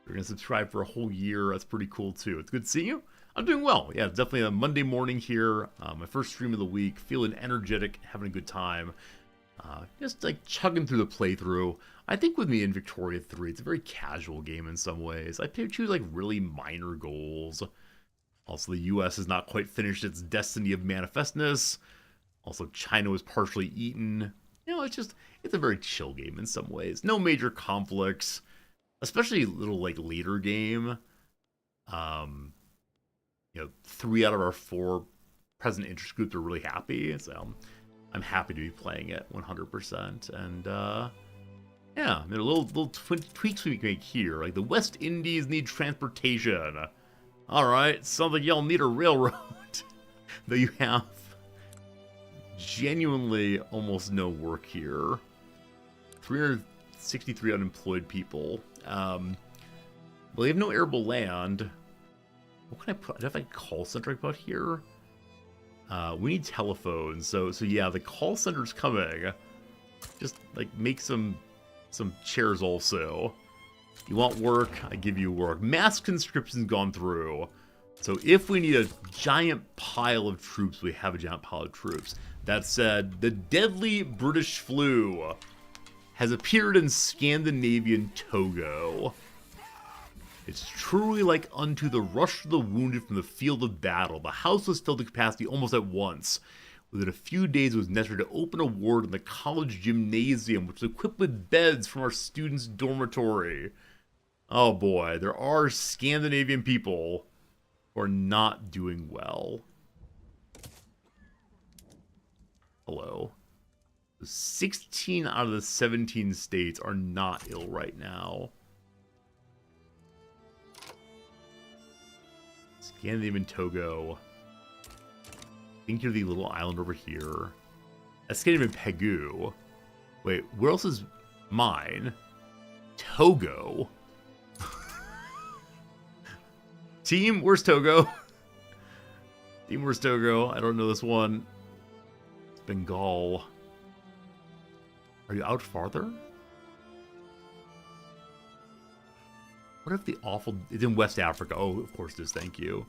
Speaker 1: you're going to subscribe for a whole year. That's pretty cool too. It's good seeing you. I'm doing well. Yeah, it's definitely a Monday morning here. My first stream of the week. Feeling energetic, having a good time. Just like chugging through the playthrough. I think with me in Victoria 3, it's a very casual game in some ways. I choose like really minor goals. Also, the US has not quite finished its destiny of manifestness. Also, China was partially eaten. You know, it's a very chill game in some ways. No major conflicts, especially a little like later game. 3 out of our 4 present interest groups are really happy, so I'm happy to be playing it 100%. And yeah, there are little tweaks we can make here. Like the West Indies need transportation. All right, sounds like y'all need a railroad. Though you have genuinely almost no work here. 363 unemployed people. Well, they have no arable land. What can I put? Do I have a call center I put here? We need telephones. So yeah, the call center's coming. Just like make some chairs also. You want work? I give you work. Mass conscription's gone through. So if we need a giant pile of troops, we have a giant pile of troops. That said, the deadly British flu has appeared in Scandinavian Togo. It's truly like unto the rush of the wounded from the field of battle. The house was filled to capacity almost at once. Within a few days, it was necessary to open a ward in the college gymnasium, which was equipped with beds from our students' dormitory. Oh boy, there are Scandinavian people who are not doing well. Hello. 16 out of the 17 states are not ill right now. Scandinavian Togo. I think you're the little island over here. That's Scandinavian Pegu. Wait, where else is mine? Togo. Team, where's Togo? Team, where's Togo? I don't know this one. It's Bengal. Are you out farther? What if the awful... It's in West Africa. Oh, of course it is. Thank you.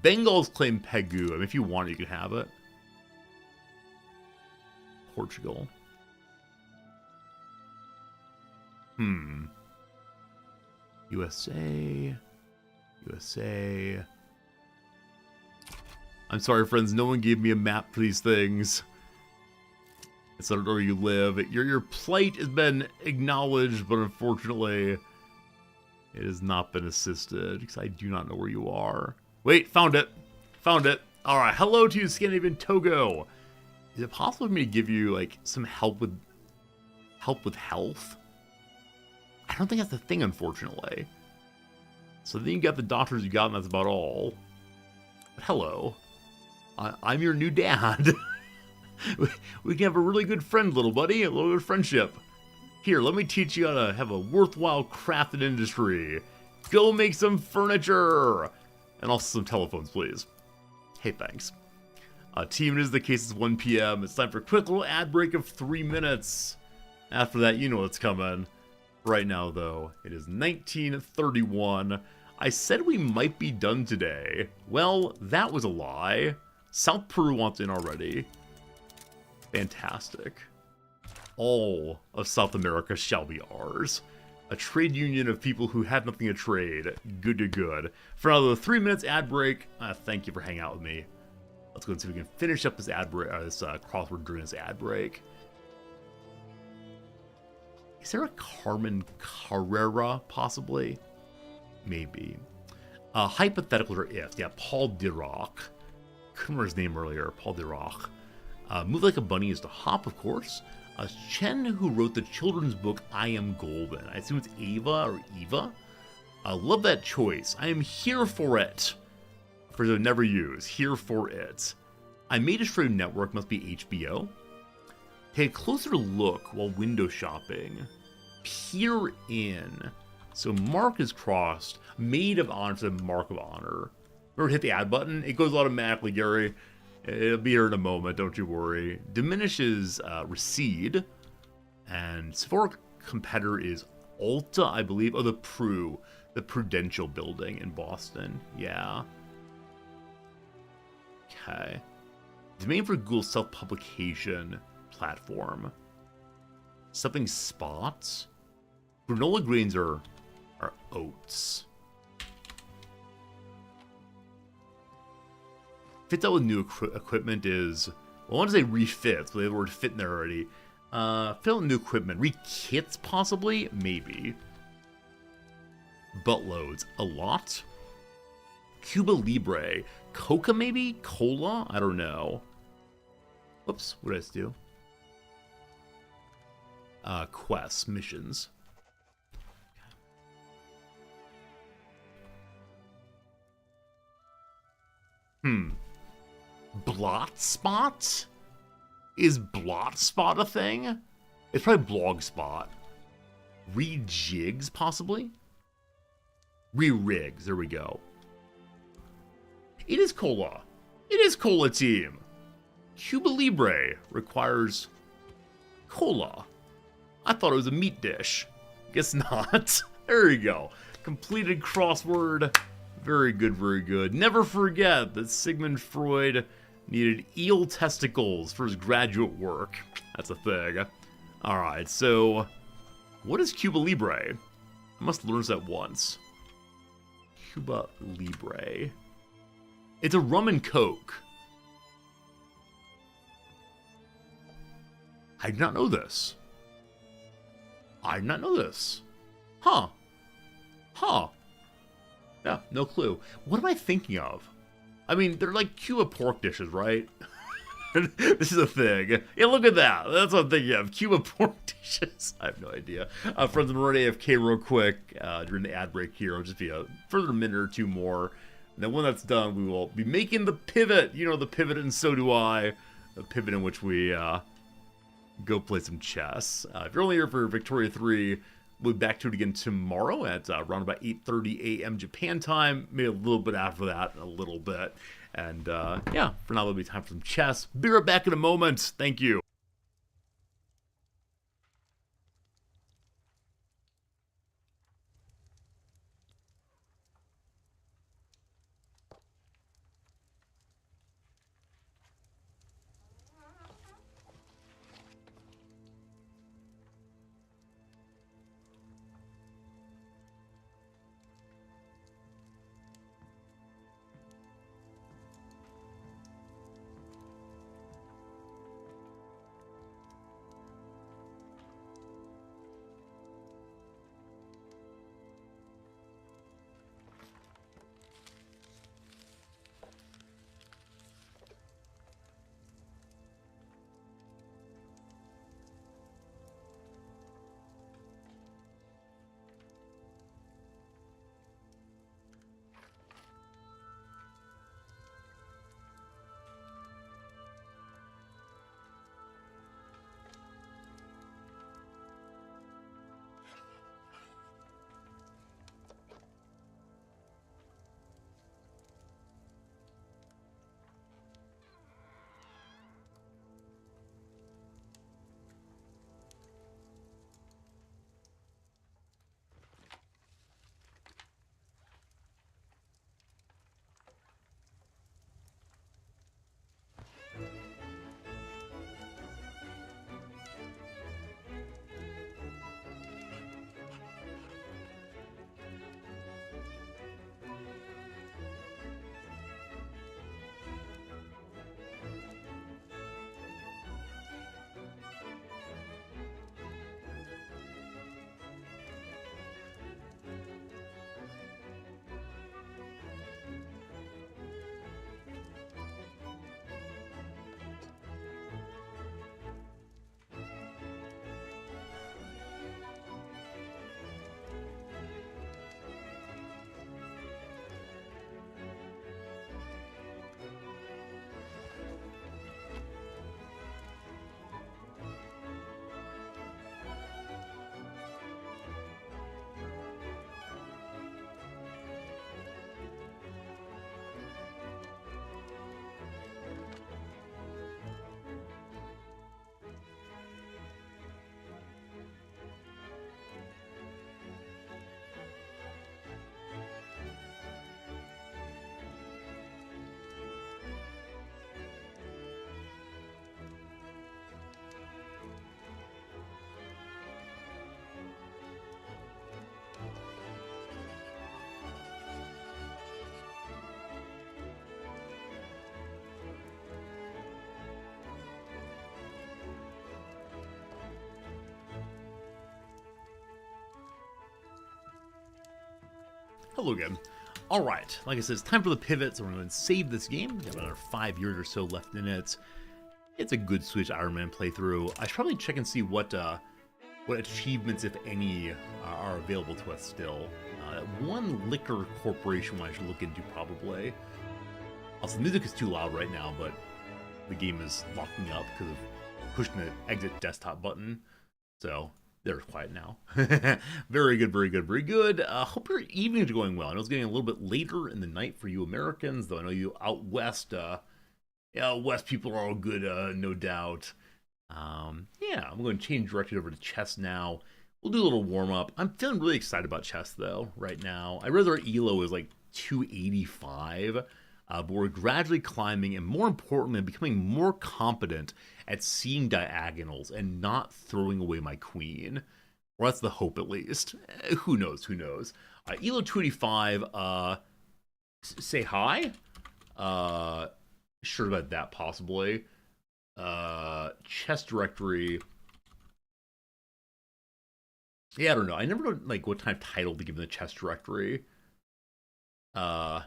Speaker 1: Bengal's claim Pegu. I mean, if you want it, you can have it. Portugal. USA. USA. I'm sorry, friends. No one gave me a map for these things. It's not where you live. Your plight has been acknowledged, but unfortunately, it has not been assisted because I do not know where you are. Wait, found it. Found it. All right. Hello to you, Scandinavian Togo. Is it possible for me to give you like some help with health? I don't think that's the thing, unfortunately. So then you got the doctors you got, and that's about all. But hello. I'm your new dad. We can have a really good friend, little buddy. A little bit of friendship. Here, let me teach you how to have a worthwhile crafted industry. Go make some furniture. And also some telephones, please. Hey, thanks. Team, it is the case. It's 1 p.m. It's time for a quick little ad break of 3 minutes. After that, you know what's coming. Right now, though, it is 1931. I said we might be done today. Well, that was a lie. South Peru wants in already. Fantastic. All of South America shall be ours. A trade union of people who have nothing to trade. Good to good. For another 3 minutes ad break, thank you for hanging out with me. Let's go and see if we can finish up this ad break, this crossword during this ad break. Is there a Carmen Carrera, possibly? Maybe. Hypothetical or if. Yeah, Paul Dirac. Couldn't remember his name earlier. Paul Dirac. Move Like a Bunny is to hop, of course. Chen, who wrote the children's book I Am Golden. I assume it's Ava or Eva. I love that choice. I am here for it. For the never use. Here for it. I May Destroy Network must be HBO. Take a closer look while window shopping. Peer in. So mark is crossed. Maid of honor to Mark of honor. Remember, hit the add button. It goes automatically, Gary. It'll be here in a moment, don't you worry. Diminishes recede. And Sephora competitor is Ulta, I believe. Oh, the Prudential building in Boston. Yeah. Okay. Domain for Google self-publication platform. Something spots. Granola grains are oats. Fits out with new equipment is, well, I want to say refits, but they have the word fit in there already. Fit out with new equipment. Rekits, possibly? Maybe. Buttloads. A lot. Cuba Libre. Coca, maybe? Cola? I don't know. Whoops, what did I just do? Quests, missions. Blot Spot? Is Blot Spot a thing? It's probably Blogspot. Rejigs, possibly? Re-rigs, there we go. It is Cola. It is Cola Team. Cuba Libre requires cola. I thought it was a meat dish. Guess not. There you go. Completed crossword. Very good, very good. Never forget that Sigmund Freud needed eel testicles for his graduate work. That's a thing. Alright, so what is Cuba Libre? I must learn that once. Cuba Libre. It's a rum and coke. I did not know this. I did not know this. Huh. Huh. Yeah, no clue. What am I thinking of? I mean, they're like Cuba pork dishes, right? This is a thing. Yeah, look at that. That's what I'm thinking of. Cuba pork dishes. I have no idea. Friends, I'm running AFK real quick during the ad break here. It'll just be a further minute or two more. And then when that's done, we will be making the pivot. You know, the pivot, and so do I. The pivot in which we go play some chess. If you're only here for Victoria 3, we'll be back to it again tomorrow at around about 8:30 a.m. Japan time. Maybe a little bit after that, a little bit. And yeah, for now, there'll be time for some chess. Be right back in a moment. Thank you. Hello again. Alright, like I said, it's time for the pivot, so we're going to save this game. We have another 5 years or so left in it. It's a good Switch Iron Man playthrough. I should probably check and see what achievements, if any, are available to us still. One Liquor Corporation one I should look into, probably. Also, the music is too loud right now, but the game is locking up because of pushing the exit desktop button. So, they're quiet now. Very good, very good, very good. Hope your evenings are going well. I know it's getting a little bit later in the night for you Americans, though I know you out west, West people are all good, no doubt. Yeah, I'm going to change directly over to chess now. We'll do a little warm-up. I'm feeling really excited about chess, though, right now. I realize our ELO is like 285, but we're gradually climbing, and more importantly, becoming more competent at seeing diagonals and not throwing away my queen. Well, that's the hope, at least. Who knows, who knows. ELO 285, say hi? Sure about that, possibly. Chess directory. Yeah, I don't know. I never know like what kind of title to give the chess directory. Bad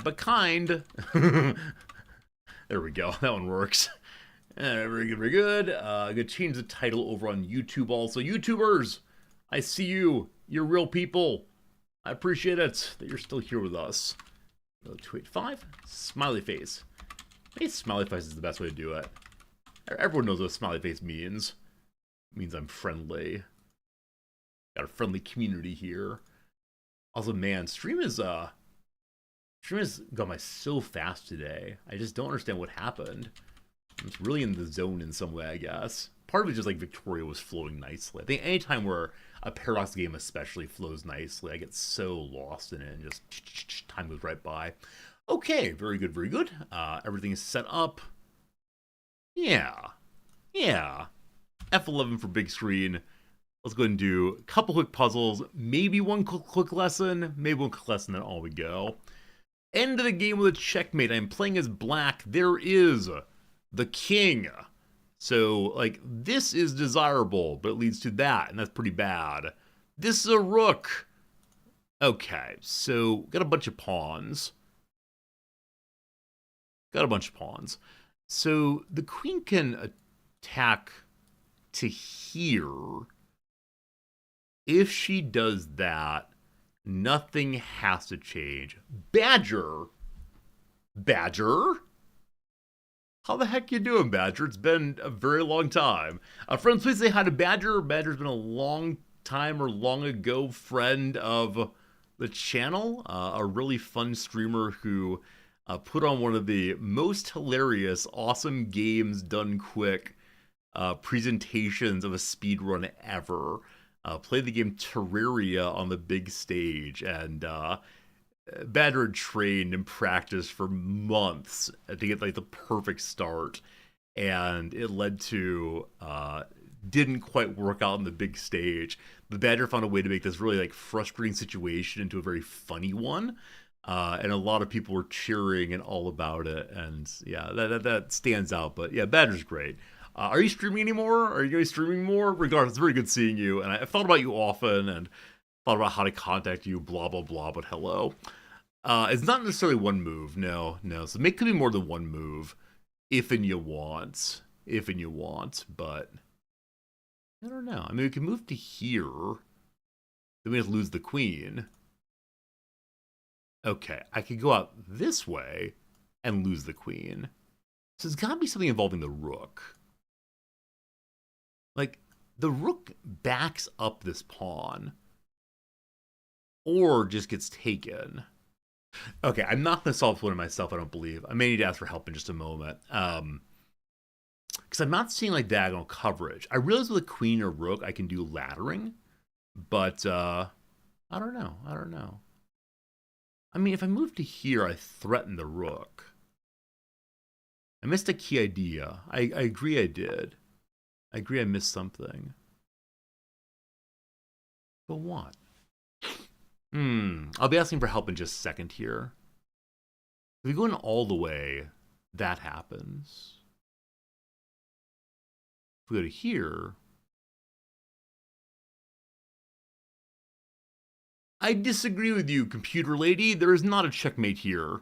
Speaker 1: but kind. There we go. That one works. Very good, very good. I'm gonna change the title over on YouTube also. YouTubers, I see you. You're real people. I appreciate it that you're still here with us. 285. Smiley face. Maybe smiley face is the best way to do it. Everyone knows what a smiley face means. It means I'm friendly. Got a friendly community here. Also, man, stream has gone by so fast today. I just don't understand what happened. I'm just really in the zone in some way, I guess. Part of it is just like Victoria was flowing nicely. I think anytime where a Paradox game especially flows nicely, I get so lost in it and just time goes right by. Okay, very good, very good. Everything is set up. Yeah. F11 for big screen. Let's go ahead and do a couple quick puzzles. Maybe one quick lesson. Maybe one quick lesson, then on we go. End of the game with a checkmate. I'm playing as black. There is the king. So, like, this is desirable, but it leads to that, and that's pretty bad. This is a rook. Okay, so got a bunch of pawns. So the queen can attack to here. If she does that, nothing has to change. Badger? How the heck you doing, Badger? It's been a very long time. Friends, please say hi to Badger. Badger's been a long time or long ago friend of the channel. A really fun streamer who put on one of the most hilarious, awesome games done quick presentations of a speedrun ever. Played the game Terraria on the big stage, and Badger had trained and practiced for months to get like the perfect start, and it led to didn't quite work out on the big stage. But Badger found a way to make this really like frustrating situation into a very funny one, and a lot of people were cheering and all about it, and yeah, that stands out. But yeah, Badger's great. Are you streaming anymore? Are you going to be streaming more? Regardless, it's very good seeing you, and I thought about you often and thought about how to contact you, blah, blah, blah, but hello. It's not necessarily one move, no. So it could be more than one move, if and you want, but I don't know. I mean, we can move to here, then we have to lose the queen. Okay, I could go out this way and lose the queen. So there's got to be something involving the rook. Like, the rook backs up this pawn. Or just gets taken. Okay, I'm not going to solve this one myself, I don't believe. I may need to ask for help in just a moment. Because I'm not seeing, like, diagonal coverage. I realize with a queen or rook, I can do laddering. But, I don't know. I mean, if I move to here, I threaten the rook. I missed a key idea. I agree I did. I agree I missed something. But what? I'll be asking for help in just a second here. If we go in all the way, that happens. If we go to here, I disagree with you, computer lady. There is not a checkmate here.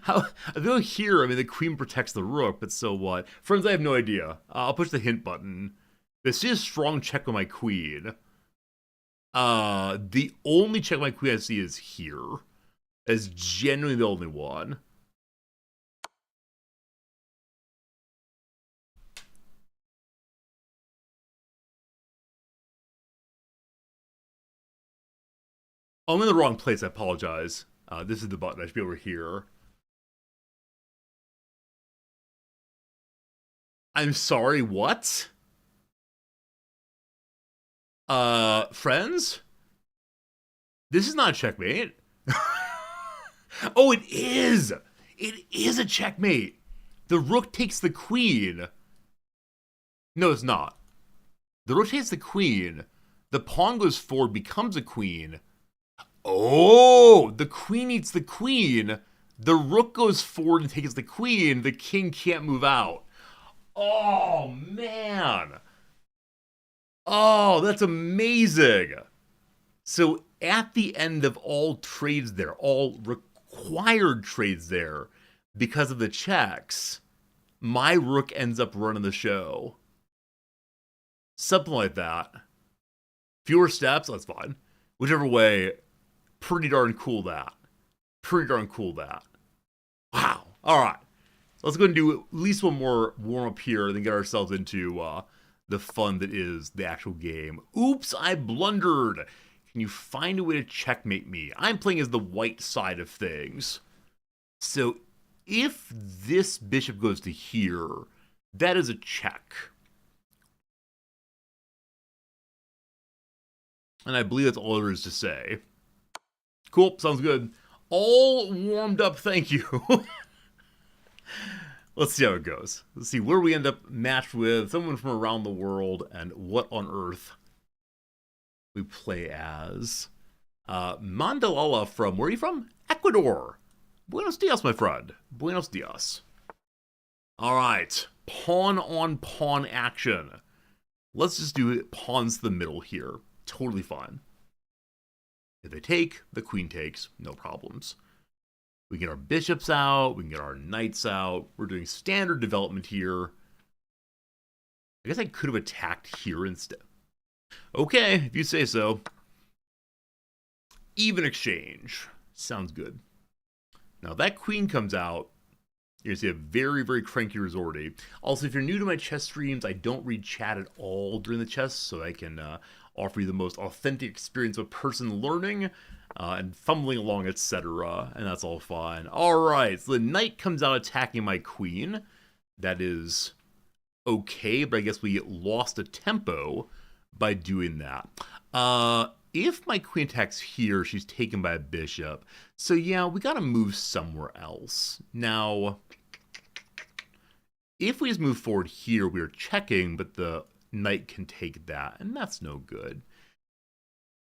Speaker 1: How, though here, I mean, the queen protects the rook, but so what? Friends, I have no idea. I'll push the hint button. This is strong check with my queen. The only check my queen I see is here. As genuinely the only one. Oh, I'm in the wrong place, I apologize. This is the button, I should be over here. I'm sorry, what? Friends? This is not a checkmate. Oh, it is! It is a checkmate! The rook takes the queen. No, it's not. The rook takes the queen. The pawn goes forward, becomes a queen. Oh, the queen eats the queen. The rook goes forward and takes the queen. The king can't move out. Oh, man. Oh, that's amazing. So at the end of all trades there, all required trades there, because of the checks, my rook ends up running the show. Something like that. Fewer steps, that's fine. Whichever way, pretty darn cool that. Pretty darn cool that. Wow. All right. Let's go and do at least one more warm up here and then get ourselves into the fun that is the actual game. Oops, I blundered. Can you find a way to checkmate me? I'm playing as the white side of things. So if this bishop goes to here, that is a check. And I believe that's all there is to say. Cool, sounds good. All warmed up, thank you. Let's see how it goes. Let's see where we end up matched with someone from around the world and what on earth we play as. Mandalala from, where are you from? Ecuador. Buenos dias, my friend. Buenos dias. All right, pawn on pawn action. Let's just do it pawns to the middle here. Totally fine. If they take, the queen takes, no problems. We get our bishops out, we can get our knights out. We're doing standard development here. I guess I could have attacked here instead. Okay, if you say so. Even exchange. Sounds good. Now that queen comes out, you're going to see a very, very cranky Resorti. Also, if you're new to my chess streams, I don't read chat at all during the chess, so I can offer you the most authentic experience of a person learning and fumbling along, etc. And that's all fine. All right, so the knight comes out attacking my queen. That is okay, but I guess we lost a tempo by doing that. If my queen attacks here, she's taken by a bishop. So yeah, we gotta move somewhere else. Now, if we just move forward here, we're checking, but the knight can take that, and that's no good.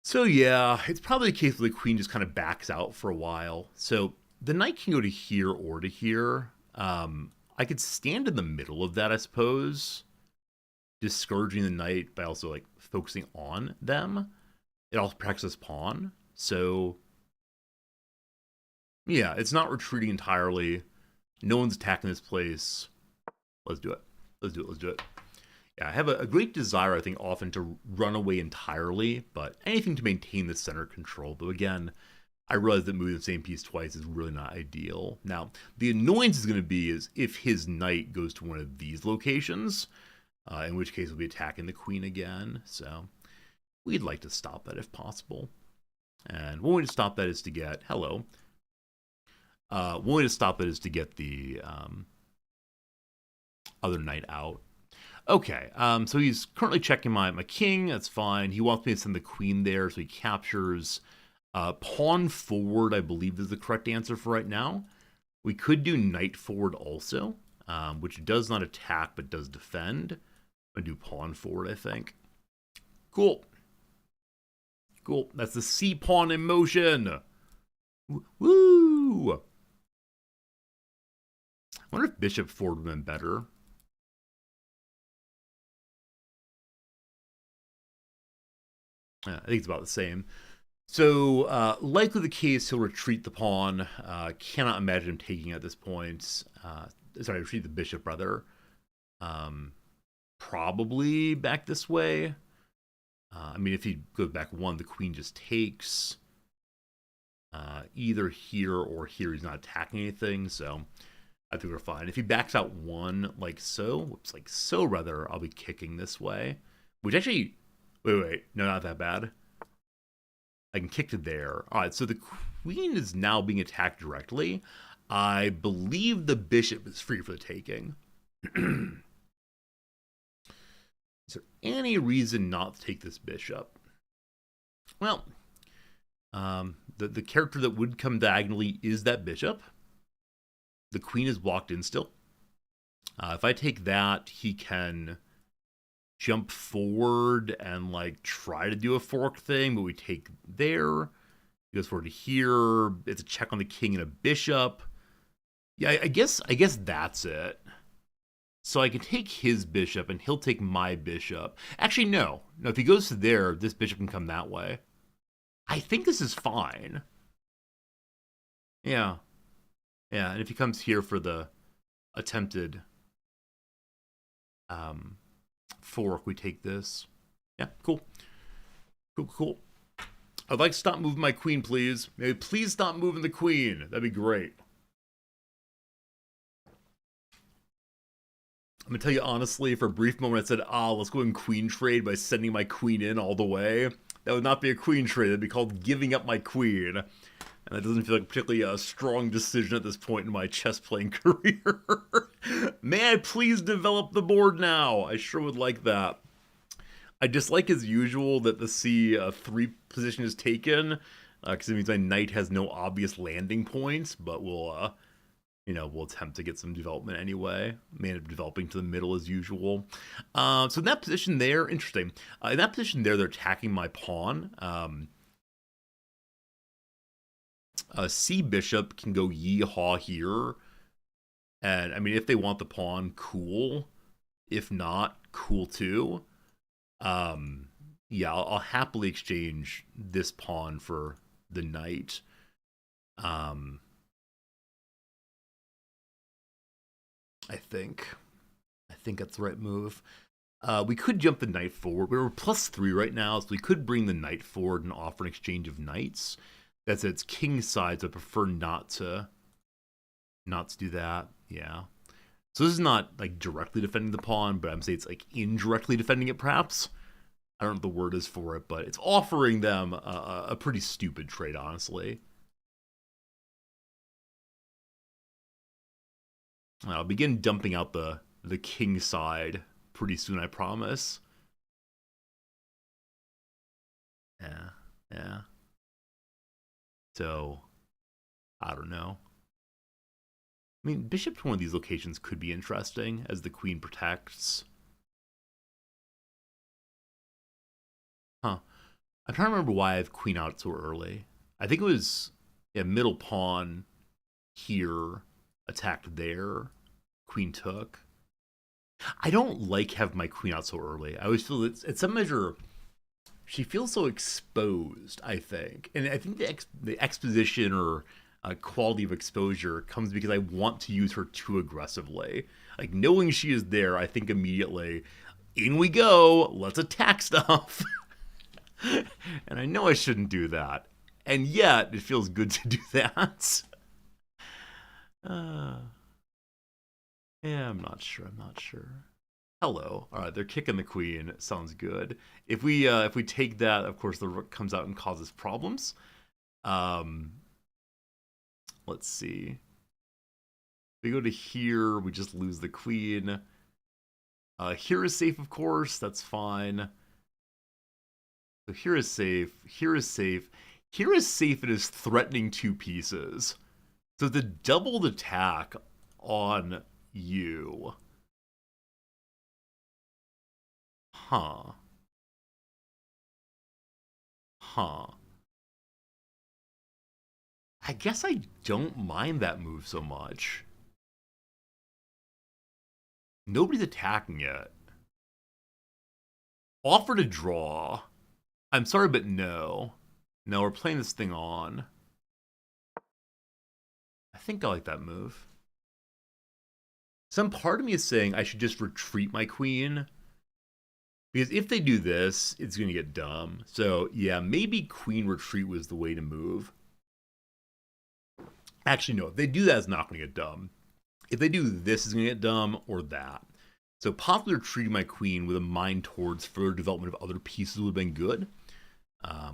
Speaker 1: So yeah, it's probably the case where the queen just kind of backs out for a while. So the knight can go to here or to here. I could stand in the middle of that, I suppose, discouraging the knight by also like focusing on them. It also protects this pawn. So yeah, it's not retreating entirely. No one's attacking this place. Let's do it. Let's do it. Let's do it. Yeah, I have a great desire, I think, often to run away entirely, but anything to maintain the center control. Though again, I realize that moving the same piece twice is really not ideal. Now, the annoyance is going to be is if his knight goes to one of these locations, in which case we'll be attacking the queen again. So we'd like to stop that if possible. And one way to stop that is to get, hello. One way to stop that is to get the other knight out. Okay, so he's currently checking my king. That's fine. He wants me to send the queen there, so he captures. Pawn forward, I believe, is the correct answer for right now. We could do knight forward also, which does not attack but does defend. I'm going to do pawn forward, I think. Cool. Cool. That's the C pawn in motion. Woo! I wonder if bishop forward would have been better. I think it's about the same. So, likely the case, he'll retreat the pawn. Cannot imagine him taking at this point. Sorry, retreat the bishop, rather. Um, Probably back this way. I mean, if he goes back one, the queen just takes. Either here or here, he's not attacking anything, so I think we're fine. If he backs out one, like so, whoops, like so, rather, I'll be kicking this way. Which actually, wait, no, not that bad. I can kick to there. All right, so the queen is now being attacked directly. I believe the bishop is free for the taking. Is there any reason not to take this bishop? Well, the character that would come diagonally is that bishop. The queen is blocked in still. If I take that, he can jump forward and like try to do a fork thing, but we take there. He goes forward to here. It's a check on the king and a bishop. Yeah, I guess that's it. So I can take his bishop and he'll take my bishop. Actually, no. No, if he goes to there, this bishop can come that way. I think this is fine. Yeah. Yeah, and if he comes here for the attempted fork, we take this. Yeah, cool. Cool. I'd like to stop moving my queen, please. Maybe please stop moving the queen. That'd be great. I'm gonna tell you honestly, for a brief moment I said, let's go in queen trade by sending my queen in all the way. That would not be a queen trade. That'd be called giving up my queen. And that doesn't feel like particularly a strong decision at this point in my chess playing career. May I please develop the board now? I sure would like that. I dislike as usual that the C3 position is taken, because it means my knight has no obvious landing points, but we'll attempt to get some development anyway. May end up developing to the middle as usual. So in that position there, interesting. In that position there, they're attacking my pawn. C bishop can go yee-haw here. And, I mean, if they want the pawn, cool. If not, cool too. Yeah, I'll happily exchange this pawn for the knight. I think that's the right move. We could jump the knight forward. We're +3 right now, so we could bring the knight forward and offer an exchange of knights. That's its king side, so I prefer not to do that. Yeah. So this is not like directly defending the pawn, but I'm saying it's like indirectly defending it, perhaps. I don't know what the word is for it, but it's offering them a pretty stupid trade, honestly. I'll begin dumping out the king side pretty soon, I promise. Yeah. So, I don't know. I mean, bishop to one of these locations could be interesting, as the queen protects. Huh. I'm trying to remember why I have queen out so early. I think it was middle pawn here, attacked there, queen took. I don't like having my queen out so early. I always feel that at some measure, she feels so exposed, I think. And I think the exposition or quality of exposure comes because I want to use her too aggressively. Like, knowing she is there, I think immediately, in we go, let's attack stuff. And I know I shouldn't do that. And yet, it feels good to do that. Yeah, I'm not sure. Hello. All right, they're kicking the queen. Sounds good. If we take that, of course, the rook comes out and causes problems. Let's see. If we go to here, we just lose the queen. Here is safe, of course. That's fine. So here is safe. Here is safe. Here is safe. It is threatening two pieces. So the doubled attack on you. Huh. I guess I don't mind that move so much. Nobody's attacking yet. Offer to draw. I'm sorry, but no. Now we're playing this thing on. I think I like that move. Some part of me is saying I should just retreat my queen. Because if they do this, it's going to get dumb. So, yeah, maybe queen retreat was the way to move. Actually, no. If they do that, it's not going to get dumb. If they do this, it's going to get dumb, or that. So possibly retreating my queen with a mind towards further development of other pieces would have been good.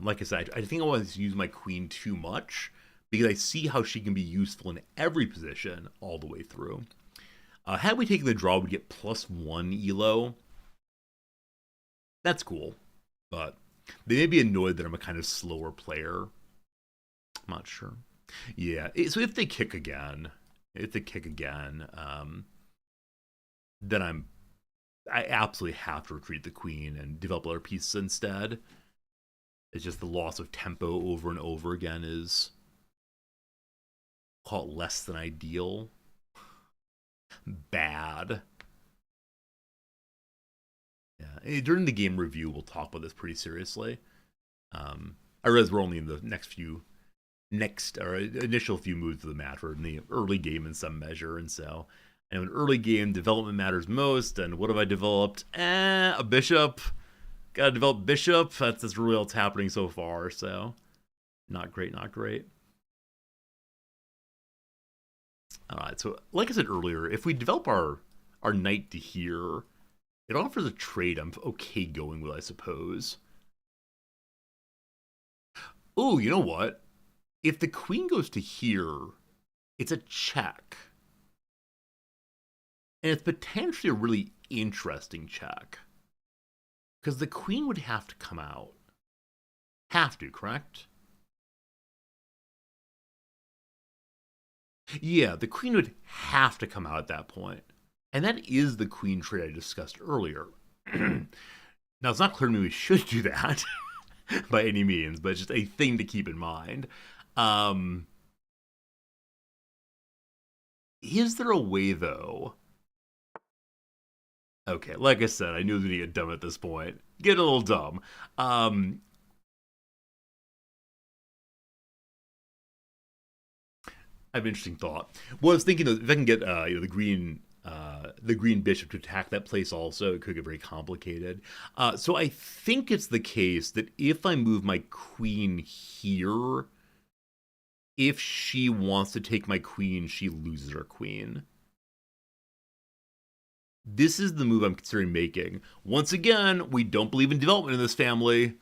Speaker 1: Like I said, I think I want to use my queen too much because I see how she can be useful in every position all the way through. Had we taken the draw, we'd get +1 elo. That's cool, but they may be annoyed that I'm a kind of slower player. I'm not sure. Yeah, so if they kick again, then I absolutely have to retreat the queen and develop other pieces instead. It's just the loss of tempo over and over again is, call it, less than ideal. Bad. Yeah, during the game review, we'll talk about this pretty seriously. I realize we're only in the initial few moves of the match. We're in the early game in some measure, and so in early game development matters most. And what have I developed? A bishop. Gotta develop bishop. That's really what's happening so far. So not great, not great. All right, so like I said earlier, if we develop our knight to here, it offers a trade I'm okay going with, I suppose. Oh, you know what? If the queen goes to here, it's a check. And it's potentially a really interesting check. Because the queen would have to come out. Have to, correct? Yeah, the queen would have to come out at that point. And that is the queen trade I discussed earlier. Now, it's not clear to me we should do that by any means, but it's just a thing to keep in mind. Is there a way, though? Okay, like I said, I knew it was going to get dumb at this point. Get a little dumb. I have an interesting thought. Well, I was thinking if I can get the green bishop to attack that place also, it could get very complicated. So I think it's the case that if I move my queen here, if she wants to take my queen, she loses her queen. This is the move I'm considering making. Once again, we don't believe in development in this family.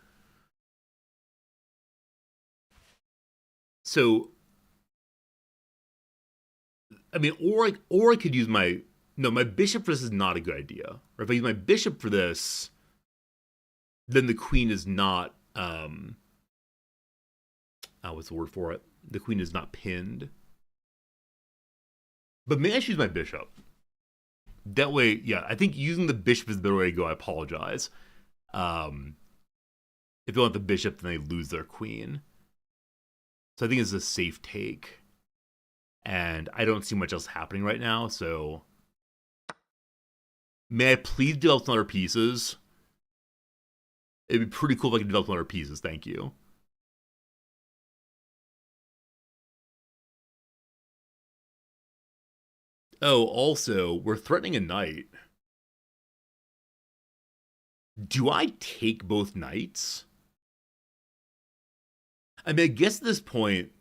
Speaker 1: So, I mean, or I could use my bishop for this is not a good idea. Or if I use my bishop for this, then the queen is not what's the word for it? The queen is not pinned. But may I choose my bishop? That way, yeah, I think using the bishop is the way to go. I apologize. If they want the bishop, then they lose their queen. So I think it's a safe take. And I don't see much else happening right now, so may I please develop some other pieces? It'd be pretty cool if I could develop some other pieces, thank you. Oh, also, we're threatening a knight. Do I take both knights? I mean, I guess at this point,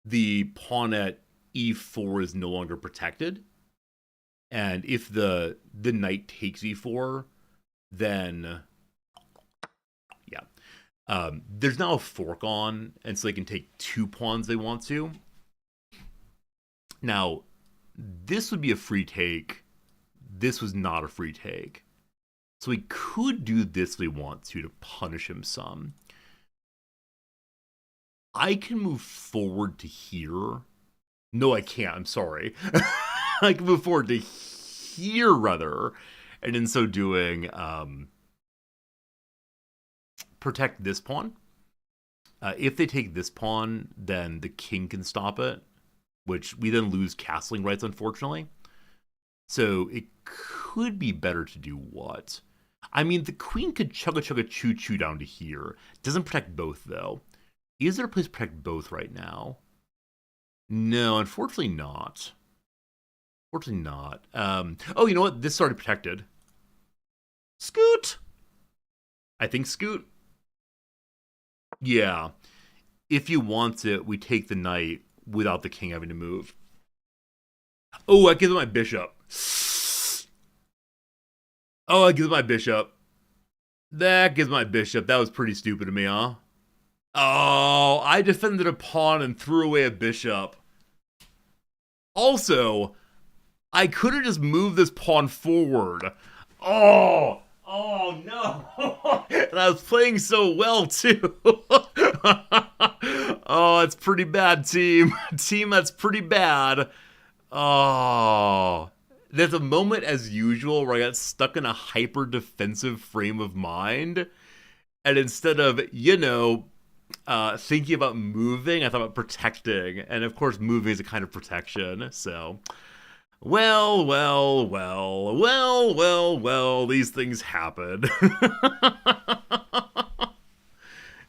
Speaker 1: the pawn at e4 is no longer protected. And if the knight takes e4, then yeah. There's now a fork on, and so they can take 2 pawns they want to. Now, this would be a free take. This was not a free take. So we could do this if we want to punish him some. I can move forward to here. No, I can't. I'm sorry. I can move forward to here, rather. And in so doing, protect this pawn. If they take this pawn, then the king can stop it, which we then lose castling rights, unfortunately. So it could be better to do what? I mean, the queen could chugga chugga choo choo down to here. Doesn't protect both, though. Is there a place to protect both right now? No, unfortunately not. Fortunately not. Oh, you know what? This is already protected. Scoot! I think Scoot. Yeah. If you want it, we take the knight without the king having to move. Oh, I give it my bishop. Oh, I give it my bishop. That gives my bishop. That was pretty stupid of me, huh? Oh, I defended a pawn and threw away a bishop. Also, I could have just moved this pawn forward. Oh, oh no. And I was playing so well, too. Oh, it's pretty bad, team. Team, that's pretty bad. Oh. There's a moment, as usual, where I got stuck in a hyper defensive frame of mind. And instead of, thinking about moving, I thought about protecting. And of course, moving is a kind of protection. So, well, these things happen.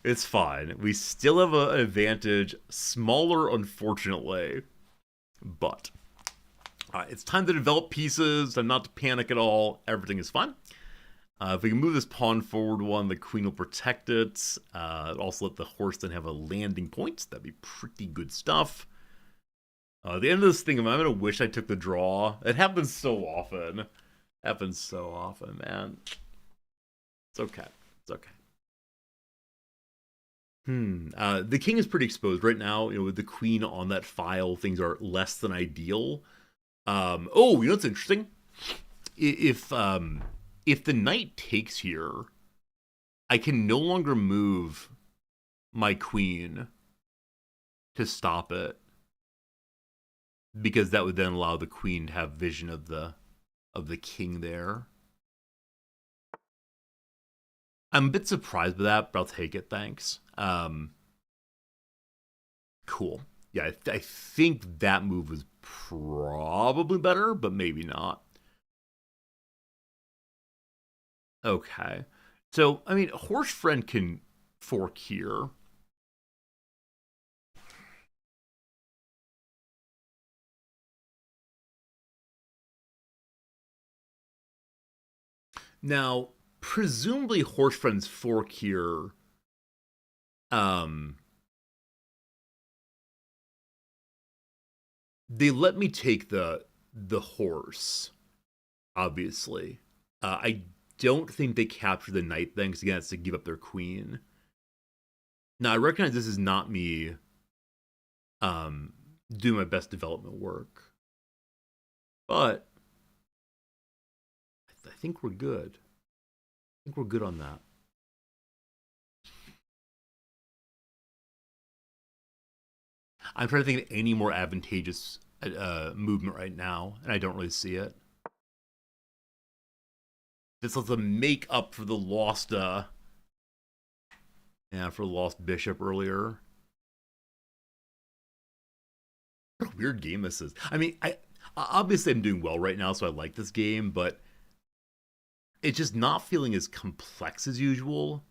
Speaker 1: It's fine. We still have an advantage, smaller, unfortunately. But it's time to develop pieces and not to panic at all. Everything is fine. If we can move this pawn forward one, the queen will protect it. Also let the horse then have a landing point. That'd be pretty good stuff. At the end of this thing, I'm going to wish I took the draw. It happens so often. Man. It's okay. It's okay. The king is pretty exposed right now. With the queen on that file, things are less than ideal. Oh, you know what's interesting? If the knight takes here, I can no longer move my queen to stop it, because that would then allow the queen to have vision of the king there. I'm a bit surprised by that, but I'll take it, thanks. Cool. Yeah, I think that move was probably better, but maybe not. Okay. So, I mean, horse friend can fork here. Now, presumably horse friend's fork here they let me take the horse, obviously. I don't think they capture the knight then, because again, it's to give up their queen. Now, I recognize this is not me doing my best development work, but I think we're good. I think we're good on that. I'm trying to think of any more advantageous movement right now, and I don't really see it. This was a make up for the lost, for the lost bishop earlier. What a weird game this is. I mean, I obviously I'm doing well right now, so I like this game, but it's just not feeling as complex as usual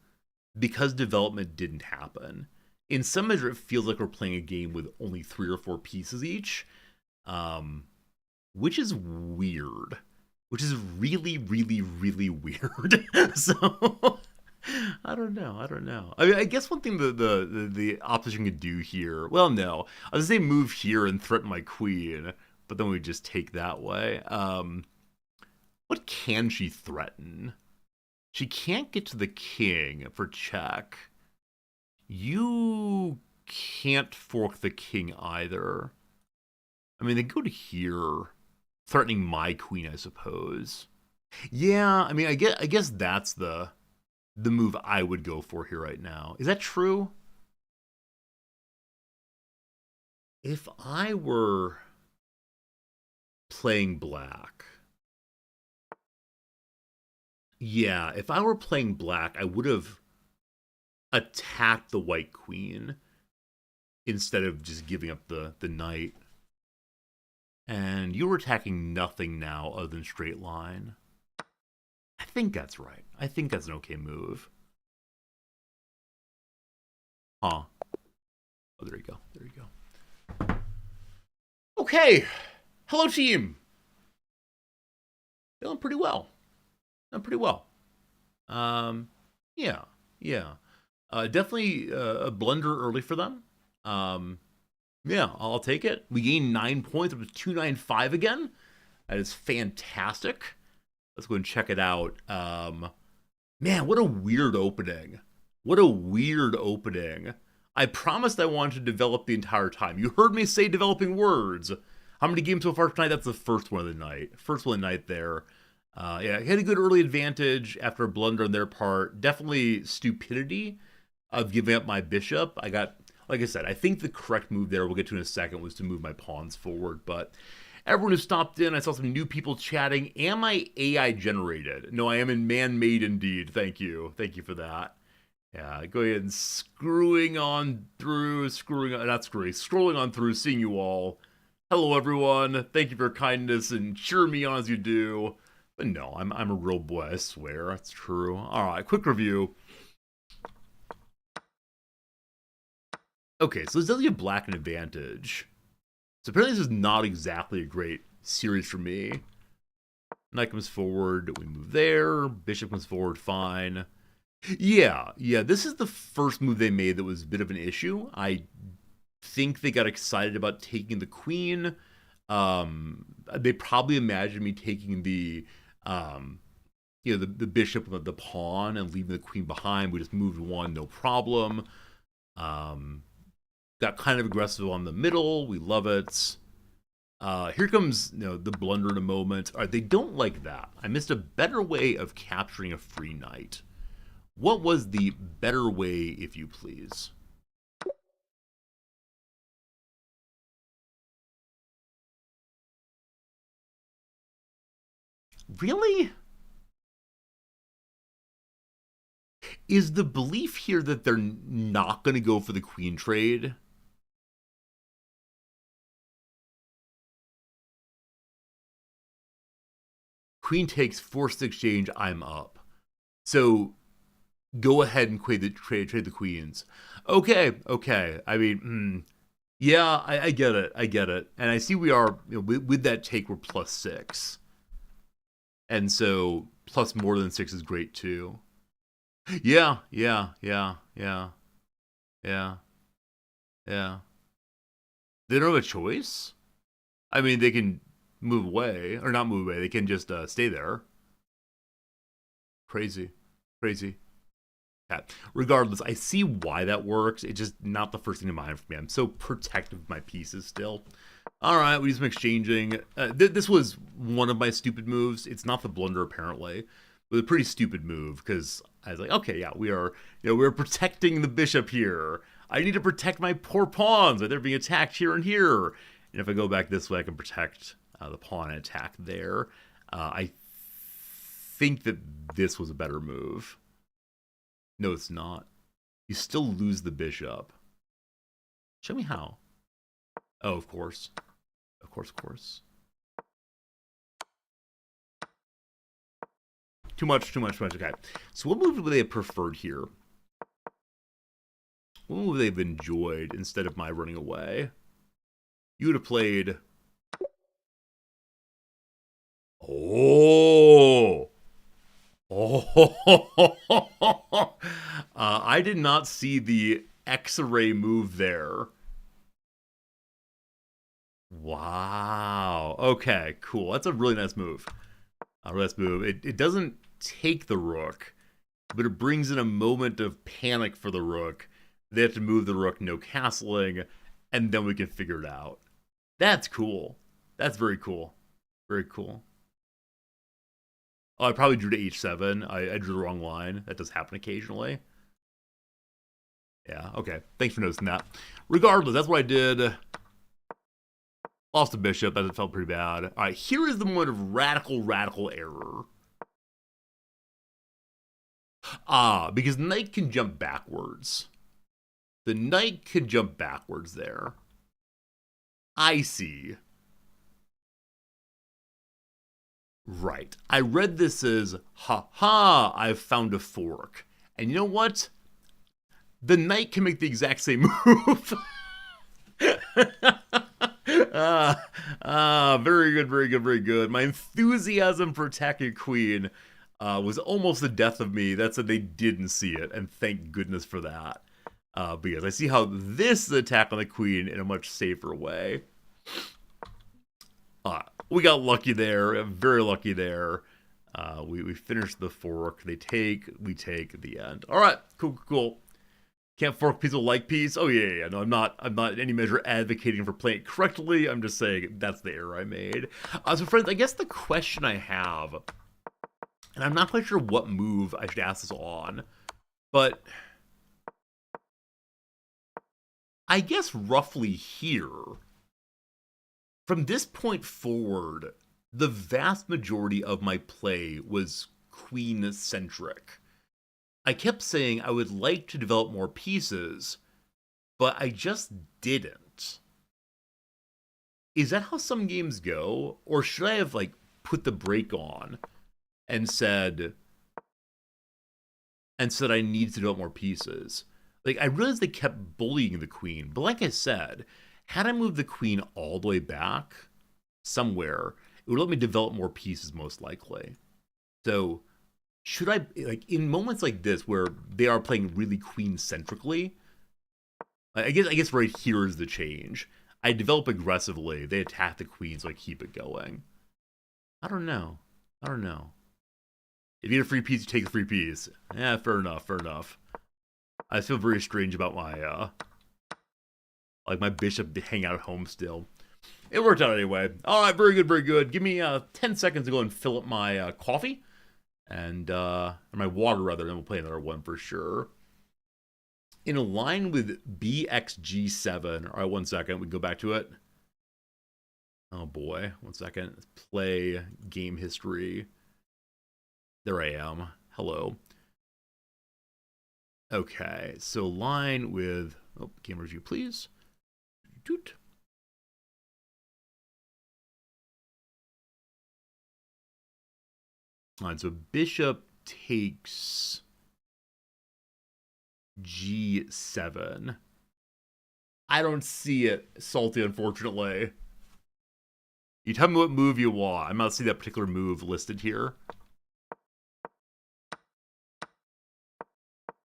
Speaker 1: because development didn't happen. In some measure, it feels like we're playing a game with only 3 or 4 pieces each, which is weird. Which is really, really, really weird. So I don't know. I mean, I guess one thing the opposition could do here. Well, no, I was gonna say move here and threaten my queen, but then we just take that way. What can she threaten? She can't get to the king for check. You can't fork the king either. I mean, they go to here, threatening my queen, I suppose. Yeah, I mean, I guess that's the move I would go for here right now. Is that true? If I were playing black, yeah, if I were playing black, I would have attacked the white queen instead of just giving up the knight. And you were attacking nothing now other than straight line. I think that's right. I think that's an okay move. Huh. Oh, there you go. There you go. Okay. Hello, team. Feeling pretty well. I'm pretty well. Yeah, yeah. Definitely a blunder early for them. Yeah, I'll take it. We gained 9 points. It was 295 again. That is fantastic. Let's go and check it out. Man, what a weird opening. What a weird opening. I promised I wanted to develop the entire time. You heard me say developing words. How many games so far tonight? That's the first one of the night. First one of the night there. Yeah, had a good early advantage after a blunder on their part. Definitely stupidity of giving up my bishop. I got, like I said, I think the correct move there, we'll get to in a second, was to move my pawns forward. But everyone who stopped in, I saw some new people chatting. Am I AI generated? No, I am in man-made indeed. Thank you. Thank you for that. Yeah, go ahead and scrolling on through, scrolling on through, seeing you all. Hello, everyone. Thank you for your kindness and cheer me on as you do. But no, I'm a real boy, I swear. That's true. All right, quick review. Okay, so this does give black an advantage. So apparently this is not exactly a great series for me. Knight comes forward, we move there. Bishop comes forward, fine. Yeah, this is the first move they made that was a bit of an issue. I think they got excited about taking the queen. They probably imagined me taking the bishop with the pawn and leaving the queen behind. We just moved one, no problem. Got kind of aggressive on the middle. We love it. Here comes the blunder in a moment. All right, they don't like that. I missed a better way of capturing a free knight. What was the better way, if you please? Really? Is the belief here that they're not going to go for the queen trade? Queen takes, forced exchange, I'm up. So go ahead and trade the queens. Okay. I mean, yeah, I get it. And I see we are, with that take, we're +6. And so plus more than 6 is great too. Yeah. They don't have a choice. I mean, they can move away, or not move away. They can just stay there. Crazy. Yeah. Regardless, I see why that works. It's just not the first thing in mind for me. I'm so protective of my pieces still. All right, we do some exchanging. This was one of my stupid moves. It's not the blunder, apparently. It was a pretty stupid move because I was like, okay, yeah, we're protecting the bishop here. I need to protect my poor pawns. They're being attacked here and here. And if I go back this way, I can protect the pawn and attack there. I think that this was a better move. No, it's not. You still lose the bishop. Show me how. Oh, of course. Of course. Too much. Okay. So what move would they have preferred here? What move would they have enjoyed instead of my running away? You would have played... Oh! I did not see the X-ray move there. Wow. Okay, cool. That's a really nice move. It doesn't take the rook, but it brings in a moment of panic for the rook. They have to move the rook, no castling, and then we can figure it out. That's cool. That's very cool. Very cool. Oh, I probably drew to h7. I drew the wrong line. That does happen occasionally. Yeah, okay. Thanks for noticing that. Regardless, that's what I did. Lost a bishop. That felt pretty bad. All right, here is the moment of radical error. Because knight can jump backwards. The knight could jump backwards there. I see. Right. I read this as, I've found a fork. And you know what? The knight can make the exact same move. Very good, very good, very good. My enthusiasm for attacking Queen was almost the death of me. That said, they didn't see it, and thank goodness for that. Because I see how this is an attack on the Queen in a much safer way. We got lucky there, very lucky there. We finished the fork. They take, we take at the end. All right, cool, cool. Can't fork peace will like peace. Oh yeah. No, I'm not in any measure advocating for playing it correctly. I'm just saying that's the error I made. So friends, I guess the question I have, and I'm not quite sure what move I should ask this on, but I guess roughly here, from this point forward, the vast majority of my play was queen-centric. I kept saying I would like to develop more pieces, but I just didn't. Is that how some games go? Or should I have, like, put the brake on and said I need to develop more pieces? Like, I realized they kept bullying the queen, but like I said, had I moved the queen all the way back somewhere, it would let me develop more pieces most likely. So should I, like, in moments like this where they are playing really queen centrically, I guess right here is the change. I develop aggressively, they attack the queen, so I keep it going. I don't know. If you get a free piece, you take the free piece. Yeah, fair enough. I feel very strange about my like my bishop hanging out at home still. It worked out anyway. All right, very good, very good. Give me 10 seconds to go and fill up my coffee and or my water rather, then we'll play another one for sure. In line with BXG7. All right, 1 second. We go back to it. Oh boy, 1 second. Let's play game history. There I am. Hello. Okay, so line with game review, please. Doot. All right, so bishop takes G7. I don't see it, Salty, unfortunately. You tell me what move you want. I'm not seeing that particular move listed here.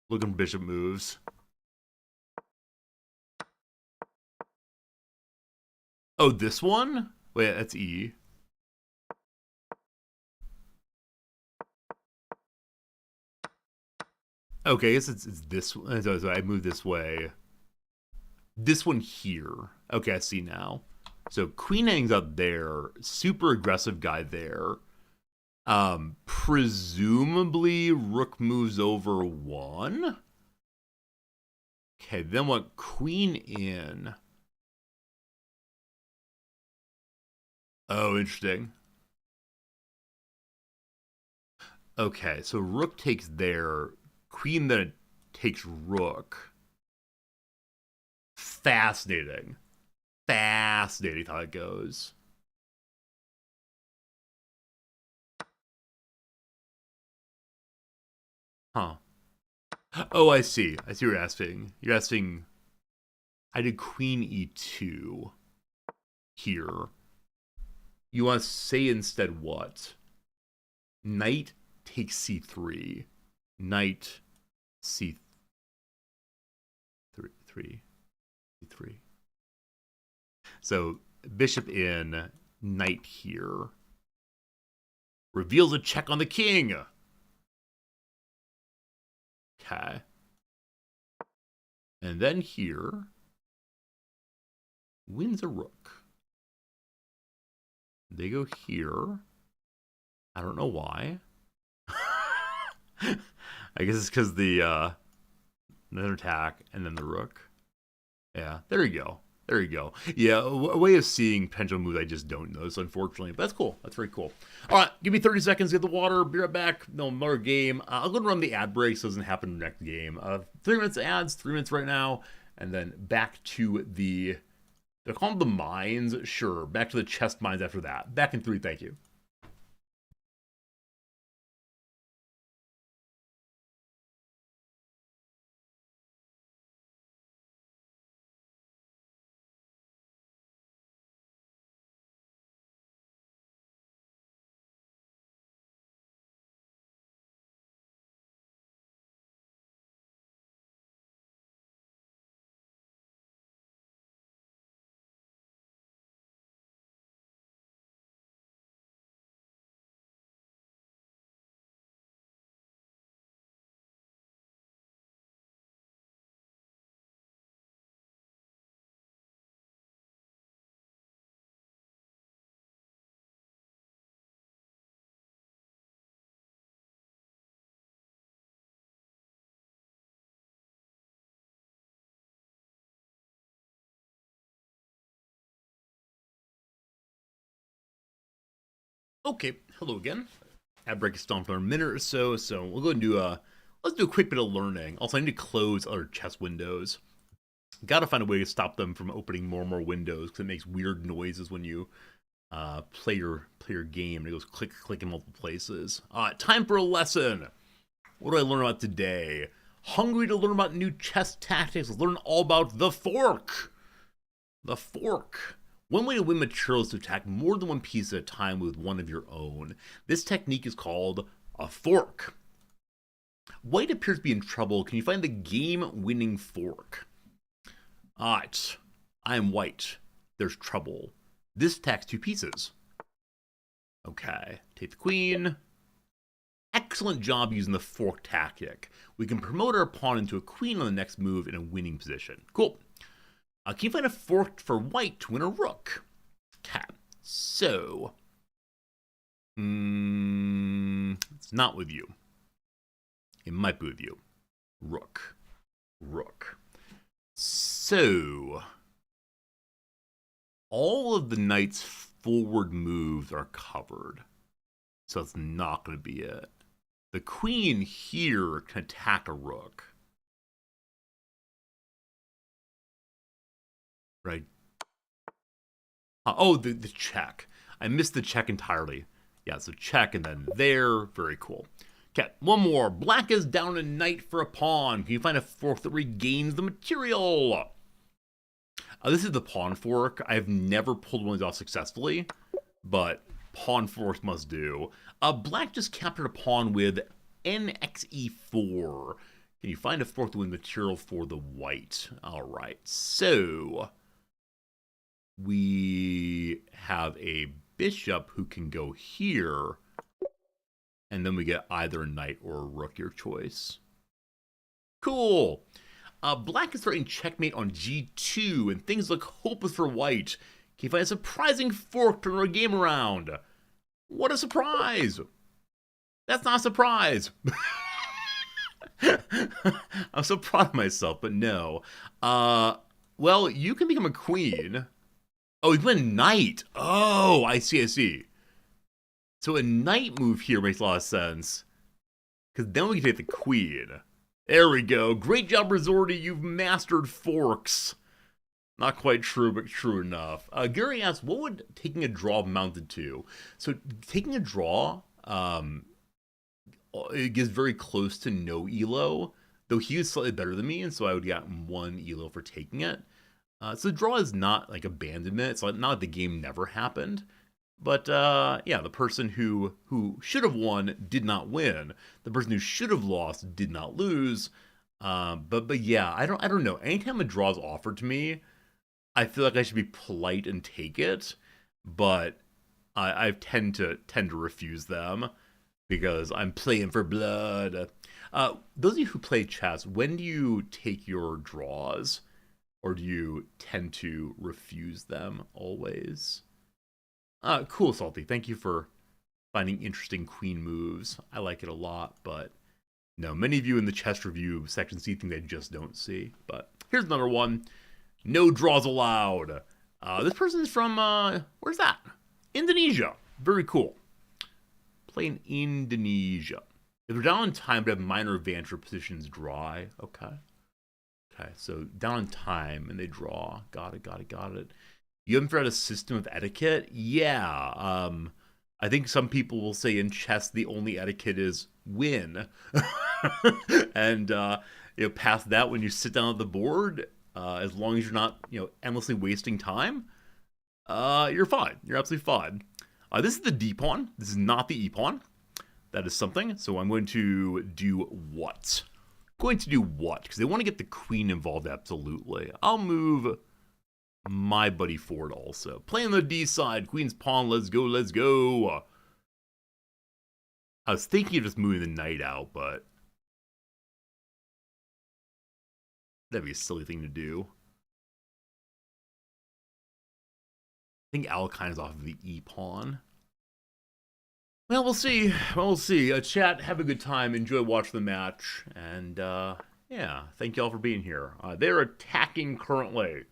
Speaker 1: Looking bishop moves. Oh, this one? Wait, that's E. Okay, I guess it's this one. So I move this way. This one here. Okay, I see now. So queen hangs out there. Super aggressive guy there. Presumably rook moves over 1. Okay, then what? Queen in. Oh, interesting. Okay, so rook takes there. Queen then takes rook. Fascinating. Fascinating how it goes. Huh. Oh, I see. I see what you're asking. You're asking, I did queen e2 here. You want to say instead what? Knight takes c3. Knight c3. C3. So bishop in, knight here. Reveals a check on the king. Okay. And then here, wins a rook. They go here. I don't know why. I guess it's because the another attack and then the rook. Yeah, there you go. There you go. Yeah, a way of seeing pendulum moves I just don't know, so unfortunately. But that's cool. That's very cool. All right, give me 30 seconds to get the water. Be right back. No, another game. I'll go and run the ad break so it doesn't happen in the next game. 3 minutes ads, 3 minutes right now, and then back to the... They're called the mines? Sure. Back to the chest mines after that. Back in 3, thank you. Okay, hello again. Ad break is still for a minute or so, so we'll go and do let's do a quick bit of learning. Also, I need to close other chess windows. Gotta find a way to stop them from opening more and more windows because it makes weird noises when you play your game and it goes click click in multiple places. Time for a lesson. What do I learn about today? Hungry to learn about new chess tactics? Learn all about the fork. The fork. One way to win materials is to attack more than one piece at a time with one of your own. This technique is called a fork. White appears to be in trouble. Can you find the game-winning fork? Alright, I am white. There's trouble. This attacks two pieces. Okay, take the queen. Excellent job using the fork tactic. We can promote our pawn into a queen on the next move in a winning position. Cool. Can you find a fork for white to win a rook? Okay, so it's not with you. It might be with you. Rook. So all of the knight's forward moves are covered. So it's not going to be it. The queen here can attack a rook. Right? Oh, the check. I missed the check entirely. Yeah, so check and then there. Very cool. Okay, one more. Black is down a knight for a pawn. Can you find a fork that regains the material? This is the pawn fork. I've never pulled one of these off successfully, but pawn forks must do. Black just captured a pawn with nxe4. Can you find a fork to win material for the white? All right, so we have a bishop who can go here, and then we get either a knight or a rook, your choice. Cool. Black is threatening checkmate on g2, and things look hopeless for white. Can you find a surprising fork to turn our game around? What a surprise! That's not a surprise. I'm so proud of myself, but no. Well, you can become a queen. Oh, he's been a knight. Oh, I see. So a knight move here makes a lot of sense. Because then we can take the queen. There we go. Great job, Resorti. You've mastered forks. Not quite true, but true enough. Gary asks, what would taking a draw amounted to? So taking a draw, it gets very close to no elo, though he was slightly better than me, and so I would get one elo for taking it. So the draw is not like abandonment. It's not like the game never happened. But yeah, the person who should have won did not win. The person who should have lost did not lose. But yeah, I don't know. Anytime a draw is offered to me, I feel like I should be polite and take it, but I tend to refuse them because I'm playing for blood. Those of you who play chess, when do you take your draws, or do you tend to refuse them always? Cool, Salty. Thank you for finding interesting queen moves. I like it a lot, but no, many of you in the chess review section see things I just don't see. But here's another one. No draws allowed. This person is from, where's that? Indonesia. Very cool. Playing Indonesia. If they're down in time but have minor advantage for positions dry. Okay, so down in time and they draw. Got it. You haven't figured out a system of etiquette? Yeah. I think some people will say in chess the only etiquette is win. And past that, when you sit down at the board, as long as you're not endlessly wasting time, you're fine. You're absolutely fine. This is the D pawn. This is not the E pawn. That is something. So I'm going to do what? Because they want to get the queen involved. Absolutely. I'll move my buddy forward also. Playing the D side. Queen's pawn. Let's go. I was thinking of just moving the knight out, but that'd be a silly thing to do. I think Alekhine is off of the E pawn. Well, we'll see. Chat, have a good time. Enjoy watching the match. And, yeah, thank you all for being here. They're attacking currently.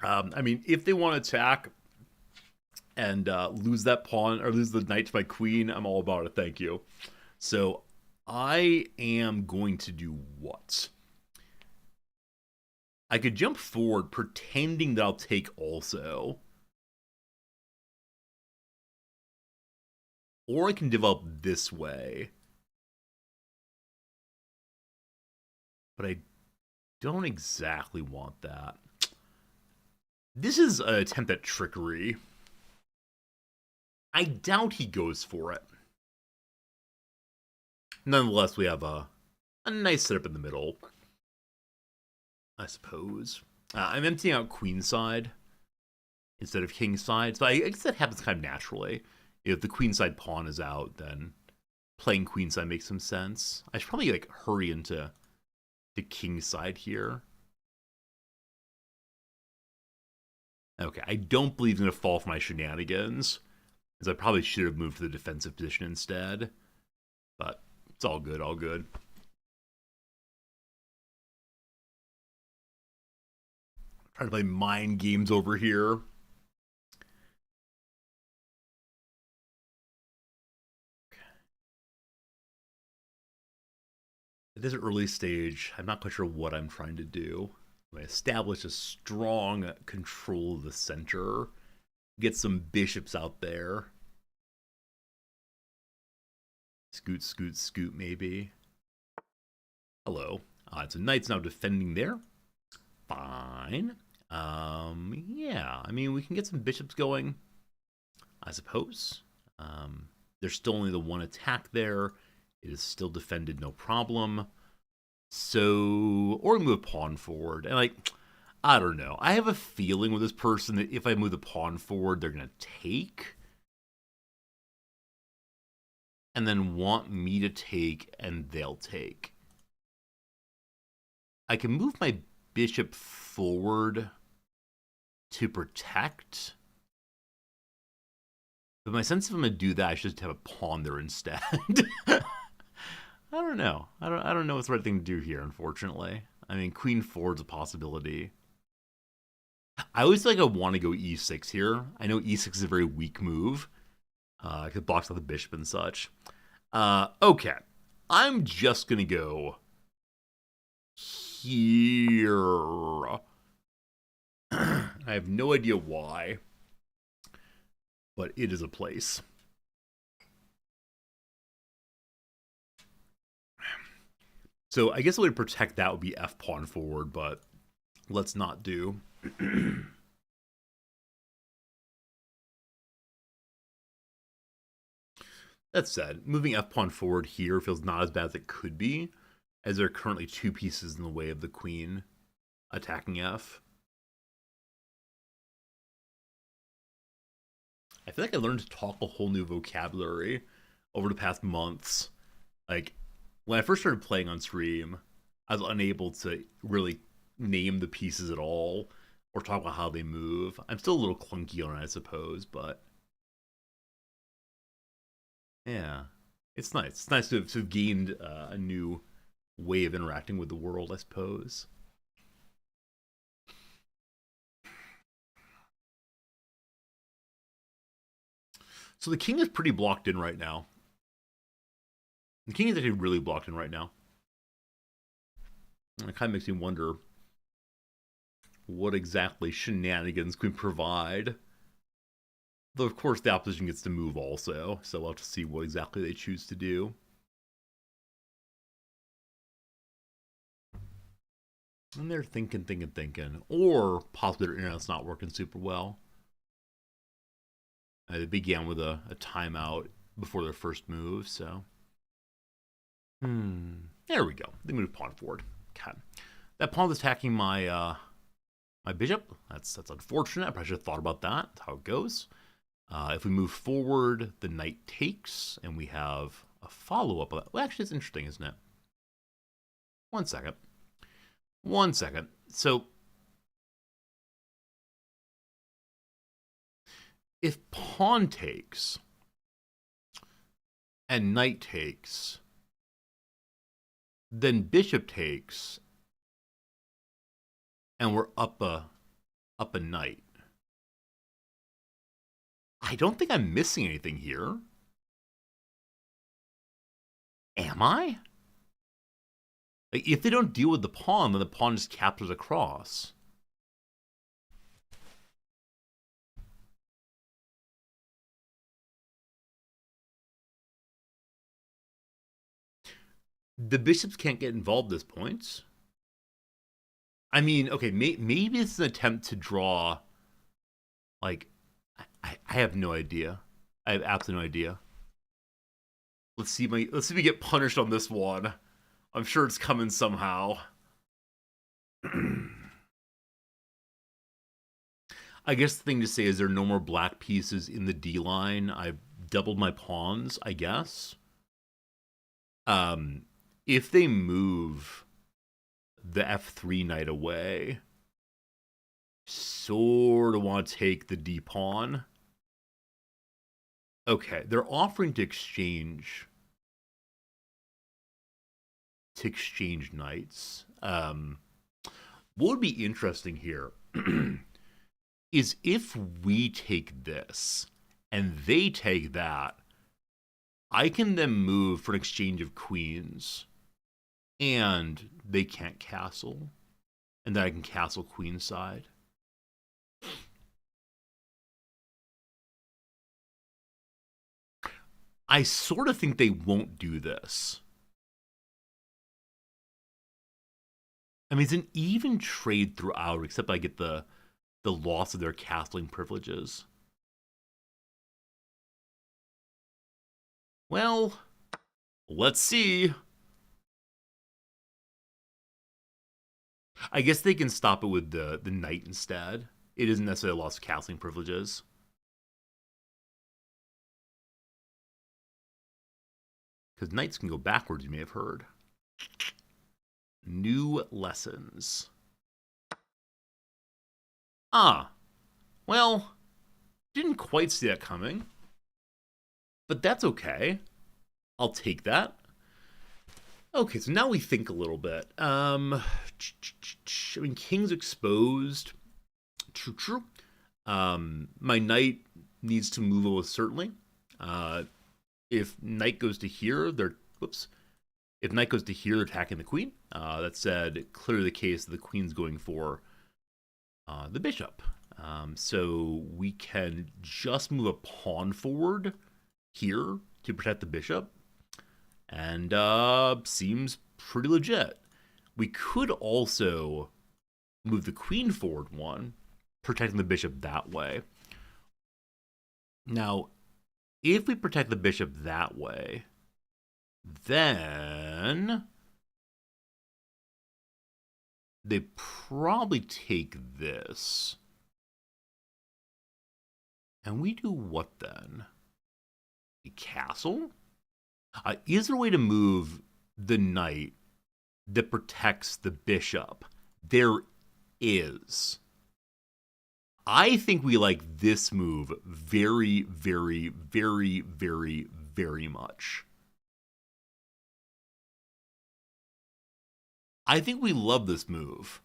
Speaker 1: I mean, if they want to attack, and lose that pawn or lose the knight to my queen, I'm all about it. Thank you. So I am going to do what? I could jump forward pretending that I'll take also. Or I can develop this way. But I don't exactly want that. This is an attempt at trickery. I doubt he goes for it. Nonetheless, we have a nice setup in the middle, I suppose. I'm emptying out queenside instead of kingside, so I guess that happens kind of naturally. If the queenside pawn is out, then playing queenside makes some sense. I should probably like hurry into the kingside here. Okay, I don't believe he's going to fall for my shenanigans, as I probably should have moved to the defensive position instead. But it's all good, all good. Trying to play mind games over here. At this early stage, I'm not quite sure what I'm trying to do. I establish a strong control of the center. Get some bishops out there. Scoot, scoot, scoot, maybe. Hello. So knight's now defending there. Fine. Yeah, I mean, we can get some bishops going, I suppose. There's still only the one attack there. It is still defended, no problem. So, or move a pawn forward. And like, I don't know. I have a feeling with this person that if I move the pawn forward, they're going to take. And then want me to take, and they'll take. I can move my bishop forward to protect. But my sense if I'm going to do that, I should just have a pawn there instead. I don't know. I don't know what's the right thing to do here, unfortunately. I mean, queen forward's a possibility. I always feel like I want to go e6 here. I know e6 is a very weak move. Because it blocks out the bishop and such. Okay. I'm just going to go here. I have no idea why. But it is a place. So I guess the way to protect that would be f pawn forward, but let's not do. That said, moving f pawn forward here feels not as bad as it could be, as there are currently two pieces in the way of the queen attacking f. I feel like I learned to talk a whole new vocabulary over the past months. Like, when I first started playing on stream, I was unable to really name the pieces at all or talk about how they move. I'm still a little clunky on it, I suppose, but yeah, it's nice. It's nice to have gained a new way of interacting with the world, I suppose. So the king is pretty blocked in right now. The king is actually really blocked in right now. And it kind of makes me wonder what exactly shenanigans can provide. Though, of course, the opposition gets to move also, so we'll have to see what exactly they choose to do. And they're thinking. Or possibly their internet's not working super well. They began with a timeout before their first move, so... There we go. They moved pawn forward. Okay. That pawn's attacking my my bishop. That's unfortunate. I probably should have thought about that. That's how it goes. If we move forward, the knight takes, and we have a follow-up of that. Well, actually, it's interesting, isn't it? One second. So, if pawn takes and knight takes, then bishop takes, and we're up a knight. I don't think I'm missing anything here. Am I? Like, if they don't deal with the pawn, then the pawn just captures across. The bishops can't get involved at this point. I mean, okay, maybe it's an attempt to draw. Like, I have no idea. I have absolutely no idea. Let's see if we get punished on this one. I'm sure it's coming somehow. I guess the thing to say is there are no more black pieces in the D line. I've doubled my pawns, I guess. If they move the F3 knight away, sort of want to take the D pawn. Okay, they're offering to exchange knights. What would be interesting here is if we take this and they take that, I can then move for an exchange of queens, and they can't castle, and then I can castle queenside. I sort of think they won't do this. I mean, it's an even trade throughout, except I get the loss of their castling privileges. Well, let's see. I guess they can stop it with the knight instead. It isn't necessarily a loss of castling privileges. Because knights can go backwards, you may have heard. New lessons. Well, didn't quite see that coming. But that's okay. I'll take that. Okay, so now we think a little bit. I mean, king's exposed. True. My knight needs to move almost certainly. If knight goes to here, If knight goes to here, they're attacking the queen. That said, clearly the case that the queen's going for the bishop. So we can just move a pawn forward here to protect the bishop. And seems pretty legit. We could also move the queen forward one, protecting the bishop that way. Now, if we protect the bishop that way, then they probably take this. And we do what then? A castle? Is there a way to move the knight that protects the bishop? There is. I think we like this move very, very, very, very, very much. I think we love this move.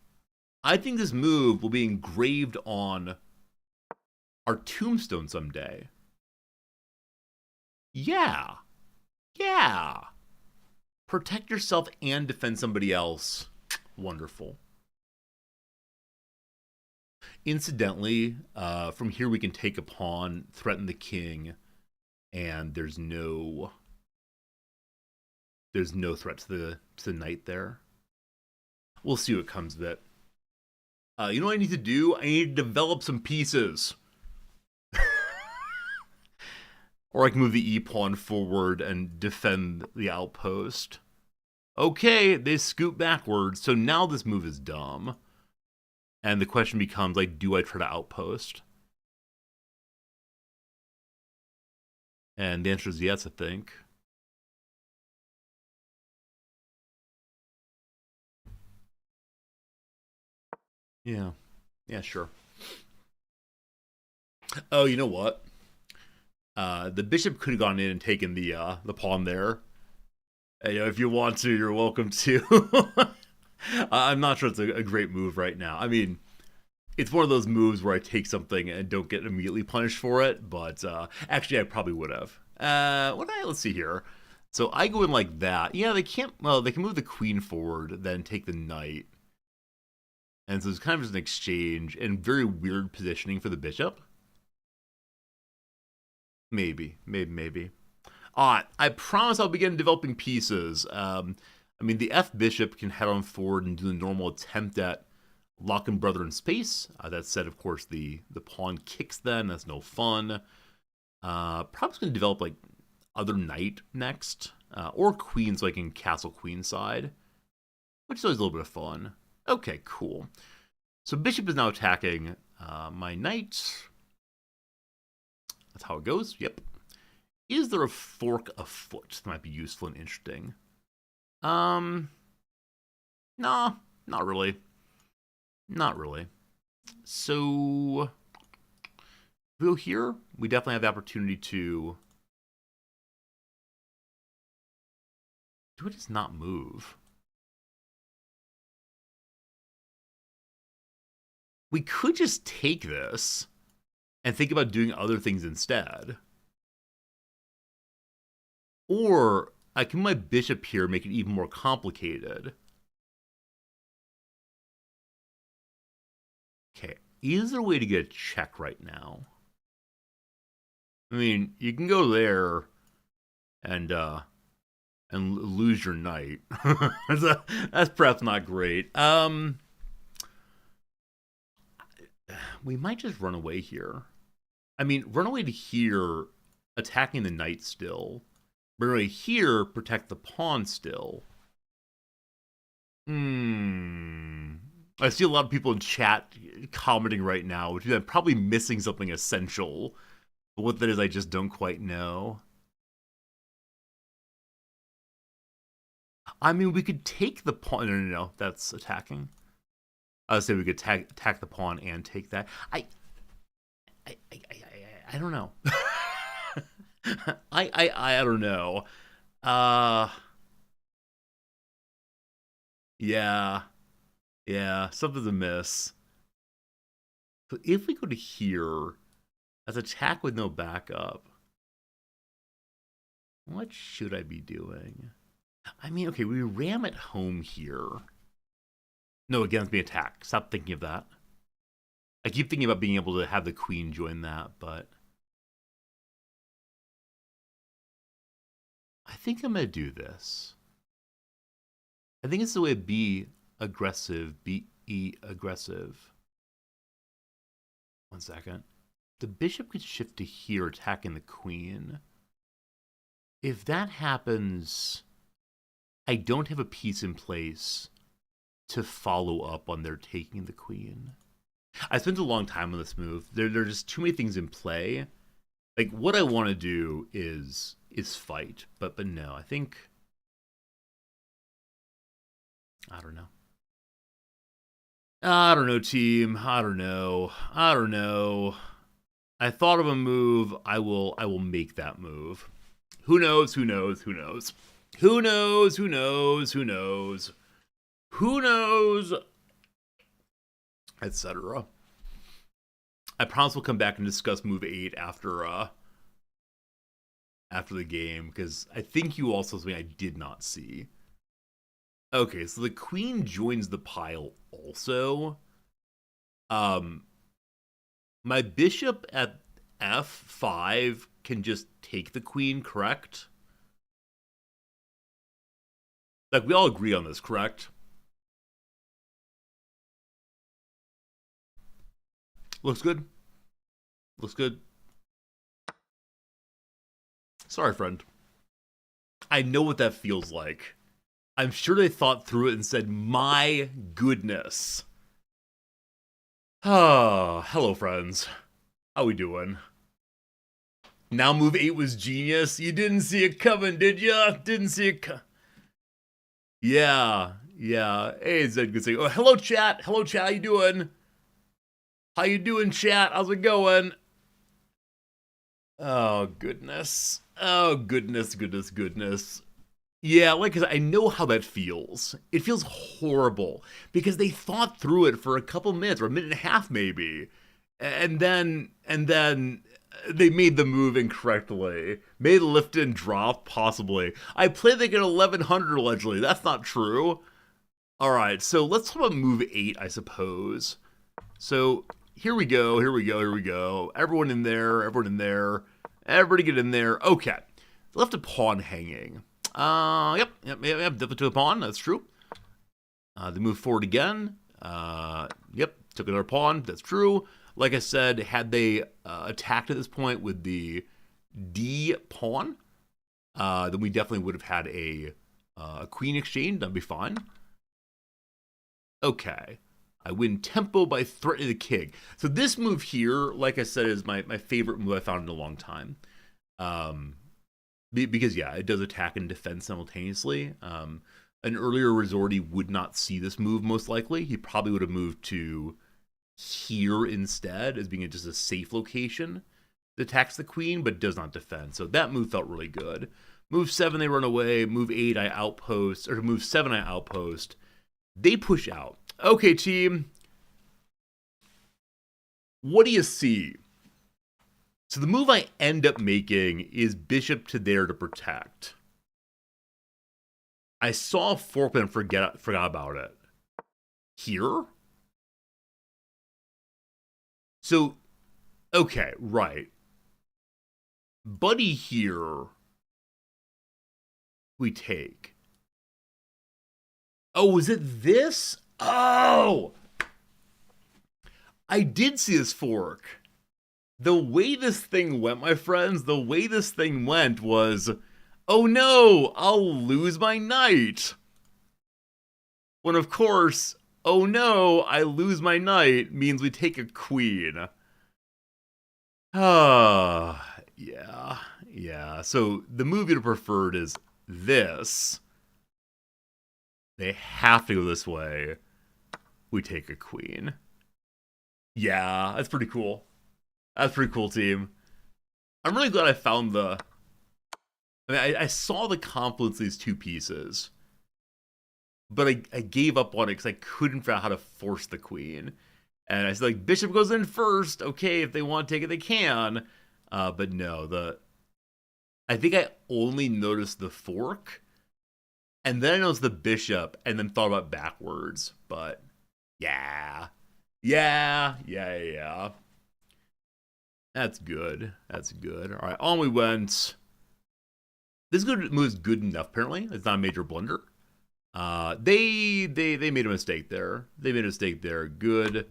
Speaker 1: I think this move will be engraved on our tombstone someday. Yeah. Protect yourself and defend somebody else. Wonderful. Incidentally, from here we can take a pawn, threaten the king, and there's no threat to the knight there. We'll see what comes of it. You know what I need to do? I need to develop some pieces. Or I can move the e-pawn forward and defend the outpost. Okay, they scoot backwards, so now this move is dumb. And the question becomes, like, do I try to outpost? And the answer is yes, I think. Yeah, sure. Oh, you know what? The bishop could have gone in and taken the pawn there. You know, if you want to, you're welcome to. I'm not sure it's a great move right now. I mean, it's one of those moves where I take something and don't get immediately punished for it, but actually I probably would have. Let's see here. So I go in like that. Yeah, they can't, well, they can move the queen forward, then take the knight. And so it's kind of just an exchange and very weird positioning for the bishop. Maybe. I promise I'll begin developing pieces. I mean, the F bishop can head on forward and do the normal attempt at locking brother in space. That said, of course, the pawn kicks then. That's no fun. Probably going to develop like other knight next, or queen, so I can castle queen side, which is always a little bit of fun. Okay, cool. So bishop is now attacking my knight. That's how it goes. Yep. Is there a fork afoot that might be useful and interesting? Nah, not really. Not really. So if we go here, we definitely have the opportunity to. Do it just not move? We could just take this and think about doing other things instead. Or I can move my bishop here, make it even more complicated. Okay, is there a way to get a check right now? I mean, you can go there and lose your knight. That's perhaps not great. We might just run away here. I mean, run away to here, attacking the knight still. Run away here, protect the pawn still. I see a lot of people in chat commenting right now, which I'm probably missing something essential. But what that is, I just don't quite know. I mean, we could take the pawn. No, that's attacking. I would say we could attack the pawn and take that. I don't know. I don't know. Yeah, something's amiss. So if we go to here, as attack with no backup, what should I be doing? I mean, okay, we ram it home here. No, against me attack. Stop thinking of that. I keep thinking about being able to have the queen join that, but I think I'm going to do this. I think it's the way to be aggressive, be aggressive. 1 second. The bishop could shift to here, attacking the queen. If that happens, I don't have a piece in place to follow up on their taking the queen. I spent a long time on this move. There are just too many things in play. Like, what I want to do is fight, but no, I think, I don't know. I don't know, team. I don't know. I thought of a move. I will make that move. Who knows? Etc. I promise we'll come back and discuss move 8 after the game, because I think you also something I did not see. Okay, so the queen joins the pile also. My bishop at f5 can just take the queen, correct? Like, we all agree on this, correct? Looks good. Sorry, friend. I know what that feels like. I'm sure they thought through it and said, my goodness. Oh, hello, friends. How we doing? Now move 8 was genius. You didn't see it coming, did ya? Didn't see it Yeah. Hey, Zed, good saying. Oh, hello, chat. How you doing? How you doing, chat? How's it going? Oh, goodness. Yeah, like, 'cause I know how that feels. It feels horrible because they thought through it for a couple minutes or a minute and a half maybe. And then they made the move incorrectly. Made the lift and drop possibly. I played like an 1100 allegedly. That's not true. All right, so let's talk about move 8, I suppose. So here we go, here we go, here we go. Everyone in there, everyone in there. Everybody get in there. Okay. Left a pawn hanging. Yep, definitely to a pawn, that's true. They move forward again. Yep, took another pawn, that's true. Like I said, had they attacked at this point with the D pawn, then we definitely would have had a queen exchange, that'd be fine. Okay. I win tempo by threatening the king. So this move here, like I said, is my favorite move I found in a long time. Because, yeah, it does attack and defend simultaneously. An earlier resorty would not see this move, most likely. He probably would have moved to here instead as being just a safe location that attacks the queen, but does not defend. So that move felt really good. Move 7, they run away. Move 8, I outpost. Or move 7, I outpost. They push out. Okay, team. What do you see? So the move I end up making is bishop to there to protect. I saw fork and forgot about it. Here? So, okay, right. Buddy here, we take. Oh, was it this? Oh! I did see this fork. The way this thing went, my friends, the way this thing went was, oh no, I'll lose my knight. When, of course, oh no, I lose my knight means we take a queen. Yeah. So the move you'd have preferred is this. They have to go this way. We take a queen. Yeah, that's pretty cool. That's pretty cool, team. I'm really glad I found the... I mean, I saw the confluence of these two pieces. But I gave up on it because I couldn't figure out how to force the queen. And I said, like, bishop goes in first. Okay, if they want to take it, they can. But no, I think I only noticed the fork. And then I noticed the bishop and then thought about backwards. But, yeah. Yeah. That's good. That's good. All right, on we went. This move is good enough, apparently. It's not a major blunder. They made a mistake there. Good.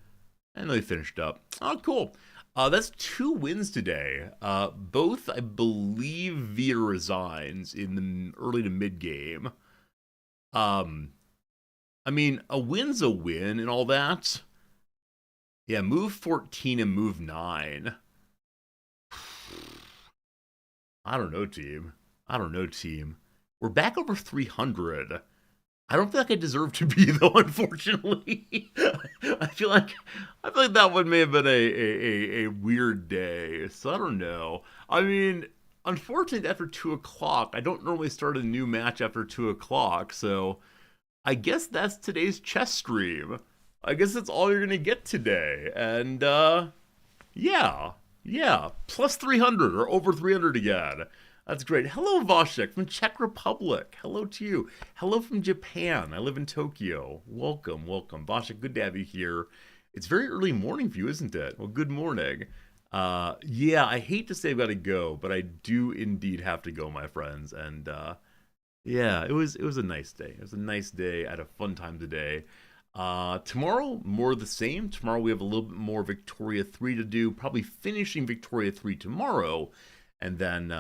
Speaker 1: And they finished up. Oh, cool. That's 2 wins today. Both, I believe, via resigns in the early to mid game. I mean, a win's a win and all that. Yeah, move 14 and move 9. I don't know, team. We're back over 300. I don't feel like I deserve to be, though, unfortunately. I feel like that one may have been a weird day. So I don't know. I mean, unfortunately, after 2 o'clock, I don't normally start a new match after 2 o'clock. So I guess that's today's chess stream. I guess that's all you're going to get today. And, yeah. Plus 300 or over 300 again. That's great. Hello, Voshek from Czech Republic. Hello to you. Hello from Japan. I live in Tokyo. Welcome. Voshek, good to have you here. It's very early morning for you, isn't it? Well, good morning. Yeah, I hate to say I've got to go, but I do indeed have to go, my friends. And yeah, it was a nice day. It was a nice day. I had a fun time today. Tomorrow, more of the same. Tomorrow we have a little bit more Victoria 3 to do. Probably finishing Victoria 3 tomorrow. And then...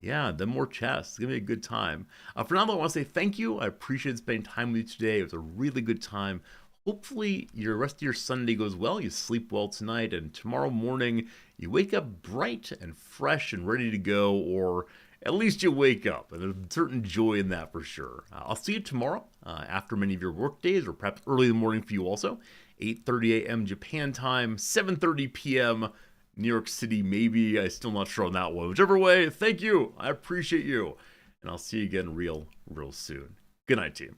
Speaker 1: yeah, then more chess. It's going to be a good time. For now, though, I want to say thank you. I appreciate spending time with you today. It was a really good time. Hopefully, your rest of your Sunday goes well. You sleep well tonight. And tomorrow morning, you wake up bright and fresh and ready to go. Or at least you wake up. And there's a certain joy in that for sure. I'll see you tomorrow after many of your work days, or perhaps early in the morning for you also. 8:30 a.m. Japan time, 7:30 p.m. New York City, maybe. I'm still not sure on that one. Whichever way, thank you. I appreciate you. and I'll see you again real soon. Good night, team.